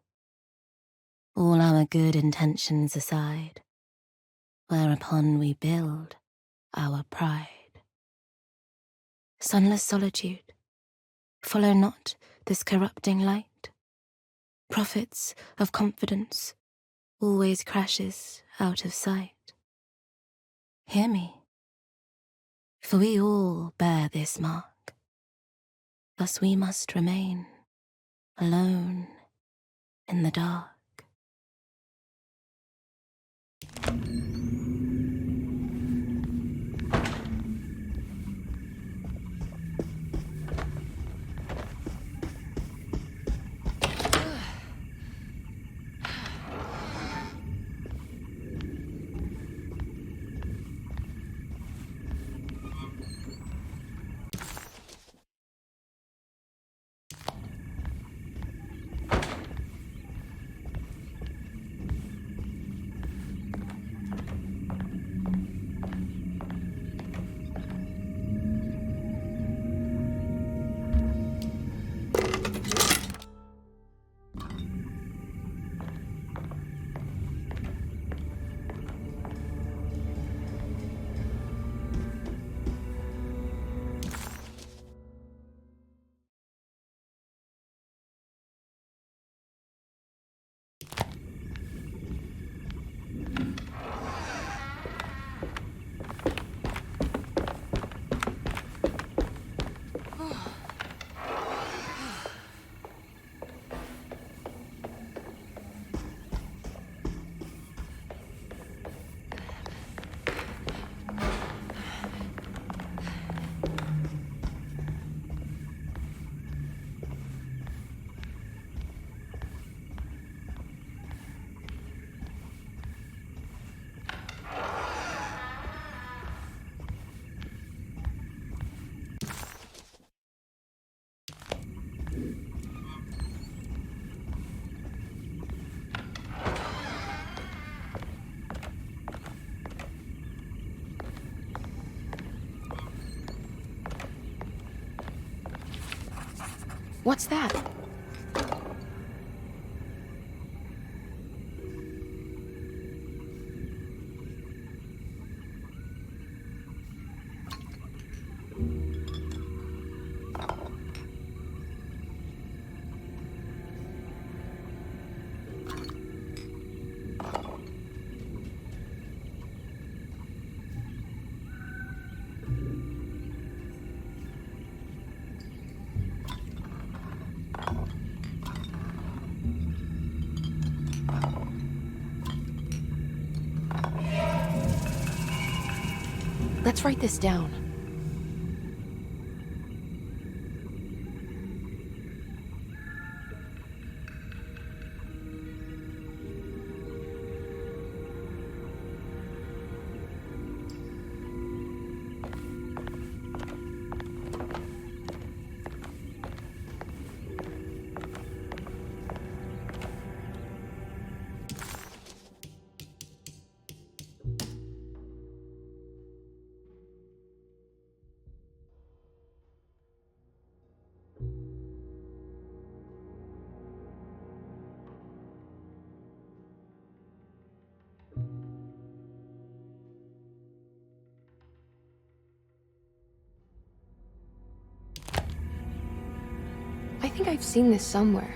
All our good intentions aside, whereupon we build our pride. Sunless solitude, follow not this corrupting light. Prophets of confidence always crashes out of sight. Hear me, for we all bear this mark. Thus we must remain alone in the dark. What's that? Let's write this down. I think I've seen this somewhere.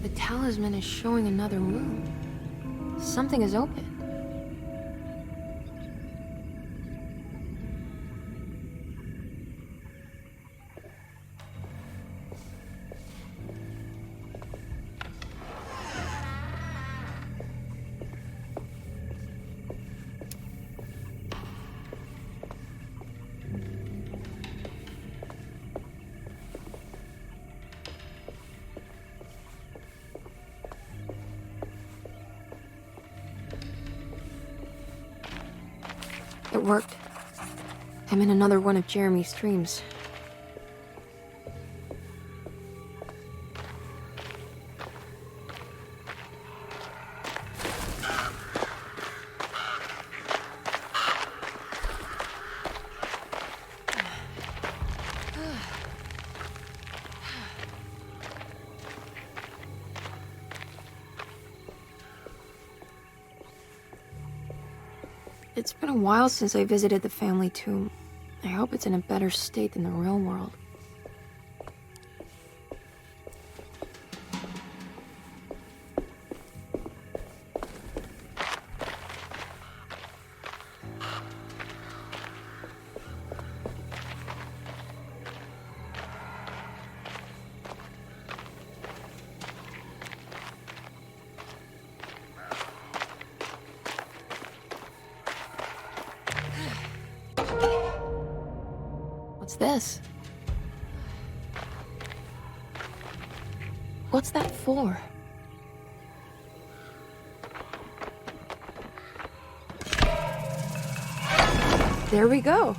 The talisman is showing another room. Something is open. It worked. I'm in another one of Jeremy's dreams. It's been a while since I visited the family tomb. I hope it's in a better state than the real world. What's this? What's that for? There we go.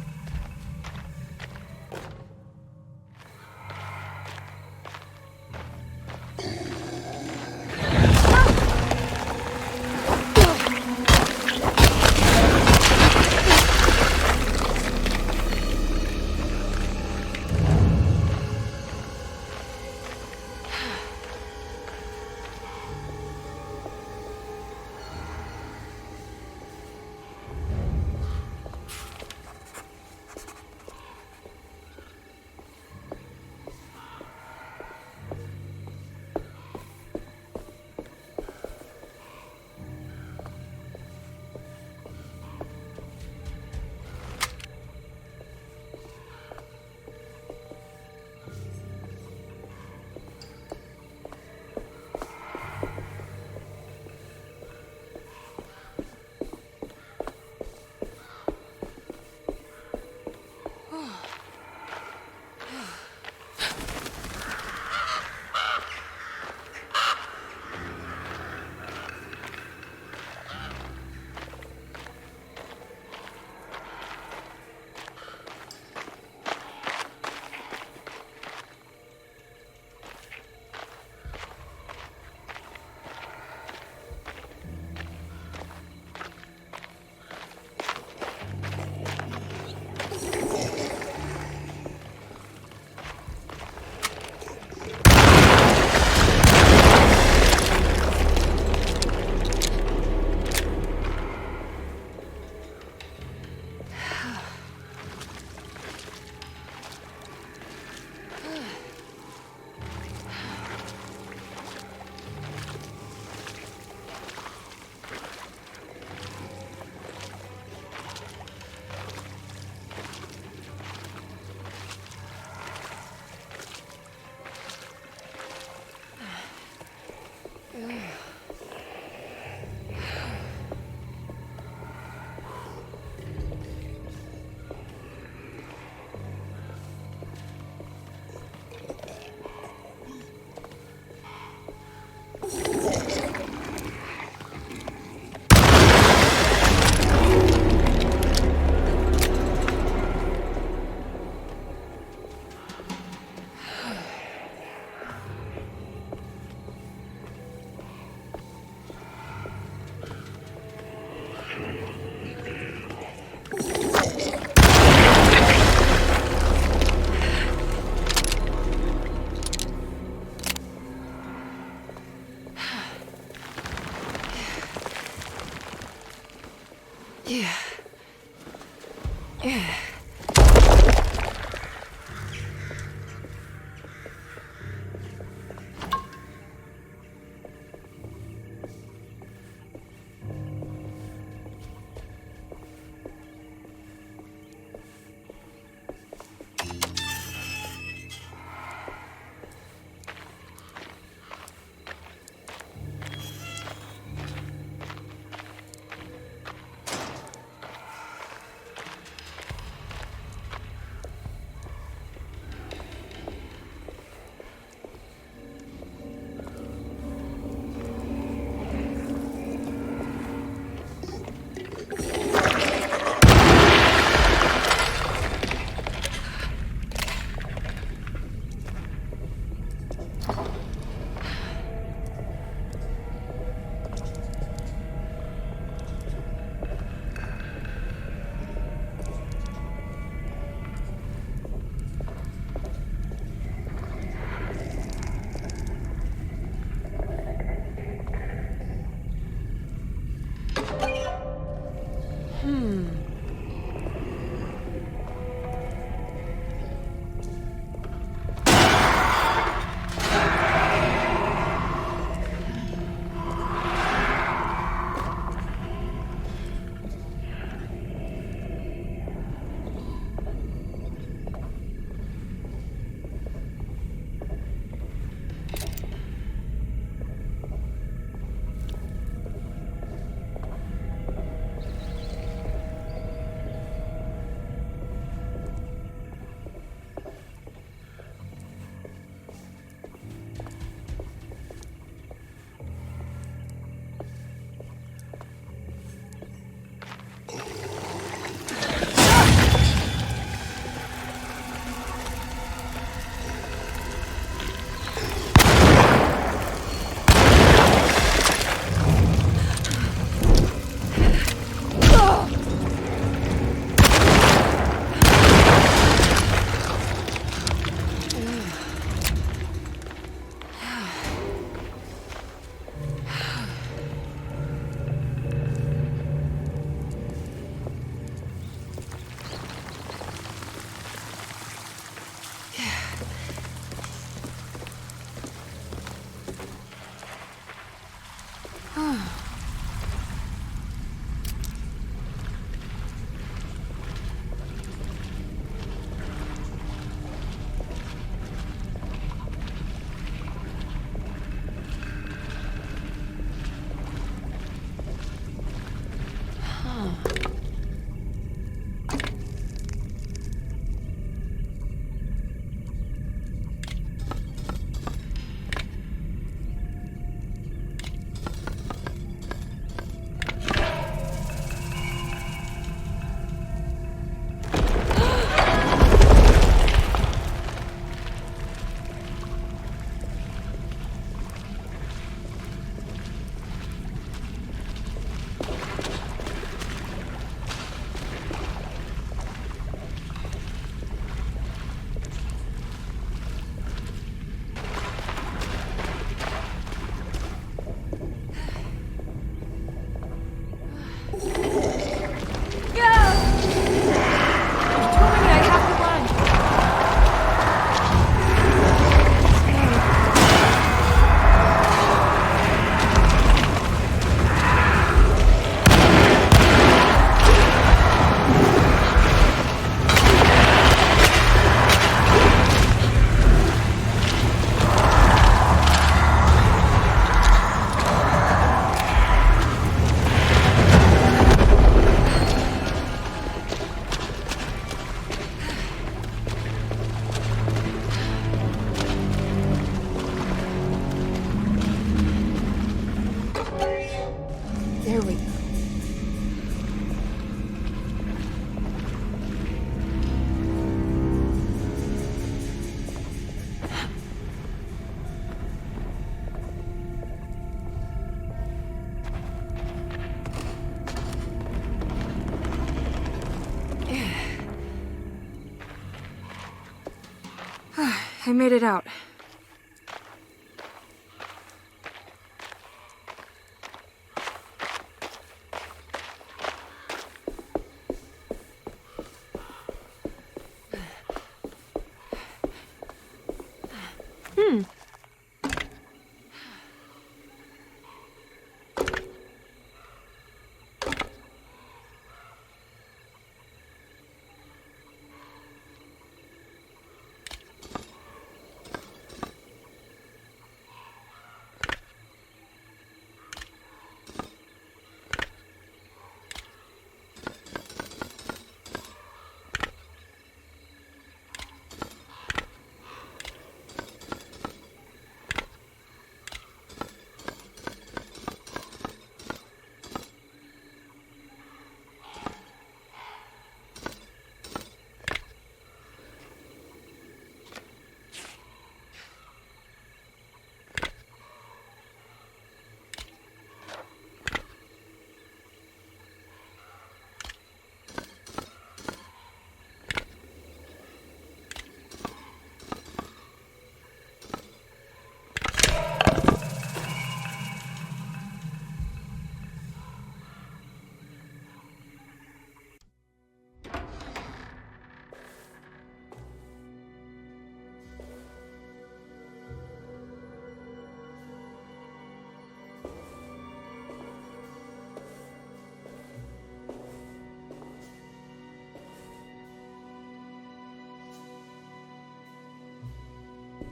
I made it out.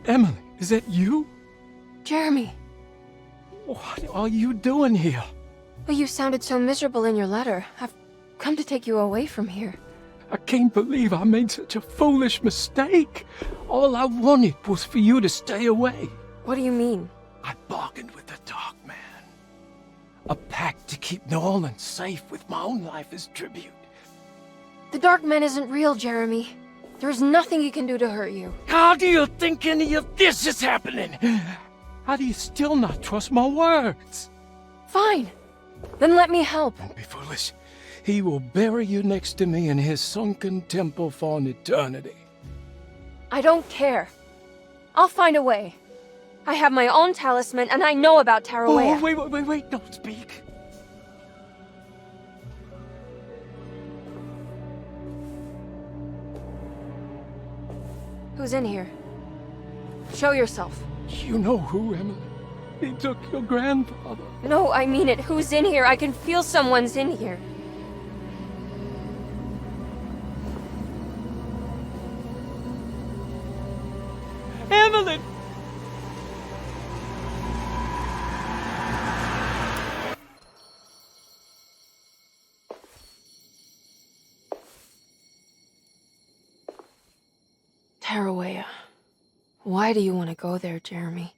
Emily, is that you? Jeremy. What are you doing here? Well, you sounded so miserable in your letter. I've come to take you away from here. I can't believe I made such a foolish mistake. All I wanted was for you to stay away. What do you mean? I bargained with the Dark Man. A pact to keep New Orleans safe with my own life as tribute. The Dark Man isn't real, Jeremy. There is nothing he can do to hurt you. How do you think any of this is happening? How do you still not trust my words? Fine. Then let me help. Don't be foolish. He will bury you next to me in his sunken temple for an eternity. I don't care. I'll find a way. I have my own talisman, and I know about Tarawea. Oh, wait, don't speak. Who's in here? Show yourself. You know who, Emily. He took your grandfather. No, I mean it. Who's in here? I can feel someone's in here. Emily! Tarawea. Why do you want to go there, Jeremy?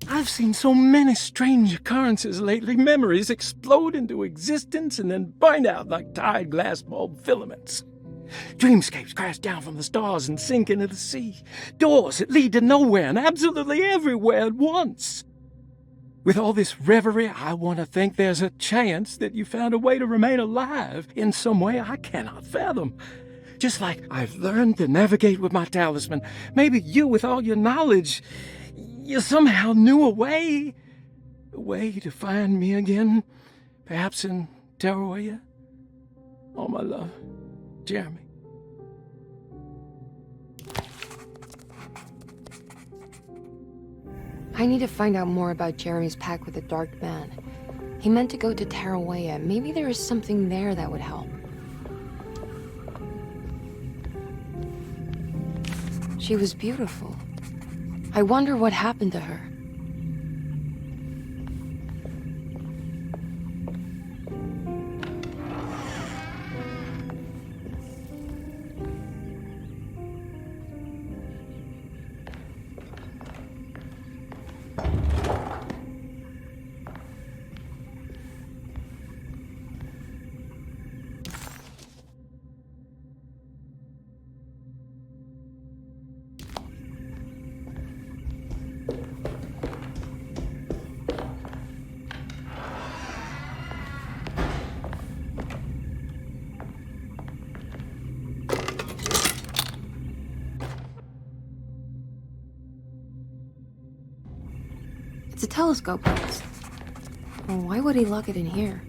I've seen so many strange occurrences lately. Memories explode into existence and then burn out like tired glass bulb filaments. Dreamscapes crash down from the stars and sink into the sea. Doors that lead to nowhere and absolutely everywhere at once. With all this reverie, I want to think there's a chance that you found a way to remain alive in some way I cannot fathom. Just like I've learned to navigate with my talisman. Maybe you, with all your knowledge, you somehow knew a way to find me again. Perhaps in Tarawea. Oh, my love. Jeremy. I need to find out more about Jeremy's pact with the Dark Man. He meant to go to Tarawea. Maybe there is something there that would help. She was beautiful. I wonder what happened to her. It's a telescope box. Well, why would he lock it in here?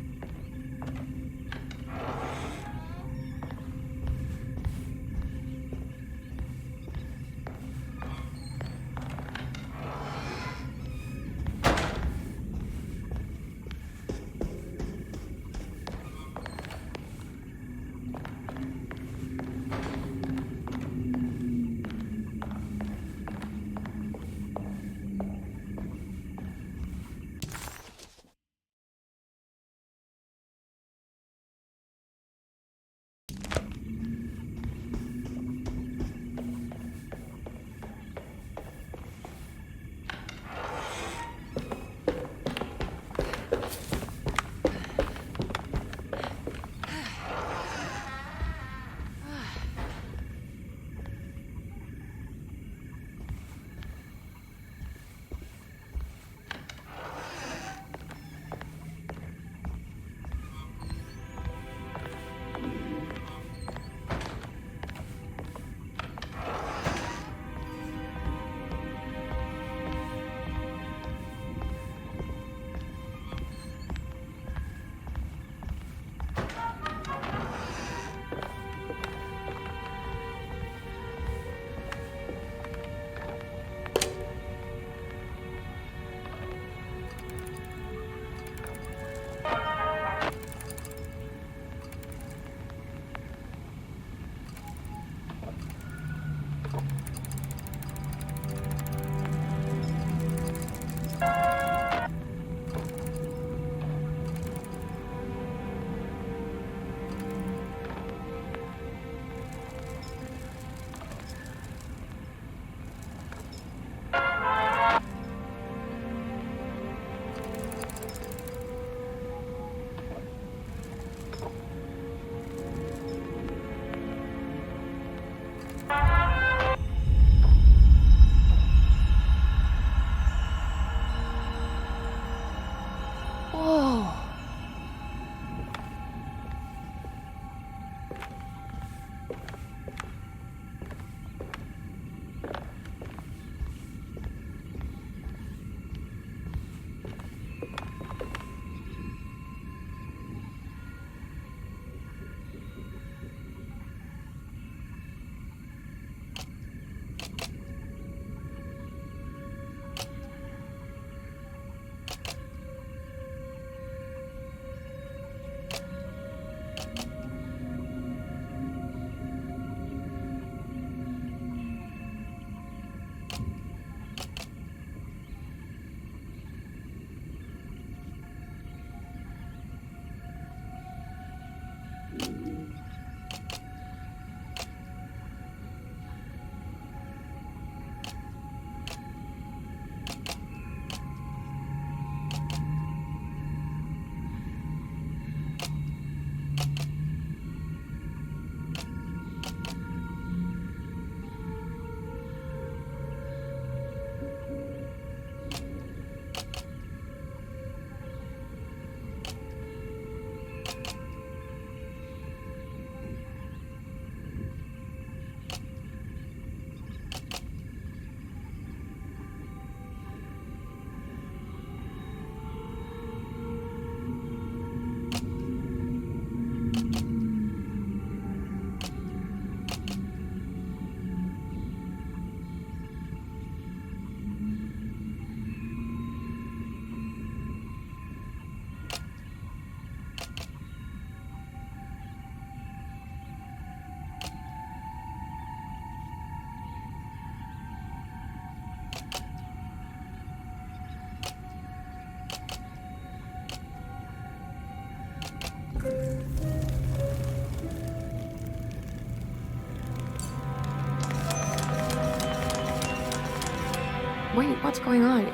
Wait, what's going on?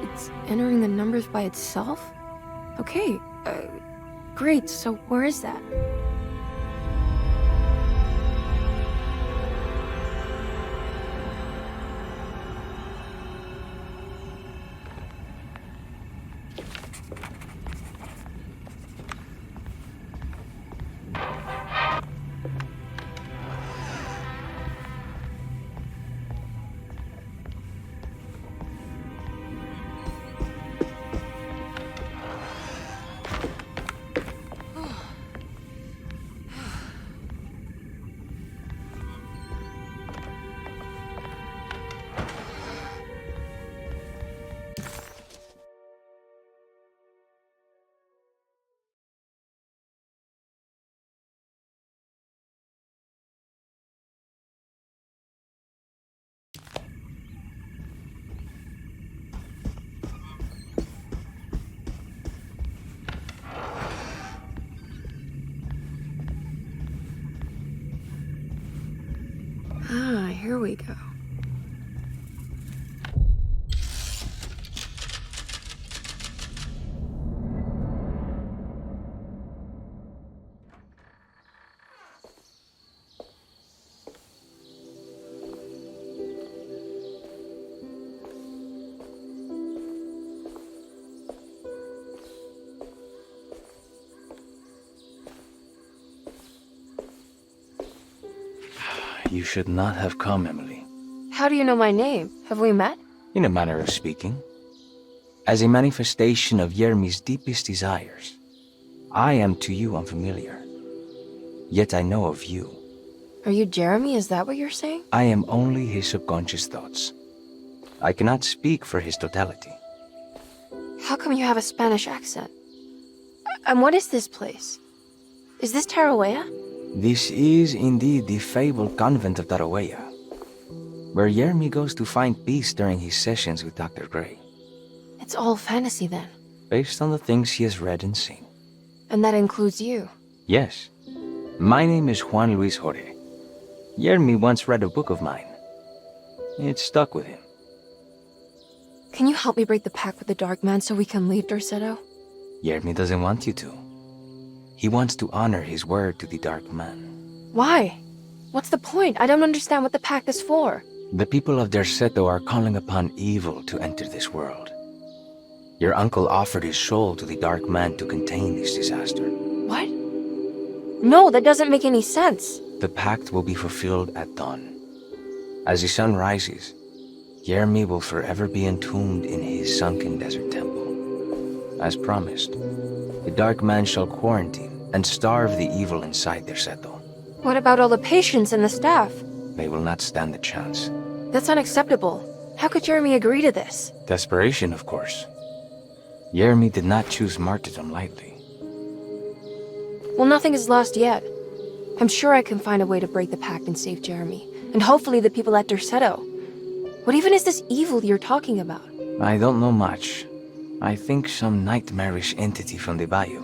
It's entering the numbers by itself? Okay, great, so where is that? here we go. You should not have come, Emily. How do you know my name? Have we met? In a manner of speaking. As a manifestation of Yermi's deepest desires, I am to you unfamiliar. Yet I know of you. Are you Jeremy? Is that what you're saying? I am only his subconscious thoughts. I cannot speak for his totality. How come you have a Spanish accent? And what is this place? Is this Tarawea? This is indeed the fabled convent of Tarawea, where Yermi goes to find peace during his sessions with Dr. Gray. It's all fantasy then. Based on the things he has read and seen. And that includes you. Yes. My name is Juan Luis Jorge. Yermi once read a book of mine. It stuck with him. Can you help me break the pact with the Dark Man so we can leave Derceto? Yermi doesn't want you to. He wants to honor his word to the Dark Man. Why? What's the point? I don't understand what the pact is for. The people of Derceto are calling upon evil to enter this world. Your uncle offered his soul to the Dark Man to contain this disaster. What? No, that doesn't make any sense. The pact will be fulfilled at dawn. As the sun rises, Yermi will forever be entombed in his sunken desert temple. As promised, the Dark Man shall quarantine and starve the evil inside Derceto. What about all the patients and the staff? They will not stand a chance. That's unacceptable. How could Jeremy agree to this? Desperation, of course. Yermi did not choose martyrdom lightly. Well, nothing is lost yet. I'm sure I can find a way to break the pact and save Jeremy. And hopefully the people at Derceto. What even is this evil you're talking about? I don't know much. I think some nightmarish entity from the bayou.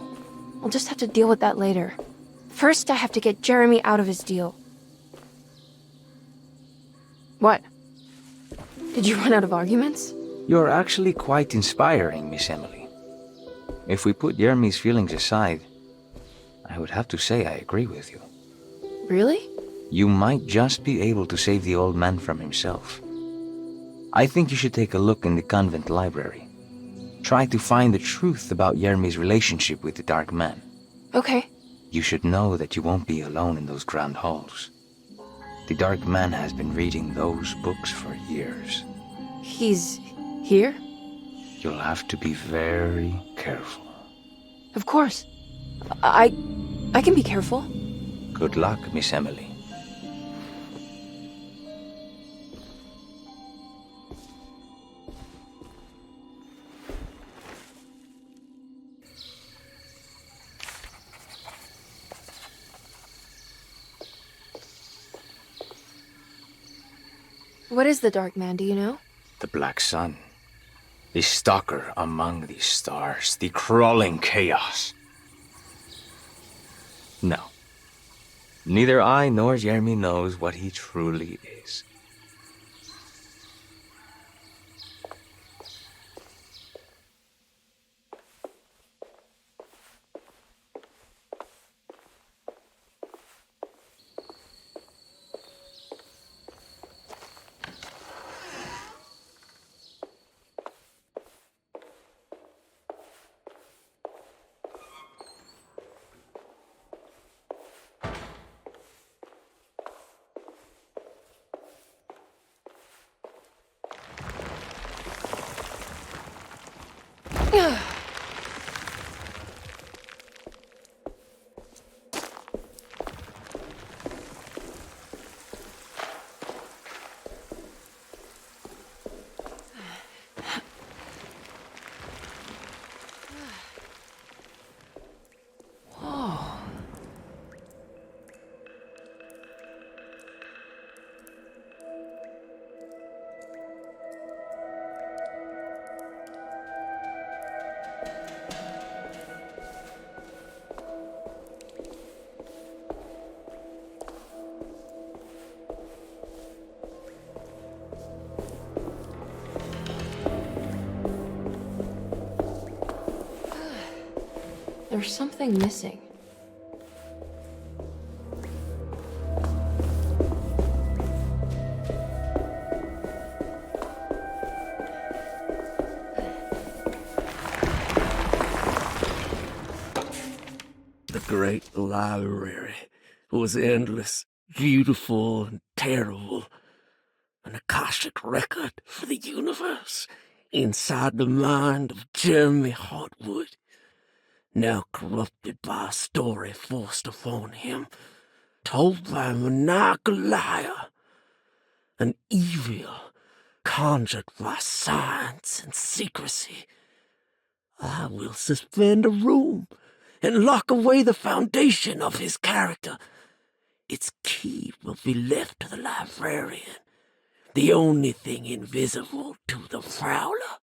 We'll just have to deal with that later. First, I have to get Jeremy out of his deal. What? Did you run out of arguments? You're actually quite inspiring, Miss Emily. If we put Yermi's feelings aside, I would have to say I agree with you. Really? You might just be able to save the old man from himself. I think you should take a look in the convent library. Try to find the truth about Yermi's relationship with the Dark Man. Okay. You should know that you won't be alone in those grand halls. The Dark Man has been reading those books for years. He's here? You'll have to be very careful. Of course. I can be careful. Good luck, Miss Emily. What is the Dark Man, do you know? The Black Sun. The stalker among the stars. The crawling chaos. No. Neither I nor Jeremy knows what he truly is. There's something missing. The great library was endless, beautiful, and terrible. An Akashic record for the universe inside the mind of Emili Hартвуд, now corrupted by a story forced upon him, told by a maniacal liar, an evil conjured by science and secrecy. I will suspend a room and lock away the foundation of his character. Its key will be left to the librarian, the only thing invisible to the prowler.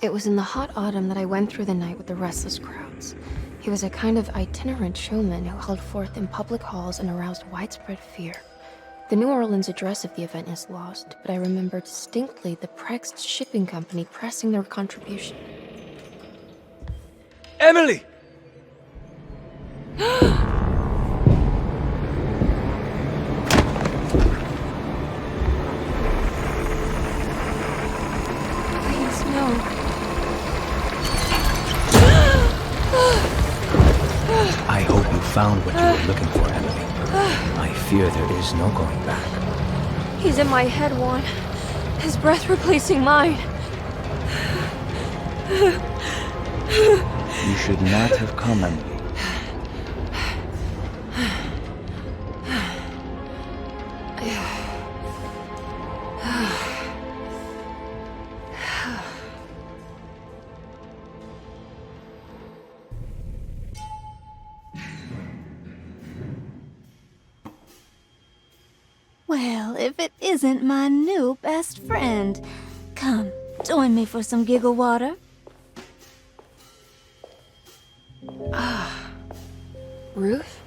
It was in the hot autumn that I went through the night with the restless crowds. He was a kind of itinerant showman who held forth in public halls and aroused widespread fear. The New Orleans address of the event is lost, but I remember distinctly the Prex shipping company pressing their contribution. Emily! Please, no. I hope you found what you were looking for, Emily. I fear there is no going back. He's in my head, Juan. His breath replacing mine. You should not have come, Emily. Well, if it isn't my new best friend. Come, join me for some giggle water. Ruth?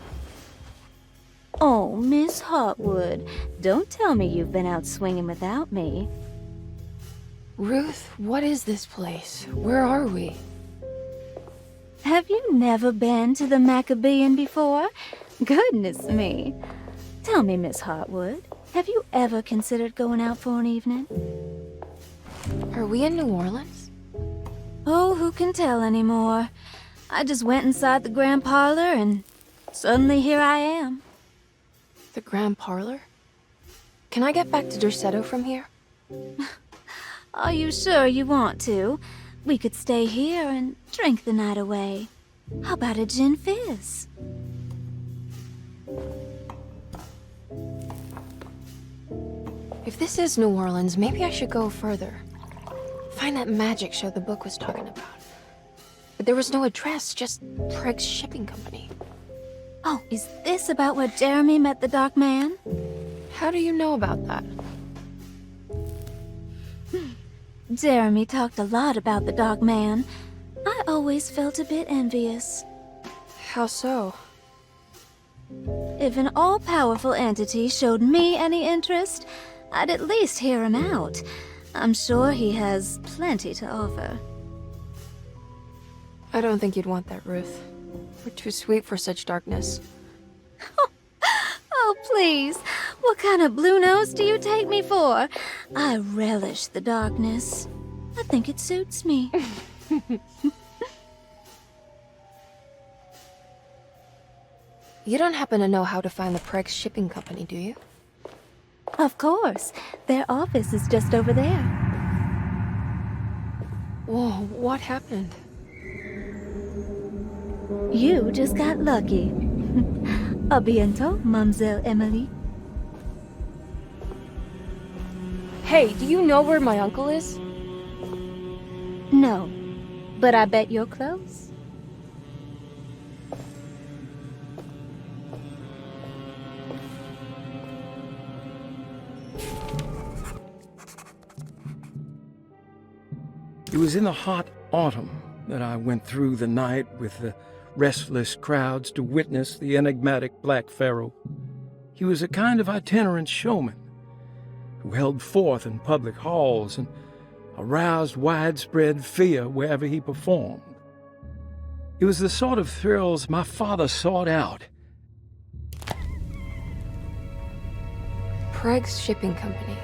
Oh, Miss Hартвуд, don't tell me you've been out swinging without me. Ruth, what is this place? Where are we? Have you never been to the Maccabean before? Goodness me. Tell me, Miss Hартвуд, have you ever considered going out for an evening? Are we in New Orleans? Oh, who can tell anymore? I just went inside the grand parlor and suddenly here I am. The grand parlor? Can I get back to Derceto from here? Are you sure you want to? We could stay here and drink the night away. How about a gin fizz? If this is New Orleans, maybe I should go further. Find that magic show the book was talking about. But there was no address, just Prex Shipping Company. Oh, is this about where Jeremy met the Dark Man? How do you know about that? Jeremy talked a lot about the Dark Man. I always felt a bit envious. How so? If an all-powerful entity showed me any interest, I'd at least hear him out. I'm sure he has plenty to offer. I don't think you'd want that, Ruth. We're too sweet for such darkness. Oh, please. What kind of blue nose do you take me for? I relish the darkness. I think it suits me. You don't happen to know how to find the Prex Shipping Company, do you? Of course. Their office is just over there. Whoa, what happened? You just got lucky. A bientôt, Mademoiselle Emily. Hey, do you know where my uncle is? No, but I bet you're close. It was in the hot autumn that I went through the night with the restless crowds to witness the enigmatic Black Pharaoh. He was a kind of itinerant showman who held forth in public halls and aroused widespread fear wherever he performed. It was the sort of thrills my father sought out. Prex Shipping Company.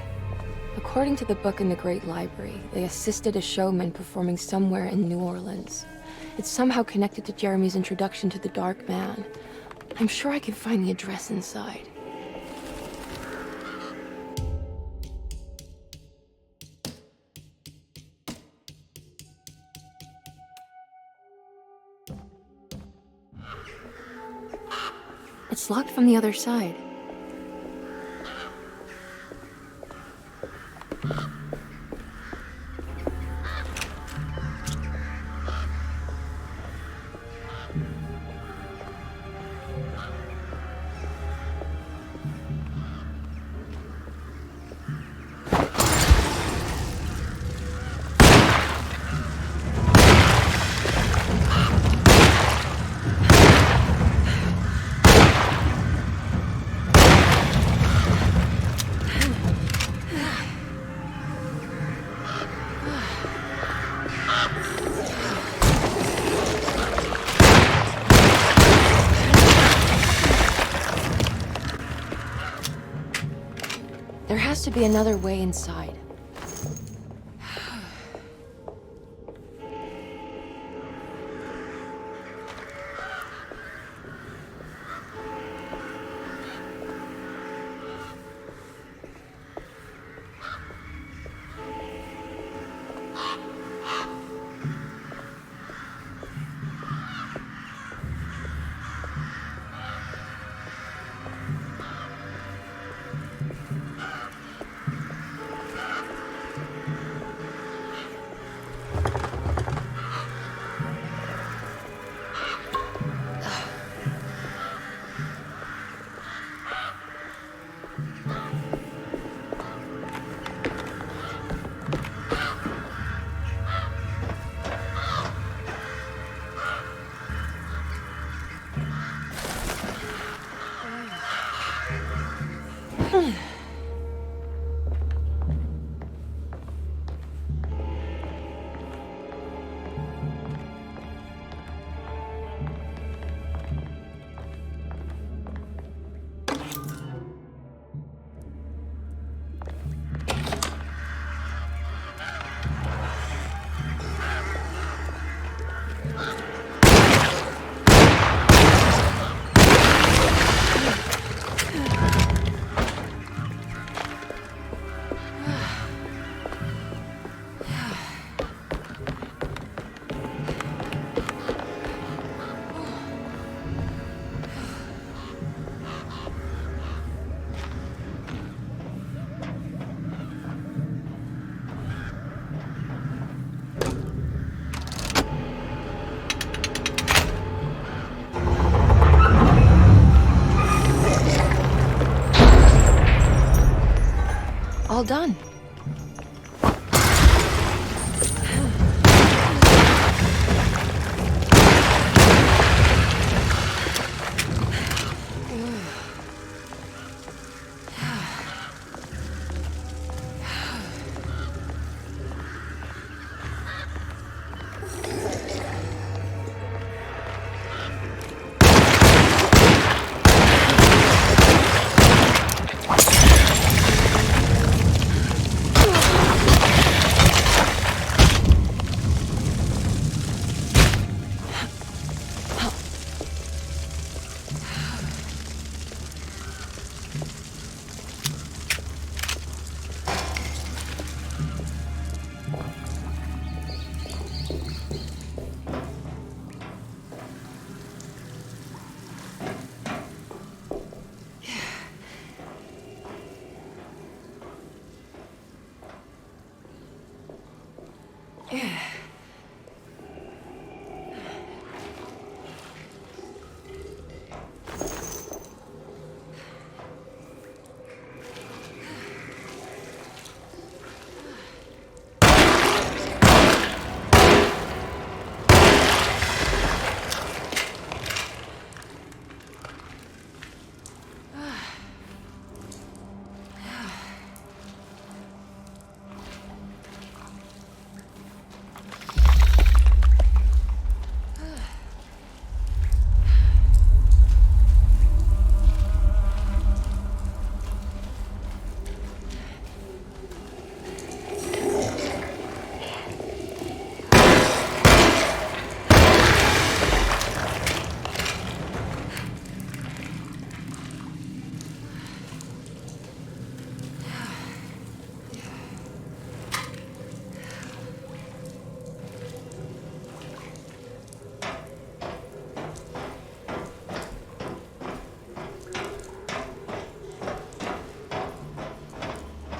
According to the book in the Great Library, they assisted a showman performing somewhere in New Orleans. It's somehow connected to Jeremy's introduction to the Dark Man. I'm sure I can find the address inside. It's locked from the other side. There has to be another way inside. All done.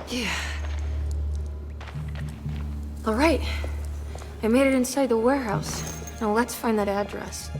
Yeah. All right. I made it inside the warehouse. Now let's find that address.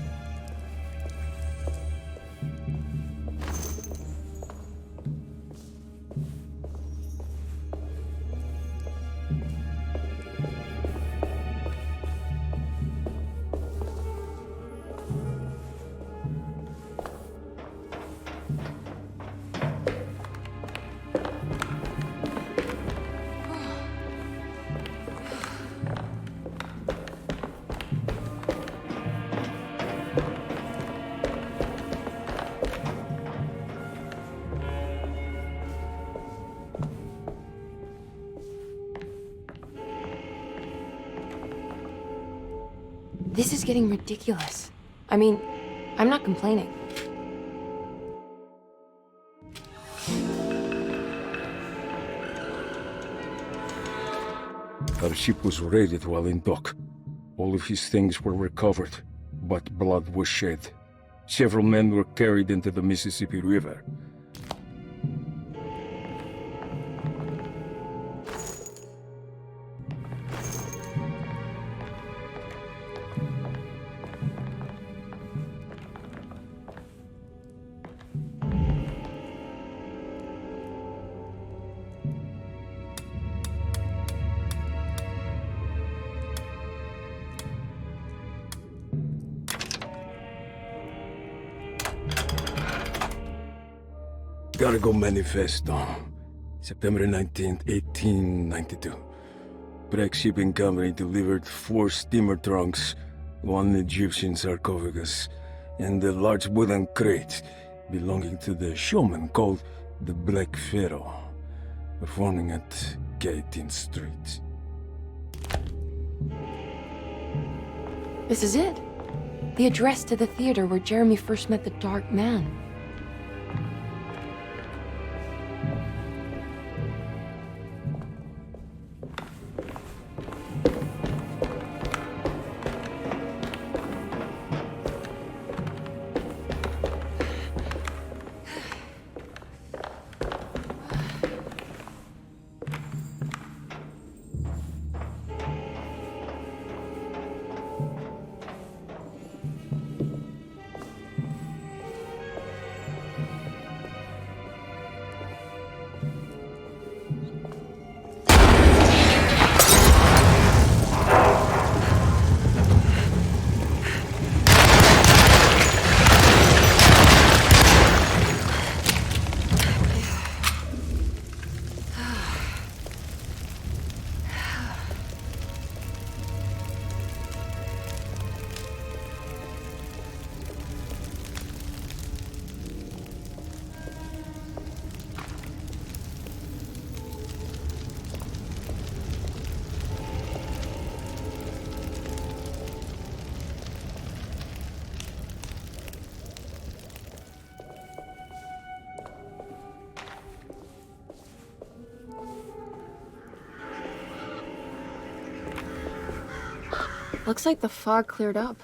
getting ridiculous. I mean, I'm not complaining. Our ship was raided while in dock. All of his things were recovered, but blood was shed. Several men were carried into the Mississippi River. Cargo Manifesto, September 19th, 1892. Breck Shipping Company delivered 4 steamer trunks, 1 Egyptian sarcophagus, and a large wooden crate belonging to the showman called the Black Pharaoh, performing at 18th Street. This is it. The address to the theater where Jeremy first met the Dark Man. Looks like the fog cleared up.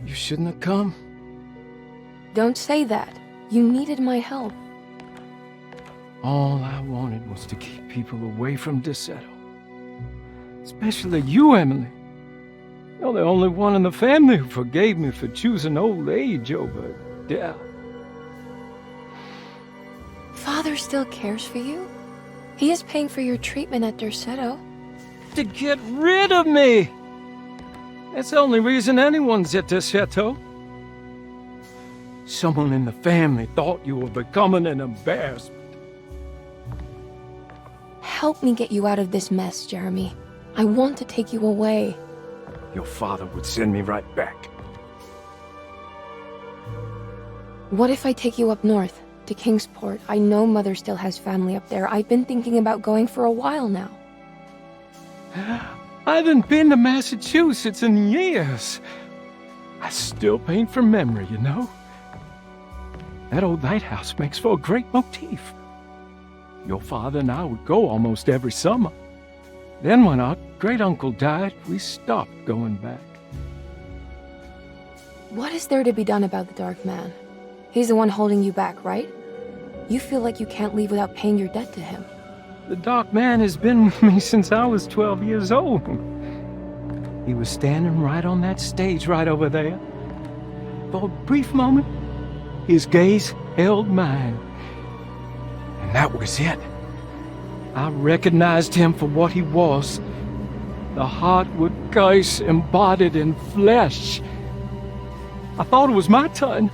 You shouldn't have come. Don't say that. You needed my help. All I wanted was to keep people away from Desetto. Especially you, Emily. You're the only one in the family who forgave me for choosing old age over death. Father still cares for you. He is paying for your treatment at Desetto. To get rid of me! That's the only reason anyone's at Desetto. Someone in the family thought you were becoming an embarrassment. Help me get you out of this mess, Jeremy. I want to take you away. Your father would send me right back. What if I take you up north, to Kingsport? I know Mother still has family up there. I've been thinking about going for a while now. I haven't been to Massachusetts in years. I still paint from memory, you know? That old lighthouse makes for a great motif. Your father and I would go almost every summer. Then when our great-uncle died, we stopped going back. What is there to be done about the Dark Man? He's the one holding you back, right? You feel like you can't leave without paying your debt to him. The Dark Man has been with me since I was 12 years old. He was standing right on that stage right over there. For a brief moment, his gaze held mine. And that was it. I recognized him for what he was. The Heartwood curse embodied in flesh. I thought it was my turn.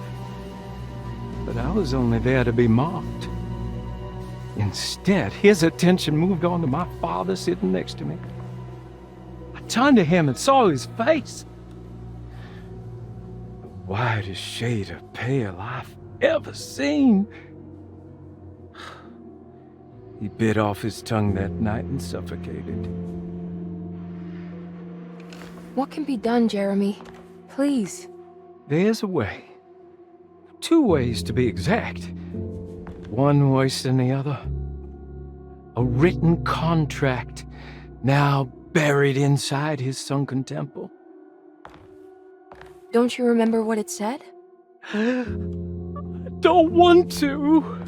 But I was only there to be mocked. Instead, his attention moved on to my father sitting next to me. I turned to him and saw his face. The whitest shade of pale I've ever seen. He bit off his tongue that night and suffocated. What can be done, Jeremy? Please. There's a way. 2 ways to be exact. One worse than the other. A written contract, now buried inside his sunken temple. Don't you remember what it said? I don't want to.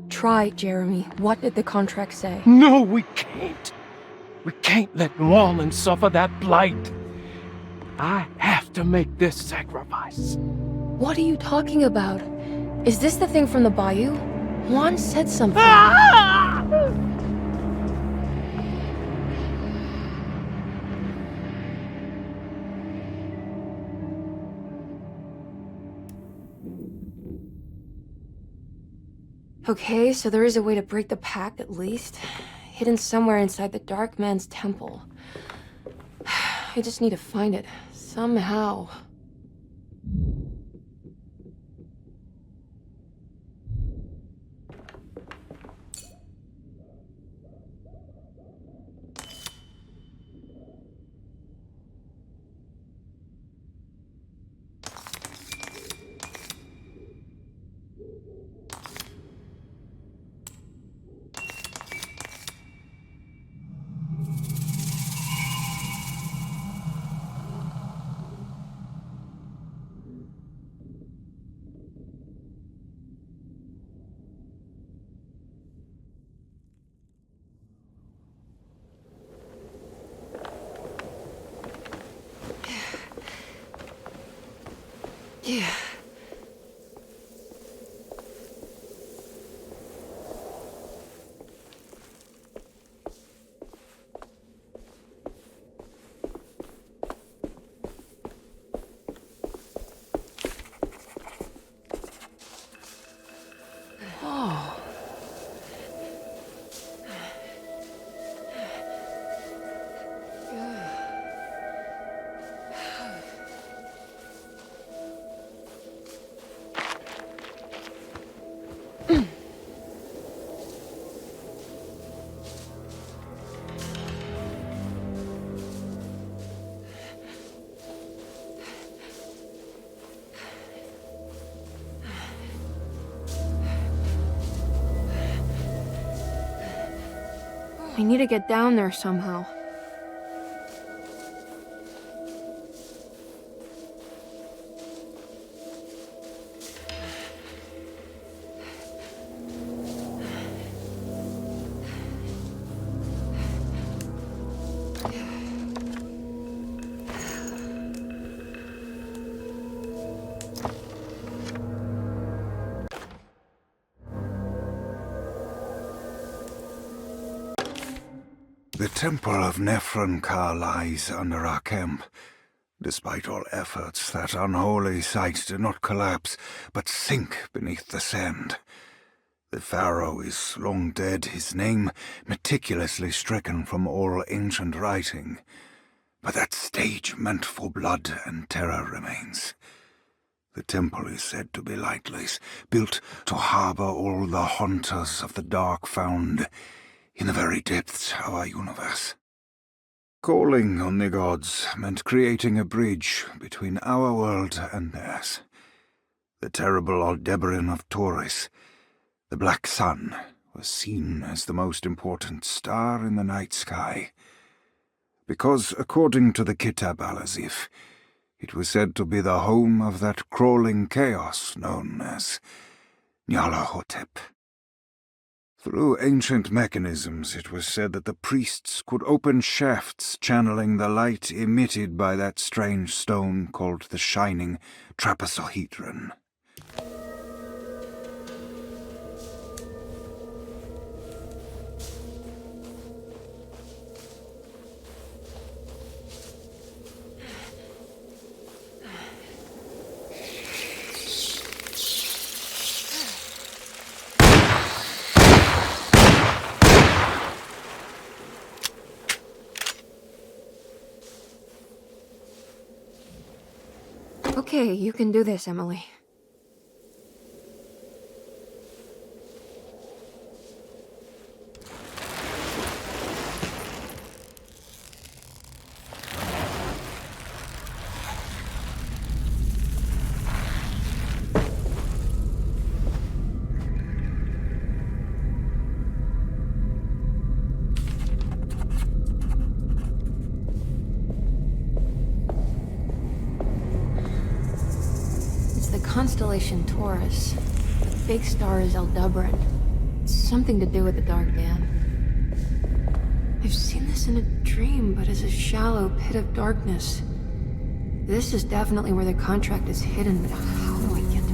Try, Jeremy. What did the contract say? No, we can't. We can't let New Orleans suffer that blight. I have to make this sacrifice. What are you talking about? Is this the thing from the bayou? Juan said something. Okay, so there is a way to break the pact at least. Hidden somewhere inside the Dark Man's temple. I just need to find it, somehow. Yeah. Oh. I need to get down there somehow. The temple of Nephron-Ka lies under our camp. Despite all efforts, that unholy site did not collapse, but sink beneath the sand. The pharaoh is long dead, his name meticulously stricken from all ancient writing. But that stage meant for blood and terror remains. The temple is said to be lightless, built to harbor all the haunters of the dark found in the very depths of our universe. Calling on the gods meant creating a bridge between our world and theirs. The terrible Aldebaran of Taurus, the Black Sun, was seen as the most important star in the night sky, because, according to the Kitab al-Azif, it was said to be the home of that crawling chaos known as Nyarlathotep. Through ancient mechanisms, it was said that the priests could open shafts channeling the light emitted by that strange stone called the Shining Trapezohedron. Okay, you can do this, Emily. Constellation Taurus. The big star is Aldebaran. It's something to do with the Dark Dam. I've seen this in a dream, but as a shallow pit of darkness. This is definitely where the contract is hidden, but how do I get to it?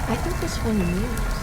I think this one moves.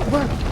We're...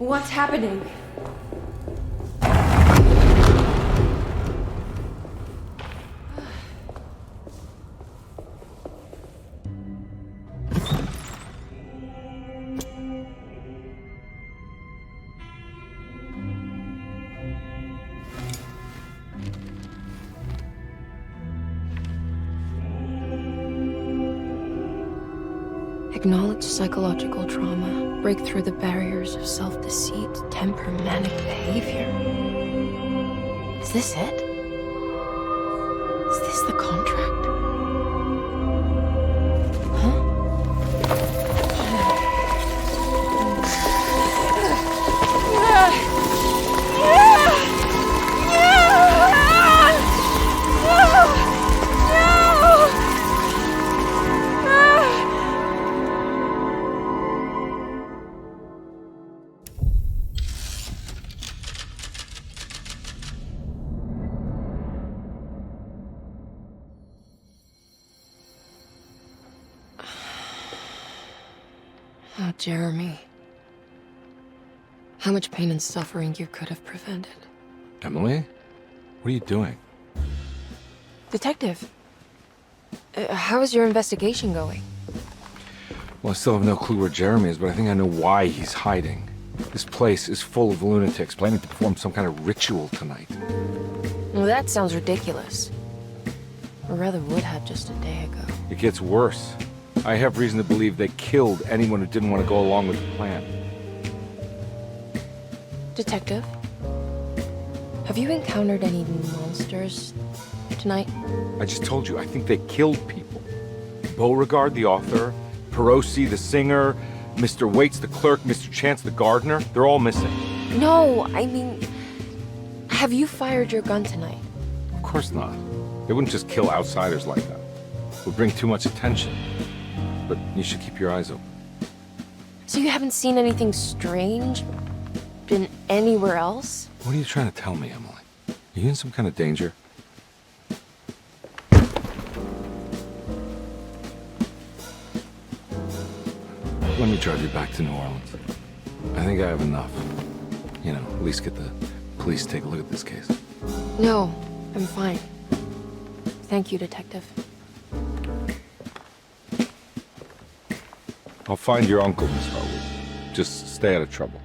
What's happening? Acknowledge psychological trauma. Break through the barriers of self-deceit, temperamental behavior. Is this it? Is this the contract? Oh, Jeremy. How much pain and suffering you could have prevented. Emily? What are you doing? Detective, how is your investigation going? Well, I still have no clue where Jeremy is, but I think I know why he's hiding. This place is full of lunatics planning to perform some kind of ritual tonight. Well, that sounds ridiculous. Or rather would have just a day ago. It gets worse. I have reason to believe they killed anyone who didn't want to go along with the plan. Detective, have you encountered any monsters tonight? I just told you, I think they killed people. Beauregard, the author, Perosi, the singer, Mr. Waits, the clerk, Mr. Chance, the gardener, they're all missing. No, I mean, have you fired your gun tonight? Of course not. They wouldn't just kill outsiders like that. It would bring too much attention. But you should keep your eyes open. So you haven't seen anything strange? Been anywhere else? What are you trying to tell me, Emily? Are you in some kind of danger? Let me drive you back to New Orleans. I think I have enough. You know, at least get the police to take a look at this case. No, I'm fine. Thank you, Detective. I'll find your uncle, Miss Hartwood. Just stay out of trouble.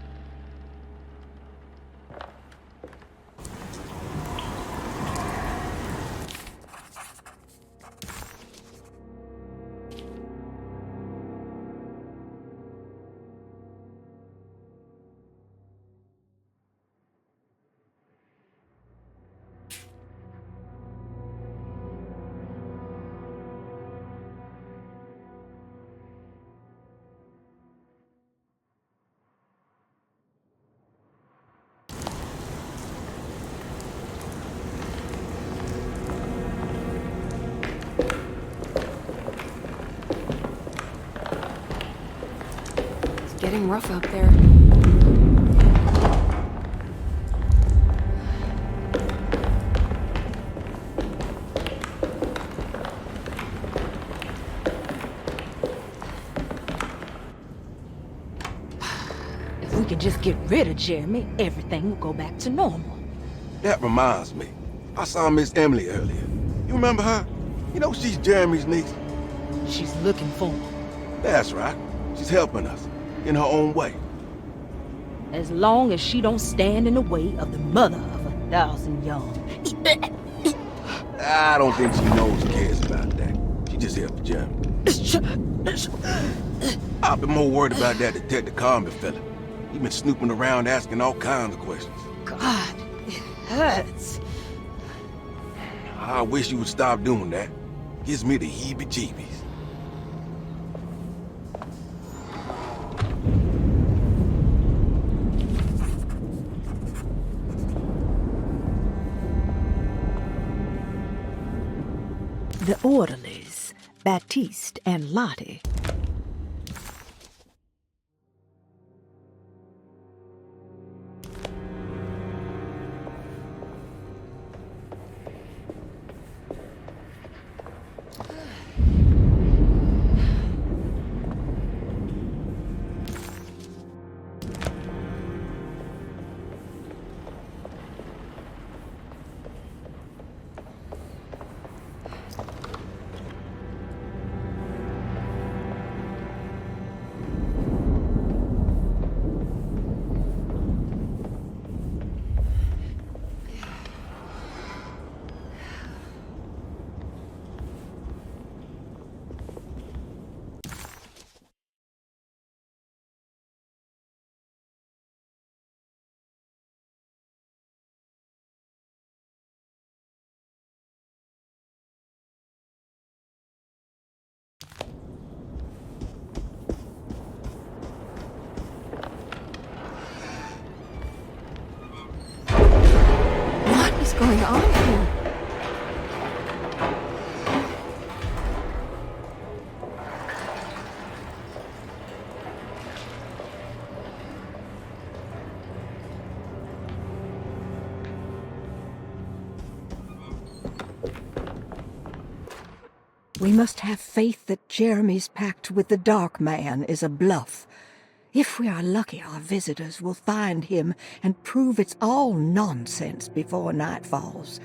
Getting rough out there. If we could just get rid of Jeremy, everything will go back to normal. That reminds me. I saw Miss Emily earlier. You remember her? You know she's Jeremy's niece. She's looking for him. That's right. She's helping us. In her own way. As long as she don't stand in the way of the mother of 1,000 young. I don't think she knows or cares about that. She just here for Jeremy. I've been more worried about that Detective Karnbi fella. He's been snooping around asking all kinds of questions. God, it hurts. I wish you would stop doing that. Gives me the heebie-jeebies. The orderlies, Baptiste and Lottie. We must have faith that Jeremy's pact with the Dark Man is a bluff. If we are lucky, our visitors will find him and prove it's all nonsense before night falls.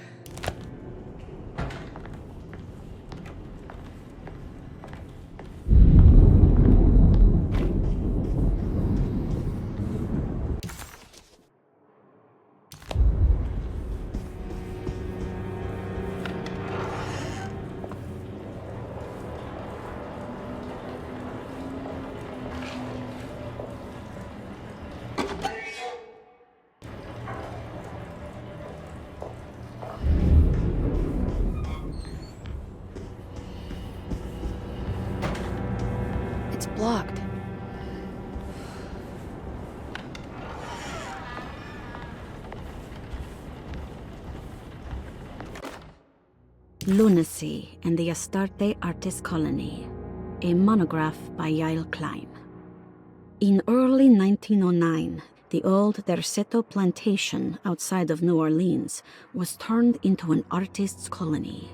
It's blocked. Lunacy in the Astarte Artist Colony, a monograph by Yael Klein. In early 1909, the old Derceto plantation outside of New Orleans was turned into an artist's colony.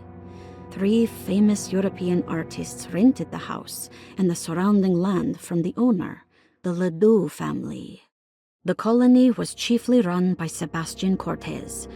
3 famous European artists rented the house and the surrounding land from the owner, the Ledoux family. The colony was chiefly run by Sebastian Cortez.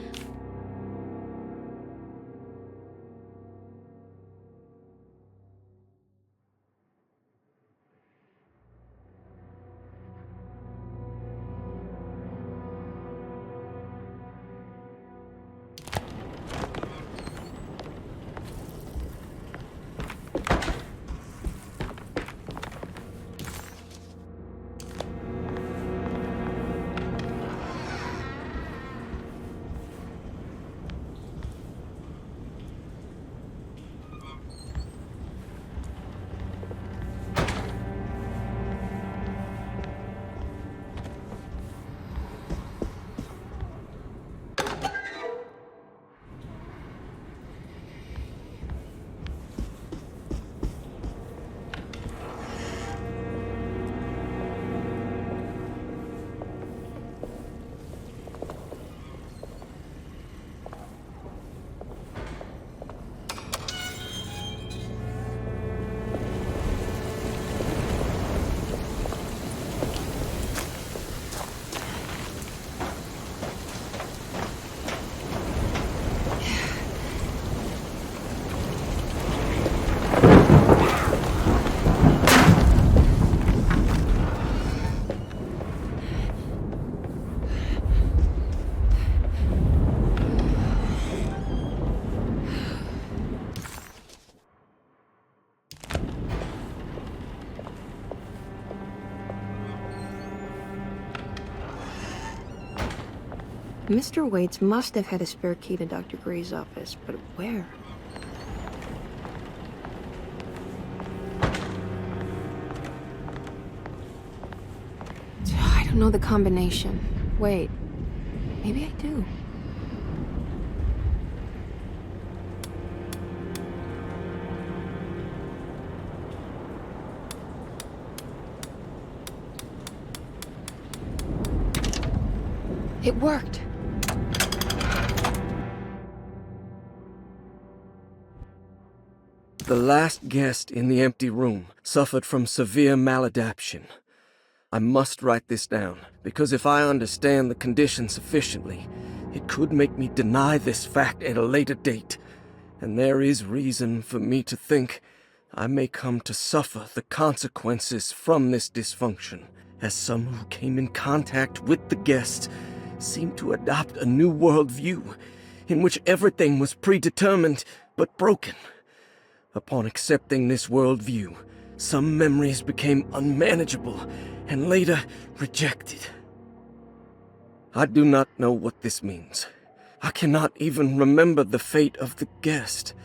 Mr. Waits must have had a spare key to Dr. Gray's office, but where? I don't know the combination. Wait, maybe I do. It worked. The last guest in the empty room suffered from severe maladaptation. I must write this down, because if I understand the condition sufficiently, it could make me deny this fact at a later date, and there is reason for me to think I may come to suffer the consequences from this dysfunction, as some who came in contact with the guest seemed to adopt a new worldview in which everything was predetermined but broken. Upon accepting this worldview, some memories became unmanageable and later rejected. I do not know what this means. I cannot even remember the fate of the guest.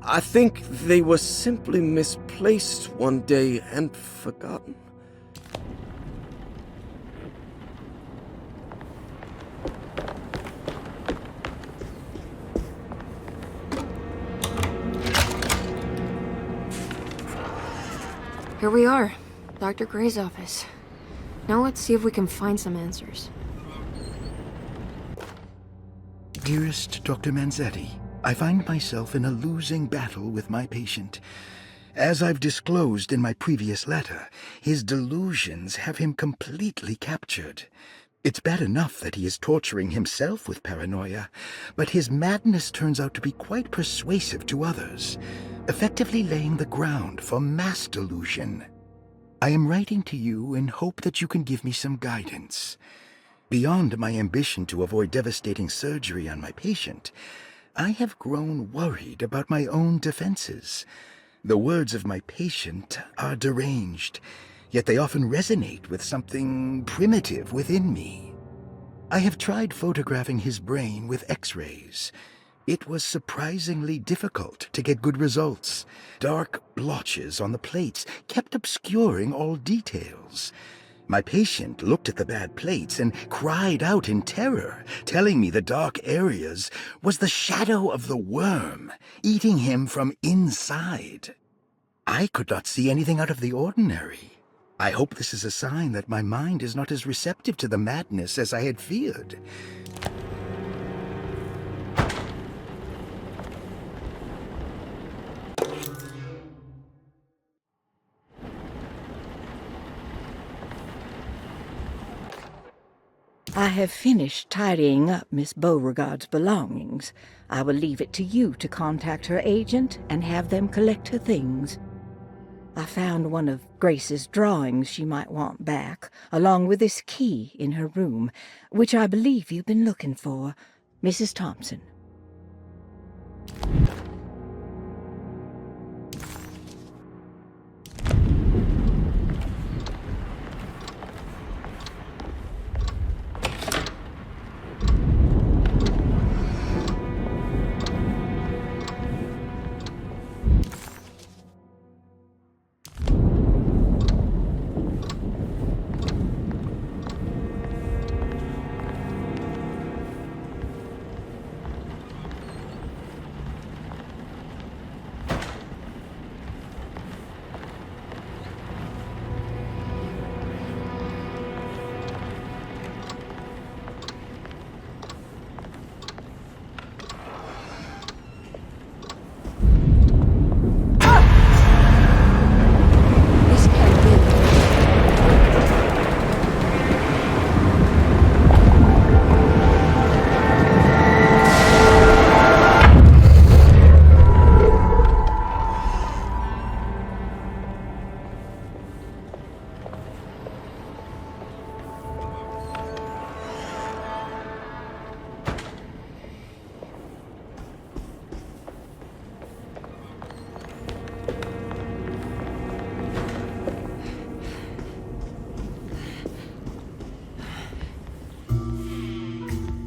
I think they were simply misplaced one day and forgotten. Here we are, Dr. Gray's office. Now let's see if we can find some answers. Dearest Dr. Manzetti, I find myself in a losing battle with my patient. As I've disclosed in my previous letter, his delusions have him completely captured. It's bad enough that he is torturing himself with paranoia, but his madness turns out to be quite persuasive to others, effectively laying the ground for mass delusion. I am writing to you in hope that you can give me some guidance. Beyond my ambition to avoid devastating surgery on my patient, I have grown worried about my own defenses. The words of my patient are deranged, yet they often resonate with something primitive within me. I have tried photographing his brain with X-rays. It was surprisingly difficult to get good results. Dark blotches on the plates kept obscuring all details. My patient looked at the bad plates and cried out in terror, telling me the dark areas was the shadow of the worm, eating him from inside. I could not see anything out of the ordinary. I hope this is a sign that my mind is not as receptive to the madness as I had feared. I have finished tidying up Miss Beauregard's belongings. I will leave it to you to contact her agent and have them collect her things. I found one of Grace's drawings she might want back, along with this key in her room, which I believe you've been looking for. Mrs. Thompson.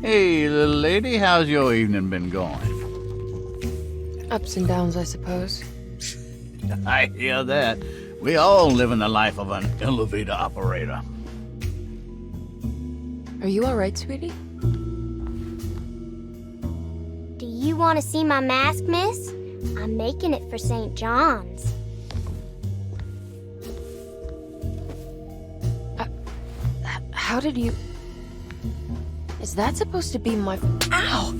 Hey, little lady, how's your evening been going? Ups and downs, I suppose. I hear that. We all live in the life of an elevator operator. Are you alright, sweetie? Do you want to see my mask, miss? I'm making it for St. John's. How did you... Is that supposed to be my... Ow!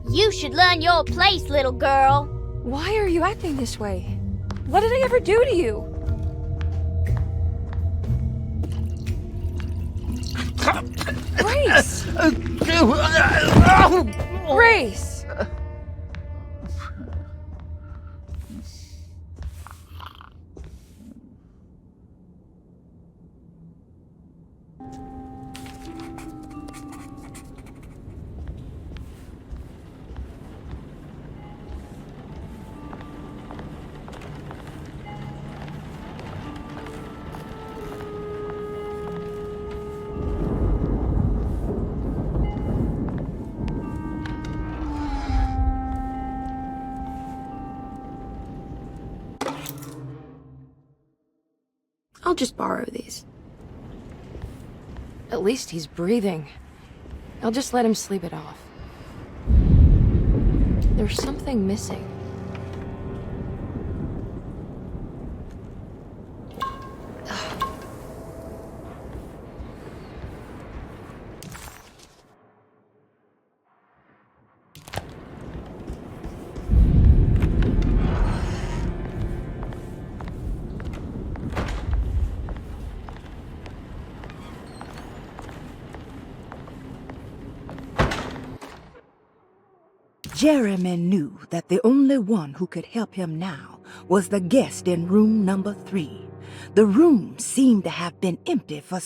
You should learn your place, little girl. Why are you acting this way? What did I ever do to you? Grace! Grace! I'll just borrow these. At least he's breathing. I'll just let him sleep it off. There's something missing. Jeremy knew that the only one who could help him now was the guest in room number 3. The room seemed to have been empty for...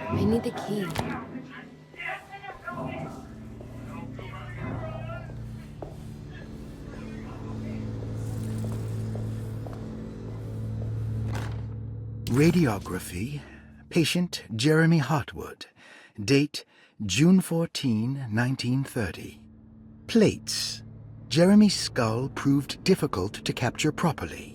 I need the key. Radiography. Patient Jeremy Hартвуд. Date June 14, 1930. Plates. Jeremy's skull proved difficult to capture properly.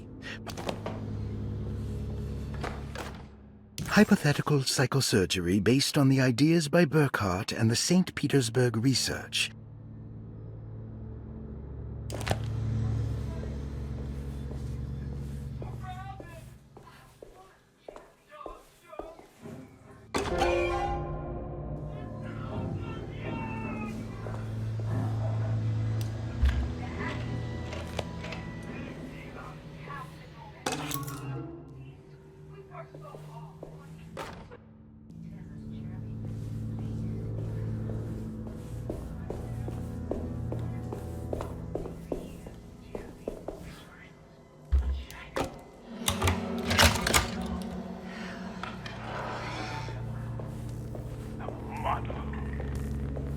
Hypothetical psychosurgery based on the ideas by Burkhardt and the St. Petersburg research.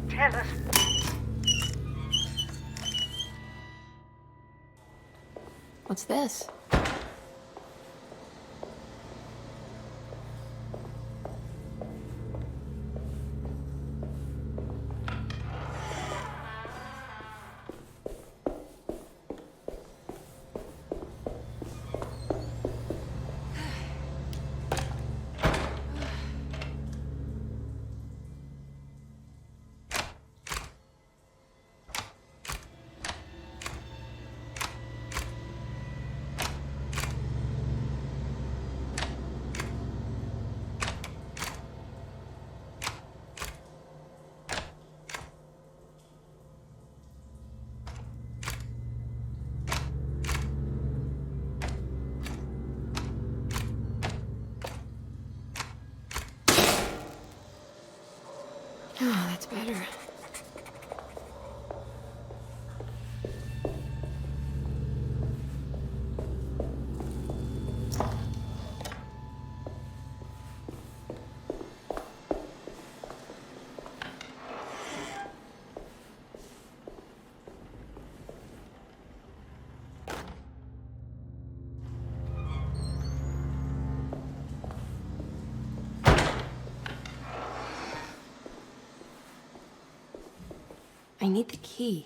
Tell us. What's this? Oh, that's better. I need the key.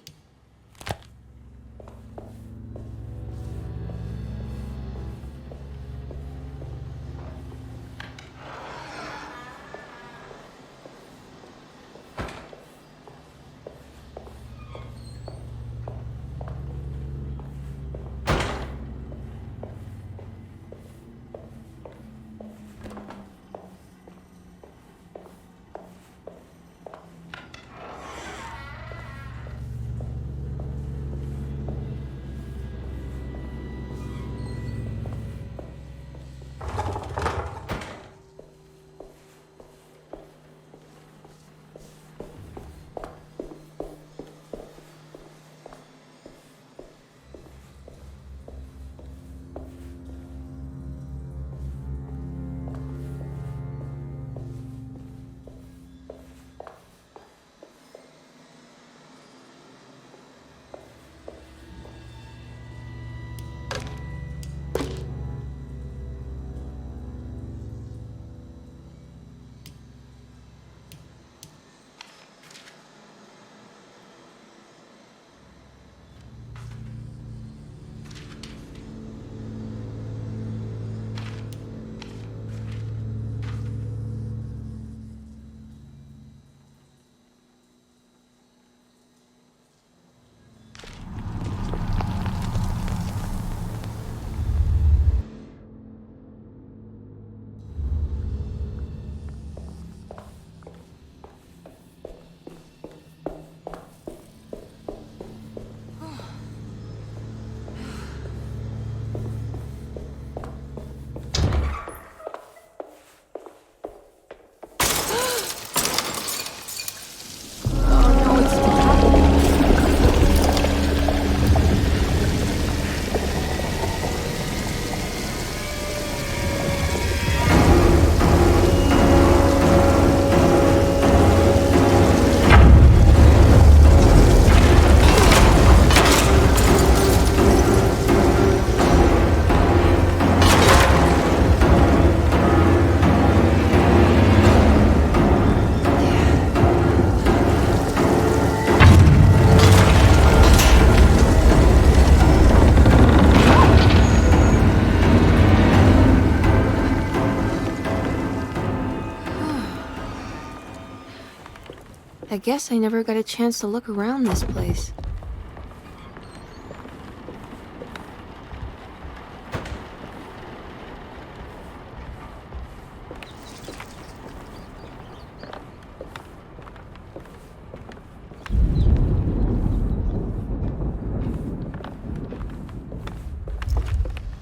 I guess I never got a chance to look around this place.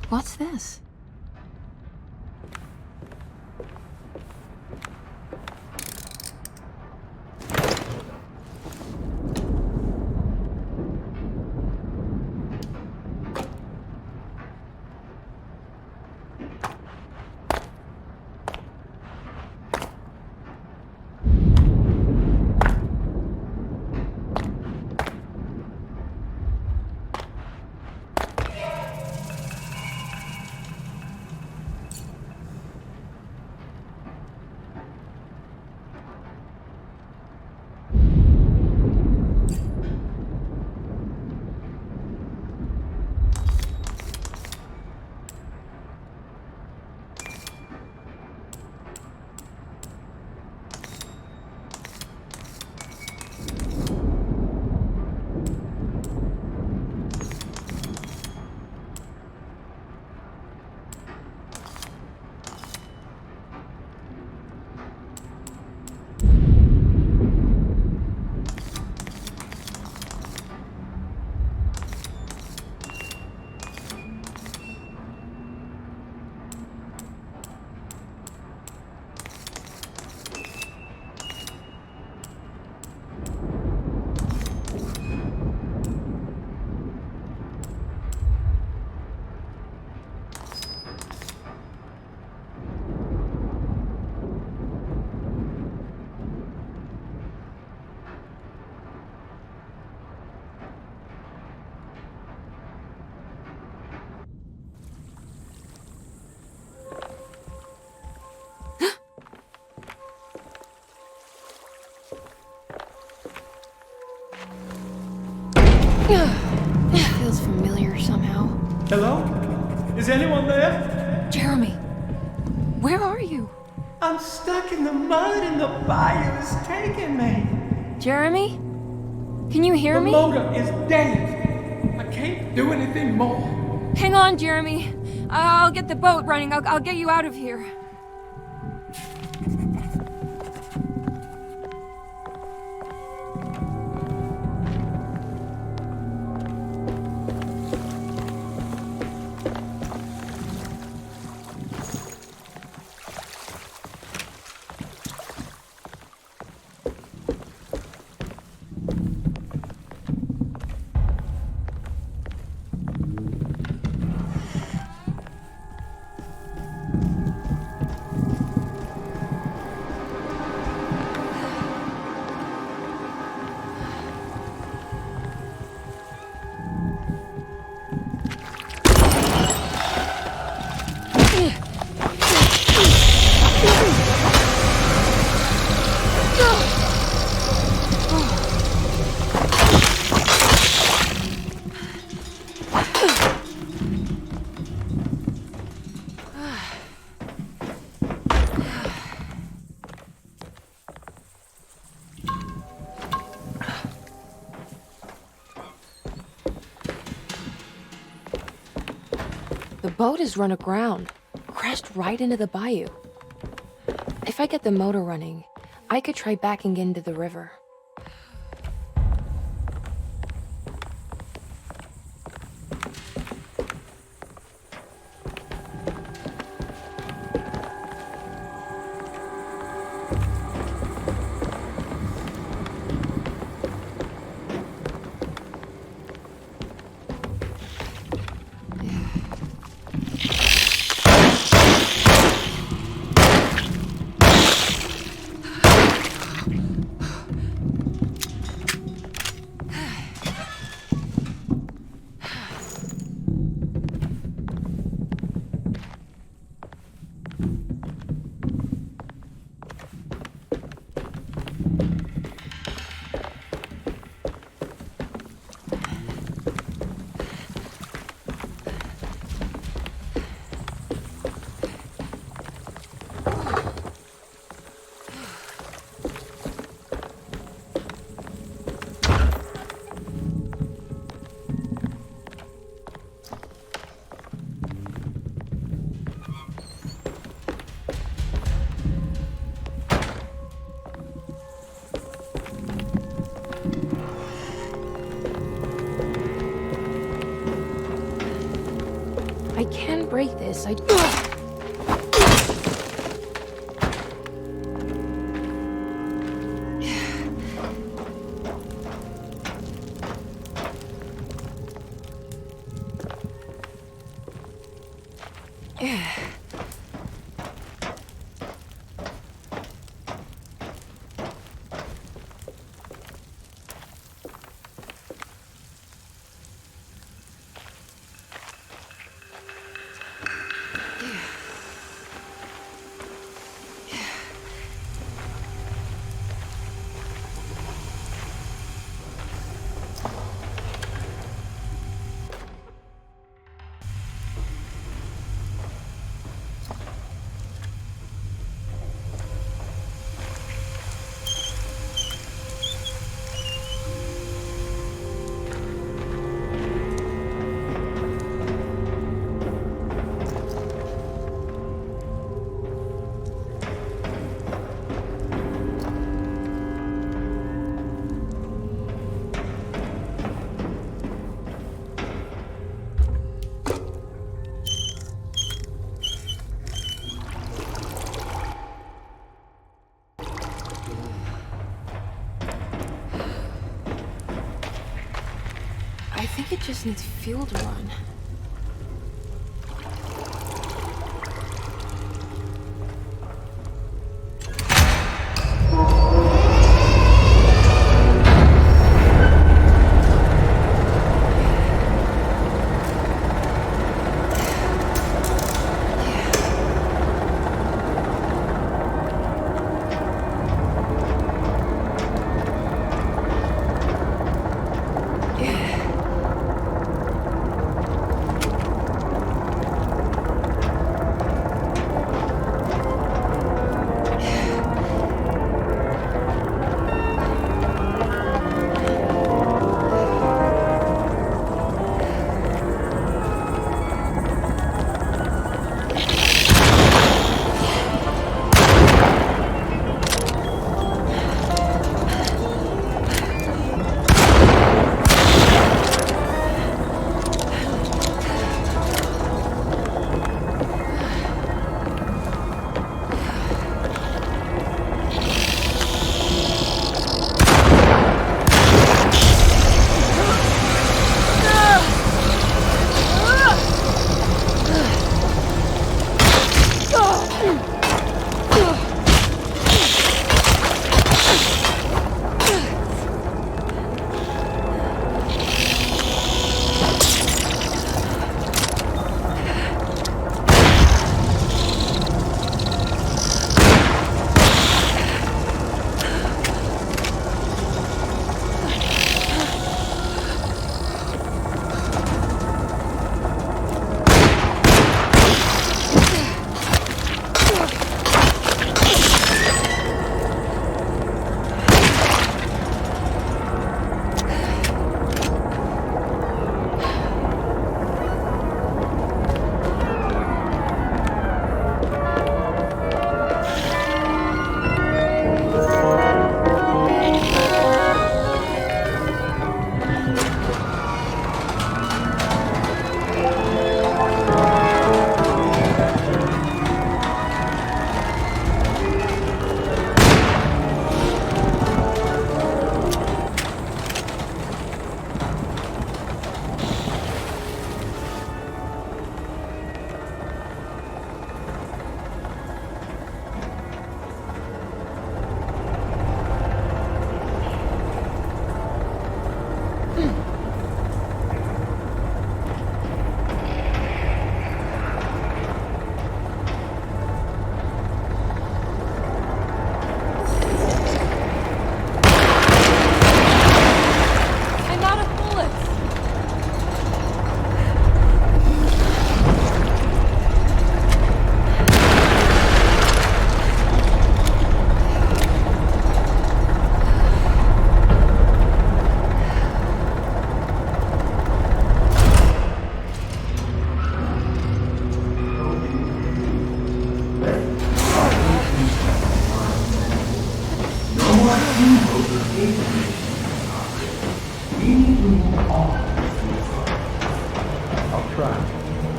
What's this? This feels familiar somehow. Hello? Is anyone there? Jeremy, where are you? I'm stuck in the mud and the bayou is taking me. Jeremy? Can you hear me? The motor is dead. I can't do anything more. Hang on, Jeremy. I'll get the boat running. I'll get you out of here. The boat is run aground, crashed right into the bayou. If I get the motor running, I could try backing into the river. I can break this. I think it just needs fuel to run.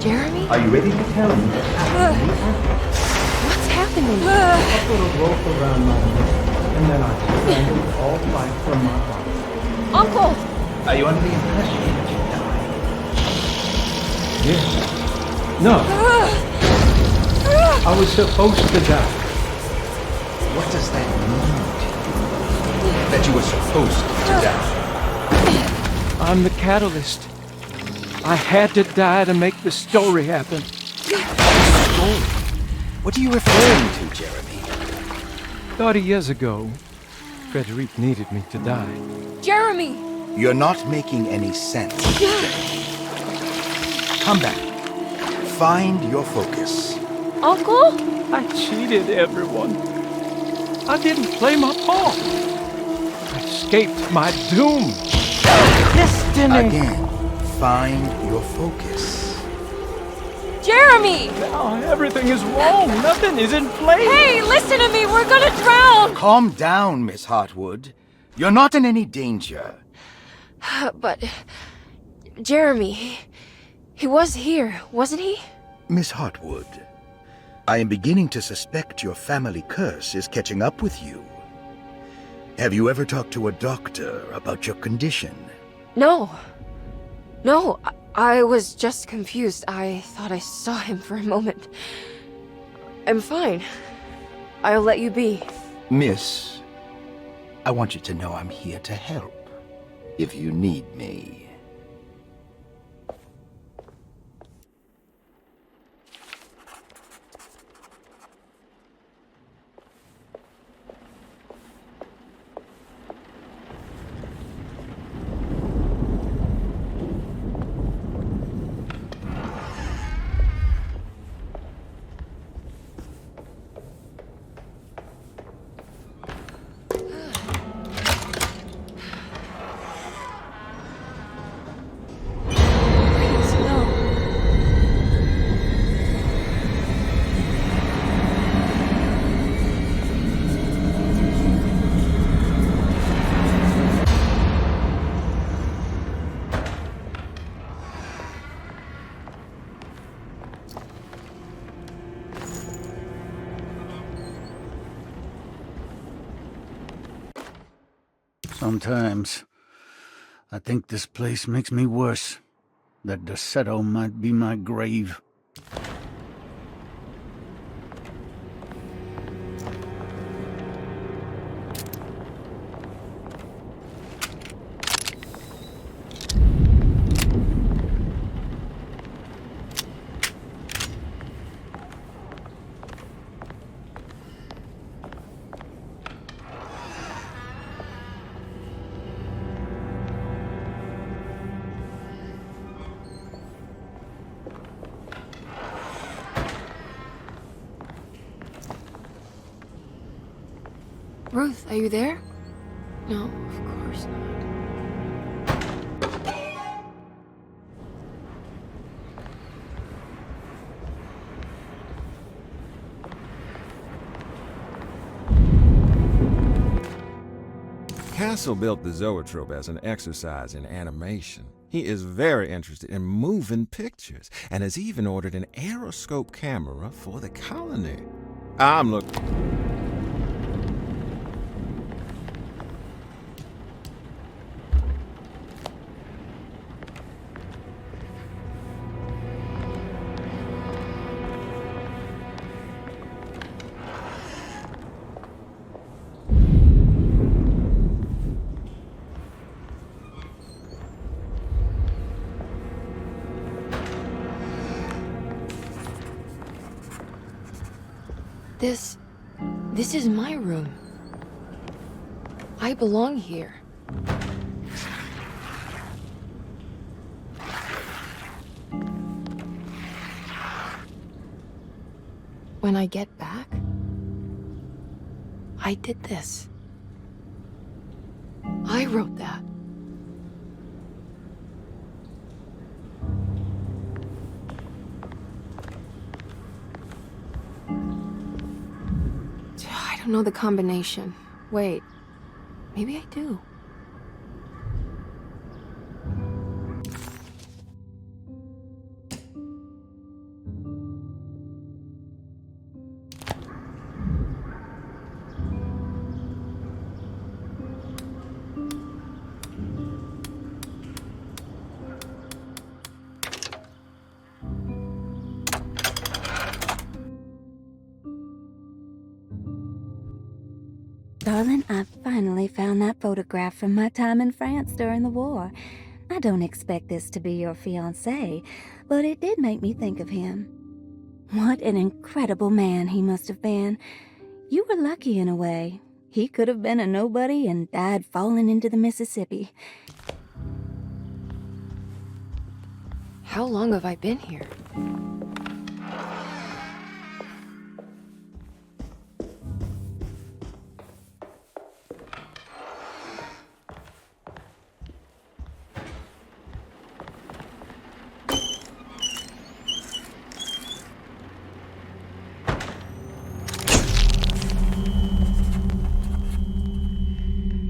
Jeremy? Are you ready to tell me what happened? What's happening? A little rope around my neck, and then I strangled all life from my body. Uncle! Are you under the impression that you died? Yes. No. I was supposed to die. What does that mean to you? That you were supposed to die? I'm the catalyst. I had to die to make the story happen. Story? What are you referring to, Jeremy? 30 years ago, Frederic needed me to die. Jeremy! You're not making any sense, Jeremy. Come back. Find your focus. Uncle? I cheated everyone. I didn't play my part. I escaped my doom. Destiny! Again, find your focus. Jeremy! Now everything is wrong. Nothing is in place. Hey, listen to me. We're gonna drown. Calm down, Miss Hартвуд. You're not in any danger. But Jeremy, he was here, wasn't he? Miss Hартвуд, I am beginning to suspect your family curse is catching up with you. Have you ever talked to a doctor about your condition? No. No, I was just confused. I thought I saw him for a moment. I'm fine. I'll let you be. Miss, I want you to know I'm here to help, if you need me. Sometimes I think this place makes me worse. That Derceto might be my grave. Ruth, are you there? No, of course not. Castle built the zoetrope as an exercise in animation. He is very interested in moving pictures and has even ordered an aeroscope camera for the colony. I'm looking... This is my room. I belong here. When I get back, I did this. I wrote that. I don't know the combination. Wait, maybe I do. Darling, I finally found that photograph from my time in France during the war. I don't expect this to be your fiancé, but it did make me think of him. What an incredible man he must have been. You were lucky in a way. He could have been a nobody and died falling into the Mississippi. How long have I been here?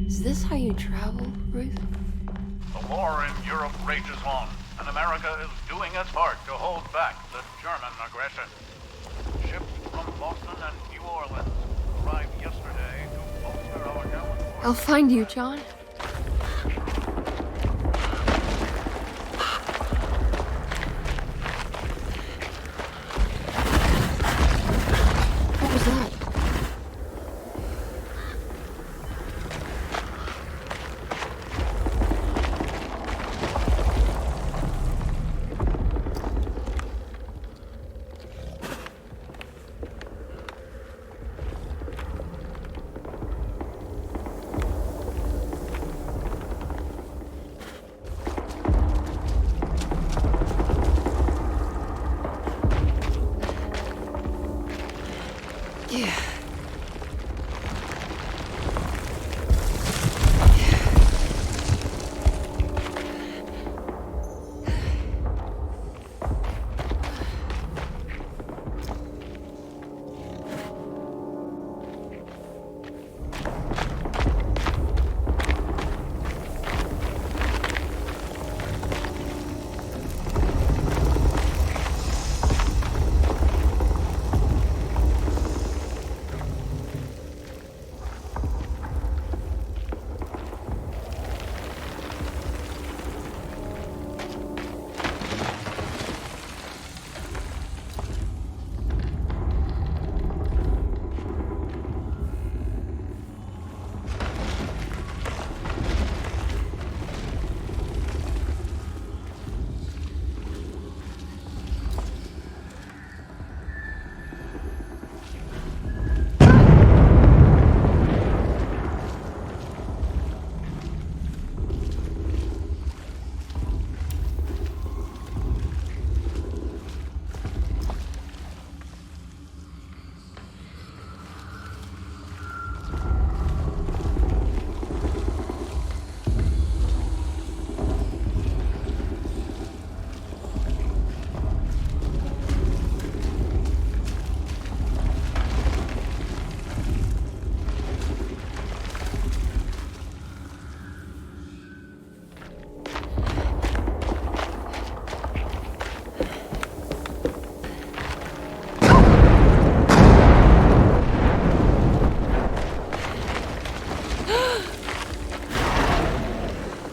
Is this how you travel, Ruth? The war in Europe rages on, and America is doing its part to hold back the German aggression. Ships from Boston and New Orleans arrived yesterday to bolster our gallant forces. I'll find you, John. What was that?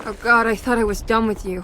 Oh God, I thought I was done with you.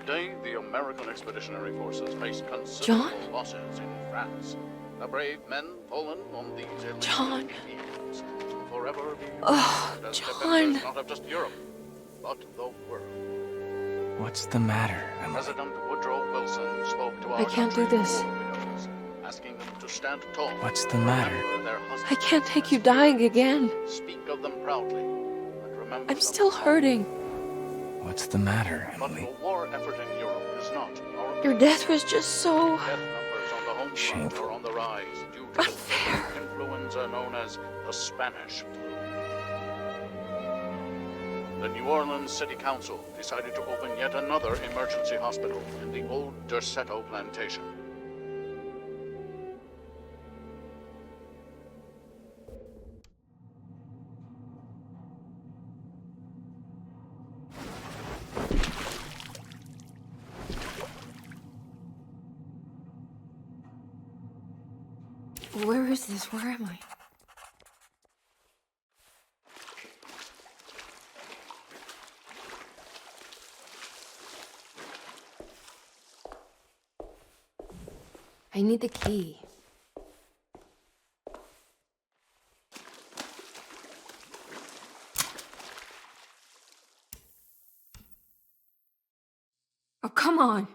Today, the American Expeditionary Forces face considerable John? losses in France. The brave men fallen on these John. fields forever be Oh, as John. defenders not of just Europe, but the world. What's the matter, Emily? President Woodrow Wilson spoke to our I can't do country's this. war widows, asking them to stand tall. What's the matter? Remember their I husbands. can't take you dying again. Speak of them proudly, and remember I'm them still fondly. hurting. What's the matter, But Emily? the war effort in Europe is not our Your death was just so death numbers on the home front Shameful. are on the rise due to the influenza known as the Spanish flu. The New Orleans City Council decided to open yet another emergency hospital in the old Derceto plantation. Where is this? Where am I? I need the key. Oh, come on.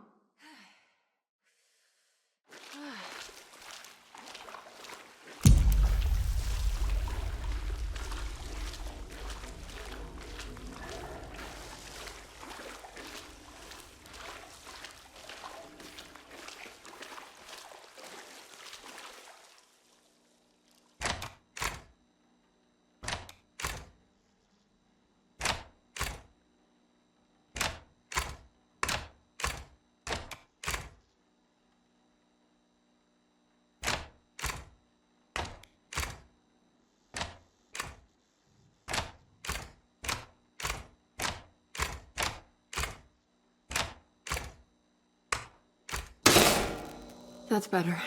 That's better.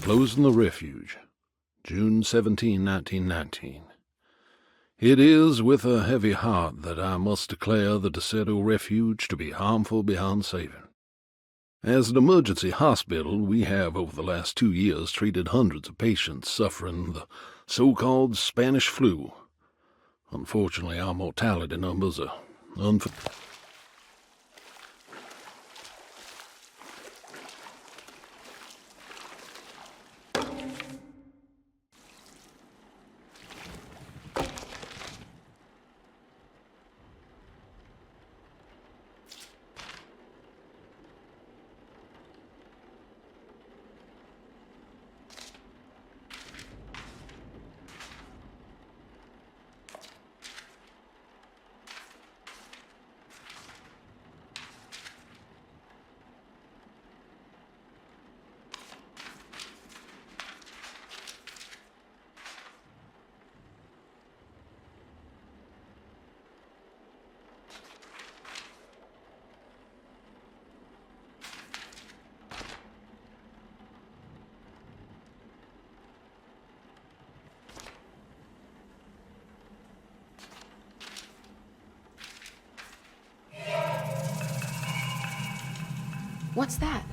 Closing the Refuge, June 17, 1919. It is with a heavy heart that I must declare the Derceto Refuge to be harmful beyond saving. As an emergency hospital, we have over the last 2 years treated hundreds of patients suffering the so-called Spanish flu. Unfortunately, our mortality numbers are What's that?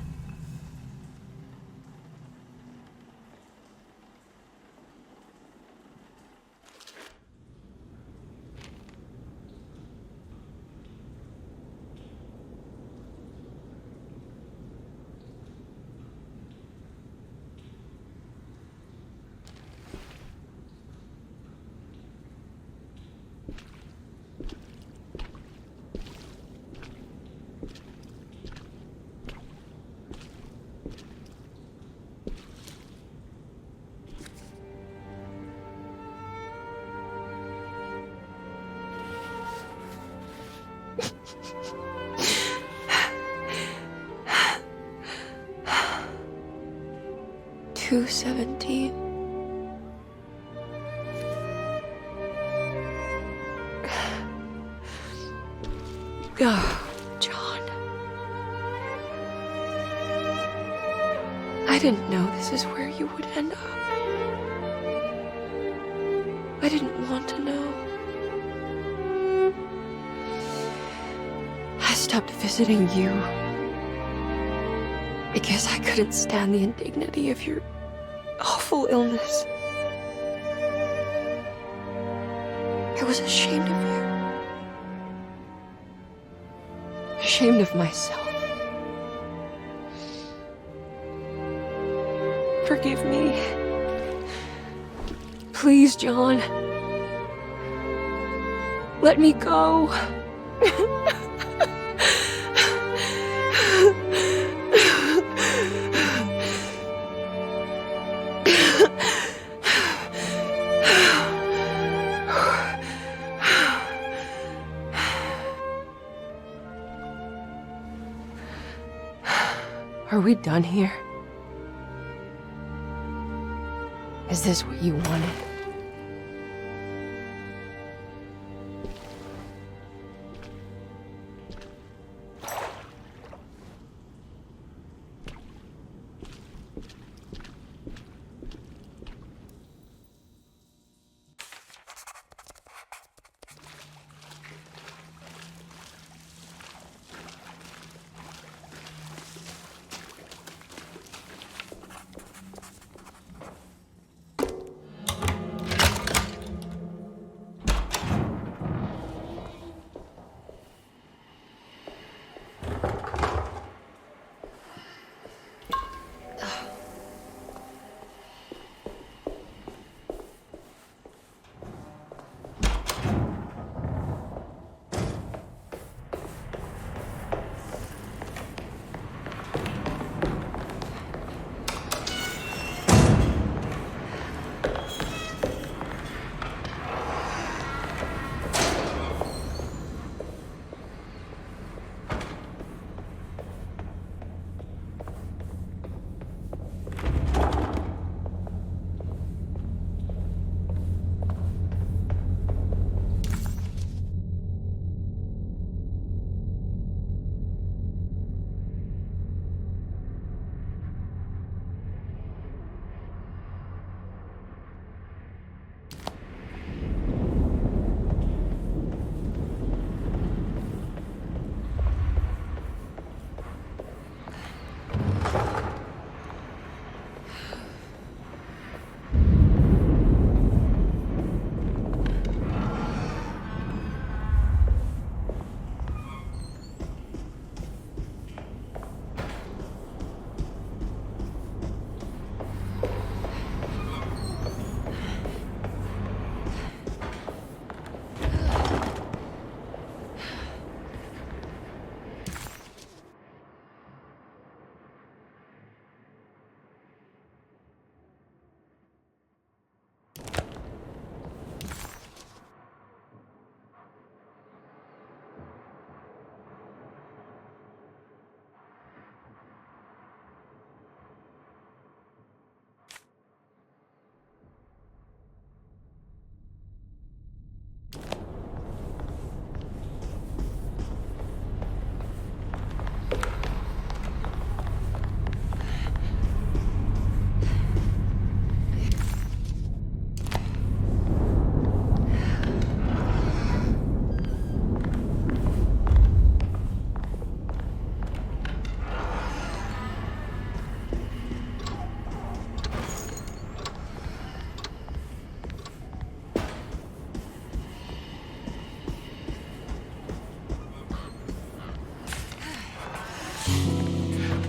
2:17. Oh, John. I didn't know this is where you would end up. I didn't want to know. I stopped visiting you because I couldn't stand the indignity of your awful illness. I was ashamed of you. Ashamed of myself. Forgive me. Please, John. Let me go. Are we done here? Is this what you wanted?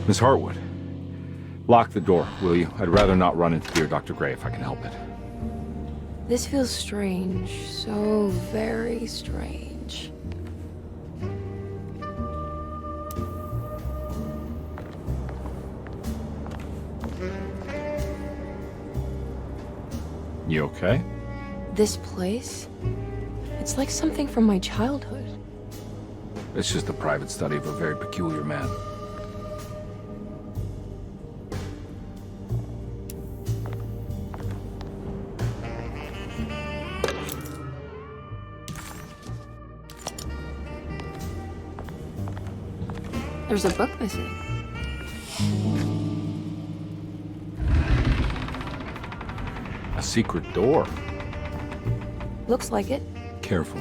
Miss Hartwood, lock the door, will you? I'd rather not run into dear Dr. Gray if I can help it. This feels strange. So very strange. You okay? This place? It's like something from my childhood. It's just a private study of a very peculiar man. There's a book missing. A secret door. Looks like it. Careful.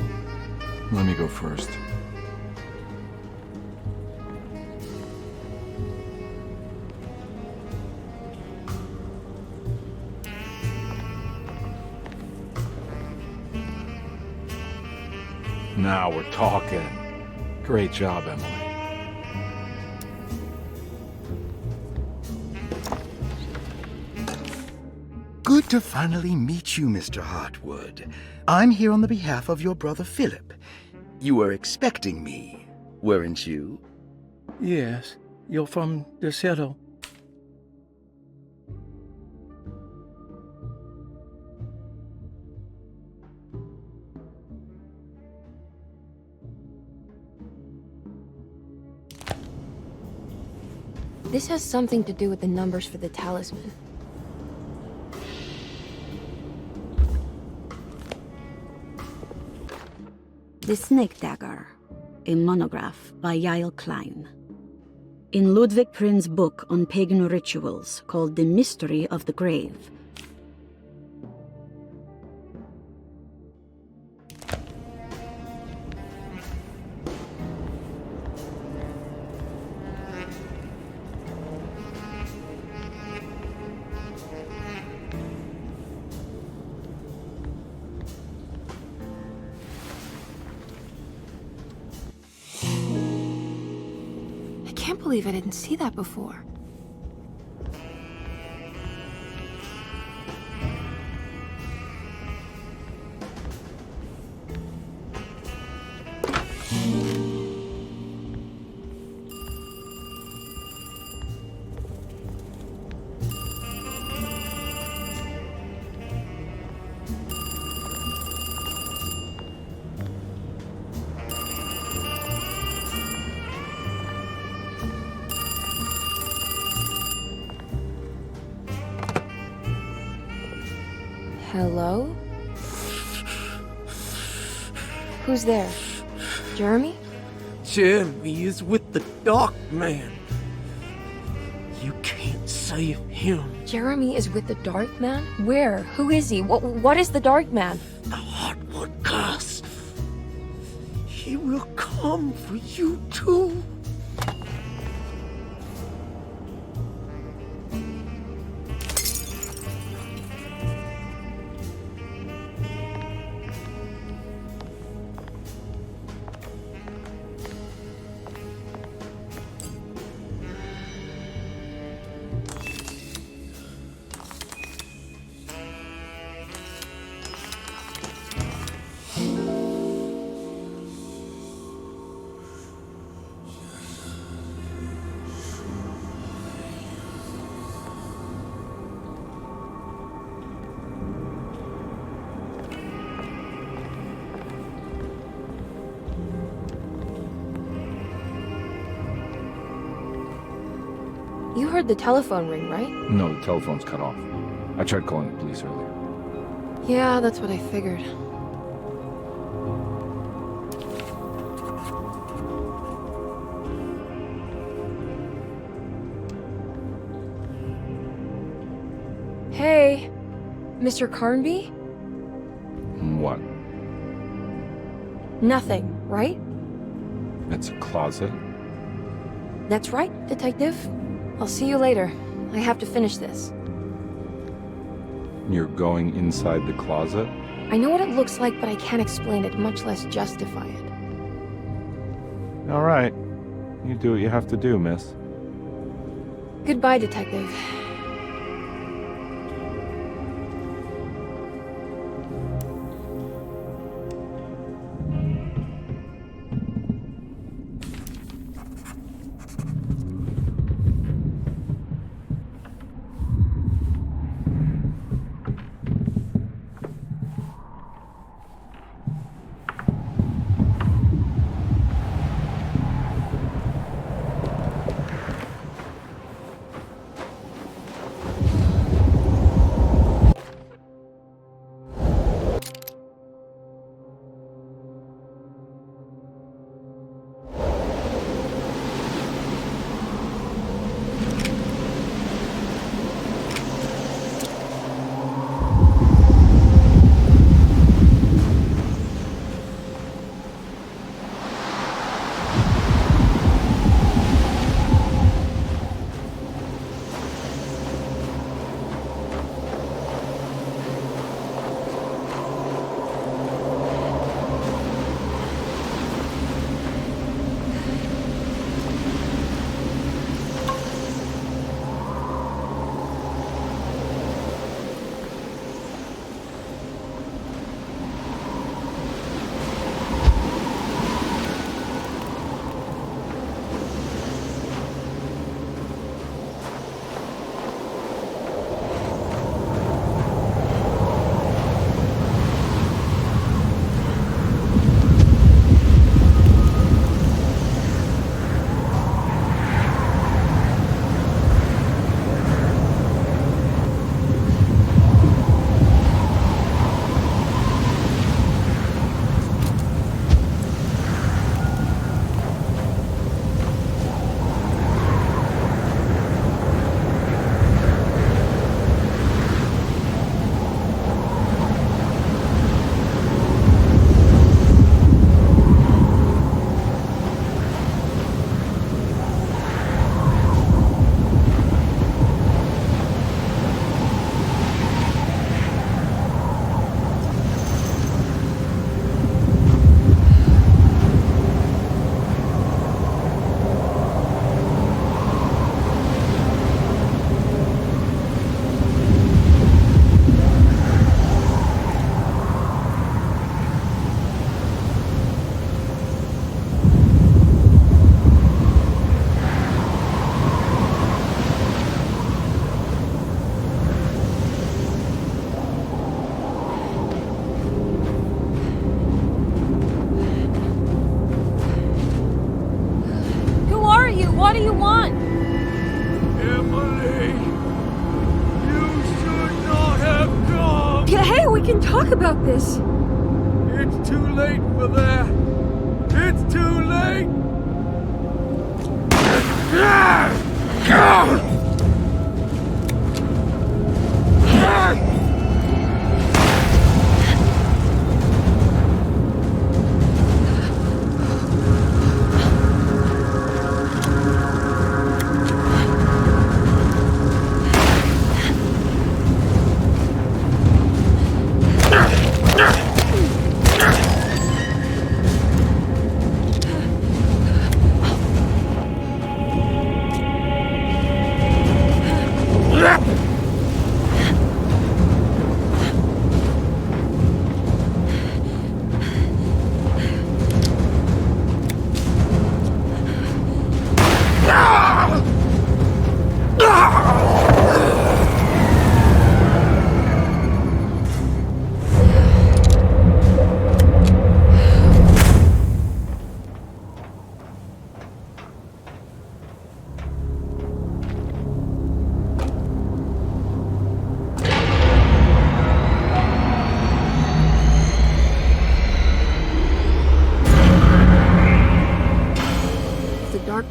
Let me go first. Now we're talking. Great job, Emily. Good to finally meet you, Mr. Hартвуд. I'm here on the behalf of your brother Philip. You were expecting me, weren't you? Yes, you're from the settle. This has something to do with the numbers for the talisman. The Snake Dagger, a monograph by Yael Klein. In Ludwig Prin's book on pagan rituals called The Mystery of the Grave, I can't believe I didn't see that before. Hello? Who's there? Jeremy? Jeremy is with the Dark Man. You can't save him. Jeremy is with the Dark Man? Where? Who is he? What is the Dark Man? The Hardwood curse. He will come for you too. You heard the telephone ring, right? No, the telephone's cut off. I tried calling the police earlier. Yeah, that's what I figured. Hey, Mr. Karnbi? What? Nothing, right? It's a closet? That's right, Detective. I'll see you later. I have to finish this. You're going inside the closet? I know what it looks like, but I can't explain it, much less justify it. All right. You do what you have to do, miss. Goodbye, Detective. We can talk about this. It's too late for that. It's too late.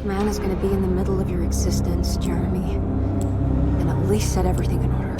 Man is going to be in the middle of your existence, Jeremy. And at least set everything in order.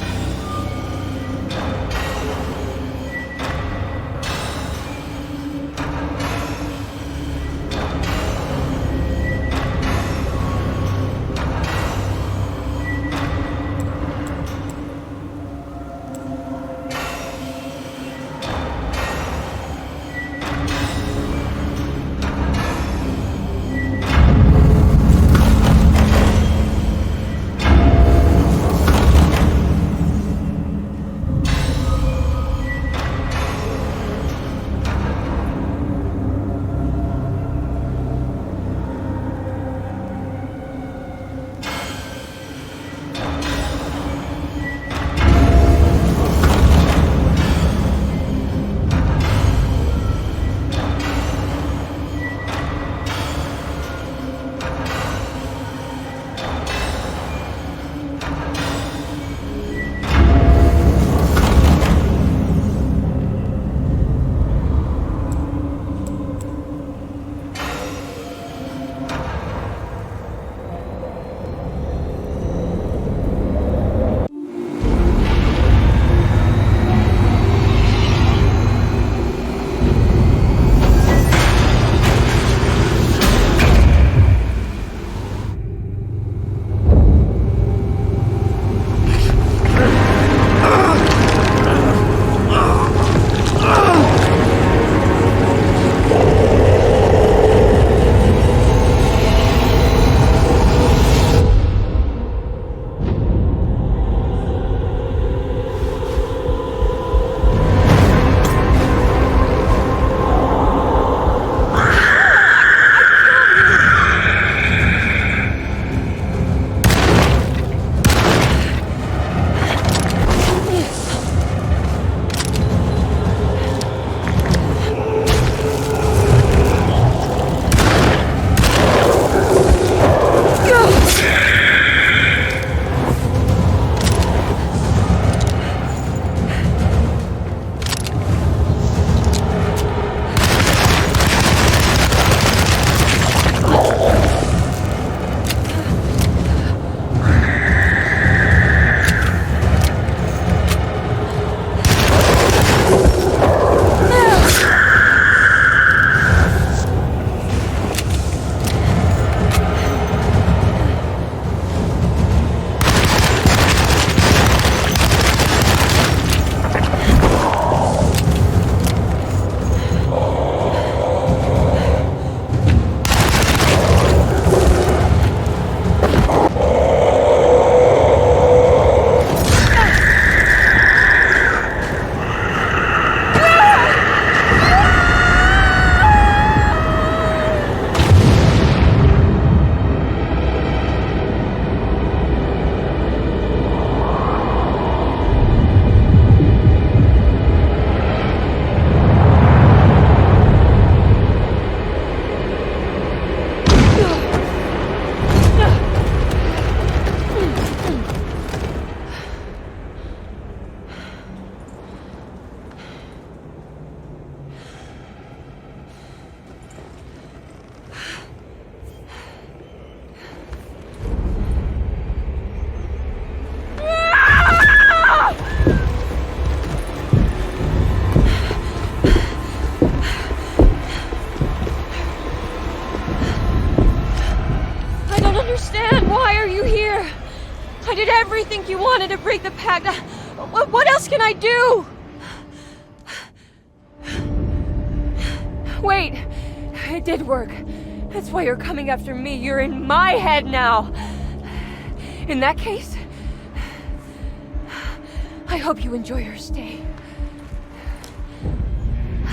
else can I do? Wait, it did work. That's why you're coming after me. You're in my head now. In that case, I hope you enjoy your stay.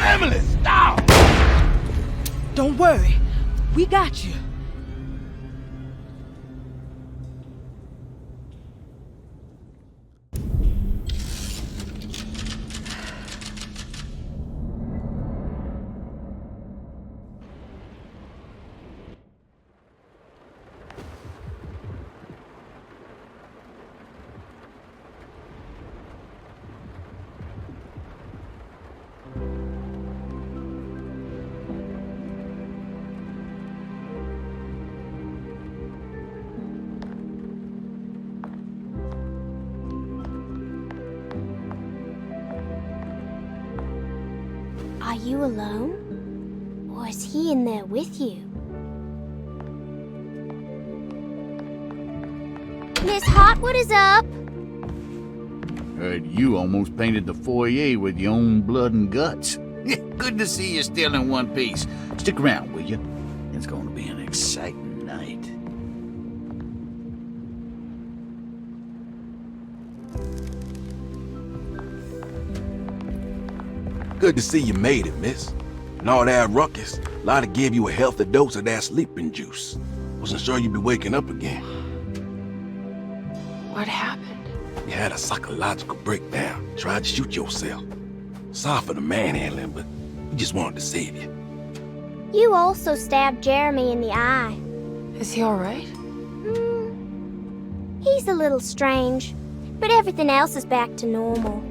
Emily, stop! Don't worry. We got you. Are you alone? Or is he in there with you? Miss Hotwood is up! Heard you almost painted the foyer with your own blood and guts. Good to see you still in one piece. Stick around, will you? It's going to be an exciting night. Good to see you made it, miss. And all that ruckus, Lotta gave you a healthy dose of that sleeping juice. Wasn't sure you'd be waking up again. What happened? You had a psychological breakdown. Tried to shoot yourself. Sorry for the manhandling, but we just wanted to save you. You also stabbed Jeremy in the eye. Is he alright? He's a little strange, but everything else is back to normal.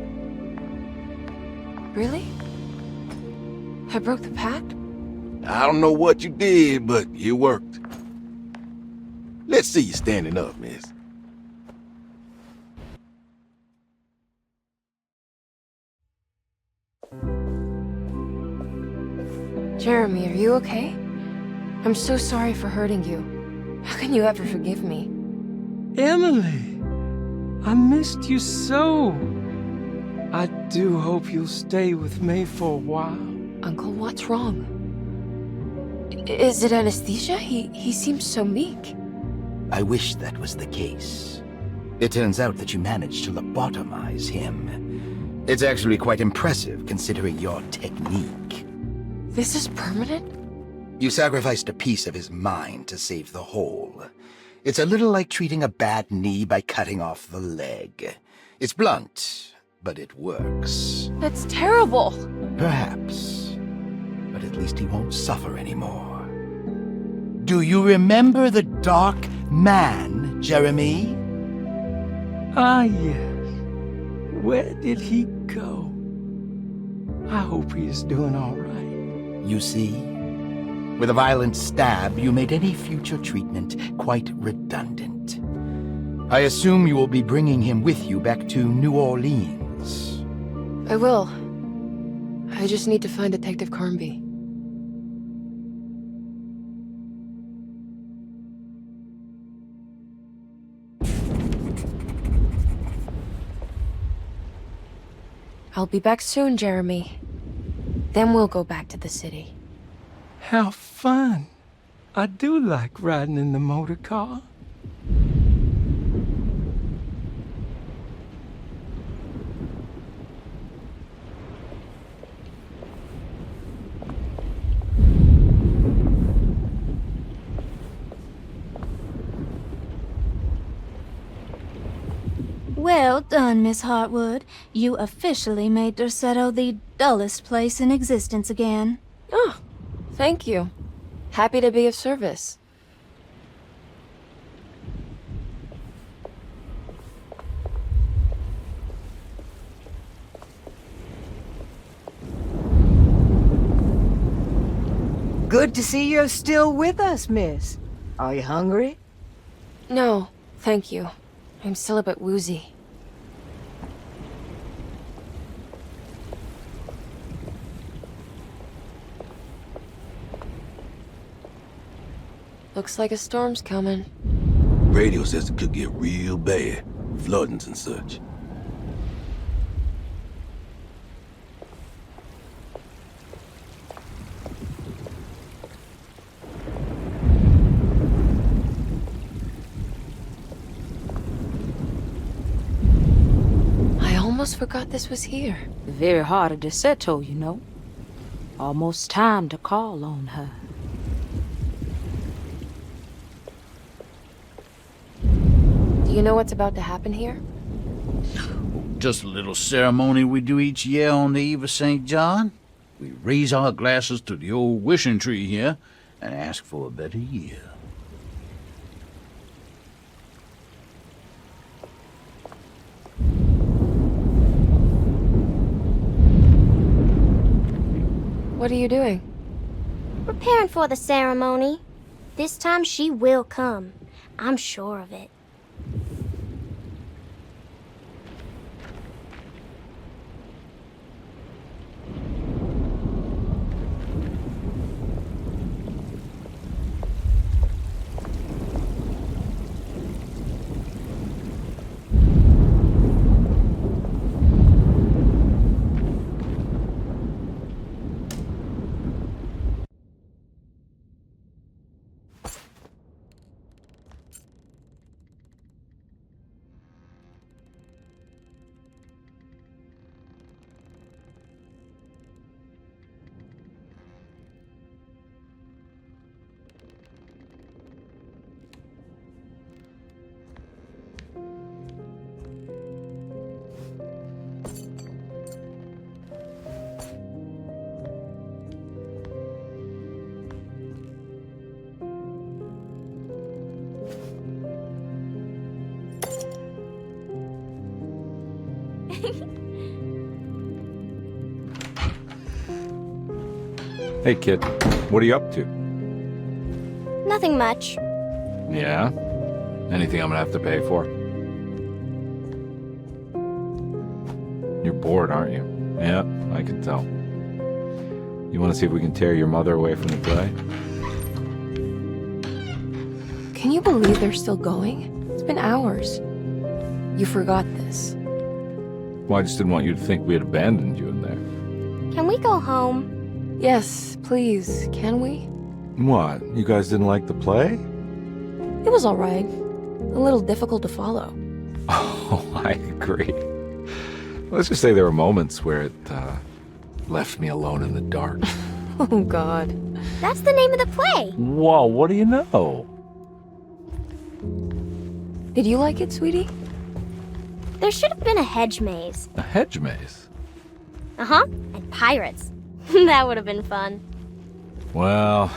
Really? I broke the pact? I don't know what you did, but it worked. Let's see you standing up, miss. Jeremy, are you okay? I'm so sorry for hurting you. How can you ever forgive me? Emily, I missed you so. I do hope you'll stay with me for a while. Uncle, what's wrong? Is it anesthesia? He seems so meek. I wish that was the case. It turns out that you managed to lobotomize him. It's actually quite impressive considering your technique. This is permanent? You sacrificed a piece of his mind to save the whole. It's a little like treating a bad knee by cutting off the leg. It's blunt, but it works. That's terrible. Perhaps. But at least he won't suffer anymore. Do you remember the Dark Man, Jeremy? Ah, yes. Where did he go? I hope he is doing all right. You see? With a violent stab, you made any future treatment quite redundant. I assume you will be bringing him with you back to New Orleans. I will. I just need to find Detective Karnbi. I'll be back soon, Jeremy. Then we'll go back to the city. How fun. I do like riding in the motor car. Well done, Miss Hартвуд. You officially made Derceto the dullest place in existence again. Oh, thank you. Happy to be of service. Good to see you're still with us, miss. Are you hungry? No, thank you. I'm still a bit woozy. Looks like a storm's coming. Radio says it could get real bad. Floodings and such. almost forgot this was here. The very heart of Deseto, you know. Almost time to call on her. Do you know what's about to happen here? Just a little ceremony we do each year on the eve of St. John. We raise our glasses to the old wishing tree here and ask for a better year. What are you doing? Preparing for the ceremony. This time she will come. I'm sure of it. Hey, kid. What are you up to? Nothing much. Yeah? Anything I'm gonna have to pay for? You're bored, aren't you? Yeah, I can tell. You want to see if we can tear your mother away from the play? Can you believe they're still going? It's been hours. You forgot this. Well, I just didn't want you to think we had abandoned you in there. Can we go home? Yes, please. Can we? What? You guys didn't like the play? It was all right. A little difficult to follow. Oh, I agree. Let's just say there were moments where it left me alone in the dark. Oh, God. That's the name of the play. Whoa, what do you know? Did you like it, sweetie? There should have been a hedge maze. A hedge maze? Uh-huh. And pirates. That would have been fun. Well,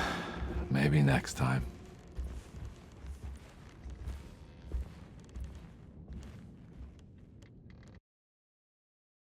maybe next time.